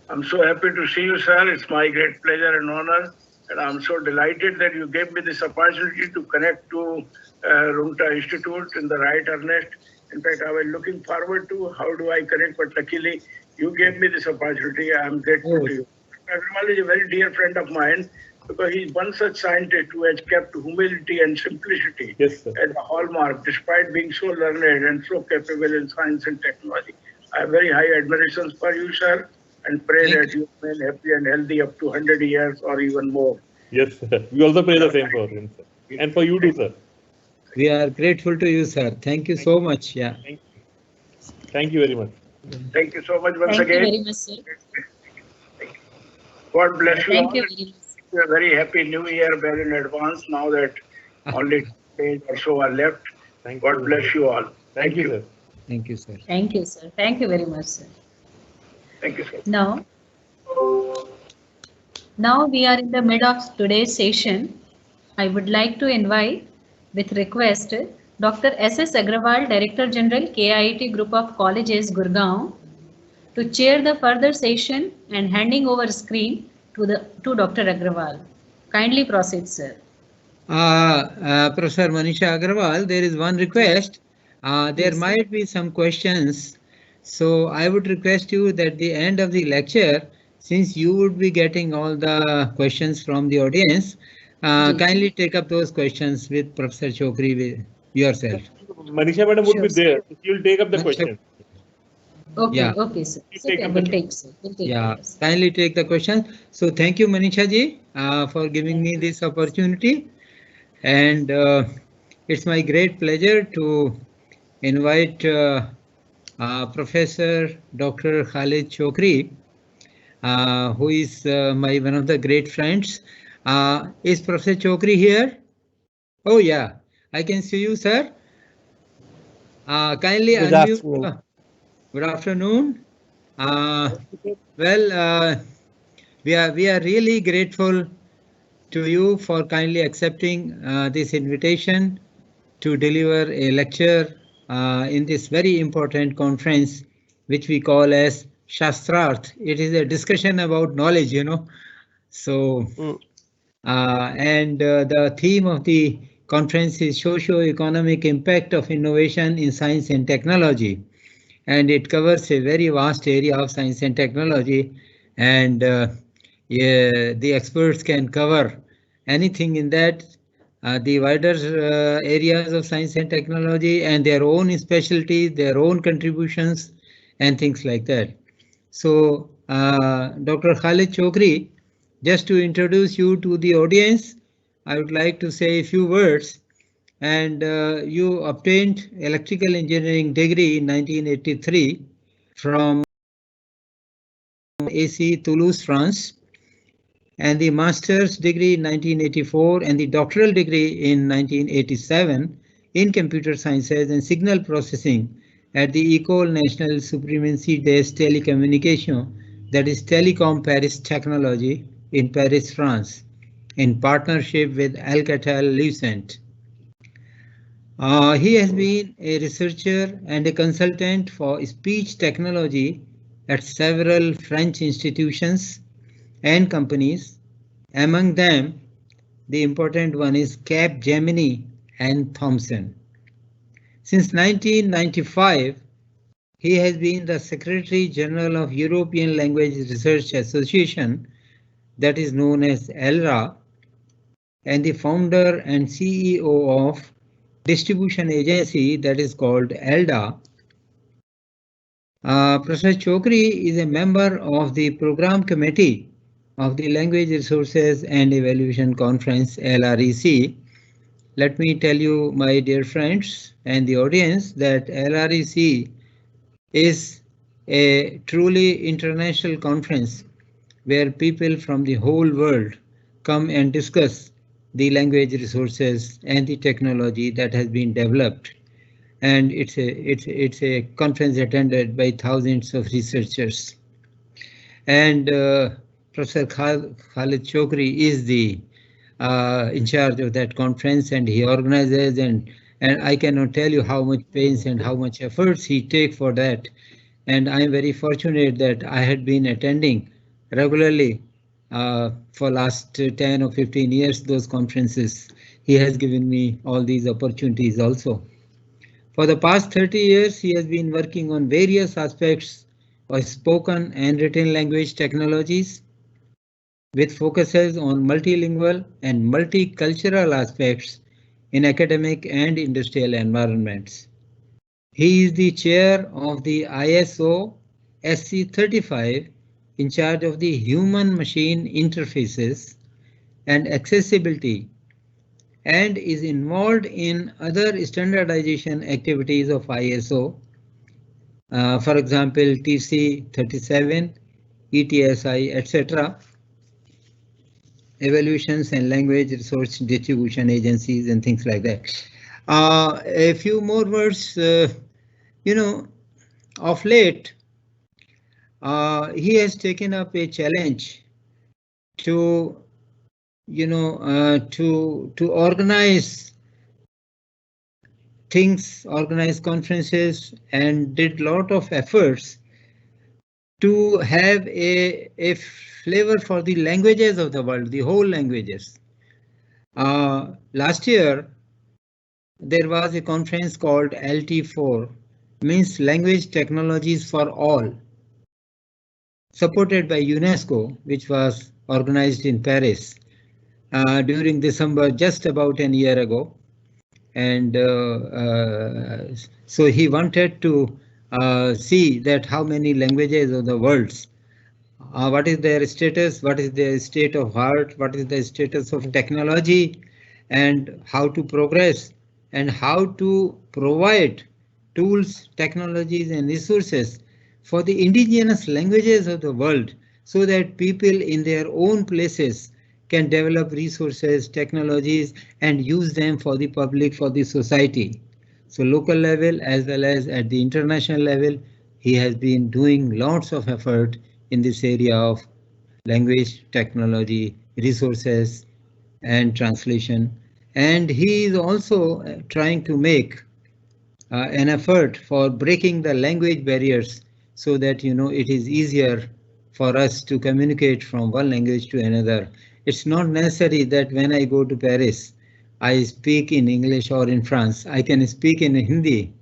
I'm so happy to see you, sir. It's my great pleasure and honor. And I'm so delighted that you gave me this opportunity to connect to Rungta Institute in the right earnest. In fact, I was looking forward to how do I connect, but luckily you gave me this opportunity. I'm grateful to you. Agarwal is a very dear friend of mine because he's one such scientist who has kept humility and simplicity as a hallmark, despite being so learned and so capable in science and technology. I have very high admiration for you, sir, and pray that you remain happy and healthy up to 100 years or even more. Yes, sir. We also pray the same for him, sir. And for you too, sir. We are grateful to you, sir. Thank you so much. Yeah. Thank you very much. Thank you so much once Thank again. you very much, sir. God bless you. Thank all. you very much. A very happy New Year well in advance now that only days or so are left. God bless you all. Thank you, sir. Thank you, sir. Thank you, sir. Thank you very much, sir. Thank you, sir. Now we are in the mid of today's session. I would like to invite, with request, Dr. S.S. Agrawal, Director General, KIIT Group of Colleges, Gurgaon, to chair the further session and handing over screen to Dr. Agrawal. Kindly proceed, sir. Professor Manisha Agrawal, there is one request. There might be some questions. So I would request you that at the end of the lecture, since you would be getting all the questions from the audience, kindly take up those questions with Professor Chokri with yourself. Manisha madam would be there. She will take up the question. Okay, Yeah. okay, sir. We'll take, sir. We'll take Yeah, kindly take the question. So thank you, Manisha ji, for giving me this opportunity. And it's my great pleasure to invite Professor Dr. Khalid Chokri, who is one of the great friends. Is Professor Chokri here? Oh yeah, I can see you, sir. Kindly Good unmute. afternoon. Good afternoon. We are really grateful to you for kindly accepting this invitation to deliver a lecture in this very important conference, which we call as Shaastrarth. It is a discussion about knowledge, So, the theme of the conference is socio-economic impact of innovation in science and technology. And it covers a very vast area of science and technology, and the experts can cover anything in that, the wider areas of science and technology and their own specialties, their own contributions and things like that. So Dr. Khalid Chokri, just to introduce you to the audience, I would like to say a few words. And you obtained electrical engineering degree in 1983 from AC Toulouse, France, and the master's degree in 1984 and the doctoral degree in 1987 in computer sciences and signal processing at the École Nationale Suprématie des Télécommunications, that is Telecom Paris Technology in Paris, France, in partnership with Alcatel-Lucent. He has been a researcher and a consultant for speech technology at several French institutions and companies. Among them, the important one is Capgemini and Thomson. Since 1995, he has been the Secretary General of European Language Research Association, that is known as ELRA, and the founder and CEO of distribution agency that is called ELDA. Professor Chokri is a member of the program committee of the Language Resources and Evaluation Conference, LREC. Let me tell you, my dear friends and the audience, that LREC is a truly international conference where people from the whole world come and discuss the language resources and the technology that has been developed. And it's a conference attended by thousands of researchers. And Professor Khalid Chokri is the in charge of that conference, and he organizes, and I cannot tell you how much pains and how much efforts he takes for that. And I am very fortunate that I had been attending regularly for last 10 or 15 years those conferences. He has given me all these opportunities also. For the past 30 years, he has been working on various aspects of spoken and written language technologies, with focuses on multilingual and multicultural aspects in academic and industrial environments. He is the chair of the ISO SC35, in charge of the human-machine interfaces and accessibility, and is involved in other standardization activities of ISO, for example, TC37, ETSI, etc., evaluations and language resource distribution agencies and things like that. A few more words, you know, of late, he has taken up a challenge to, you know, to organize things, organize conferences, and did lot of efforts to have a flavor for the languages of the world, the whole languages. Last year, there was a conference called LT4, means Language Technologies for All, supported by UNESCO, which was organized in Paris during December, just about a year ago. And so he wanted to see that how many languages of the world, what is their status, what is their state of art, what is the status of technology, and how to progress, and how to provide tools, technologies, and resources for the indigenous languages of the world, so that people in their own places can develop resources, technologies, and use them for the public, for the society. So local level as well as at the international level, he has been doing lots of effort in this area of language, technology, resources, and translation. And he is also trying to make an effort for breaking the language barriers, so that, you know, it is easier for us to communicate from one language to another. It's not necessary that when I go to Paris, I speak in English, or in France, I can speak in Hindi,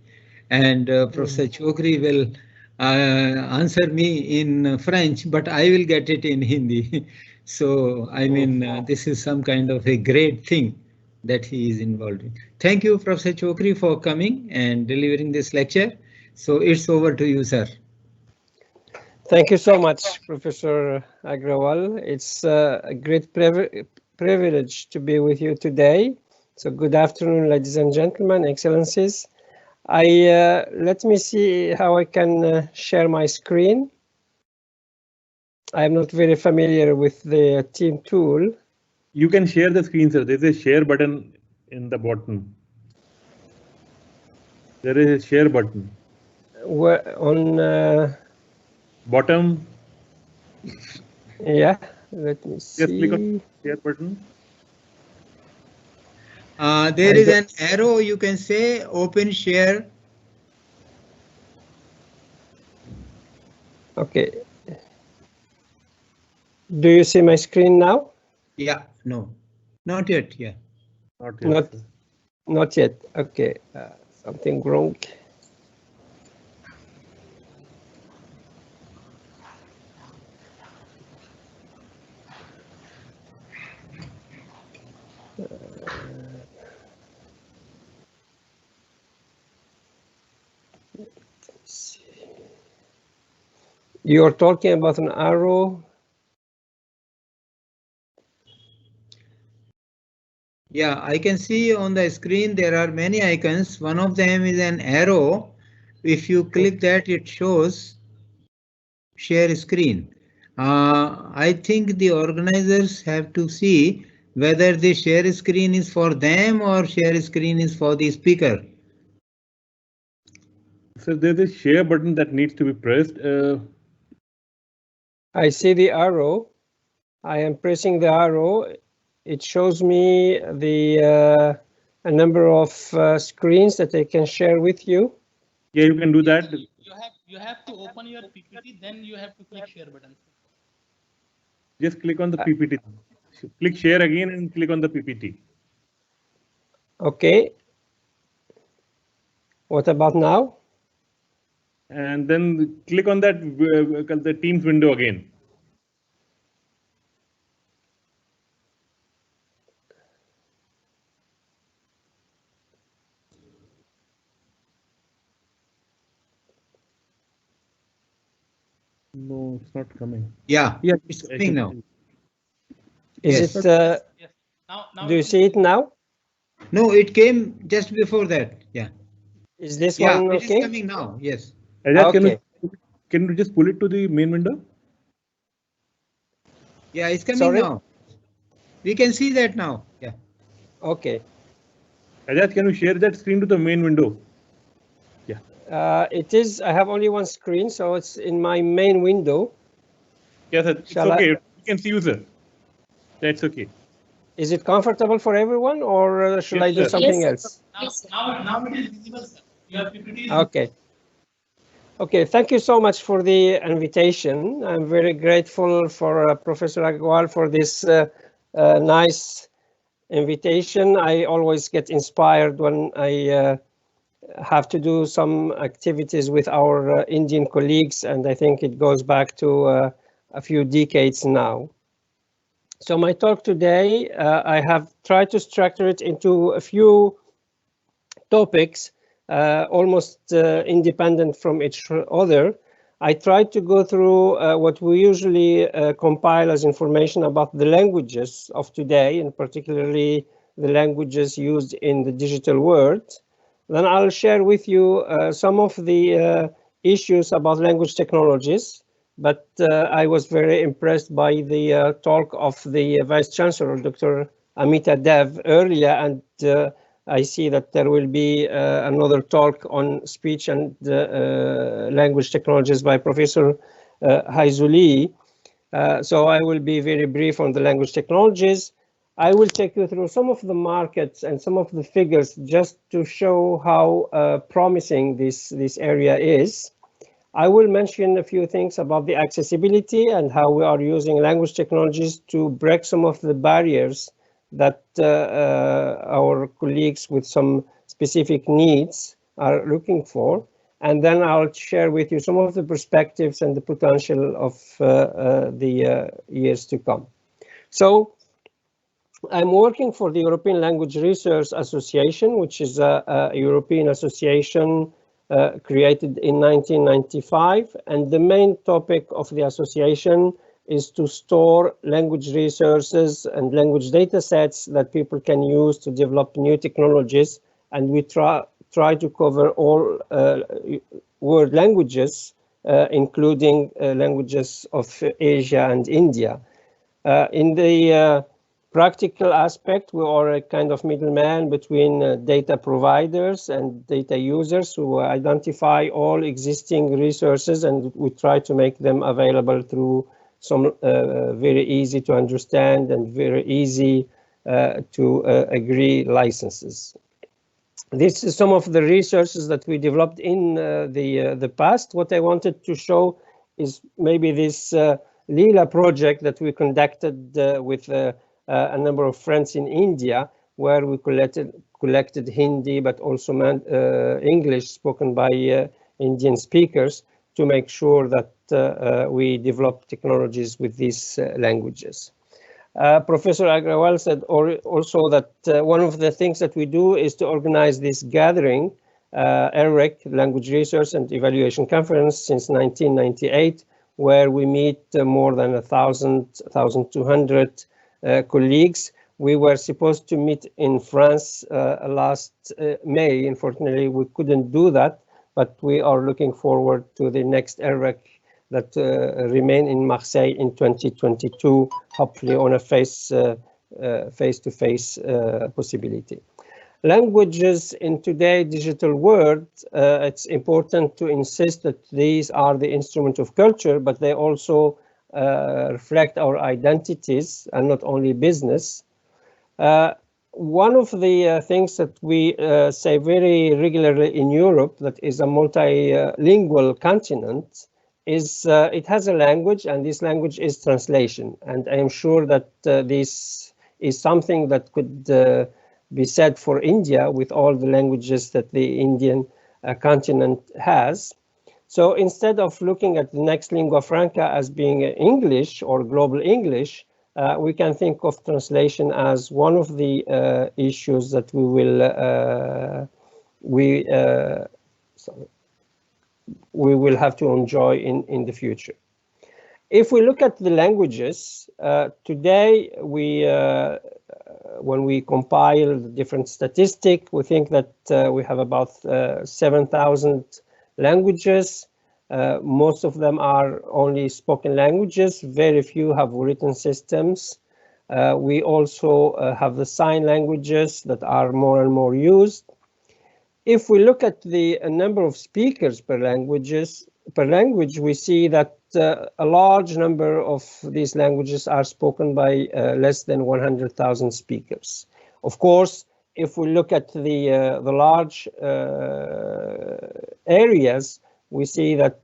and Professor Chokri will answer me in French, but I will get it in Hindi. So, I mean, this is some kind of a great thing that he is involved in. Thank you, Professor Chokri, for coming and delivering this lecture. So it's over to you, sir. Thank you so much, Professor Agrawal. It's a great privilege to be with you today. So good afternoon, ladies and gentlemen, excellencies. Let me see how I can share my screen. I'm not very familiar with the team tool. You can share the screen, sir. There's a share button in the bottom. There is a share button. Where on bottom? Yeah, let me see. Just click on share button. There is an arrow, you can say open share. Okay. Do you see my screen now? Yeah, no, not yet. Yeah. Not yet. Okay. Something wrong. You're talking about an arrow. Yeah, I can see on the screen there are many icons. One of them is an arrow. If you click that, it shows share screen. I think the organizers have to see whether the share screen is for them or share screen is for the speaker. So there's a share button that needs to be pressed. I see the arrow. I am pressing the arrow. It shows me the a number of screens that I can share with you. Yeah, you can do that. You have to open your PPT, then you have to click share button. Just click on the PPT. Click share again and click on the PPT. Okay. What about now? And then click on that the Teams window again. No, it's not coming. Yeah, yeah, it's coming now. Is Yes. it? Yes. Now Do you see it now? No, it came just before that. Yeah. Is this Yeah, one it is okay? coming now. Yes. Ajay, Okay. can you just pull it to the main window? Yeah, it's coming Sorry? now. We can see that now. Yeah. Okay. Ajay, can you share that screen to the main window? It is. I have only one screen, so it's in my main window. Yes, sir. It's Shall okay. I? You can see you, sir. That's okay. Is it comfortable for everyone, or should I do sir. something else? Now it is visible, sir. Your PPT is Okay. Okay, thank you so much for the invitation. I'm very grateful for Professor Agrawal for this nice invitation. I always get inspired when I have to do some activities with our Indian colleagues, and I think it goes back to a few decades now. So my talk today, I have tried to structure it into a few topics, almost independent from each other. I tried to go through what we usually compile as information about the languages of today, and particularly the languages used in the digital world. Then I'll share with you some of the issues about language technologies, but I was very impressed by the talk of the Vice Chancellor, Dr. Amita Dev, earlier, and I see that there will be another talk on speech and language technologies by Professor Haizuli. So I will be very brief on the language technologies. I will take you through some of the markets and some of the figures just to show how promising this area is. I will mention a few things about the accessibility and how we are using language technologies to break some of the barriers that our colleagues with some specific needs are looking for. And then I'll share with you some of the perspectives and the potential of the years to come. So I'm working for the European Language Research Association, which is a European association created in 1995. And the main topic of the association is to store language resources and language data sets that people can use to develop new technologies. And we try to cover all world languages, including languages of Asia and India. In the practical aspect, we are a kind of middleman between data providers and data users who identify all existing resources, and we try to make them available through some very easy to understand and very easy to agree licenses. This is some of the researches that we developed in the past. What I wanted to show is maybe this Leela project that we conducted with a number of friends in India, where we collected Hindi, but also English spoken by Indian speakers, to make sure that we develop technologies with these languages. Professor Agrawal said also that one of the things that we do is to organize this gathering, EREC, Language Research and Evaluation Conference, since 1998, where we meet more than 1,200 colleagues. We were supposed to meet in France last May. Unfortunately, we couldn't do that, but we are looking forward to the next EREC that remain in Marseille in 2022, hopefully on a face-to-face possibility. Languages in today's digital world, it's important to insist that these are the instrument of culture, but they also reflect our identities and not only business. One of the things that we say very regularly in Europe, that is a multilingual continent, is it has a language, and this language is translation. And I am sure that this is something that could be said for India with all the languages that the Indian continent has. So instead of looking at the next lingua franca as being English or global English, we can think of translation as one of the issues that we will have to enjoy in the future. If we look at the languages, today when we compile the different statistics, we think that we have about 7,000 languages. Most of them are only spoken languages. Very few have written systems. We also have the sign languages that are more and more used. If we look at the number of speakers per language, we see that a large number of these languages are spoken by less than 100,000 speakers. Of course, if we look at the large areas, we see that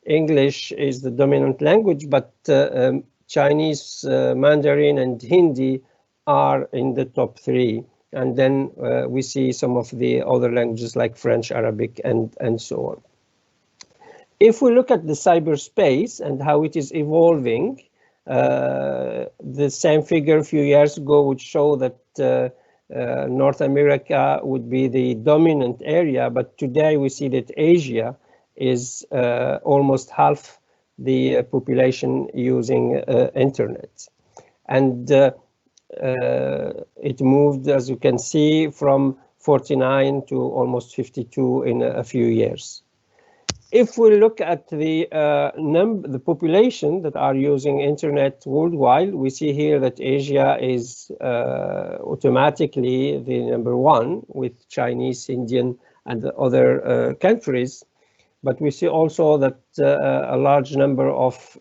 English is the dominant language, but Chinese, Mandarin, and Hindi are in the top 3. And then we see some of the other languages like French, Arabic, and so on. If we look at the cyberspace and how it is evolving, the same figure a few years ago would show that North America would be the dominant area, but today we see that Asia is almost half the population using internet. And it moved, as you can see, from 49 to almost 52 in a few years. If we look at the population that are using internet worldwide, we see here that Asia is automatically the #1 with Chinese, Indian, and other countries. But we see also that a large number of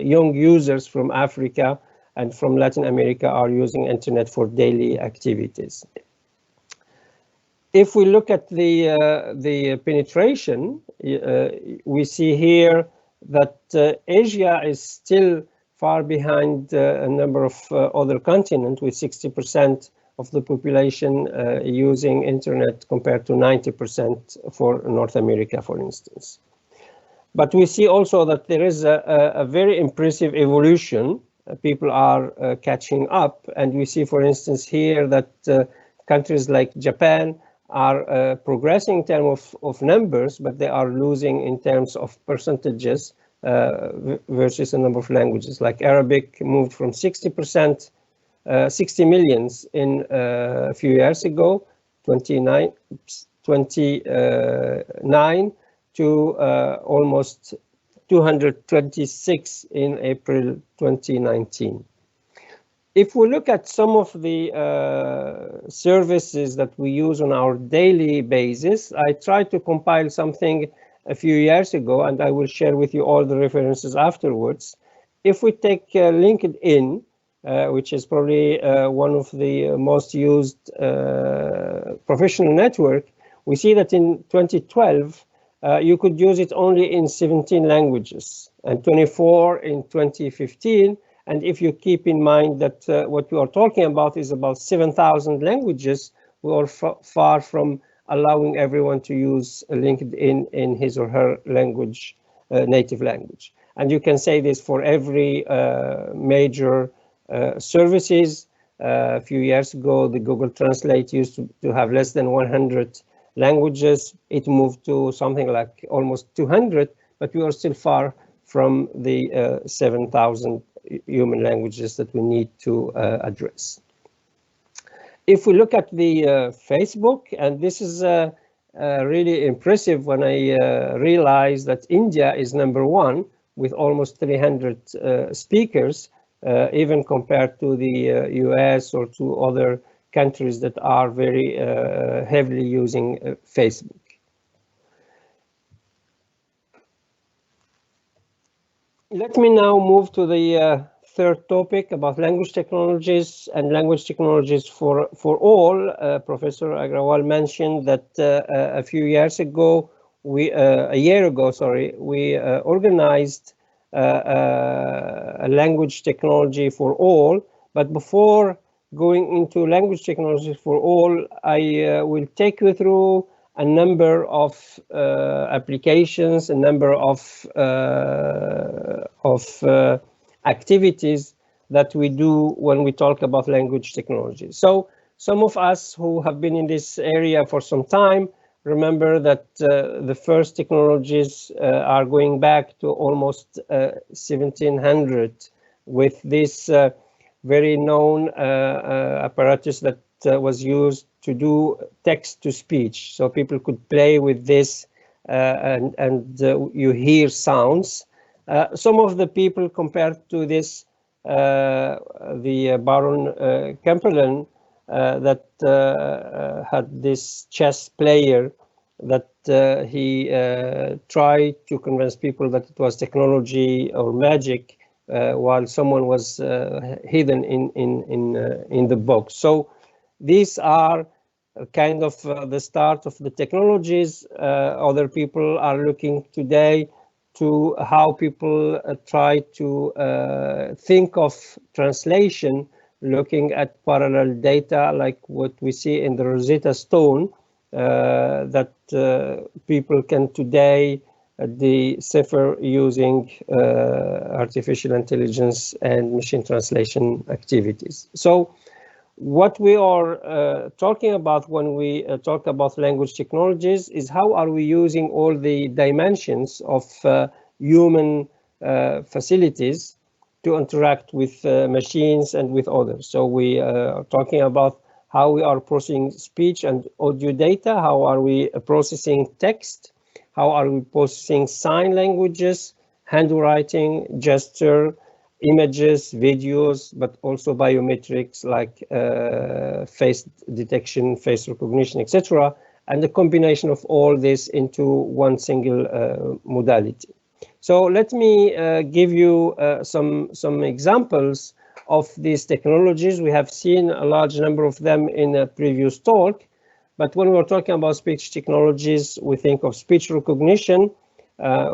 young users from Africa and from Latin America are using internet for daily activities. If we look at the penetration, we see here that Asia is still far behind a number of other continents, with 60% of the population using internet compared to 90% for North America, for instance. But we see also that there is a very impressive evolution. People are catching up, and we see, for instance, here that countries like Japan are progressing in terms of numbers, but they are losing in terms of percentages versus a number of languages. Like Arabic moved from 60%, 60 millions in a few years ago, 29 to almost 226 in April 2019. If we look at some of the services that we use on our daily basis, I tried to compile something a few years ago, and I will share with you all the references afterwards. If we take LinkedIn, which is probably one of the most used professional network, we see that in 2012, you could use it only in 17 languages and 24 in 2015. And if you keep in mind that what we are talking about is about 7,000 languages, we are far from allowing everyone to use LinkedIn in his or her language, native language. And you can say this for every major services. A few years ago, the Google Translate used to have less than 100 languages. It moved to something like almost 200, but we are still far from the 7,000 human languages that we need to address. If we look at the Facebook, and this is really impressive when I realize that India is #1 with almost 300 speakers, even compared to the US or to other countries that are very heavily using Facebook. Let me now move to the third topic about language technologies and language technologies for all. Professor Agrawal mentioned that a few years ago, a year ago, we organized a language technology for all. But before going into language technology for all, I will take you through a number of applications, a number of activities that we do when we talk about language technology. So some of us who have been in this area for some time remember that the first technologies are going back to almost 1700 with this very known apparatus that was used to do text to speech. So people could play with this and you hear sounds. Some of the people compared to this, the Baron Kemperlen, that had this chess player that he tried to convince people that it was technology or magic, while someone was hidden in the box. So these are kind of the start of the technologies. Other people are looking today to how people try to think of translation, looking at parallel data like what we see in the Rosetta Stone, that people can today decipher using artificial intelligence and machine translation activities. So what we are talking about when we talk about language technologies is how are we using all the dimensions of human facilities to interact with machines and with others. So we are talking about how we are processing speech and audio data, how are we processing text, how are we processing sign languages, handwriting, gesture, images, videos, but also biometrics like face detection, face recognition, etc., and the combination of all this into one single modality. So let me give you some examples of these technologies. We have seen a large number of them in a previous talk, but when we're talking about speech technologies, we think of speech recognition,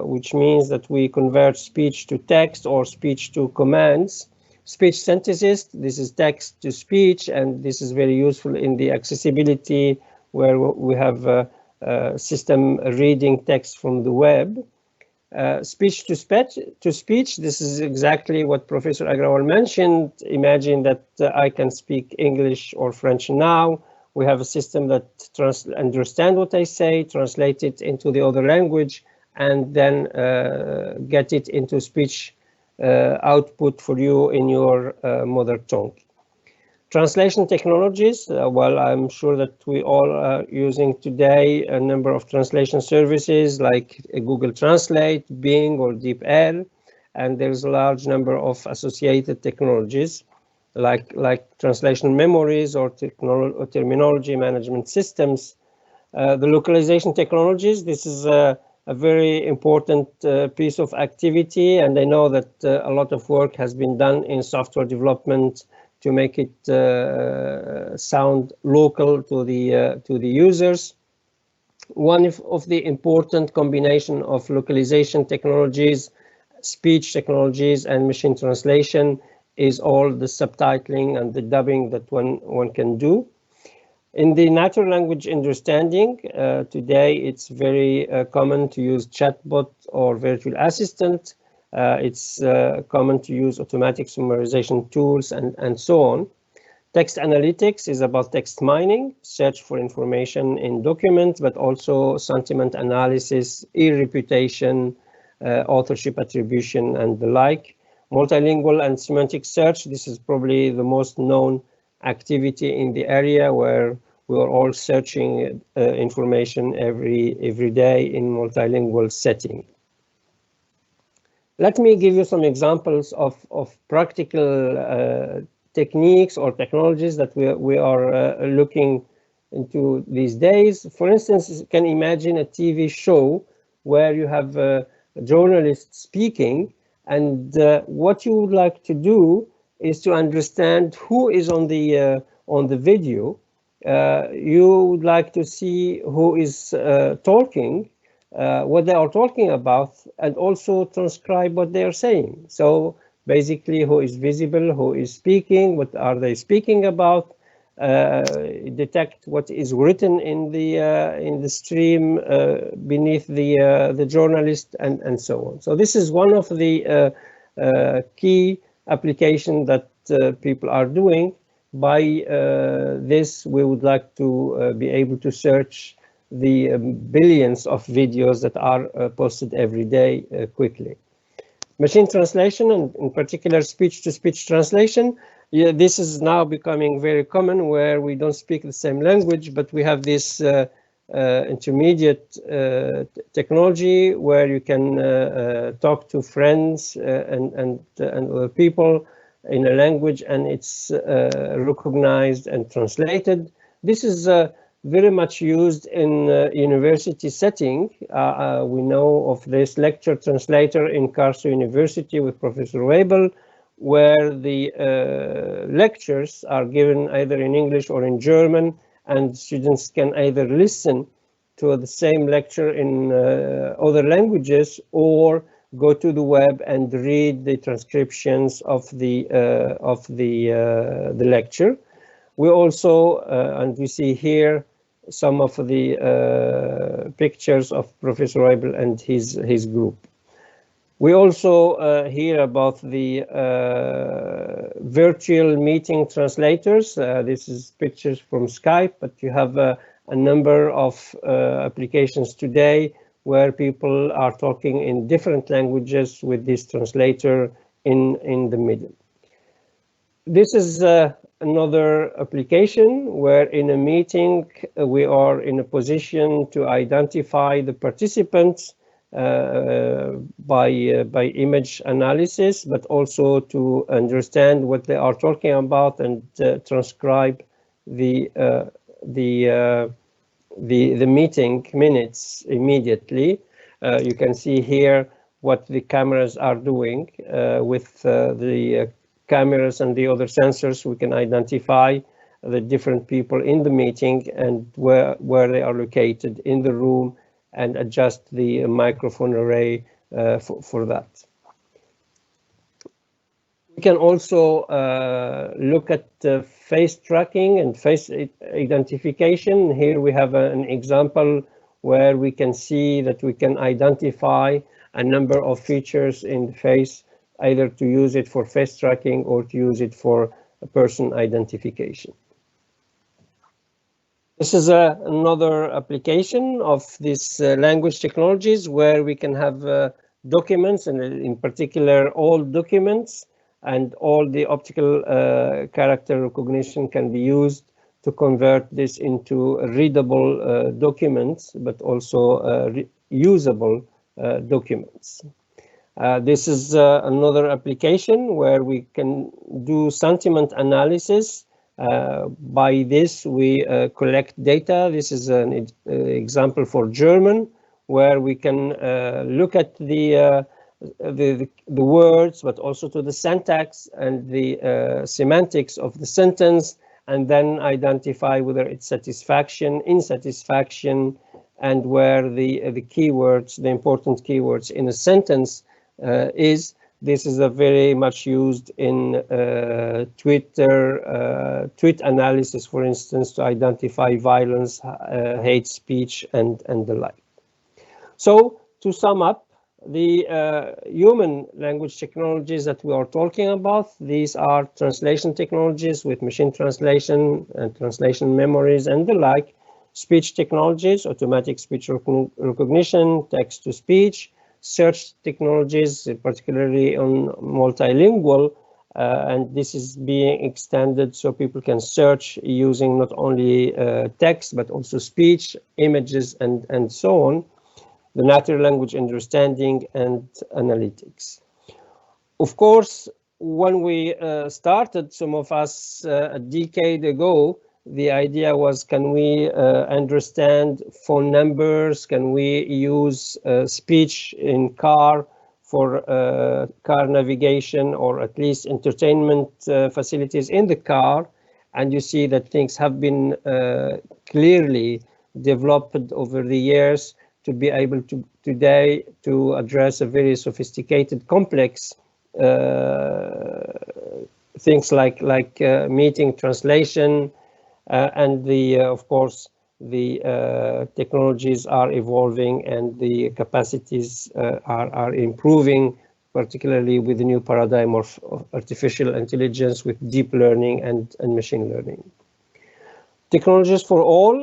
which means that we convert speech to text or speech to commands. Speech synthesis, this is text to speech, and this is very useful in the accessibility where we have system reading text from the web. Speech to speech, this is exactly what Professor Agrawal mentioned. Imagine that I can speak English or French now. We have a system that understands what I say, translate it into the other language, and then get it into speech output for you in your mother tongue. Translation technologies, well, I'm sure that we all are using today a number of translation services like Google Translate, Bing, or DeepL, and there's a large number of associated technologies like translation memories or terminology management systems. The localization technologies, this is a very important piece of activity, and I know that a lot of work has been done in software development to make it sound local to the users. One of the important combination of localization technologies, speech technologies, and machine translation is all the subtitling and the dubbing that one can do. In the natural language understanding, today it's very common to use chatbot or virtual assistant. It's common to use automatic summarization tools and so on. Text analytics is about text mining, search for information in documents, but also sentiment analysis, e-reputation, authorship attribution, and the like. Multilingual and semantic search, this is probably the most known activity in the area, where we are all searching information every day in multilingual setting. Let me give you some examples of practical techniques or technologies that we are looking into these days. For instance, you can imagine a TV show where you have a journalist speaking, and what you would like to do is to understand who is on the video. You would like to see who is talking, what they are talking about, and also transcribe what they are saying. So basically, who is visible, who is speaking, what are they speaking about, detect what is written in the stream beneath the journalist, and so on. So this is one of the key applications that people are doing. By this, we would like to be able to search the billions of videos that are posted every day quickly. Machine translation, and in particular speech-to-speech translation, this is now becoming very common, where we don't speak the same language, but we have this intermediate technology where you can talk to friends and other people in a language, and it's recognized and translated. This is very much used in university setting. We know of this lecture translator in Karlsruhe University with Professor Weibel, where the lectures are given either in English or in German, and students can either listen to the same lecture in other languages or go to the web and read the transcriptions of the lecture. We also, and we see here some of the pictures of Professor Weibel and his group. We also hear about the virtual meeting translators. This is pictures from Skype, but you have a number of applications today where people are talking in different languages with this translator in the middle. This is another application where in a meeting we are in a position to identify the participants by image analysis, but also to understand what they are talking about and transcribe the meeting minutes immediately. You can see here what the cameras are doing with the cameras and the other sensors. We can identify the different people in the meeting and where they are located in the room, and adjust the microphone array for that. We can also look at face tracking and face identification. Here we have an example where we can see that we can identify a number of features in the face, either to use it for face tracking or to use it for person identification. This is another application of these language technologies where we can have documents, and in particular all documents, and all the optical character recognition can be used to convert this into readable documents, but also usable documents. This is another application where we can do sentiment analysis. By this, we collect data. This is an example for German, where we can look at the words, but also to the syntax and the semantics of the sentence, and then identify whether it's satisfaction, insatisfaction, and where the keywords, the important keywords in a sentence is. This is a very much used in Twitter, tweet analysis, for instance, to identify violence, hate speech, and the like. So to sum up, the human language technologies that we are talking about, these are translation technologies with machine translation and translation memories and the like, speech technologies, automatic speech recognition, text-to-speech, search technologies, particularly on multilingual, and this is being extended so people can search using not only text, but also speech, images, and so on. The natural language understanding and analytics. Of course, when we started, some of us a decade ago, the idea was, can we understand phone numbers? Can we use speech in car for car navigation, or at least entertainment facilities in the car? And you see that things have been clearly developed over the years to be able to today to address a very sophisticated, complex things like meeting translation, and of course the technologies are evolving and the capacities are improving, particularly with the new paradigm of artificial intelligence with deep learning and machine learning. Technologies for all,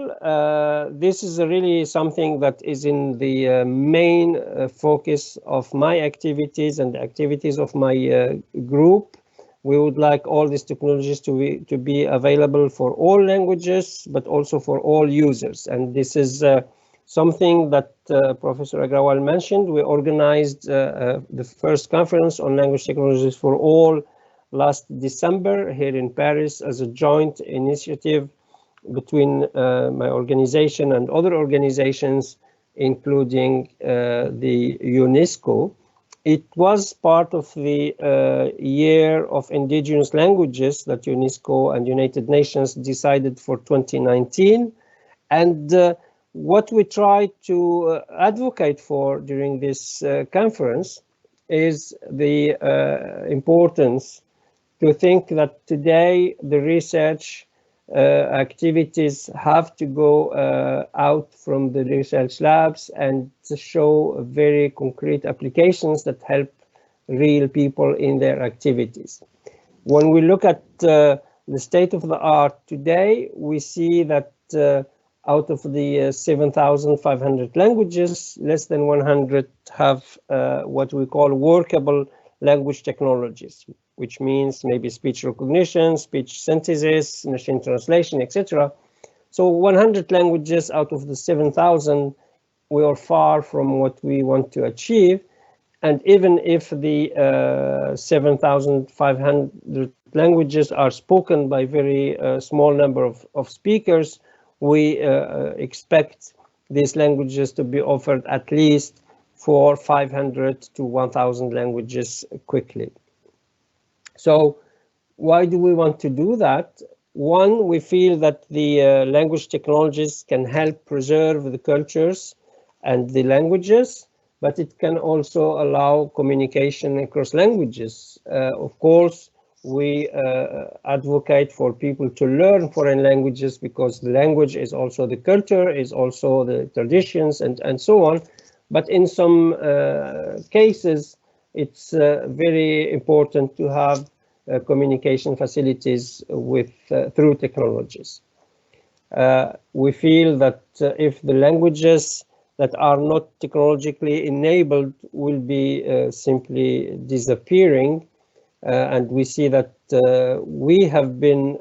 this is really something that is in the main focus of my activities and the activities of my group. We would like all these technologies to be available for all languages, but also for all users. And this is something that Professor Agrawal mentioned. We organized the first conference on language technologies for all last December here in Paris as a joint initiative between my organization and other organizations, including the UNESCO. It was part of the Year of Indigenous Languages that UNESCO and United Nations decided for 2019. And what we tried to advocate for during this conference is the importance to think that today the research activities have to go out from the research labs and to show very concrete applications that help real people in their activities. When we look at the state of the art today, we see that out of the 7,500 languages, less than 100 have what we call workable language technologies, which means maybe speech recognition, speech synthesis, machine translation, etc. So 100 languages out of the 7,000, we are far from what we want to achieve. And even if the 7,500 languages are spoken by very small number of speakers, we expect these languages to be offered at least for 500 to 1,000 languages quickly. So why do we want to do that? One, we feel that the language technologies can help preserve the cultures and the languages, but it can also allow communication across languages. Of course, we advocate for people to learn foreign languages because the language is also the culture, is also the traditions, and so on. But in some cases, it's very important to have communication facilities with through technologies. We feel that if the languages that are not technologically enabled will be simply disappearing, and we see that we have been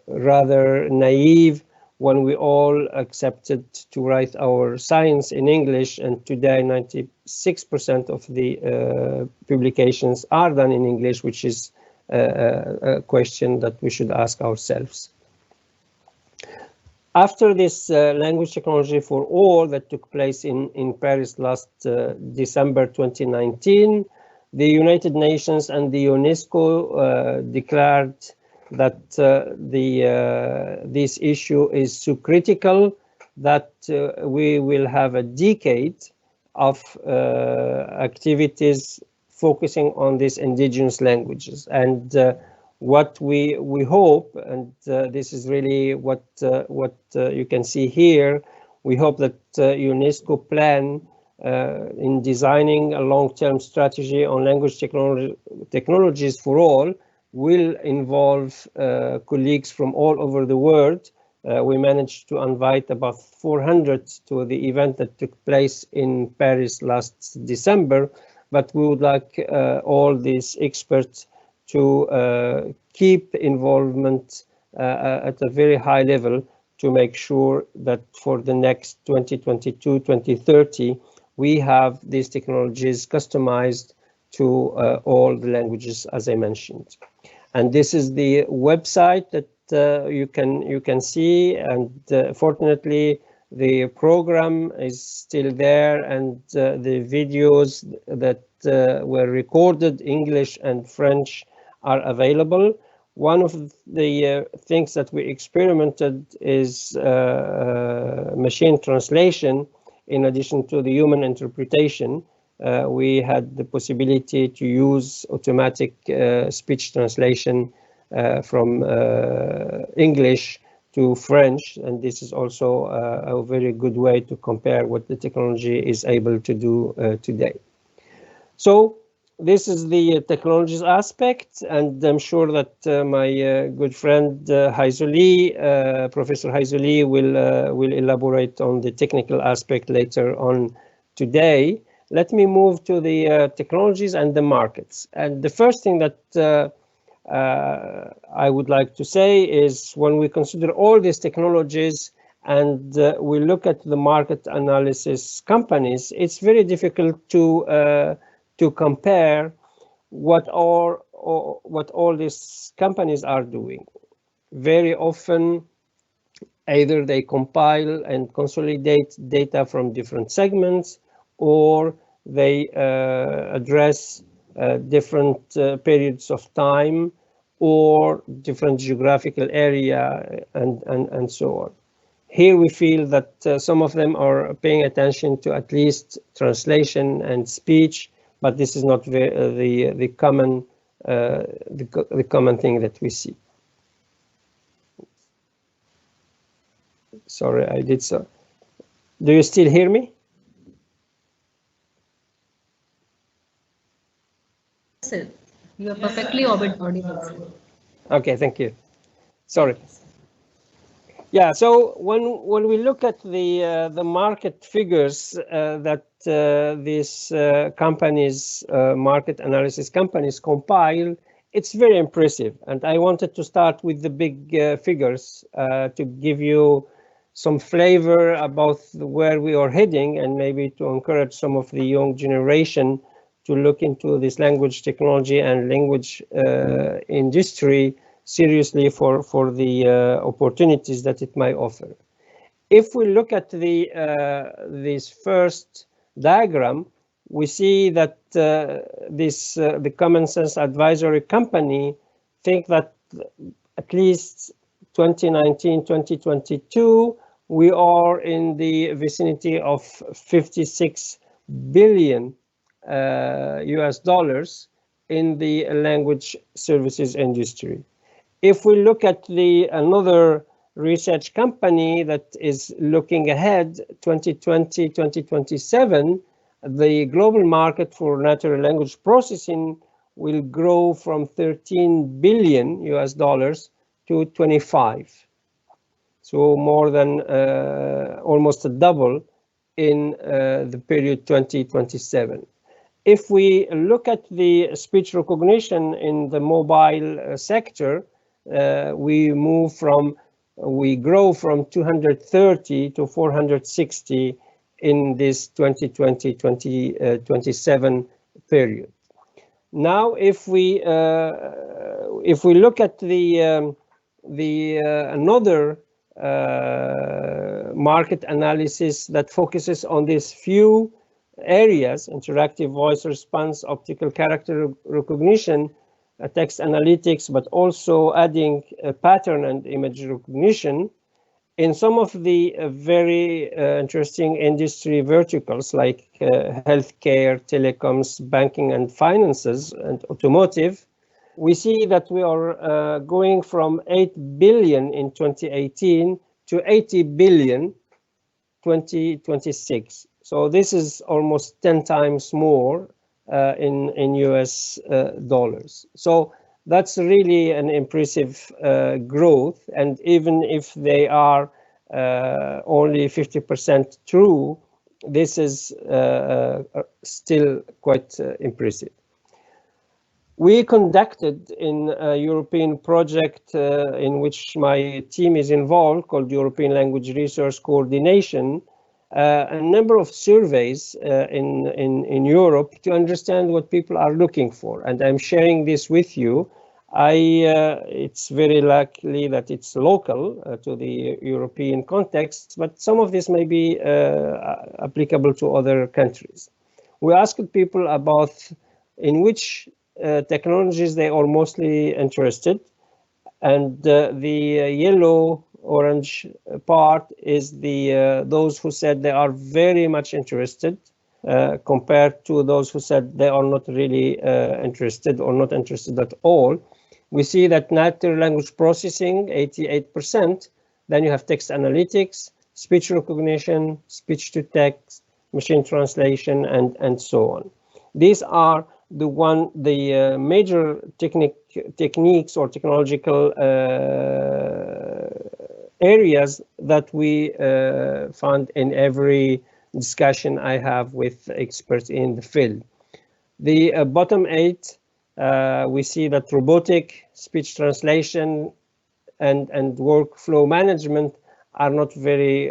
rather naive when we all accepted to write our science in English, and today 96% of the publications are done in English, which is a question that we should ask ourselves. After this language technology for all that took place in Paris last December 2019, the United Nations and the UNESCO declared that this issue is so critical that we will have a decade of activities focusing on these indigenous languages. And what we hope, and this is really what you can see here, we hope that UNESCO plan in designing a long-term strategy on language technologies for all will involve colleagues from all over the world. We managed to invite about 400 to the event that took place in Paris last December, but we would like all these experts to keep involvement at a very high level to make sure that for the next 2022-2030, we have these technologies customized to all the languages, as I mentioned. And this is the website that you can see, and fortunately, the program is still there, and the videos that were recorded, English and French, are available. One of the things that we experimented is machine translation in addition to the human interpretation. We had the possibility to use automatic speech translation from English to French, and this is also a very good way to compare what the technology is able to do today. So this is the technologies aspect, and I'm sure that my good friend Professor Haizuli will elaborate on the technical aspect later on today. Let me move to the technologies and the markets. And the first thing that I would like to say is when we consider all these technologies and we look at the market analysis companies, it's very difficult to compare what all these companies are doing. Very often, either they compile and consolidate data from different segments, or they address different periods of time or different geographical area and so on. Here we feel that some of them are paying attention to at least translation and speech, but this is not the common thing that we see. Sorry, I did so. Do you still hear me? Sir, you are perfectly audible. Okay, thank you. Sorry. Yeah, so when we look at the market figures that these companies, market analysis companies compile, it's very impressive. And I wanted to start with the big figures to give you some flavor about where we are heading, and maybe to encourage some of the young generation to look into this language technology and language industry seriously for the opportunities that it might offer. If we look at this first diagram, we see that the Common Sense Advisory Company think that at least 2019, 2022, we are in the vicinity of 56 billion US dollars in the language services industry. If we look at another research company that is looking ahead, 2020, 2027, the global market for natural language processing will grow from 13 billion US dollars to 25. So more than almost a double in the period 2027. If we look at the speech recognition in the mobile sector, we grow from 230 to 460 in this 2020-2027 period. Now, if we look at another market analysis that focuses on these few areas: interactive voice response, optical character recognition, text analytics, but also adding pattern and image recognition. In some of the very interesting industry verticals like healthcare, telecoms, banking and finances, and automotive, we see that we are going from 8 billion in 2018 to 80 billion 2026. So this is almost 10 times more in US dollars. So that's really an impressive growth. And even if they are only 50% true, this is still quite impressive. We conducted in a European project in which my team is involved, called European Language Resource Coordination, a number of surveys in Europe to understand what people are looking for. And I'm sharing this with you. It's very likely that it's local to the European context, but some of this may be applicable to other countries. We asked people about in which technologies they are mostly interested, and the yellow orange part is the those who said they are very much interested compared to those who said they are not really interested or not interested at all. We see that natural language processing 88%, then you have text analytics, speech recognition, speech to text, machine translation, and so on. These are the major techniques or technological areas that we found in every discussion I have with experts in the field. The bottom 8, we see that robotic, speech translation, and workflow management are not very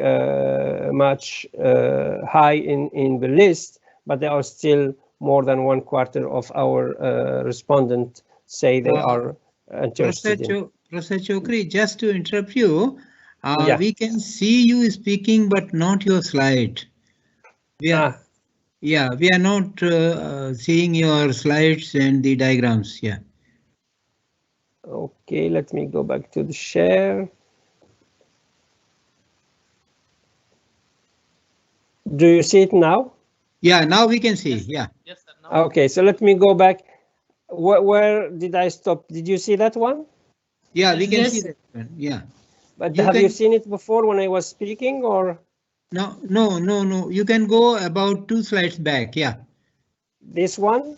much high in the list, but they are still more than 1/4 of our respondents say they are interested in. Professor Chokri, just to interrupt you, we can see you speaking, but not your slide. We are not seeing your slides and the diagrams. Yeah. Okay, let me go back to the share. Do you see it now? Yeah, now we can see. Yeah. Yes, sir. Now. Okay, so let me go back. Where did I stop? Did you see that one? Yeah, we can see that one. Yeah. But have you seen it before when I was speaking, or? No. You can go about 2 slides back. Yeah. This one?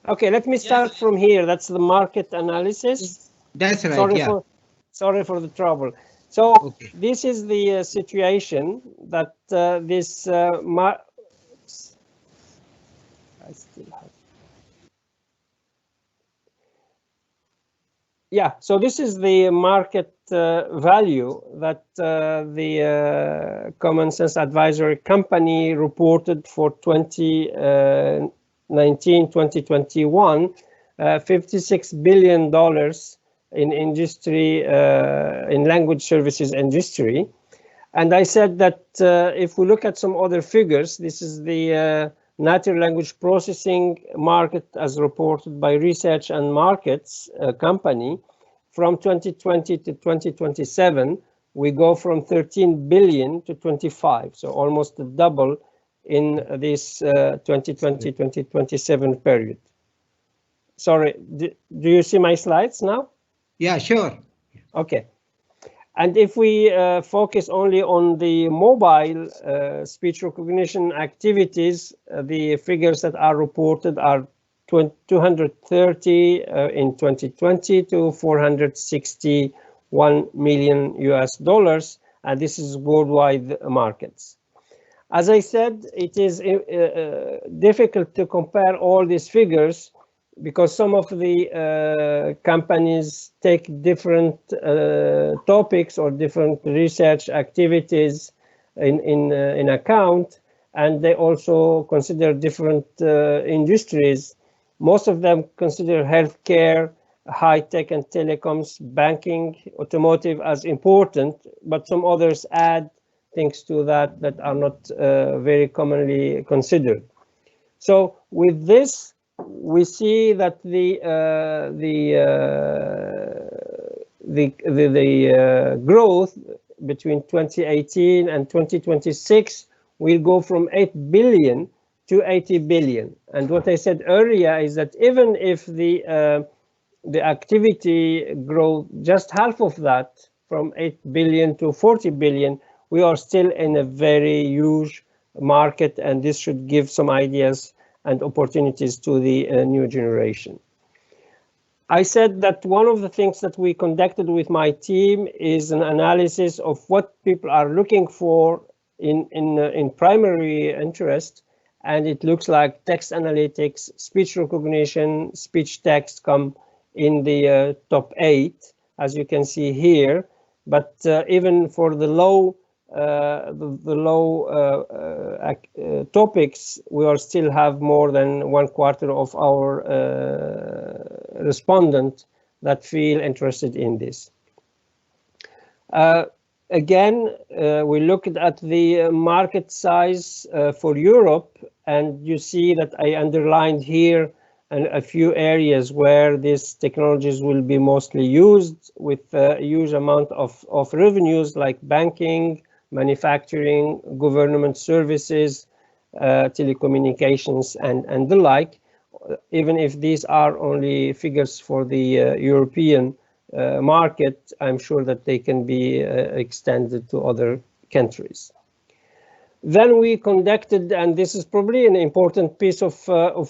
Okay, let me start from here. That's the market analysis. That's right. Sorry for the trouble. So this is the situation that this I still have. Yeah, so this is the market value that the Common Sense Advisory Company reported for 2019-2021, $56 billion in industry, in language services industry. And I said that if we look at some other figures, this is the natural language processing market as reported by Research and Markets company. From 2020 to 2027, we go from 13 billion to 25, so almost double in this 2020-2027 period. Sorry, do you see my slides now? Yeah, sure. Okay. And if we focus only on the mobile speech recognition activities, the figures that are reported are 230 in 2020 to 461 million US dollars, and this is worldwide markets. As I said, it is difficult to compare all these figures because some of the companies take different topics or different research activities in account, and they also consider different industries. Most of them consider healthcare high-tech and telecoms, banking, automotive as important, but some others add things to that that are not very commonly considered. So with this, we see that the growth between 2018 and 2026 will go from 8 billion to 80 billion. And what I said earlier is that even if the activity grow just half of that, from 8 billion to 40 billion, we are still in a very huge market, and this should give some ideas and opportunities to the new generation. I said that one of the things that we conducted with my team is an analysis of what people are looking for in primary interest, and it looks like text analytics, speech recognition, speech text come in the top 8, as you can see here. But even for the low topics, we are still have more than 1/4 of our respondents that feel interested in this. Again, we looked at the market size for Europe, and you see that I underlined here a few areas where these technologies will be mostly used, with a huge amount of revenues like banking, manufacturing, government services, telecommunications, and the like, even if these are only figures for the European market. I'm sure that they can be extended to other countries. Then we conducted, and this is probably an important piece of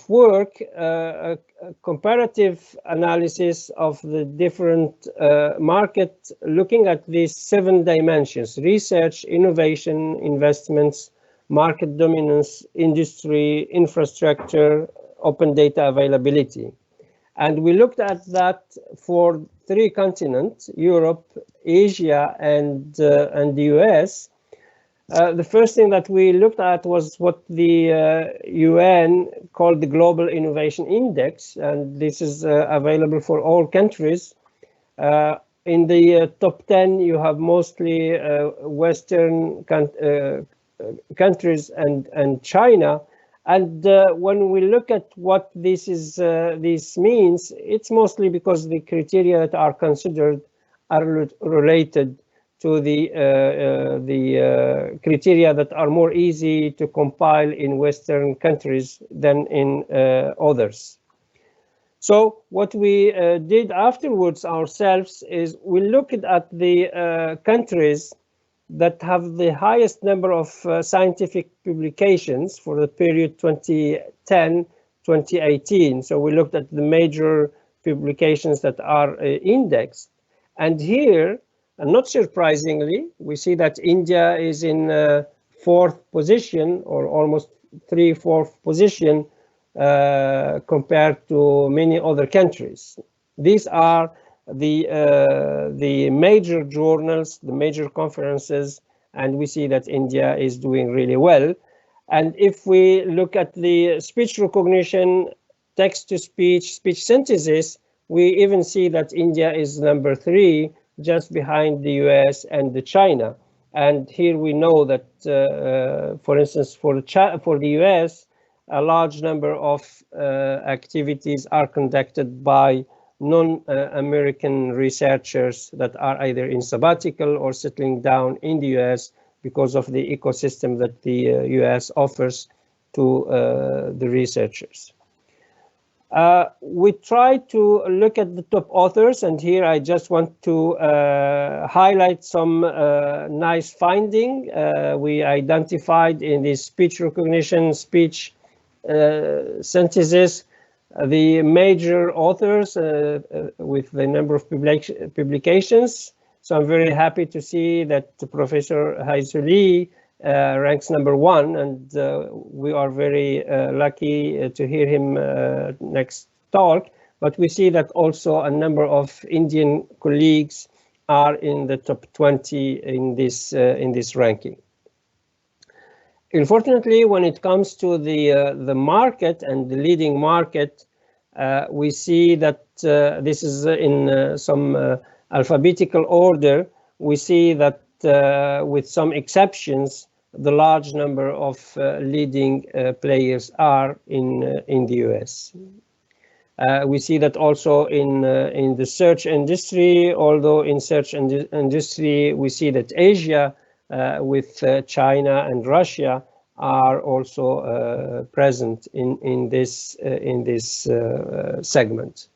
work, a comparative analysis of the different market, looking at these 7 dimensions: research, innovation, investments, market dominance, industry, infrastructure, open data availability. And we looked at that for 3 continents: Europe, Asia, and the US. The first thing that we looked at was what the UN called the Global Innovation Index, and this is available for all countries. In the top 10, you have mostly Western countries and China. And when we look at what this means, it's mostly because the criteria that are considered are related to the criteria that are more easy to compile in Western countries than in others. So what we did afterwards ourselves is we looked at the countries that have the highest number of scientific publications for the period 2010-2018. So we looked at the major publications that are indexed. And here, and not surprisingly, we see that India is in 4th position, or almost 3/4 position, compared to many other countries. These are the major journals, the major conferences, and we see that India is doing really well. And if we look at the speech recognition, text-to-speech, speech synthesis, we even see that India is number 3, just behind the US and the China. And here we know that, for instance, for the US, a large number of activities are conducted by non-American researchers that are either in sabbatical or settling down in the US because of the ecosystem that the US offers to the researchers. We try to look at the top authors, and here I just want to highlight some nice finding. We identified in the speech recognition, speech synthesis, the major authors with the number of publications. So I'm very happy to see that Professor Haizuli ranks number 1, and we are very lucky to hear him next talk. But we see that also a number of Indian colleagues are in the top 20 in this ranking. Unfortunately, when it comes to the market and the leading market, we see that this is in some alphabetical order. We see that with some exceptions, the large number of leading players are in the US. We see that also in the search industry, although in search industry we see that Asia with China and Russia are also present in this segment.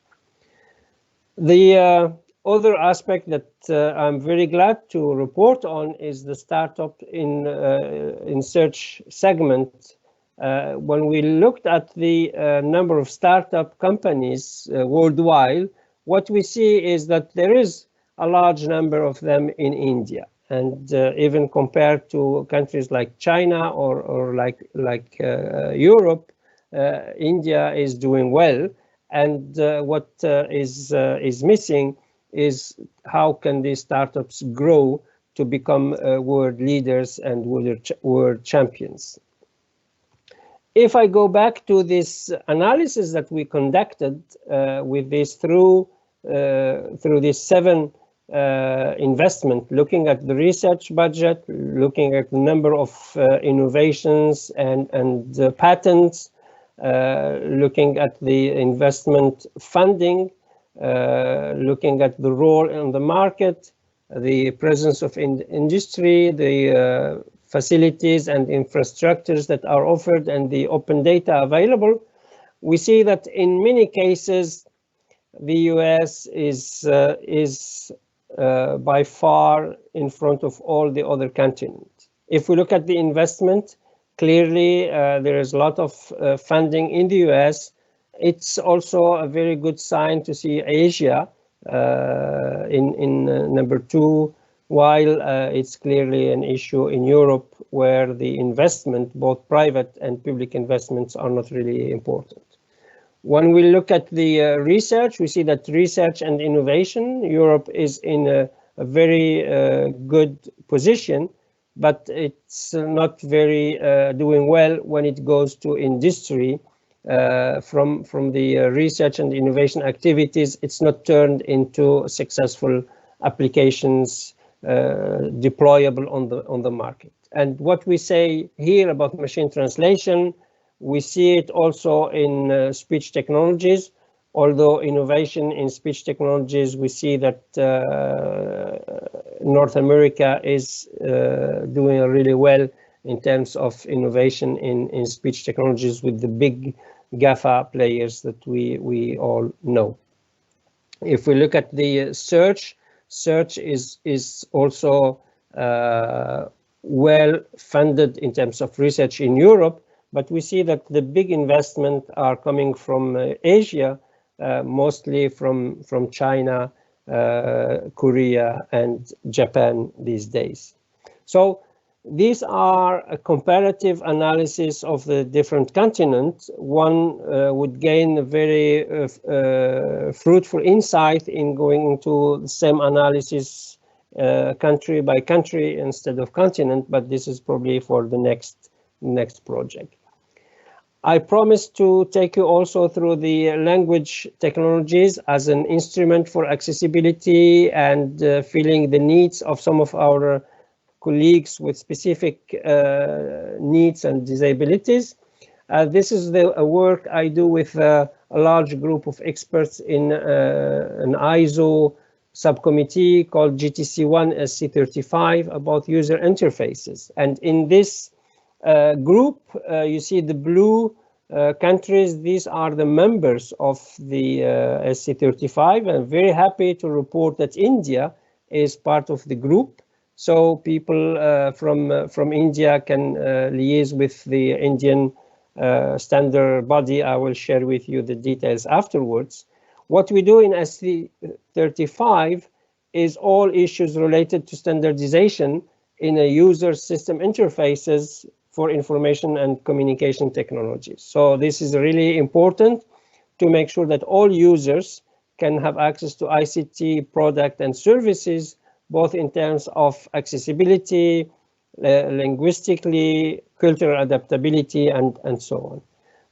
The other aspect that I'm very glad to report on is the startup in search segment. When we looked at the number of startup companies worldwide, what we see is that there is a large number of them in India. And even compared to countries like China or like Europe, India is doing well. And what is missing is how can these startups grow to become world leaders and world champions. If I go back to this analysis that we conducted with this through these 7 investment, looking at the research budget, looking at the number of innovations and patents, looking at the investment funding, looking at the role in the market, the presence of industry, the facilities and infrastructures that are offered, and the open data available, we see that in many cases the US is by far in front of all the other continents. If we look at the investment, clearly there is a lot of funding in the US. It's also a very good sign to see Asia in number 2, while it's clearly an issue in Europe where the investment, both private and public investments, are not really important. When we look at the research, we see that research and innovation, Europe is in a very good position, but it's not very doing well when it goes to industry. From the research and innovation activities, it's not turned into successful applications deployable on the market. And what we say here about machine translation, we see it also in speech technologies. Although innovation in speech technologies, we see that North America is doing really well in terms of innovation in speech technologies with the big GAFA players that we all know. If we look at the search is also well funded in terms of research in Europe, but we see that the big investments are coming from Asia, mostly from China, Korea, and Japan these days. So these are a comparative analysis of the different continents. One would gain a very fruitful insight in going into the same analysis country by country instead of continent, but this is probably for the next project. I promise to take you also through the language technologies as an instrument for accessibility and filling the needs of some of our colleagues with specific needs and disabilities. This is the work I do with a large group of experts in an ISO subcommittee called GTC1 SC35 about user interfaces. And in this group, you see the blue countries. These are the members of the SC35. I'm very happy to report that India is part of the group. So people from India can liaise with the Indian standard body. I will share with you the details afterwards. What we do in SC35 is all issues related to standardization in a user system interfaces for information and communication technologies. So this is really important to make sure that all users can have access to ICT product and services, both in terms of accessibility, linguistically, cultural adaptability, and so on.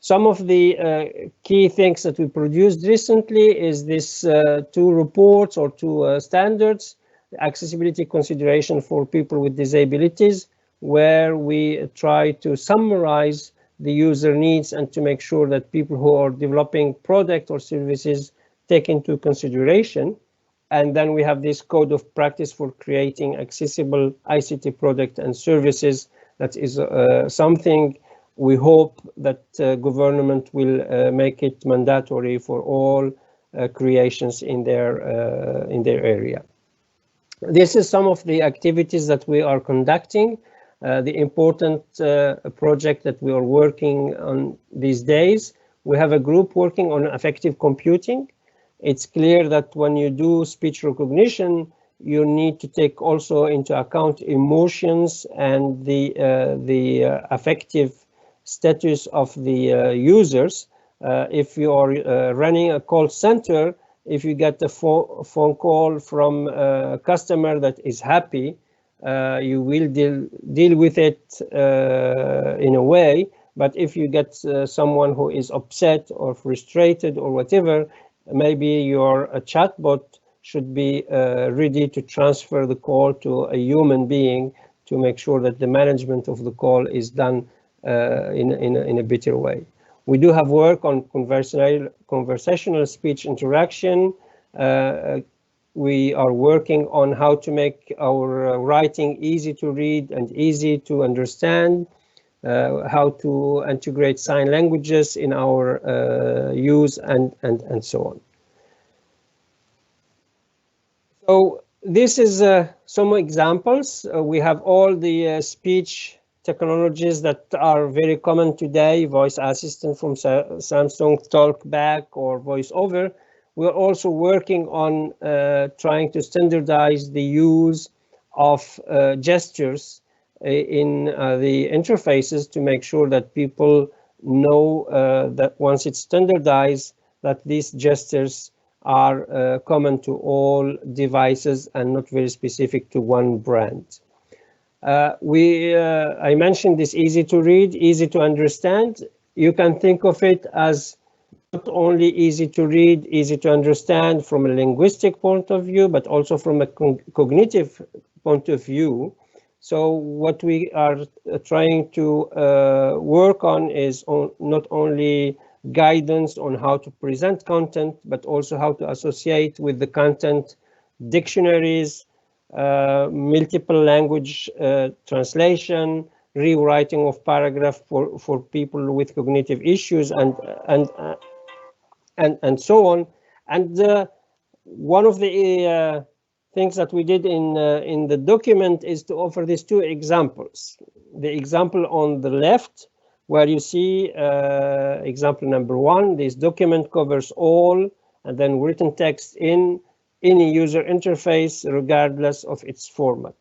Some of the key things that we produced recently is this 2 reports or 2 standards, accessibility consideration for people with disabilities, where we try to summarize the user needs and to make sure that people who are developing product or services take into consideration. And then we have this code of practice for creating accessible ICT product and services. That is something we hope that government will make it mandatory for all creations in their area. This is some of the activities that we are conducting. The important project that we are working on these days. We have a group working on affective computing. It's clear that when you do speech recognition, you need to take also into account emotions and the affective status of the users. If you are running a call center, if you get a phone call from a customer that is happy, you will deal with it in a way. But if you get someone who is upset or frustrated or whatever, maybe your chatbot should be ready to transfer the call to a human being to make sure that the management of the call is done in a better way. We do have work on conversational speech interaction. We are working on how to make our writing easy to read and easy to understand, how to integrate sign languages in our use and so on. So this is some examples. We have all the speech technologies that are very common today, voice assistant from Samsung, TalkBack or VoiceOver. We're also working on trying to standardize the use of gestures in the interfaces to make sure that people know that once it's standardized, that these gestures are common to all devices and not very specific to one brand. I mentioned this easy to read, easy to understand. You can think of it as not only easy to read, easy to understand from a linguistic point of view, but also from a cognitive point of view. So what we are trying to work on is not only guidance on how to present content, but also how to associate with the content dictionaries, multiple language translation, rewriting of paragraph for people with cognitive issues and so on. And one of the things that we did in the document is to offer these 2 examples. The example on the left, where you see example number 1, this document covers all and then written text in any user interface, regardless of its format.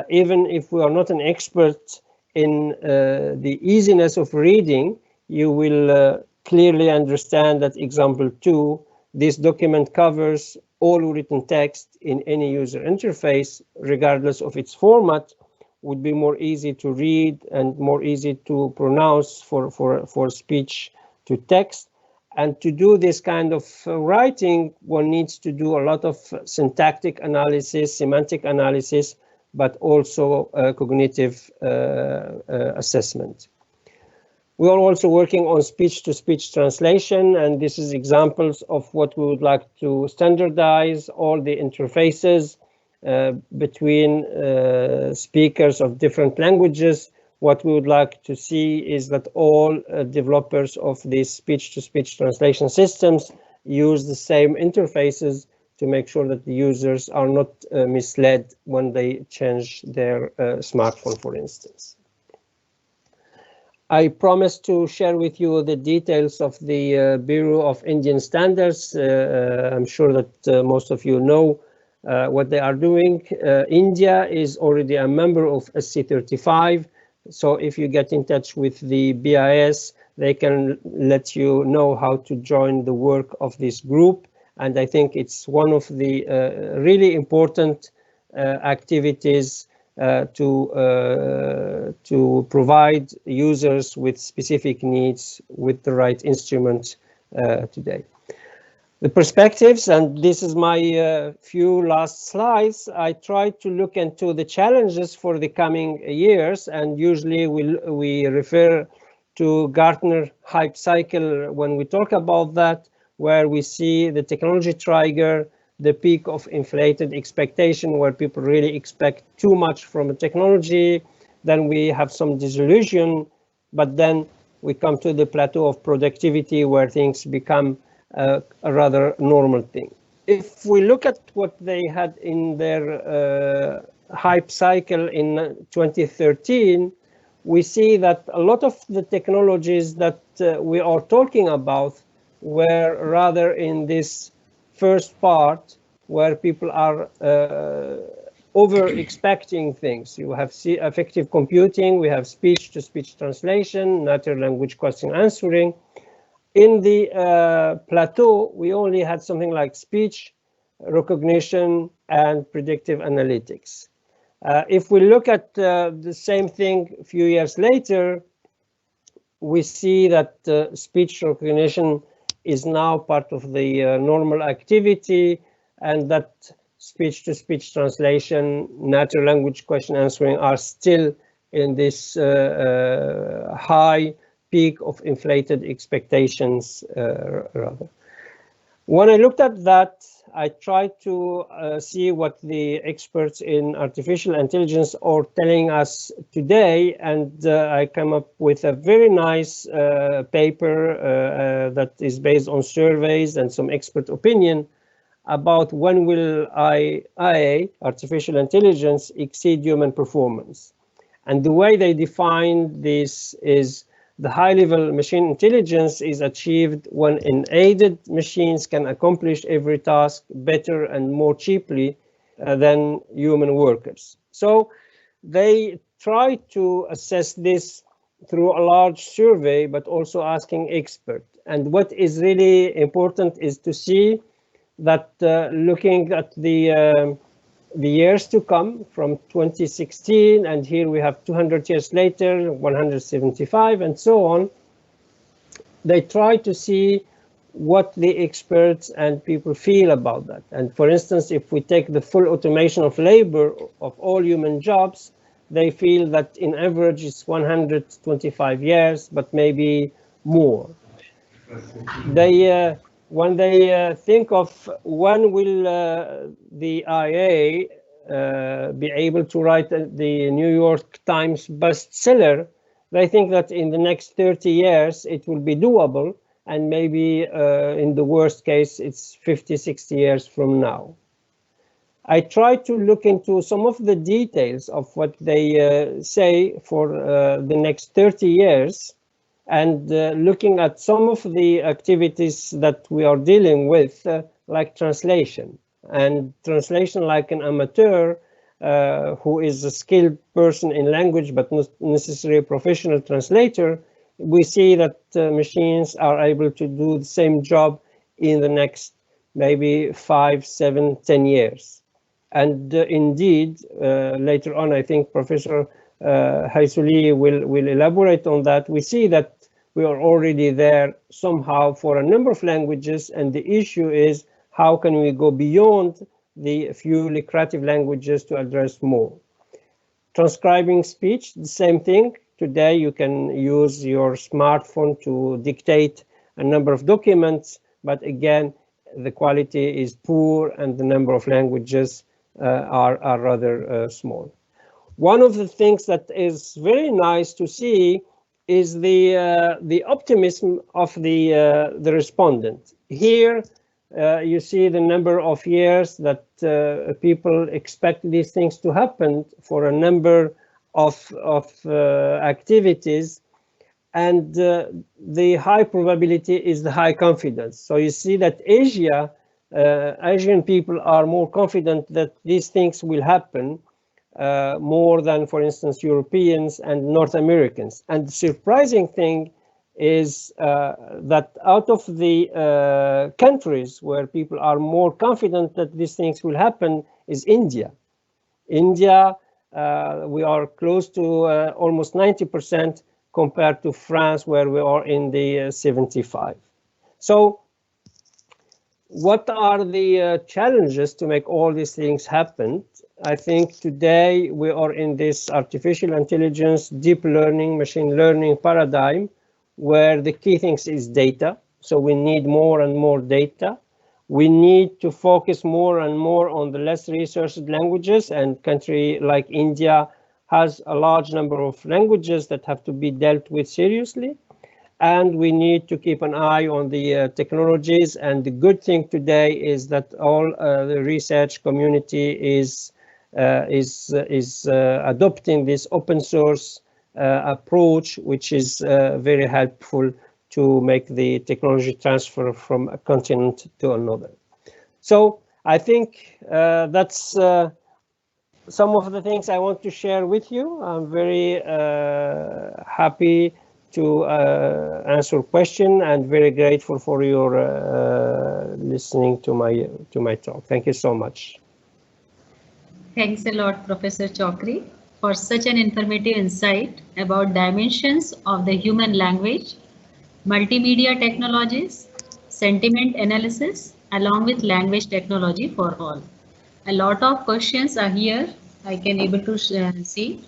Even if we are not an expert in the easiness of reading, you will clearly understand that example 2, this document covers all written text in any user interface, regardless of its format, would be more easy to read and more easy to pronounce for speech to text. And to do this kind of writing, one needs to do a lot of syntactic analysis, semantic analysis, but also cognitive assessment. We are also working on speech-to-speech translation, and this is examples of what we would like to standardize all the interfaces between speakers of different languages. What we would like to see is that all developers of these speech-to-speech translation systems use the same interfaces to make sure that the users are not misled when they change their smartphone, for instance. I promised to share with you the details of the Bureau of Indian Standards. I'm sure that most of you know what they are doing. India is already a member of SC35. So if you get in touch with the BIS, they can let you know how to join the work of this group. And I think it's one of the really important activities to provide users with specific needs with the right instruments today. The perspectives, and this is my few last slides. I try to look into the challenges for the coming years, and usually we refer to Gartner hype cycle when we talk about that, where we see the technology trigger, the peak of inflated expectation, where people really expect too much from a technology. Then we have some disillusion, but then we come to the plateau of productivity where things become a rather normal thing. If we look at what they had in their hype cycle in 2013, we see that a lot of the technologies that we are talking about were rather in this first part where people are over expecting things. You have affective computing, we have speech-to-speech translation, natural language question answering. In the plateau, we only had something like speech recognition and predictive analytics. If we look at the same thing a few years later, we see that speech recognition is now part of the normal activity, and that speech-to-speech translation, natural language question answering are still in this high peak of inflated expectations rather. When I looked at that, I tried to see what the experts in artificial intelligence are telling us today, and I came up with a very nice paper that is based on surveys and some expert opinion about when will AI, artificial intelligence, exceed human performance. And the way they define this is the high-level machine intelligence is achieved when unaided machines can accomplish every task better and more cheaply than human workers. So they try to assess this through a large survey, but also asking experts. And what is really important is to see that looking at the years to come from 2016, and here we have 200 years later, 175 and so on, they try to see what the experts and people feel about that. And for instance, if we take the full automation of labor of all human jobs, they feel that in average it's 125 years, but maybe more. They when they think of when will the IA be able to write the New York Times bestseller, they think that in the next 30 years it will be doable, and maybe in the worst case it's 50, 60 years from now. I tried to look into some of the details of what they say for the next 30 years, and looking at some of the activities that we are dealing with, like translation. And translation, like an amateur who is a skilled person in language, but not necessarily a professional translator, we see that machines are able to do the same job in the next maybe 5, 7, 10 years. And indeed, later on, I think Professor Haisuli will elaborate on that. We see that we are already there somehow for a number of languages, and the issue is how can we go beyond the few lucrative languages to address more. Transcribing speech, the same thing. Today you can use your smartphone to dictate a number of documents, but again, the quality is poor and the number of languages are rather small. One of the things that is very nice to see is the optimism of the respondent. Here you see the number of years that people expect these things to happen for a number of activities, and the high probability is the high confidence. So you see that Asian people are more confident that these things will happen more than, for instance, Europeans and North Americans. And the surprising thing is that out of the countries where people are more confident that these things will happen is India. India we are close to almost 90% compared to France, where we are in the 75. So what are the challenges to make all these things happen? I think today we are in this artificial intelligence, deep learning, machine learning paradigm, where the key things is data. So we need more and more data. We need to focus more and more on the less researched languages, and country like India has a large number of languages that have to be dealt with seriously. And we need to keep an eye on the technologies. And the good thing today is that all the research community is adopting this open source approach, which is very helpful to make the technology transfer from a continent to another. So I think that's some of the things I want to share with you. I'm very happy to answer question and very grateful for your listening to my talk. Thank you so much. Thanks a lot, Professor Chokri, for such an informative insight about dimensions of the human language, multimedia technologies, sentiment analysis, along with language technology for all. A lot of questions are here. I can able to see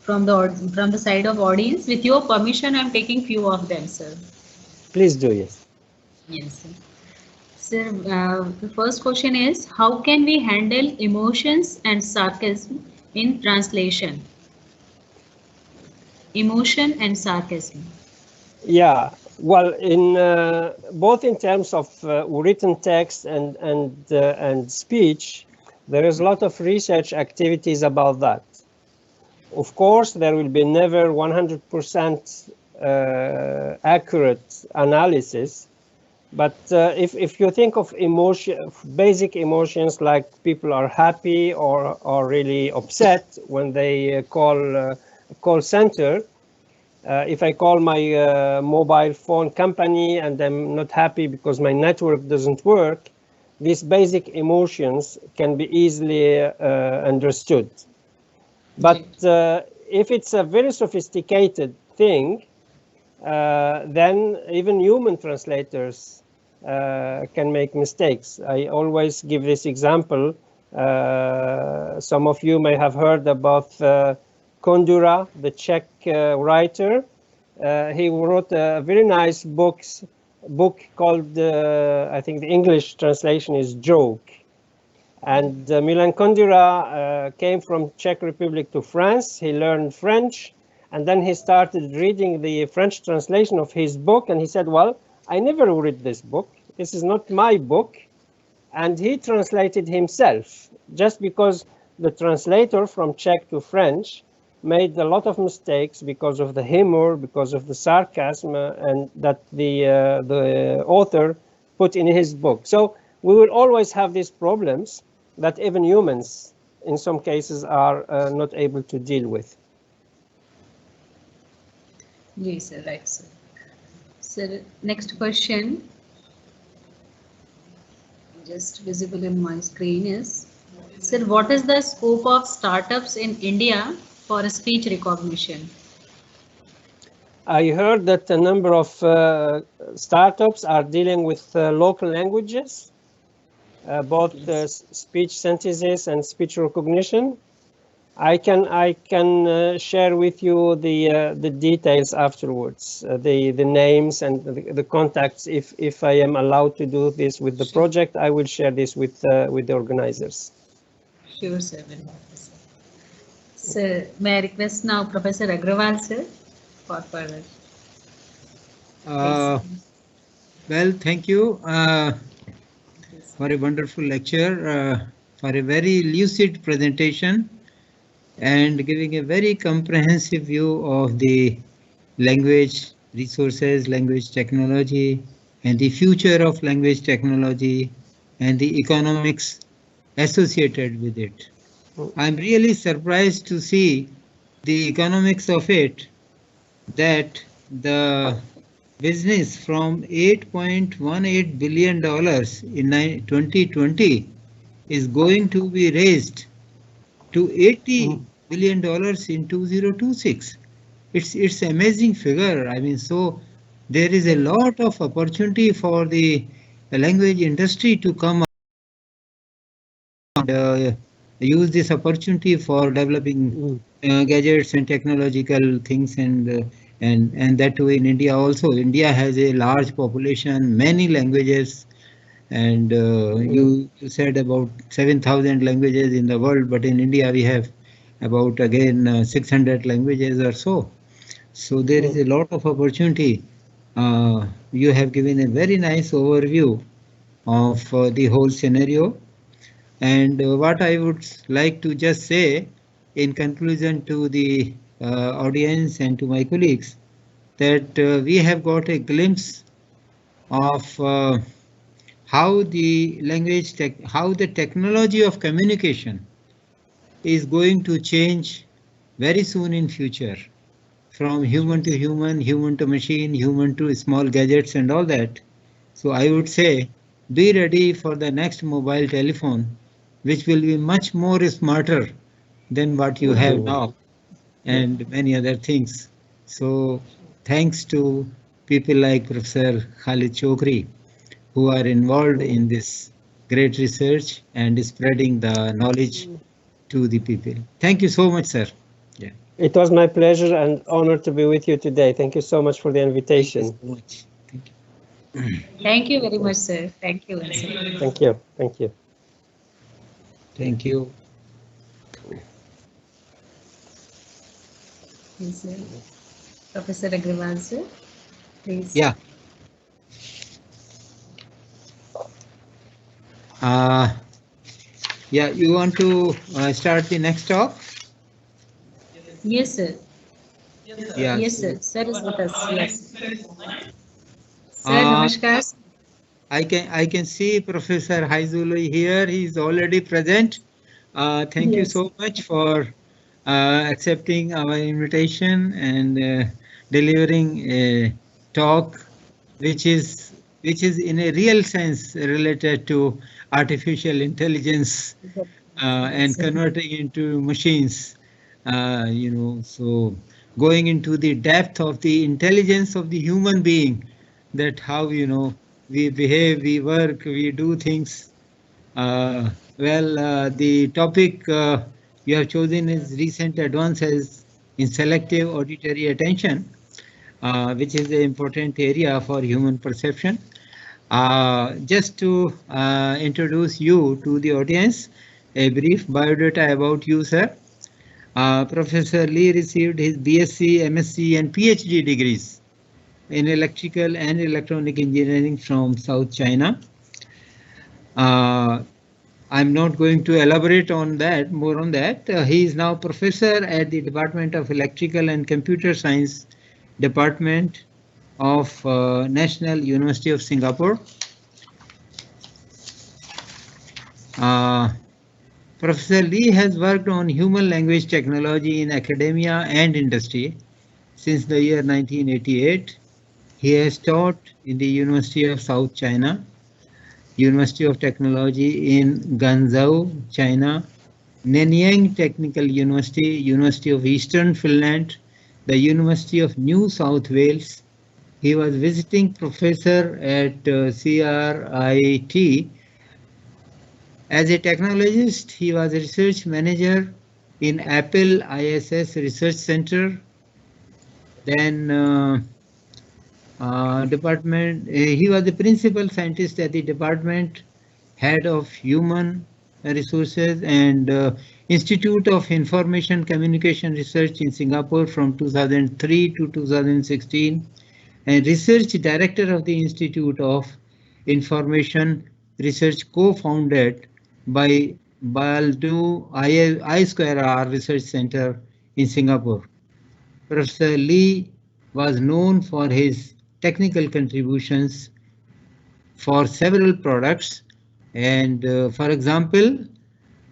from the side of audience. With your permission, I'm taking few of them, sir. Please do, yes. Yes, sir. Sir, the first question is, how can we handle emotions and sarcasm in translation? Emotion and sarcasm. Yeah, well, in both in terms of written text and speech, there is a lot of research activities about that. Of course, there will be never 100% accurate analysis. But if you think of basic emotions, like people are happy or are really upset when they call a call center, if I call my mobile phone company and I'm not happy because my network doesn't work, these basic emotions can be easily understood. But if it's a very sophisticated thing, then even human translators can make mistakes. I always give this example. Some of you may have heard about Kondura, the Czech writer. He wrote a very nice book called, I think the English translation is Joke. And Milan Kundera came from Czech Republic to France. He learned French, and then he started reading the French translation of his book, and he said, well, I never read this book. This is not my book. And he translated himself, just because the translator from Czech to French made a lot of mistakes because of the humor, because of the sarcasm, and that the author put in his book. So we will always have these problems that even humans, in some cases, are not able to deal with. Yes, sir, right, sir. Sir, next question, just visible in my screen is, sir, what is the scope of startups in India for speech recognition? I heard that a number of startups are dealing with local languages, both speech synthesis and speech recognition. I can share with you the details afterwards, the names and the contacts. If I am allowed to do this with the project, I will share this with the organizers. Sure, sir. Sir, may I request now Professor Agrawal, sir, for further. Well, thank you for a wonderful lecture, for a very lucid presentation, and giving a very comprehensive view of the language resources, language technology, and the future of language technology, and the economics associated with it. I'm really surprised to see the economics of it, that the business from $8.18 billion in 2020 is going to be raised to $80 billion in 2026. It's amazing figure. I mean, so there is a lot of opportunity for the language industry to come and use this opportunity for developing gadgets and technological things, and that way in India also. India has a large population, many languages, and you said about 7,000 languages in the world, but in India we have about again 600 languages or so. So there is a lot of opportunity. You have given a very nice overview of the whole scenario. And what I would like to just say in conclusion to the audience and to my colleagues, that we have got a glimpse of how the how the technology of communication is going to change very soon in future, from human to human, human to machine, human to small gadgets and all that. So I would say, be ready for the next mobile telephone, which will be much more smarter than what you have now, and many other things. So thanks to people like Professor Khalid Chokri, who are involved in this great research and spreading the knowledge to the people. Thank you so much, sir. Yeah. It was my pleasure and honor to be with you today. Thank you so much for the invitation. Thank you very much, sir. Thank you. Thank you. Thank you. Thank you. Yes, sir. Professor Agrawal, sir, please. Yeah. Yeah, you want to start the next talk? Yes, sir. Yeah. Yes, sir. Sir is with us. Yes. Sir, namaskar. I can see Professor Haizuli here. He is already present. Thank you so much for accepting our invitation and delivering a talk which is in a real sense related to artificial intelligence and converting into machines. So going into the depth of the intelligence of the human being, that how we behave, we work, we do things. The topic you have chosen is recent advances in selective auditory attention, which is an important area for human perception. Just to introduce you to the audience, a brief biodata about you, sir. Professor Lee received his BSc, MSc and PhD degrees in electrical and electronic engineering from South China. I'm not going to elaborate on that, more on that. He is now professor at the Department of Electrical and Computer Science Department of National University of Singapore. Professor Lee has worked on human language technology in academia and industry since the year 1988. He has taught in the University of South China, University of Technology in Guangzhou, China, Nanyang Technical University, University of Eastern Finland, the University of New South Wales. He was visiting professor at CRIT. As a technologist, he was a research manager in Apple ISS Research Center. Then he was the principal scientist at the department, head of human resources and Institute of Information Communication Research in Singapore from 2003 to 2016, and research director of the Institute of Information Research, co-founded by Baldu I2R Research Center in Singapore. Professor Lee was known for his technical contributions for several products, and for example,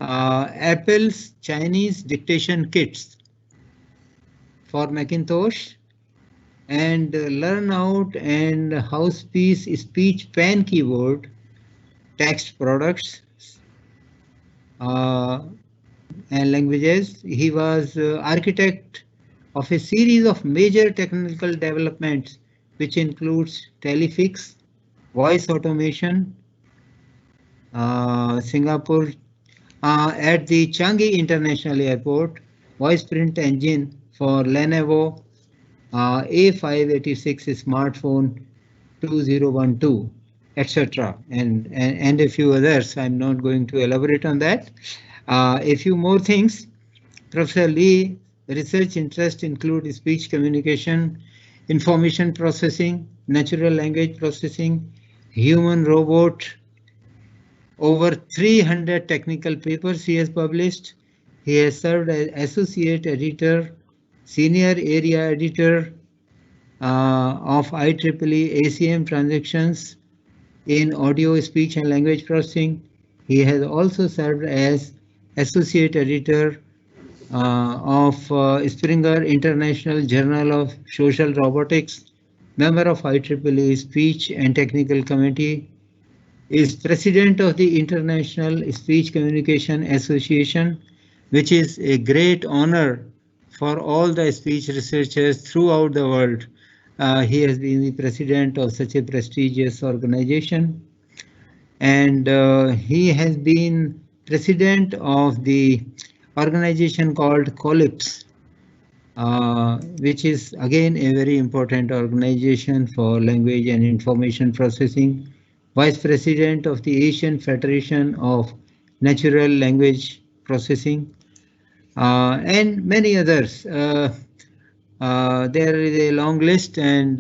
Apple's Chinese dictation kits for Macintosh, and Learnout and Housepiece speech pen keyboard text products. and languages. He was architect of a series of major technical developments, which includes telefix, voice automation, Singapore at the Changi International Airport, voice print engine for Lenovo A586 smartphone 2012, etc. And a few others. I'm not going to elaborate on that. A few more things. Professor Lee research interests include speech communication, information processing, natural language processing, human robot. Over 300 technical papers he has published. He has served as associate editor, senior area editor of IEEE ACM transactions in audio, speech and language processing. He has also served as associate editor of Springer International Journal of Social Robotics, member of IEEE Speech and Technical Committee, is president of the International Speech Communication Association, which is a great honor for all the speech researchers throughout the world. He has been the president of such a prestigious organization, and he has been president of the organization called COLIPS, which is again a very important organization for language and information processing, vice president of the Asian Federation of Natural Language Processing, and many others. There is a long list, and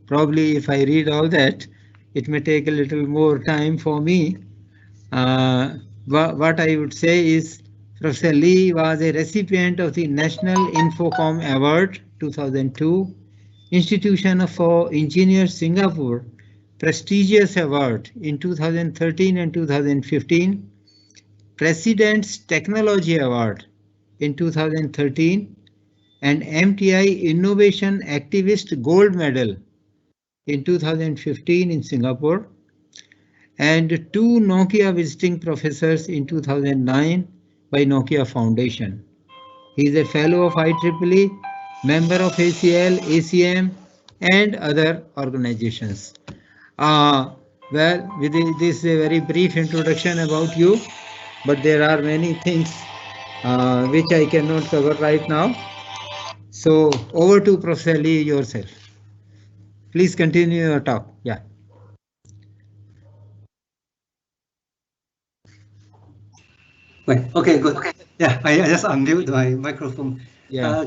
probably if I read all that, it may take a little more time for me. What I would say is Professor Lee was a recipient of the National Infocom Award 2002, Institution for Engineers Singapore prestigious award in 2013 and 2015, President's Technology Award in 2013, and MTI Innovation Activist Gold Medal in 2015 in Singapore, and 2 Nokia Visiting Professors in 2009 by Nokia Foundation. He is a fellow of IEEE, member of ACL, ACM, and other organizations. Well, this is a very brief introduction about you, but there are many things which I cannot cover right now. So over to Professor Lee yourself. Please continue your talk. Yeah. Wait, okay, good. Yeah, I just unmute my microphone. Yeah.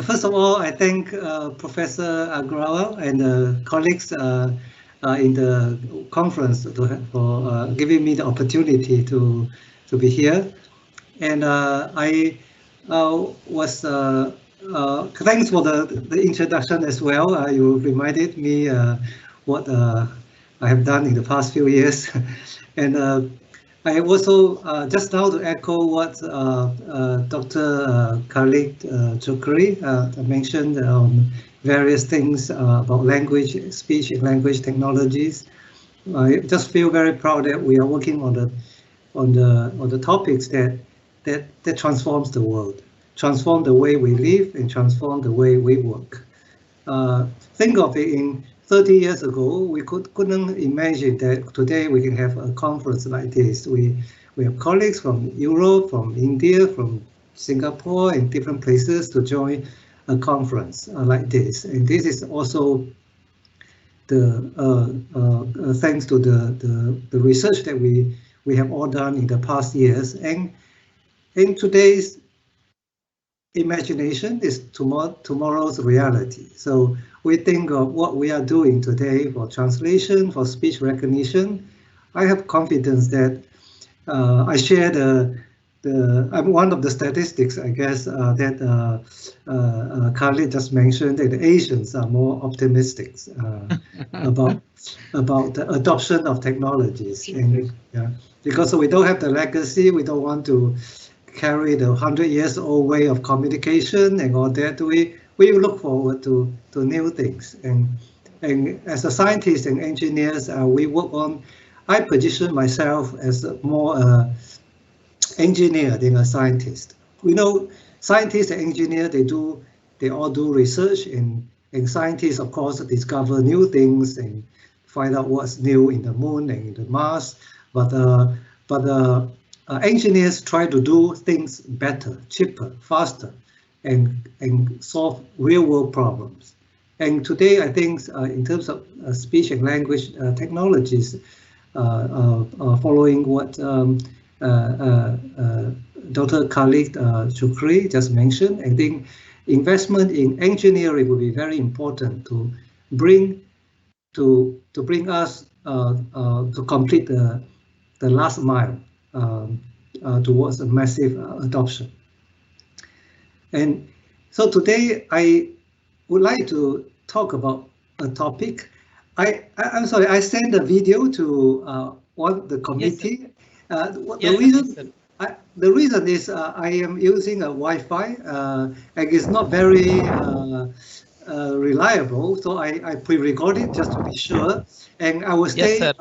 First of all, I thank Professor Agrawal and the colleagues in the conference for giving me the opportunity to be here. And I was thanks for the introduction as well. You reminded me what I have done in the past few years. And I also just now to echo what Dr. Khalid Chokri mentioned on various things about language, speech and language technologies. I just feel very proud that we are working on the topics that transforms the world, transform the way we live and transform the way we work. Think of it, in 30 years ago, we couldn't imagine that today we can have a conference like this. We have colleagues from Europe, from India, from Singapore, and different places to join a conference like this. And this is also the thanks to the research that we have all done in the past years. And in today's imagination is tomorrow's reality. So we think of what we are doing today for translation, for speech recognition. I have confidence that I share I'm one of the statistics, I guess, that Khalid just mentioned, that the Asians are more optimistic about the adoption of technologies. And because we don't have the legacy, we don't want to carry the 100-years-old way of communication and all that. We look forward to new things. And as a scientist and engineers, we work on. I position myself as more engineer than a scientist. We know scientists and engineers, they all do research, and scientists, of course, discover new things and find out what's new in the moon and in the Mars. But engineers try to do things better, cheaper, faster, and solve real-world problems. And today, I think, in terms of speech and language technologies, following what Dr. Khalid Chukri just mentioned, I think investment in engineering will be very important to bring us to complete the last mile towards a massive adoption. And so today I would like to talk about a topic. I'm sorry, I sent a video to the committee. Yes, The reason is I am using a Wi-Fi and it's not very reliable, so I pre-record it just to be sure. And I will stay.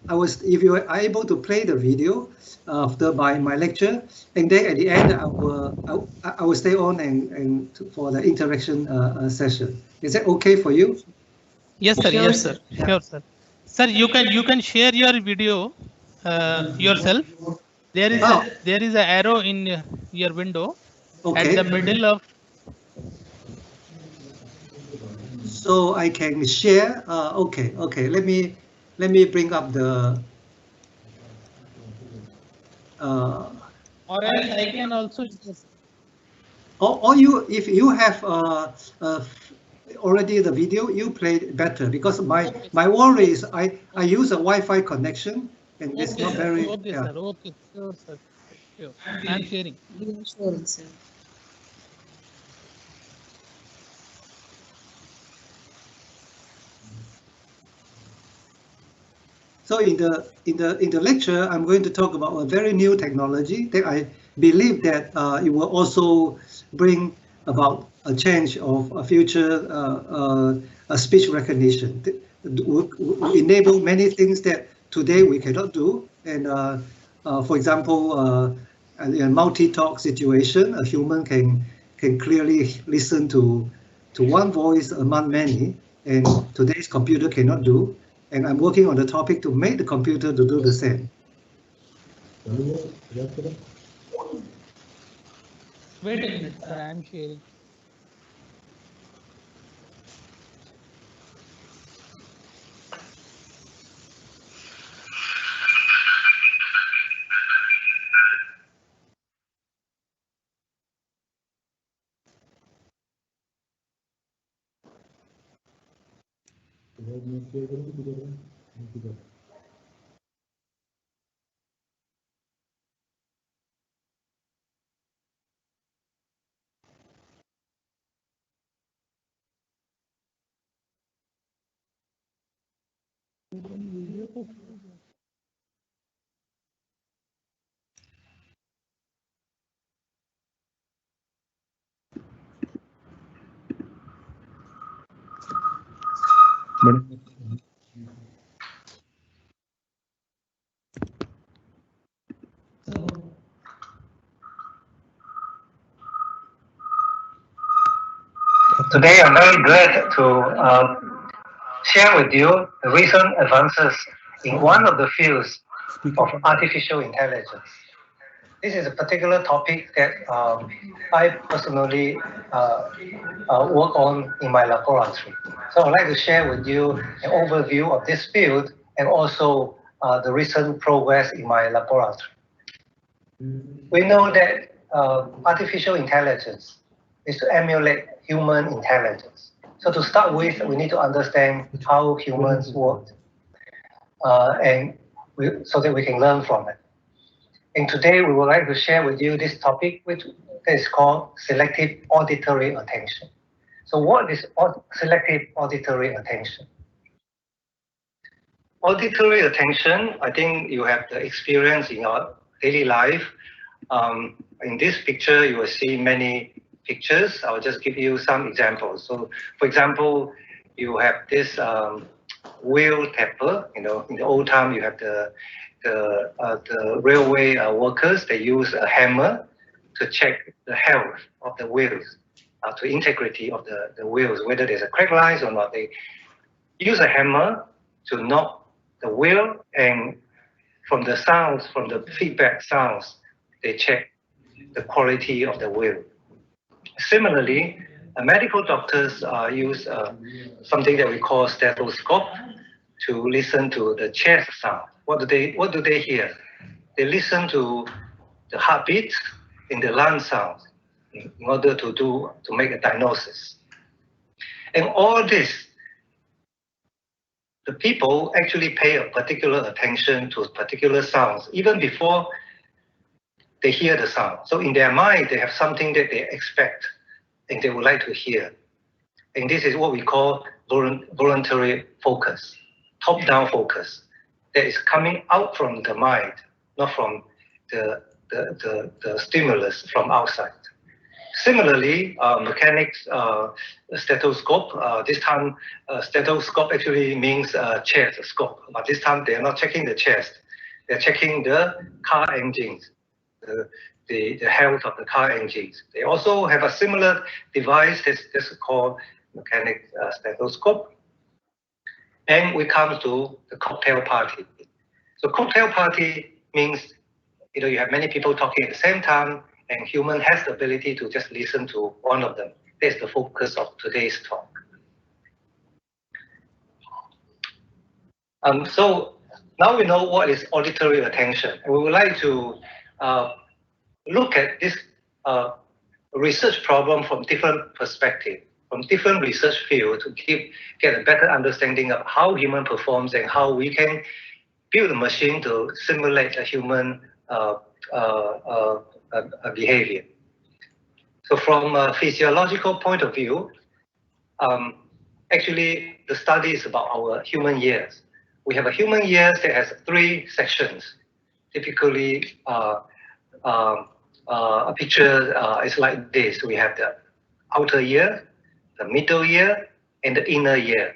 If you are able to play the video after my lecture, and then at the end I will stay on and for the interaction session. Is that okay for you? Yes, sir. Yes, sir. Sure, sir. Sir, you can share your video yourself. There is an arrow in your window at the middle of. So I can share. Okay. Let me bring up the. Or else I can also. Or you, if you have already the video, you play better, because my worry is I use a Wi-Fi connection and it's not very. Okay, sir. Okay, sure, sir. Sure. I'm sharing. Sure, sir. So in the lecture, I'm going to talk about a very new technology that I believe that it will also bring about a change of a future speech recognition. Will enable many things that today we cannot do. And for example, in a multi-talk situation, a human can clearly listen to one voice among many, and today's computer cannot do. And I'm working on the topic to make the computer to do the same. Wait a minute, sir. I'm sharing. Today, I'm very glad to share with you the recent advances in one of the fields of artificial intelligence. This is a particular topic that I personally work on in my laboratory. So I'd like to share with you an overview of this field and also the recent progress in my laboratory. We know that artificial intelligence is to emulate human intelligence. So to start with, we need to understand how humans work, so that we can learn from it. And today we would like to share with you this topic, which is called selective auditory attention. So what is selective auditory attention? Auditory attention, I think you have the experience in your daily life. In this picture, you will see many pictures. I'll just give you some examples. So, for example, you have this wheel tapper. In the old time, you have the railway workers. They use a hammer to check the health of the wheels, to integrity of the wheels, whether there's a crack lines or not. They use a hammer to knock the wheel, and from the sounds, from the feedback sounds, they check the quality of the wheel. Similarly, medical doctors use something that we call stethoscope to listen to the chest sound. What do they hear? They listen to the heartbeat in the lung sound in order to make a diagnosis. And all this, the people actually pay a particular attention to particular sounds even before they hear the sound. So in their mind, they have something that they expect and they would like to hear. And this is what we call voluntary focus, top-down focus, that is coming out from the mind, not from the stimulus from outside. Similarly, mechanics stethoscope, this time stethoscope actually means chest scope, but this time they are not checking the chest, they're checking the car engines, the health of the car engines. They also have a similar device that's called mechanic stethoscope. And we come to the cocktail party. So cocktail party means you have many people talking at the same time, and human has the ability to just listen to one of them. That's the focus of today's talk. So now we know what is auditory attention, and we would like to look at this research problem from different perspectives, from different research fields to get a better understanding of how human performs and how we can build a machine to simulate a human behavior. So from a physiological point of view, actually the study is about our human ears. We have a human ears that has 3 sections. Typically, a picture is like this. We have the outer ear, the middle ear, and the inner ear.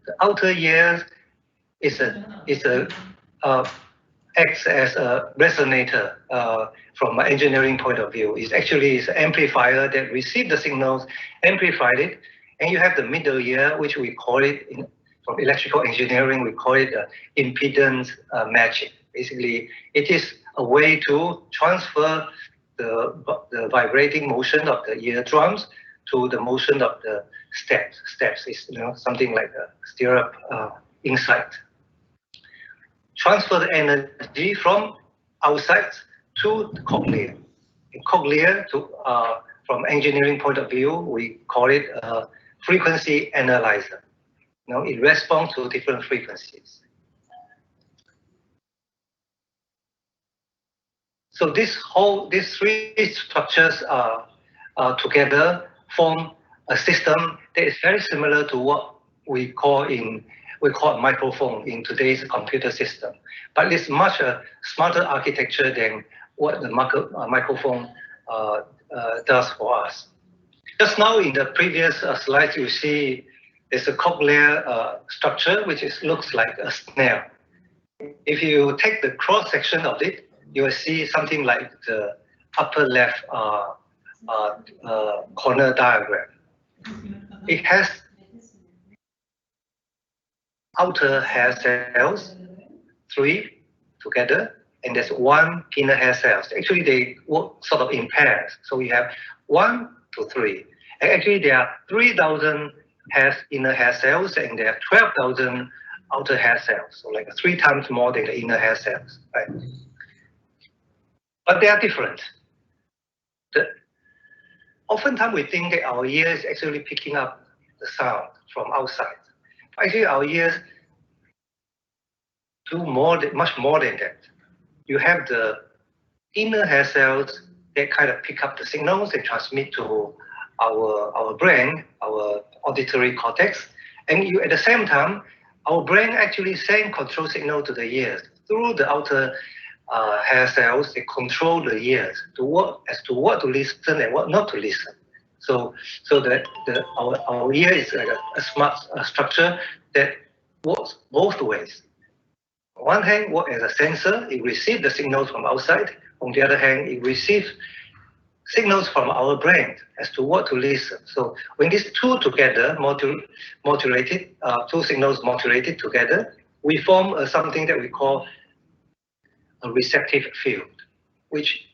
The outer ear acts as a resonator from an engineering point of view. It's actually an amplifier that receives the signals, amplified it, and you have the middle ear, which we call it, from electrical engineering, we call it impedance matching. Basically, it is a way to transfer the vibrating motion of the eardrums to the motion of the steps. Steps is something like a stirrup inside. Transfer the energy from outside to the cochlea. In cochlea, from engineering point of view, we call it a frequency analyzer. It responds to different frequencies. So these 3 structures together form a system that is very similar to what we call a microphone in today's computer system, but it's much a smarter architecture than what the microphone does for us. Just now in the previous slides, you see there's a cochlear structure which looks like a snail. If you take the cross section of it, you will see something like the upper left corner diagram. It has outer hair cells, 3 together, and there's 1 inner hair cells. Actually, they work sort of in pairs. So we have 1 to 3. And actually, there are 3,000 inner hair cells, and there are 12,000 outer hair cells. So like 3 times more than the inner hair cells, right? But they are different. Oftentimes we think that our ear is actually picking up the sound from outside. Actually, our ears do much more than that. You have the inner hair cells that kind of pick up the signals and transmit to our brain, our auditory cortex. And at the same time, our brain actually sends control signal to the ears through the outer hair cells. They control the ears as to what to listen and what not to listen. So that our ear is like a smart structure that works both ways. On one hand, work as a sensor, it receives the signals from outside. On the other hand, it receives signals from our brain as to what to listen. So when these two together, modulated, two signals modulated together, we form something that we call a receptive field, which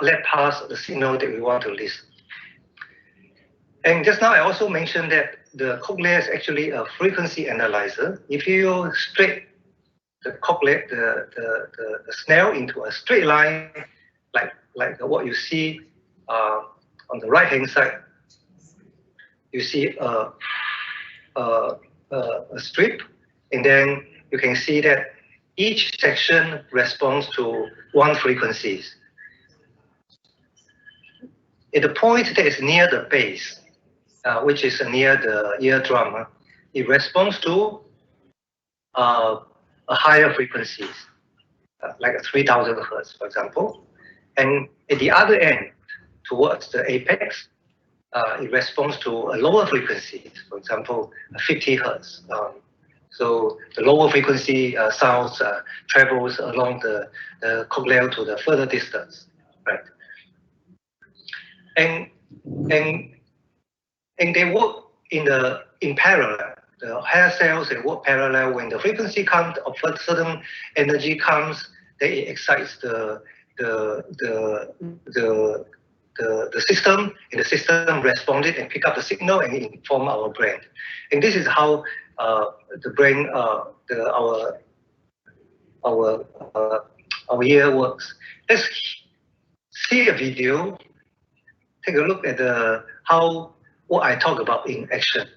let pass the signal that we want to listen. And just now I also mentioned that the cochlea is actually a frequency analyzer. If you straight the cochlea, the snail into a straight line, like what you see on the right hand side, you see a strip, and then you can see that each section responds to one frequency. At the point that is near the base, which is near the eardrum, it responds to a higher frequencies, like 3000 hertz, for example. And at the other end, towards the apex, it responds to a lower frequency, for example, 50 hertz. So the lower frequency sounds travels along the cochlea to the further distance, right? And they work in parallel. The hair cells, they work parallel. When the frequency comes, of a certain energy comes, they excites the system, and the system responded and pick up the signal and inform our brain. And this is how the brain, our ear works. Let's see a video. Take a look at what I talk about in action.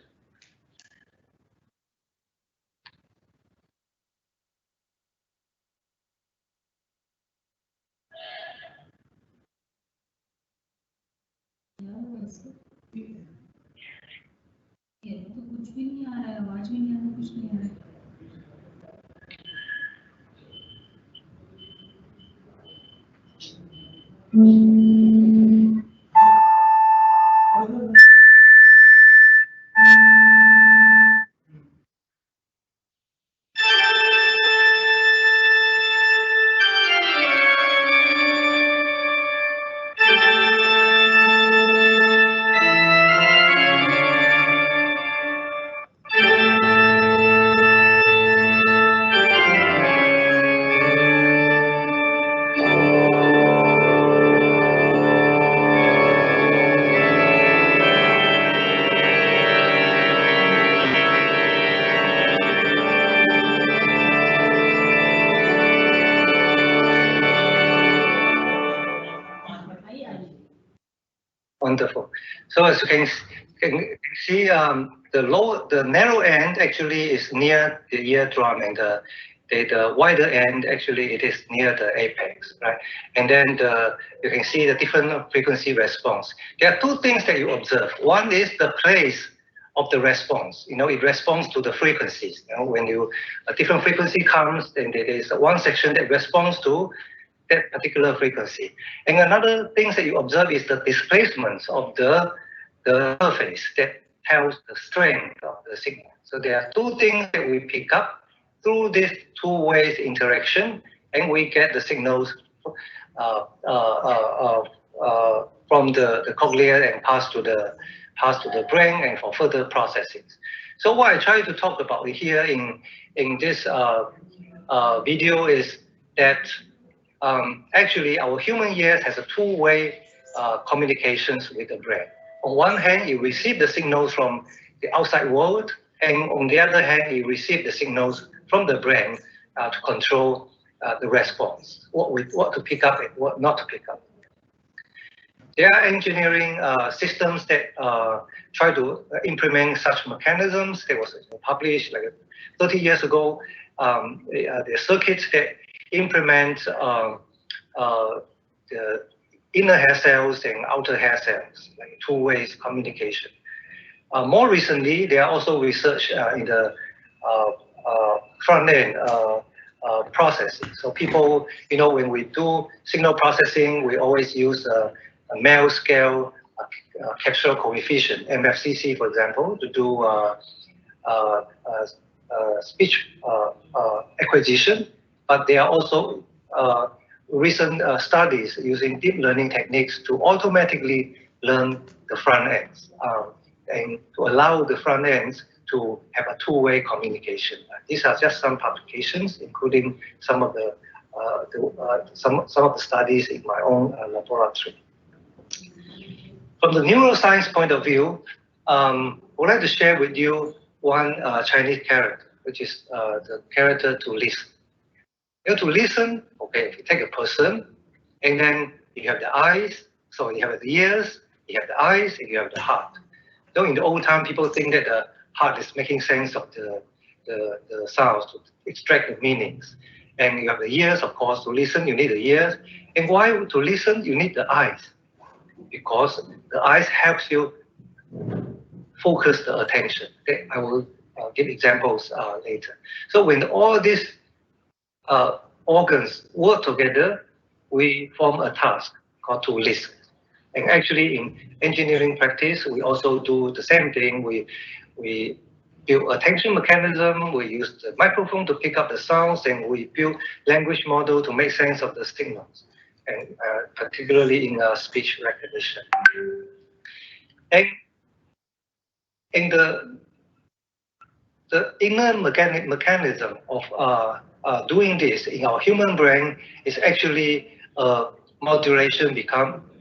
कुछ भी नहीं आ रहा है, आवाज भी नहीं आ रहा, कुछ नहीं आ रहा है। Wonderful. So as you can see, the narrow end actually is near the eardrum, and the wider end actually it is near the apex, right? And then you can see the different frequency response. There are two things that you observe. One is the place of the response. You know, it responds to the frequencies. You know, when a different frequency comes, then there is one section that responds to that particular frequency. And another thing that you observe is the displacement of the surface that tells the strength of the signal. So there are two things that we pick up through this two-way interaction, and we get the signals from the cochlea and pass to the brain and for further processing. So what I try to talk about here in this video is that actually our human ears has a two-way communications with the brain. On one hand, you receive the signals from the outside world, and on the other hand, you receive the signals from the brain to control the response, what to pick up and what not to pick up. There are engineering systems that try to implement such mechanisms. There was published like 30 years ago, the circuits that implement the inner hair cells and outer hair cells, like two-way communication. More recently, there are also research in the front-end processing. So people, you know, when we do signal processing, we always use a Mel scale capture coefficient, MFCC, for example, to do speech acquisition, but there are also recent studies using deep learning techniques to automatically learn the front ends and to allow the front ends to have a two-way communication. These are just some publications, including some of the some of the studies in my own laboratory. From the neuroscience point of view, I would like to share with you one Chinese character, which is the character to listen. You know, to listen, okay, if you take a person, and then you have the eyes, so you have the ears, you have the eyes, and you have the heart. So in the old time, people think that the heart is making sense of the sounds to extract the meanings. And you have the ears, of course, to listen, you need the ears. And why to listen, you need the eyes? Because the eyes helps you focus the attention. Okay, I will give examples later. So when all these organs work together, we form a task called to listen. And actually in engineering practice, we also do the same thing. We build attention mechanism, we use the microphone to pick up the sounds, and we build language model to make sense of the signals, and particularly in speech recognition. And in the inner mechanism of doing this in our human brain is actually modulation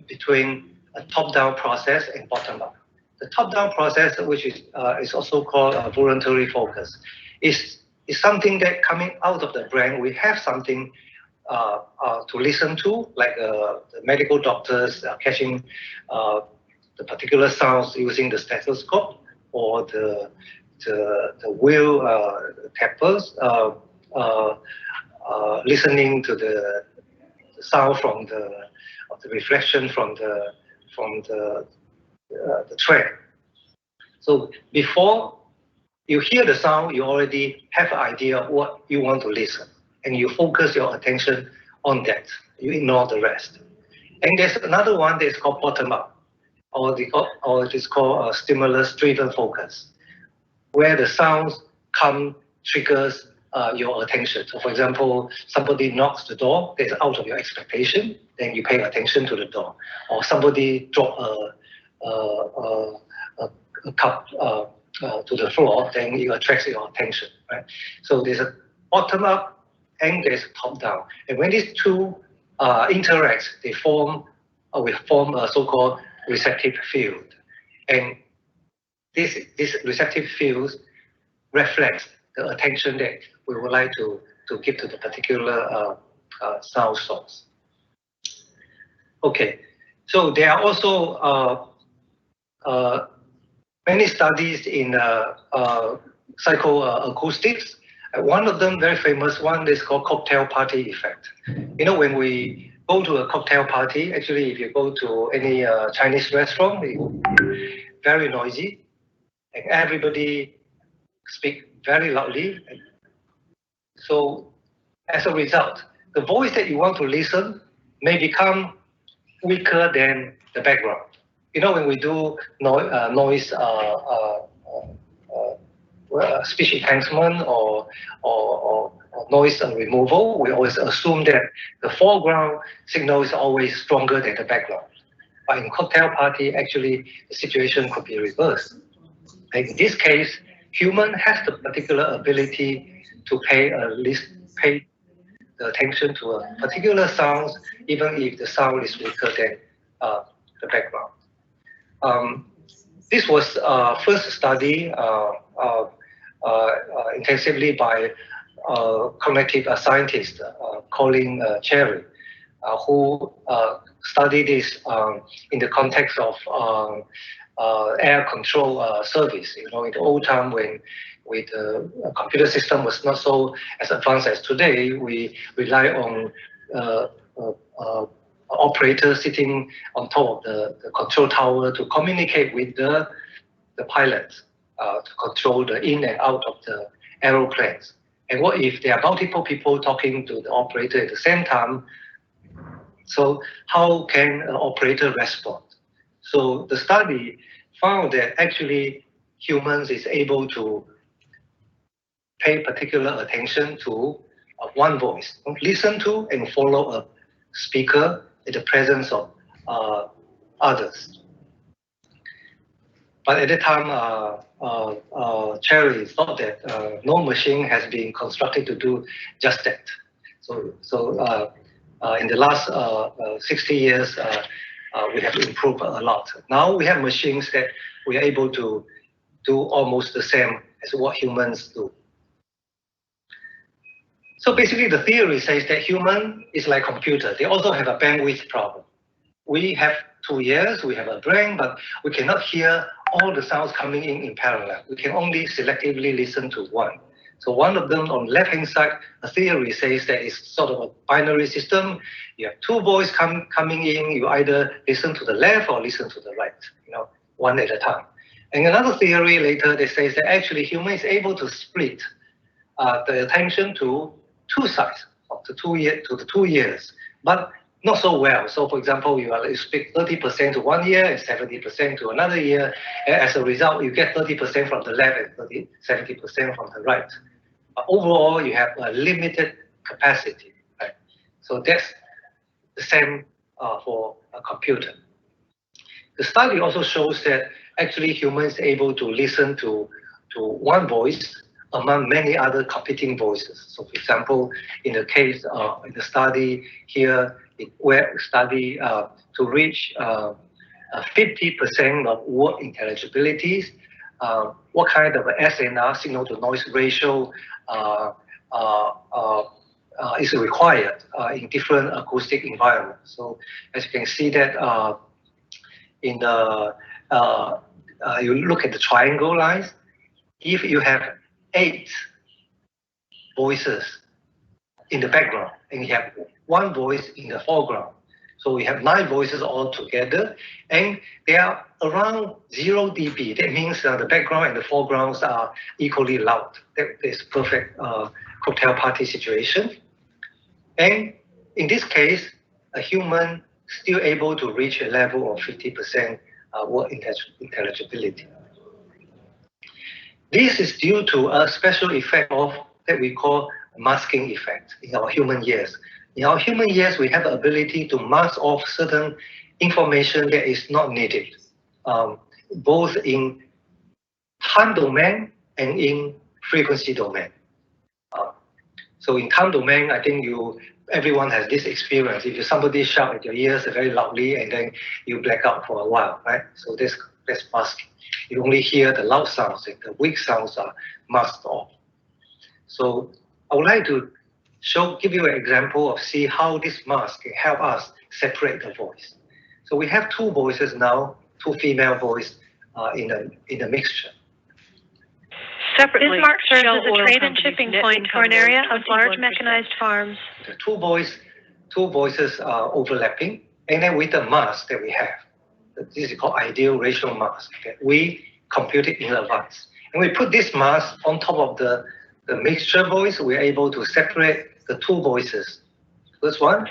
between a top-down process and bottom-up. The top-down process, which is also called voluntary focus, is something that coming out of the brain. We have something to listen to, like the medical doctors catching the particular sounds using the stethoscope, or the wheel tappers listening to the sound from the reflection from the train. So before you hear the sound, you already have an idea of what you want to listen, and you focus your attention on that. You ignore the rest. And there's another one that is called bottom-up, or it is called stimulus-driven focus, where the sounds triggers your attention. So for example, somebody knocks the door, that's out of your expectation, then you pay attention to the door. Or somebody drop a cup to the floor, then it attracts your attention, right? So there's a bottom up and there's top down. And when these two interact, they form a so-called receptive field. And this receptive field reflects the attention that we would like to give to the particular sound source. Okay, so there are also many studies in psychoacoustics. One of them, very famous one, is called cocktail party effect. You know, when we go to a cocktail party, actually, if you go to any Chinese restaurant, it will be very noisy, and everybody speak very loudly. So as a result, the voice that you want to listen may become weaker than the background. You know, when we do noise speech enhancement or noise removal, we always assume that the foreground signal is always stronger than the background. But in cocktail party, actually, the situation could be reversed. And in this case, human has the particular ability to pay the attention to a particular sound, even if the sound is weaker than the background. This was first studied intensively by cognitive scientist Colin Cherry, who studied this in the context of air control service. You know, in the old time when with the computer system was not so as advanced as today, we rely on operators sitting on top of the control tower to communicate with the pilots to control the in and out of the aeroplanes. And what if there are multiple people talking to the operator at the same time? So how can an operator respond? So the study found that actually humans is able to pay particular attention to one voice. Don't listen to and follow a speaker in the presence of others. But at the time, Cherry thought that no machine has been constructed to do just that. So in the last 60 years, we have improved a lot. Now we have machines that we are able to do almost the same as what humans do. So basically, the theory says that human is like computer. They also have a bandwidth problem. We have 2 ears, we have a brain, but we cannot hear all the sounds coming in parallel. We can only selectively listen to one. So one of them on the left-hand side, the theory says that it's sort of a binary system. You have 2 voices coming in. You either listen to the left or listen to the right, one at a time. And another theory later that says that actually human is able to split the attention to 2 sides of the 2 ears, but not so well. So for example, you speak 30% to one ear and 70% to another ear. And as a result, you get 30% from the left and 70% from the right. But overall, you have a limited capacity. Right? So that's the same for a computer. The study also shows that actually humans are able to listen to one voice among many other competing voices. So for example, in the case in the study here, where study to reach 50% of word intelligibilities, what kind of SNR, signal to noise ratio, is required in different acoustic environments. So as you can see that in the you look at the triangle lines, if you have 8 voices in the background and you have 1 voice in the foreground, so we have 9 voices all together, and they are around 0 dB. That means the background and the foregrounds are equally loud. That is perfect cocktail party situation. And in this case, a human still able to reach a level of 50% word intelligibility. This is due to a special effect that we call masking effect in our human ears. In our human ears, we have the ability to mask off certain information that is not needed, both in time domain and in frequency domain. So in time domain, I think everyone has this experience. If somebody shout at your ears very loudly and then you black out for a while, right? So that's masking. You only hear the loud sounds and the weak sounds are masked off. So I would like to give you an example of see how this mask can help us separate the voice. So we have 2 voices now, 2 female voices in a mixture. Separately, Bismarck serves as a trade and shipping point for an area of large mechanized farms. The 2 voices are overlapping, and then with the mask that we have, this is called ideal ratio mask that we computed in advance. And we put this mask on top of the mixture voice, we're able to separate the 2 voices. This one.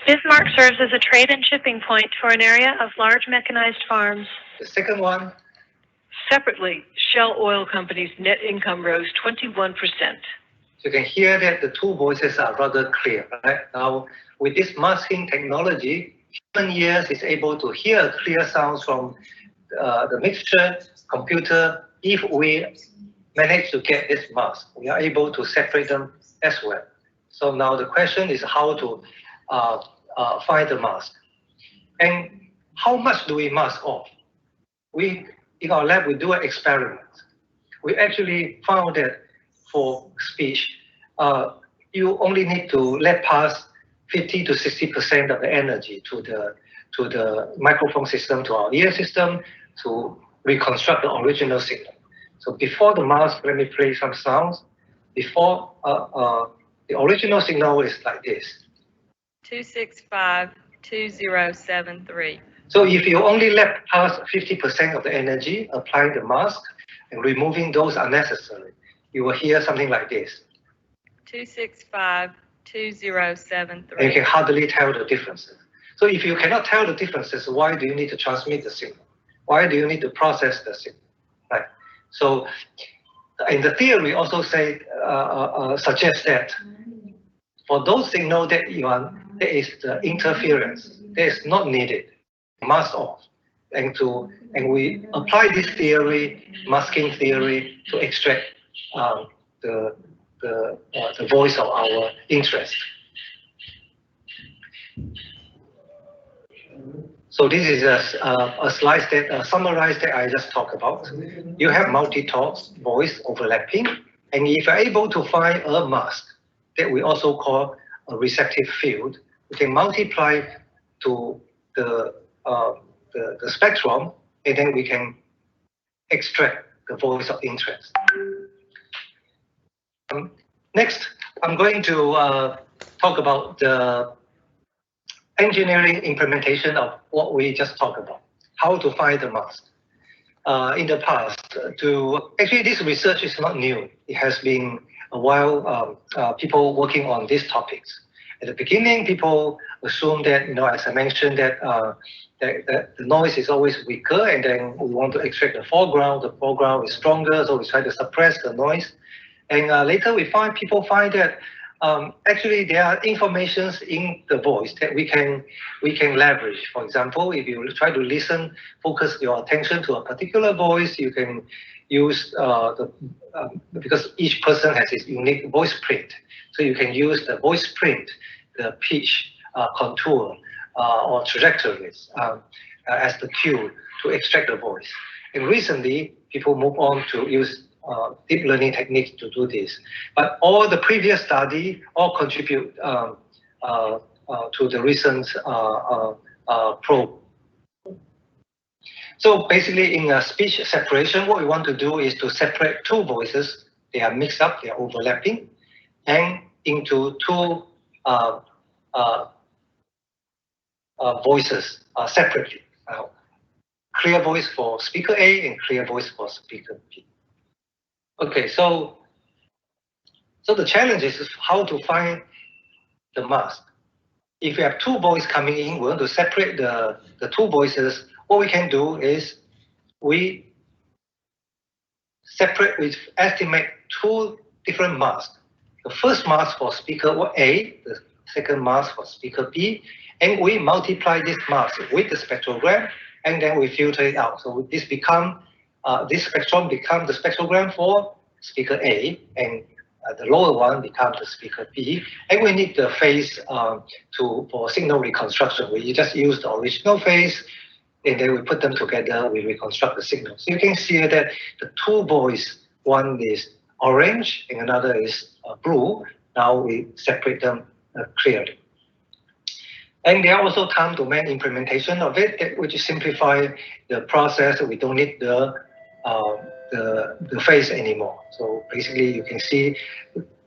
Bismarck serves as a trade and shipping point for an area of large mechanized farms. The second one. Separately, Shell Oil Company's net income rose 21%. So you can hear that the 2 voices are rather clear, right? Now, with this masking technology, human ears is able to hear clear sounds from the mixture computer. If we manage to get this mask, we are able to separate them as well. So now the question is how to find the mask. And how much do we mask off? In our lab, we do an experiment. We actually found that for speech, you only need to let pass 50 to 60% of the energy to the microphone system, to our ear system, to reconstruct the original signal. So before the mask, let me play some sounds. Before the original signal is like this. 265 2073. So if you only let pass 50% of the energy, applying the mask and removing those unnecessary, you will hear something like this. 265 2073. And you can hardly tell the differences. So if you cannot tell the differences, why do you need to transmit the signal? Why do you need to process the signal? Right. So and the theory also suggests that for those signals that there is the interference, that is not needed, mask off, and we apply this theory, masking theory, to extract the voice of our interest. So this is a slide that summarizes that I just talked about. You have multi-talks, voice overlapping, and if you're able to find a mask that we also call a receptive field, we can multiply to the spectrum, and then we can extract the voice of interest. Next, I'm going to talk about the engineering implementation of what we just talked about, how to find the mask. In the past, actually this research is not new. It has been a while, people working on these topics. At the beginning, people assume that, as I mentioned, that the noise is always weaker, and then we want to extract the foreground. The foreground is stronger, so we try to suppress the noise. And later people find that actually there are informations in the voice that we can leverage. For example, if you try to focus your attention to a particular voice, you can use because each person has his unique voice print. So you can use the voice print, the pitch, contour, or trajectories as the cue to extract the voice. And recently, people move on to use deep learning techniques to do this. But all the previous study all contribute to the recent probe. So basically in speech separation, what we want to do is to separate two voices. They are mixed up, they are overlapping, and into two voices separately. Clear voice for speaker A and clear voice for speaker B. Okay, so the challenge is how to find the mask. If you have two voices coming in, we want to separate the two voices. What we can do is we estimate two different masks. The first mask for speaker A, the second mask for speaker B, and we multiply this mask with the spectrogram, and then we filter it out. So this spectrum becomes the spectrogram for speaker A, and the lower one becomes the speaker B. And we need the phase for signal reconstruction. We just use the original phase, and then we put them together, we reconstruct the signal. So you can see that the two voices, one is orange and another is blue. Now we separate them clearly. And there are also time domain implementation of it, which simplify the process. We don't need the phase anymore. So basically, you can see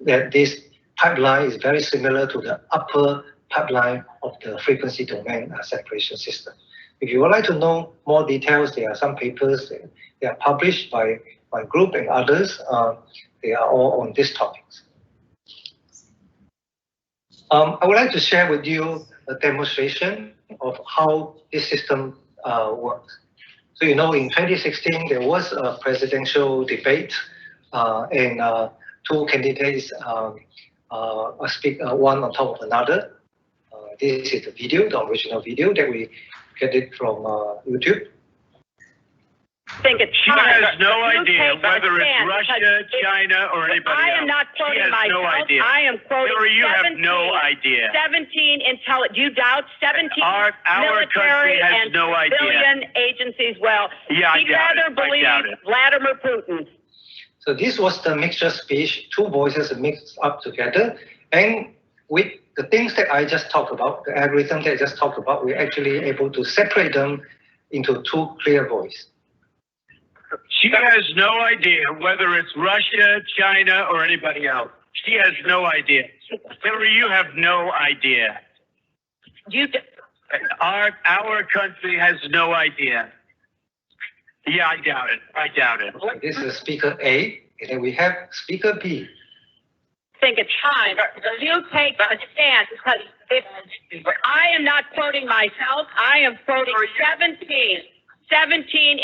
that this pipeline is very similar to the upper pipeline of the frequency domain separation system. If you would like to know more details, there are some papers they are published by my group and others. They are all on these topics. I would like to share with you a demonstration of how this system works. So in 2016, there was a presidential debate, and two candidates speak one on top of another. This is the video, the original video that we get it from YouTube. She has no idea whether it's Russia, China, or anybody else. I am not quoting myself. No idea. I am quoting Hillary, you 17, have no idea. 17 do you doubt 17 Our military country has and no idea. civilian agencies? Well, Yeah, I he'd doubt rather it. believe I doubt it. Vladimir Putin. So this was the mixture speech, two voices mixed up together. And with the things that I just talked about, the algorithm that I just talked about, we're actually able to separate them into two clear voices. She has no idea whether it's Russia, China, or anybody else. She has no idea. Hillary, you have no idea. Our country has no idea. Yeah, I doubt it. I doubt it. This is speaker A, and then we have speaker B. Think it's time. You take a stand because I am not quoting myself. I am quoting 17 17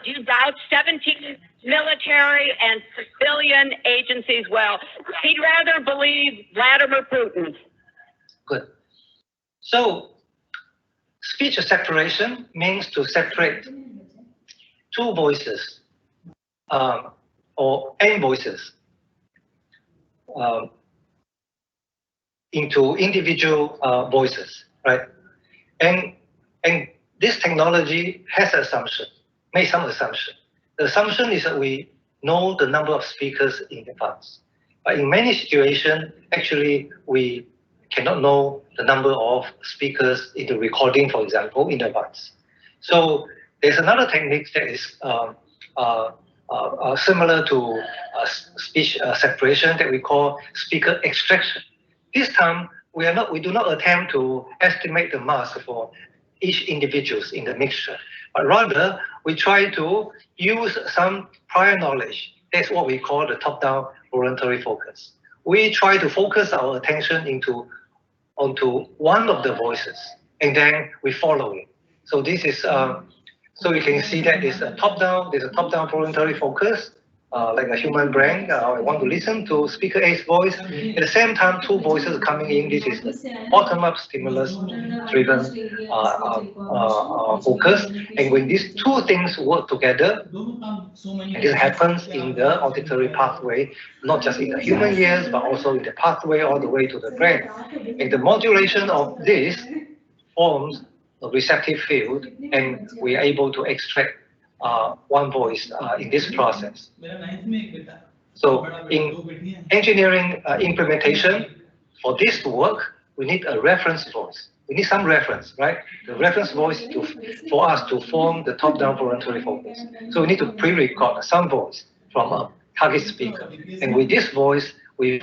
you doubt 17 military and civilian agencies? Well, he'd rather believe Vladimir Putin. Good. So, speech separation means to separate two voices or n voices into individual voices, right? And this technology has an assumption, made some assumption. The assumption is that we know the number of speakers in advance. But in many situations, actually, we cannot know the number of speakers in the recording, for example, in advance. So there's another technique that is similar to speech separation that we call speaker extraction. This time, we do not attempt to estimate the mask for each individuals in the mixture, but rather we try to use some prior knowledge. That's what we call the top-down voluntary focus. We try to focus our attention onto one of the voices, and then we follow it. So this is so you can see that there's a top-down voluntary focus, like a human brain. I want to listen to speaker A's voice. At the same time, two voices coming in. This is bottom-up stimulus-driven focus. And when these two things work together, and this happens in the auditory pathway, not just in the human ears, but also in the pathway all the way to the brain. And the modulation of this forms a receptive field, and we are able to extract one voice in this process. So in engineering implementation, for this to work, we need a reference voice. We need some reference, right? The reference voice for us to form the top-down voluntary focus. So we need to pre-record some voice from a target speaker. And with this voice, we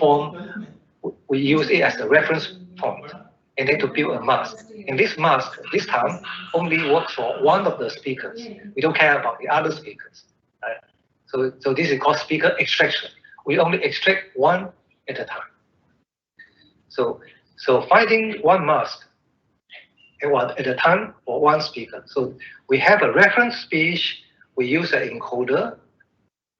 use it as the reference point, and then to build a mask. And this mask, this time, only works for one of the speakers. We don't care about the other speakers. Right? So this is called speaker extraction. We only extract one at a time. So finding one mask at a time for one speaker. So we have a reference speech, we use an encoder,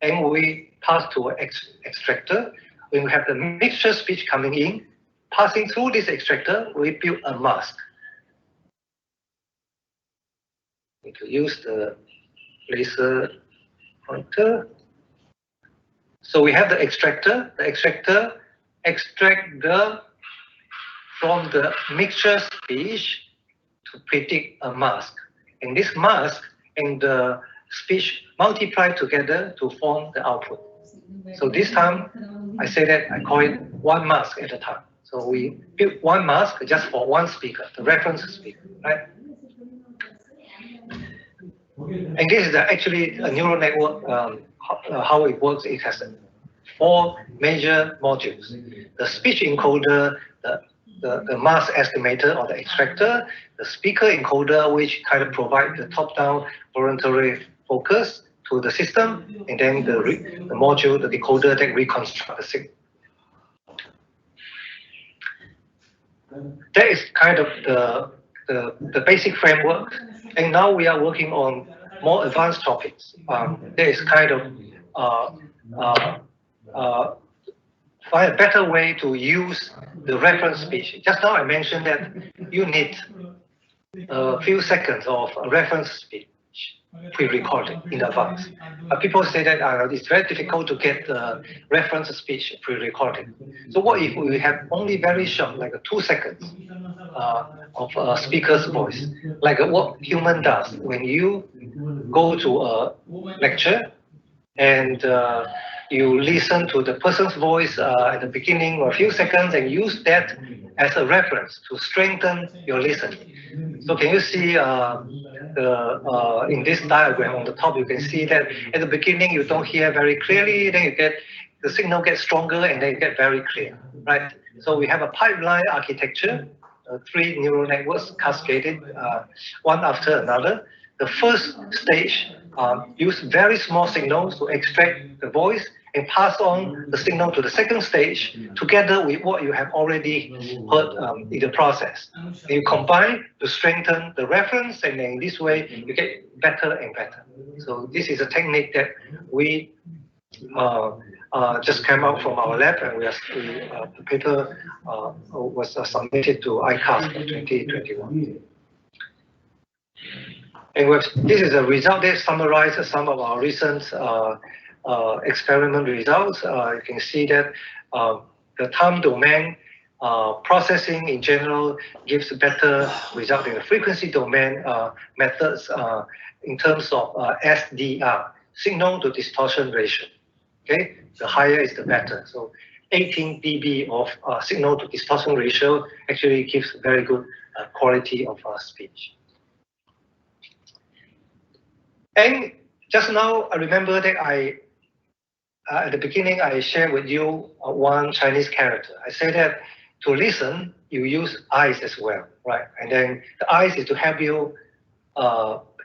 and we pass to an extractor. When we have the mixture speech coming in, passing through this extractor, we build a mask. We need to use the laser pointer. So we have the extractor. The extractor extract from the mixture speech to predict a mask. And this mask and the speech multiply together to form the output. So this time, I say that I call it one mask at a time. So we build one mask just for one speaker, the reference speaker, right? And this is actually a neural network. How it works, it has 4 major modules: the speech encoder, the mask estimator or the extractor, the speaker encoder, which kind of provide the top-down voluntary focus to the system, and then the module, the decoder that reconstruct the signal. That is kind of the basic framework, and now we are working on more advanced topics. There is kind of find a better way to use the reference speech. Just now I mentioned that you need a few seconds of reference speech pre-recorded in advance. People say that it's very difficult to get reference speech pre-recorded. So what if we have only very short, like 2 seconds of a speaker's voice, like what human does when you go to a lecture and you listen to the person's voice at the beginning or a few seconds and use that as a reference to strengthen your listening. So can you see in this diagram on the top, you can see that at the beginning you don't hear very clearly, then the signal gets stronger and then you get very clear, right? So we have a pipeline architecture, 3 neural networks cascaded one after another. The first stage use very small signals to extract the voice, and pass on the signal to the second stage together with what you have already heard in the process. And you combine to strengthen the reference, and then in this way you get better and better. So this is a technique that we just came out from our lab, and the paper was submitted to ICAST for 2021. And this is a result that summarizes some of our recent experiment results. You can see that the time domain processing in general gives better result in the frequency domain methods in terms of SDR, signal to distortion ratio. Okay, the higher is the better. So 18 dB of signal to distortion ratio actually gives very good quality of speech. And just now, I remember that at the beginning, I shared with you one Chinese character. I said that to listen, you use eyes as well, right? And then the eyes is to help you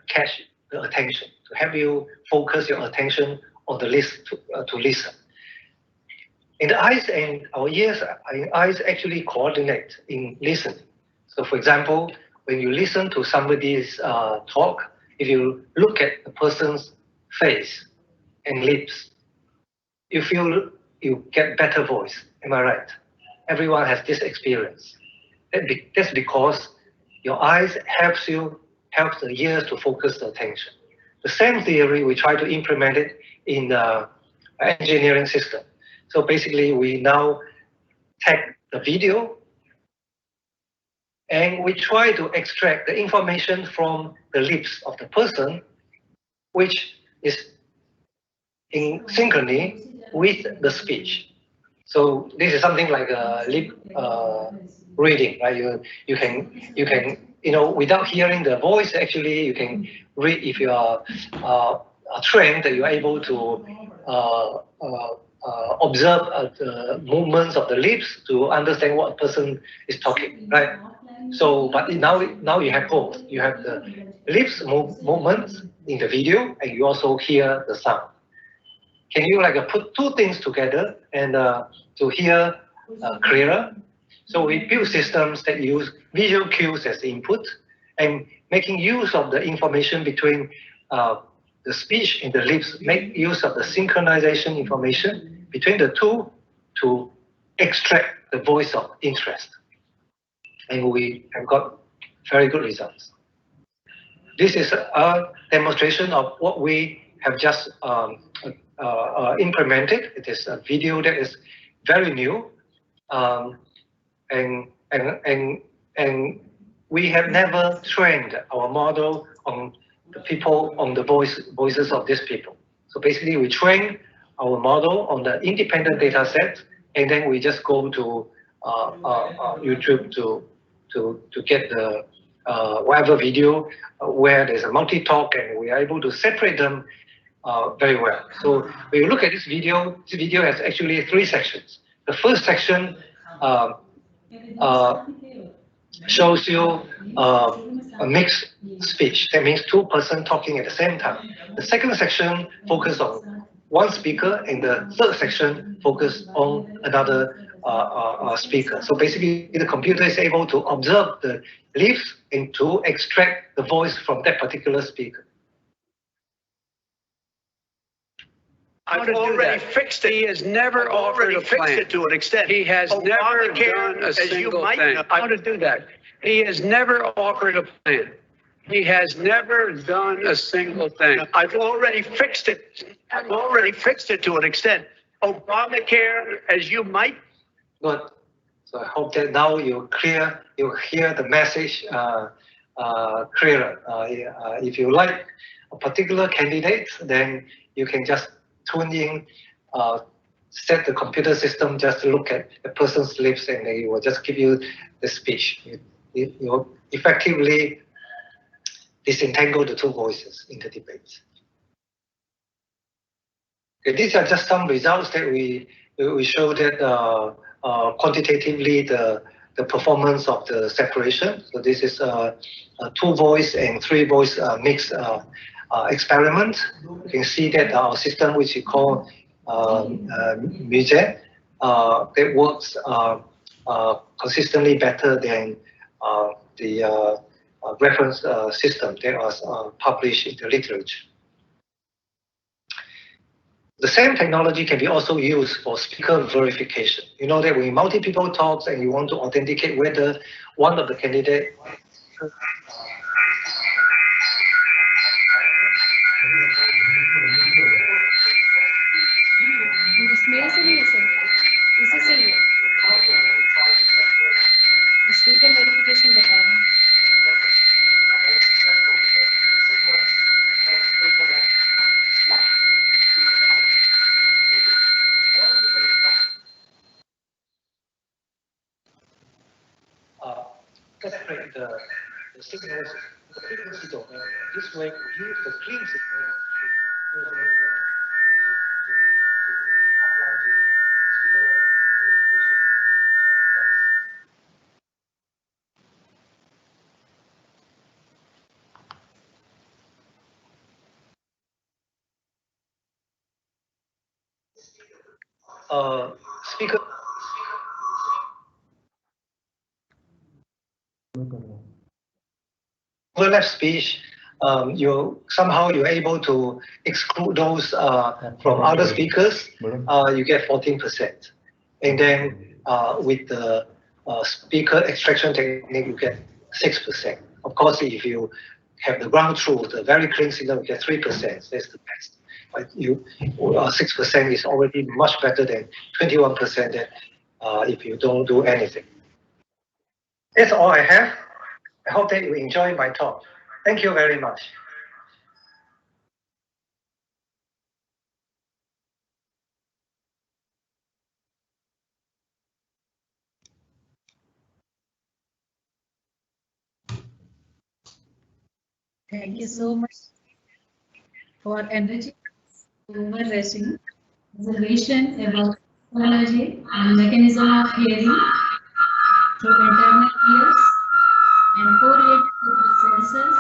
catch the attention, to help you focus your attention on the list to listen. In the eyes and our ears, eyes actually coordinate in listening. So for example, when you listen to somebody's talk, if you look at the person's face and lips, you feel you get better voice. Am I right? Everyone has this experience. That's because your eyes helps the ears to focus the attention. The same theory, we try to implement it in the engineering system. So basically, we now take the video and we try to extract the information from the lips of the person, which is in synchrony with the speech. So this is something like a lip reading, right? You can without hearing the voice, actually you can read. If you are trained, that you are able to observe the movements of the lips to understand what person is talking, right? So, but now you have both. You have the lips movements in the video, and you also hear the sound. Can you put two things together and to hear clearer? So we build systems that use visual cues as input and making use of the information between the speech and the lips, make use of the synchronization information between the two to extract the voice of interest. And we have got very good results. This is a demonstration of what we have just implemented. It is a video that is very new, and we have never trained our model on the people, on the voices of these people. So basically, we train our model on the independent data set, and then we just go to YouTube to get the whatever video where there's a multi-talk, and we are able to separate them very well. So when you look at this video has actually 3 sections. The first section shows you a mixed speech. That means 2 persons talking at the same time. The second section focuses on one speaker, and the third section focuses on another speaker. So basically, the computer is able to observe the lips and to extract the voice from that particular speaker. I've already fixed it. He has never offered a plan. Fixed it to an extent. He has never done a single thing. How to do that? He has never offered a plan. He has never done a single thing. I've already fixed it. I've already fixed it to an extent. Obamacare, as you might. Good. So I hope that now you hear the message clearer. If you like a particular candidate, then you can just tune in, set the computer system just to look at the person's lips, and it will just give you the speech. You effectively disentangle the 2 voices in the debate. Okay, these are just some results that we show that quantitatively the performance of the separation. So this is a 2-voice and 3-voice mixed experiment. You can see that our system, which we call music that works consistently better than the reference system that was published in the literature. The same technology can be also used for speaker verification. You know that when multiple people talk and you want to authenticate whether one of the candidates मेरा सही है sir, इसे सही है, speaker verification बता रहा हूँ। separate the signals, the frequency domain. This way, we use the clean signal speaker. Overlap speech, you're able to exclude those from other speakers. You get 14%, and then with the speaker extraction technique, you get 6%. Of course, if you have the ground truth, the very clean signal, you get 3%. That's the best. But 6% is already much better than 21% that if you don't do anything. That's all I have. I hope that you enjoy my talk. Thank you very much. Thank you so much for enriching over-racing observation about technology and mechanism of hearing through internal ears and correlated with sensors.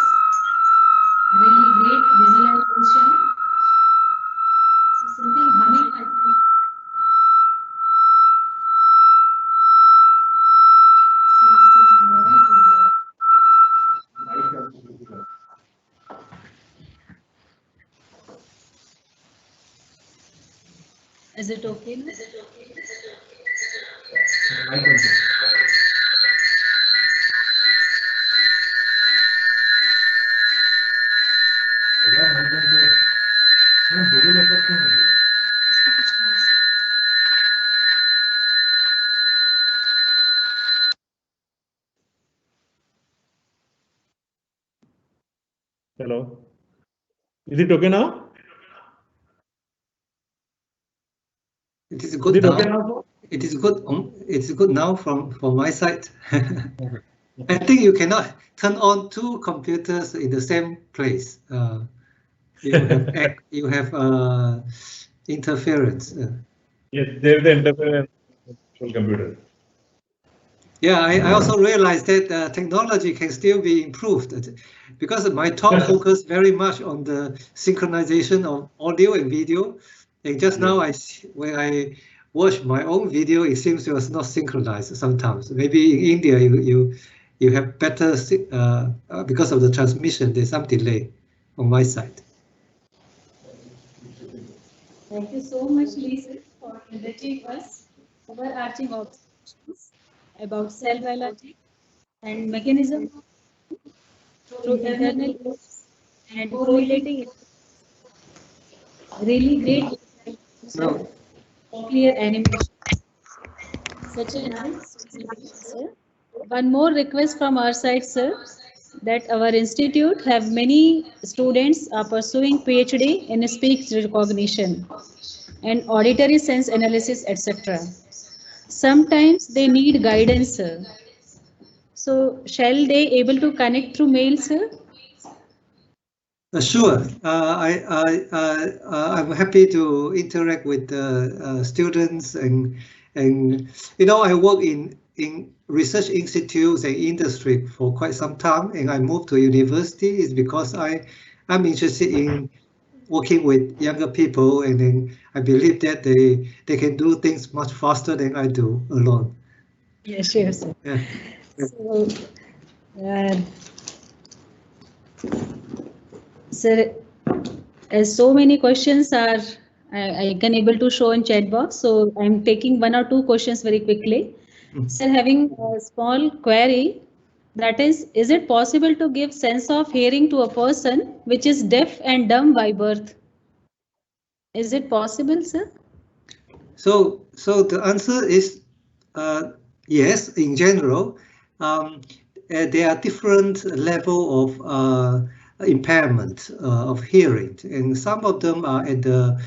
Really great visualization. So something humming, I think. Some noise is there. Is it okay? Is it okay? Hello. Is it okay now? It is good now. Okay now? It is good. It is good now from my side. I think you cannot turn on two computers in the same place. You have interference. Yes, there is the interference from computer. Yeah, I also realized that technology can still be improved because my talk focused very much on the synchronization of audio and video. And just now, when I watched my own video, it seems it was not synchronized sometimes. Maybe in India, you have better, because of the transmission, there's some delay on my side. Thank you so much, Lisa, for enriching us overarching observations about cell biology and mechanism through internal ears and correlating it. Really great, sir. Clear animation. Such a nice presentation, sir. One more request from our side, sir, that our institute have many students are pursuing PhD in speech recognition and auditory sense analysis, etc. Sometimes they need guidance, sir. So shall they able to connect through mail, sir? Sure. I'm happy to interact with the students and I work in research institutes and industry for quite some time, and I moved to university is because I'm interested in working with younger people, and then I believe that they can do things much faster than I do alone. Yeah, sure, sir. Yeah. So, sir, as so many questions are I can able to show in chat box, so I'm taking one or two questions very quickly. Sir, having a small query, that is it possible to give sense of hearing to a person which is deaf and dumb by birth? Is it possible, sir? So the answer is yes. In general, there are different level of impairment of hearing, and some of them are at the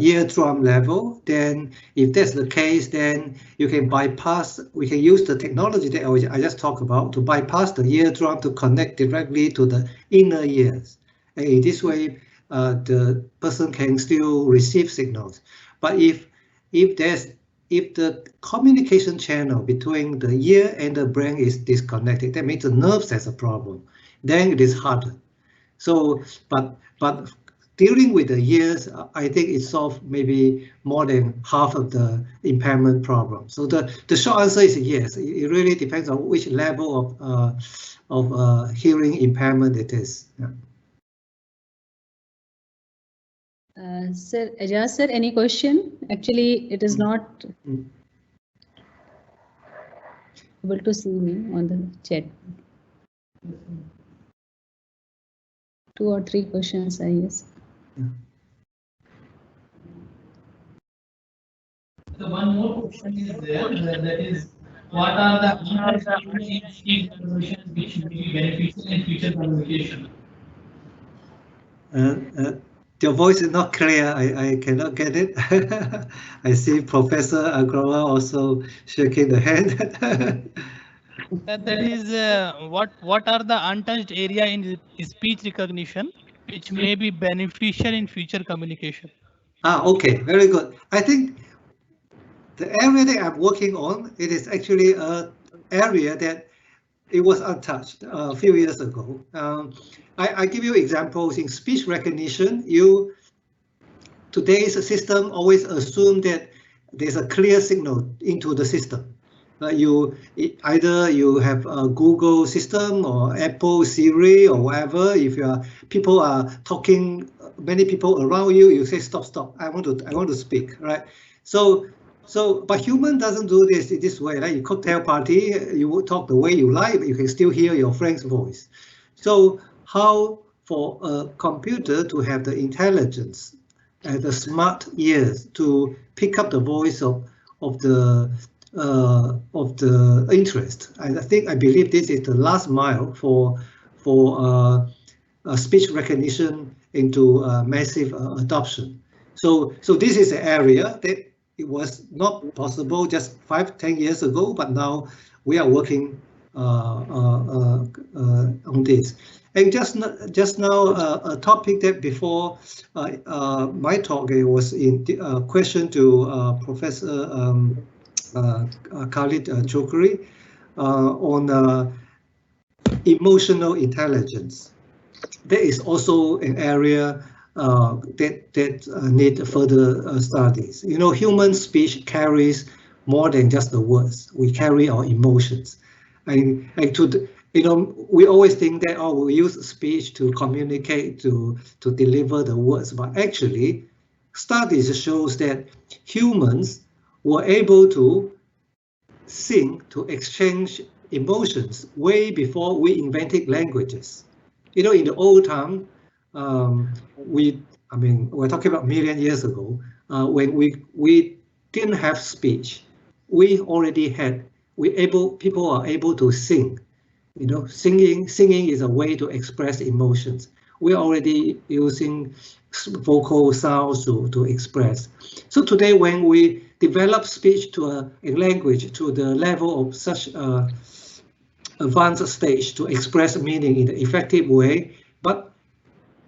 eardrum level. Then, if that's the case, then you can bypass. We can use the technology that I just talked about to bypass the eardrum to connect directly to the inner ears, and in this way, the person can still receive signals. But if the communication channel between the ear and the brain is disconnected, that means the nerves has a problem. Then it is harder. So, but dealing with the ears, I think it solved maybe more than half of the impairment problem. So the short answer is yes. It really depends on which level of hearing impairment it is. Yeah. Sir, Ajaz sir, any question? Actually, it is not able to see me on the chat. 2 or 3 questions, I guess. So one more question is there, that is, what are the speech conversions which may be beneficial in future communication? Your voice is not clear. I cannot get it. I see Professor Agrawal also shaking the hand. That is what are the untouched area in speech recognition which may be beneficial in future communication? Okay, very good. I think the area that I'm working on, it is actually an area that it was untouched a few years ago. I give you examples in speech recognition. Today's system always assume that there's a clear signal into the system. Either you have a Google system or Apple Siri or whatever. If people are talking, many people around you, you say stop. I want to speak, right? So but human doesn't do this way, right? You cocktail party, you would talk the way you like, but you can still hear your friend's voice. So how for a computer to have the intelligence and the smart ears to pick up the voice of the interest? I believe this is the last mile for speech recognition into massive adoption. So this is an area that it was not possible just 5-10 years ago, but now we are working on this. And just now, a topic that before my talk was in question to Professor Khalid Chokri on emotional intelligence. There is also an area that need further studies. You know, human speech carries more than just the words. We carry our emotions, and we always think that we use speech to communicate, to deliver the words, but actually, studies shows that humans were able to sing, to exchange emotions way before we invented languages. You know, in the old time, we're talking about million years ago, when we didn't have speech, we already had, people are able to sing. You know, singing is a way to express emotions. We're already using vocal sounds to express. So today, when we develop speech to a language to the level of such advanced stage to express meaning in an effective way, but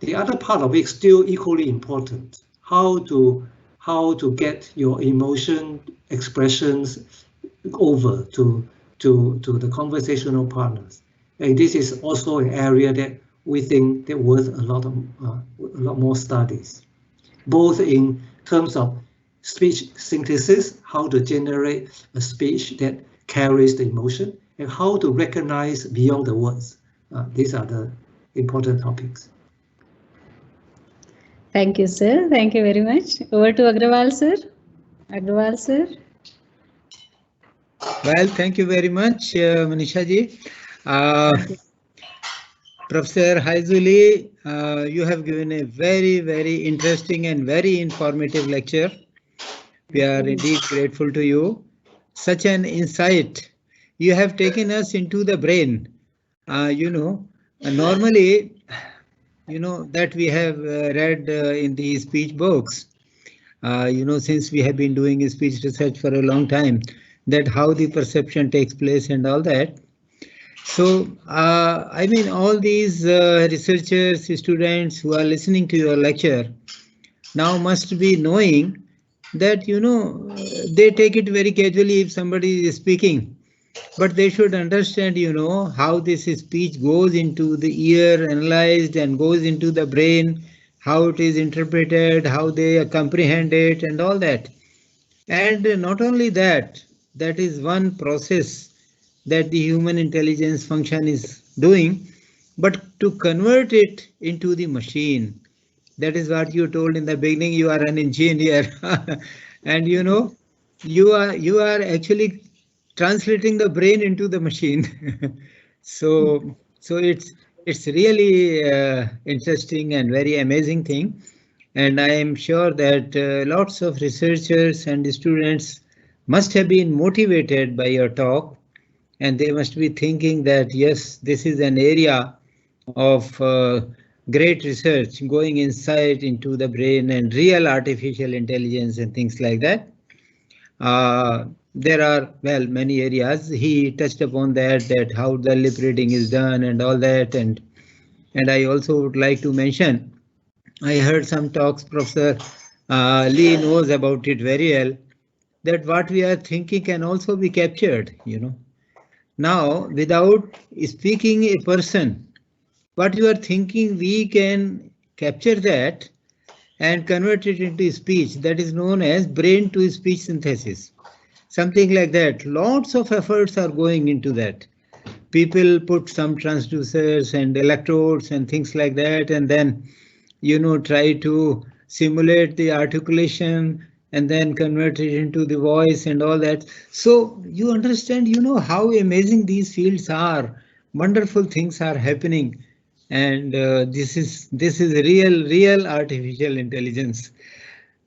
the other part of it is still equally important. How to get your emotion expressions over to the conversational partners. And this is also an area that we think they're worth a lot more studies, both in terms of speech synthesis, how to generate a speech that carries the emotion, and how to recognize beyond the words. These are the important topics. Thank you, sir. Thank you very much. Over to Agrawal, sir. Agrawal, sir. Well, thank you very much, Manisha ji. Professor Haizuli, you have given a very, very interesting and very informative lecture. We are indeed grateful to you. Such an insight. You have taken us into the brain. Normally, that we have read in the speech books, since we have been doing speech research for a long time, that how the perception takes place and all that. So, I mean, all these researchers, students who are listening to your lecture now must be knowing that, they take it very casually if somebody is speaking, but they should understand, how this speech goes into the ear, analyzed, and goes into the brain, how it is interpreted, how they comprehend it, and all that. And not only that, that is one process that the human intelligence function is doing, but to convert it into the machine. That is what you told in the beginning. You are an engineer, and you are actually translating the brain into the machine. so it's really interesting and very amazing thing. And I am sure that lots of researchers and students must have been motivated by your talk, and they must be thinking that, yes, this is an area of great research going inside into the brain and real artificial intelligence and things like that. There are, well, many areas. He touched upon that how the lip reading is done and all that. And I also would like to mention, I heard some talks, Professor Lee knows about it very well, that what we are thinking can also be captured, Now, without speaking a person, what you are thinking, we can capture that and convert it into speech. That is known as brain to speech synthesis. Something like that. Lots of efforts are going into that. People put some transducers and electrodes and things like that, and then, try to simulate the articulation and then convert it into the voice and all that. So you understand, how amazing these fields are. Wonderful things are happening. And this is real artificial intelligence.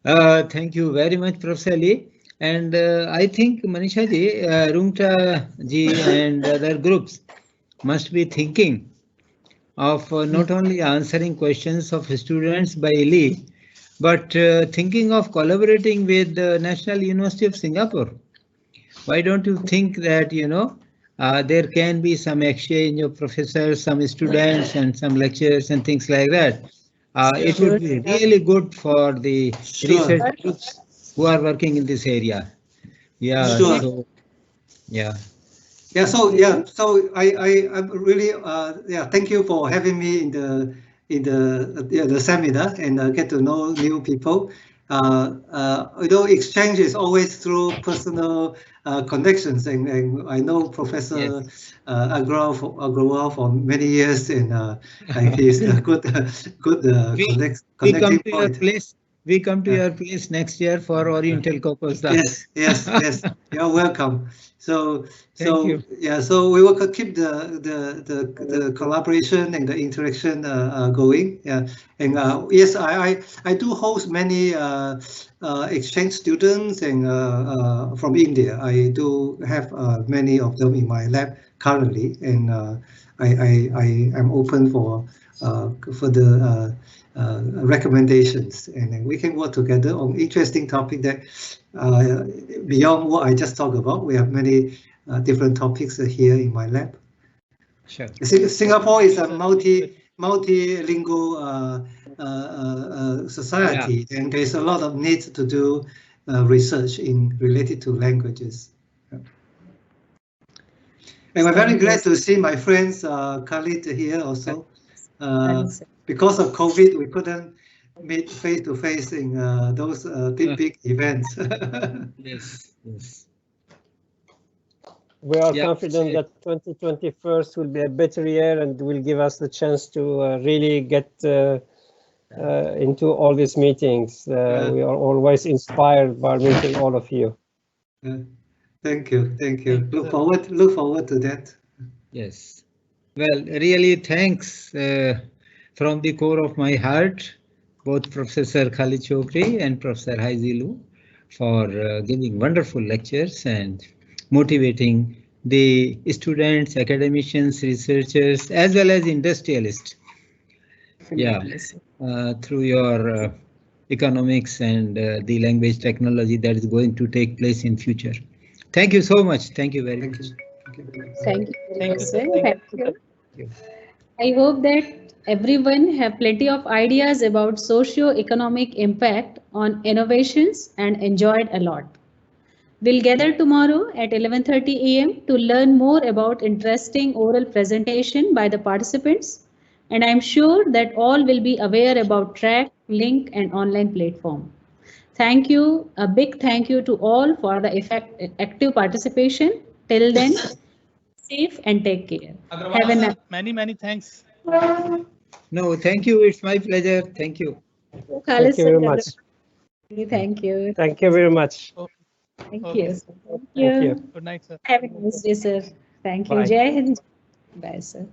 Thank you very much, Professor Lee. And I think Manisha ji, Rungta ji, and other groups must be thinking of not only answering questions of students by Lee, but thinking of collaborating with the National University of Singapore. Why don't you think that, there can be some exchange of professors, some students, and some lectures and things like that. It would be really good for the research groups who are working in this area. Yeah. Sure. So, yeah. Yeah. So I'm really thank you for having me in the seminar and get to know new people. Exchange is always through personal connections, and I know Professor Agrawal for many years, and he's a good connecting point. We come to your place next year for Oriental Caucus. Yes. You're welcome. So you. Yeah, so we will keep the collaboration and the interaction going. Yeah, and yes, I do host many exchange students and from India. I do have many of them in my lab currently, and I am open for the recommendations, and we can work together on interesting topic that beyond what I just talked about. We have many different topics here in my lab. Sure. Singapore is a multilingual society, and there's a lot of need to do research related to languages. And we're very glad to see my friends Khalid here also. Because of COVID, we couldn't meet face to face in those big events. Yes, yes. We are confident that 2021 will be a better year and will give us the chance to really get into all these meetings. We are always inspired by meeting all of you. Thank you. Look forward to that. Yes. Well, really thanks from the core of my heart, both Professor Khalid Chokri and Professor Haizilu for giving wonderful lectures and motivating the students, academicians, researchers, as well as industrialists. Yeah, through your economics and the language technology that is going to take place in future. Thank you so much. Thank you very much. Thank you. I hope that everyone have plenty of ideas about socio-economic impact on innovations and enjoyed a lot. We'll gather tomorrow at 11:30 a.m. to learn more about interesting oral presentation by the participants. And I'm sure that all will be aware about track, link, and online platform. Thank you. A big thank you to all for the active participation. Till then, safe and take care. Have a nice. Many thanks. No, thank you. It's my pleasure. Thank you. Thank you very much. Thank you. Thank you very much. Thank Okay. you. Thank you. Good night, sir. Have a nice day, sir. Thank you. Bye. Jai Hind. Bye, sir.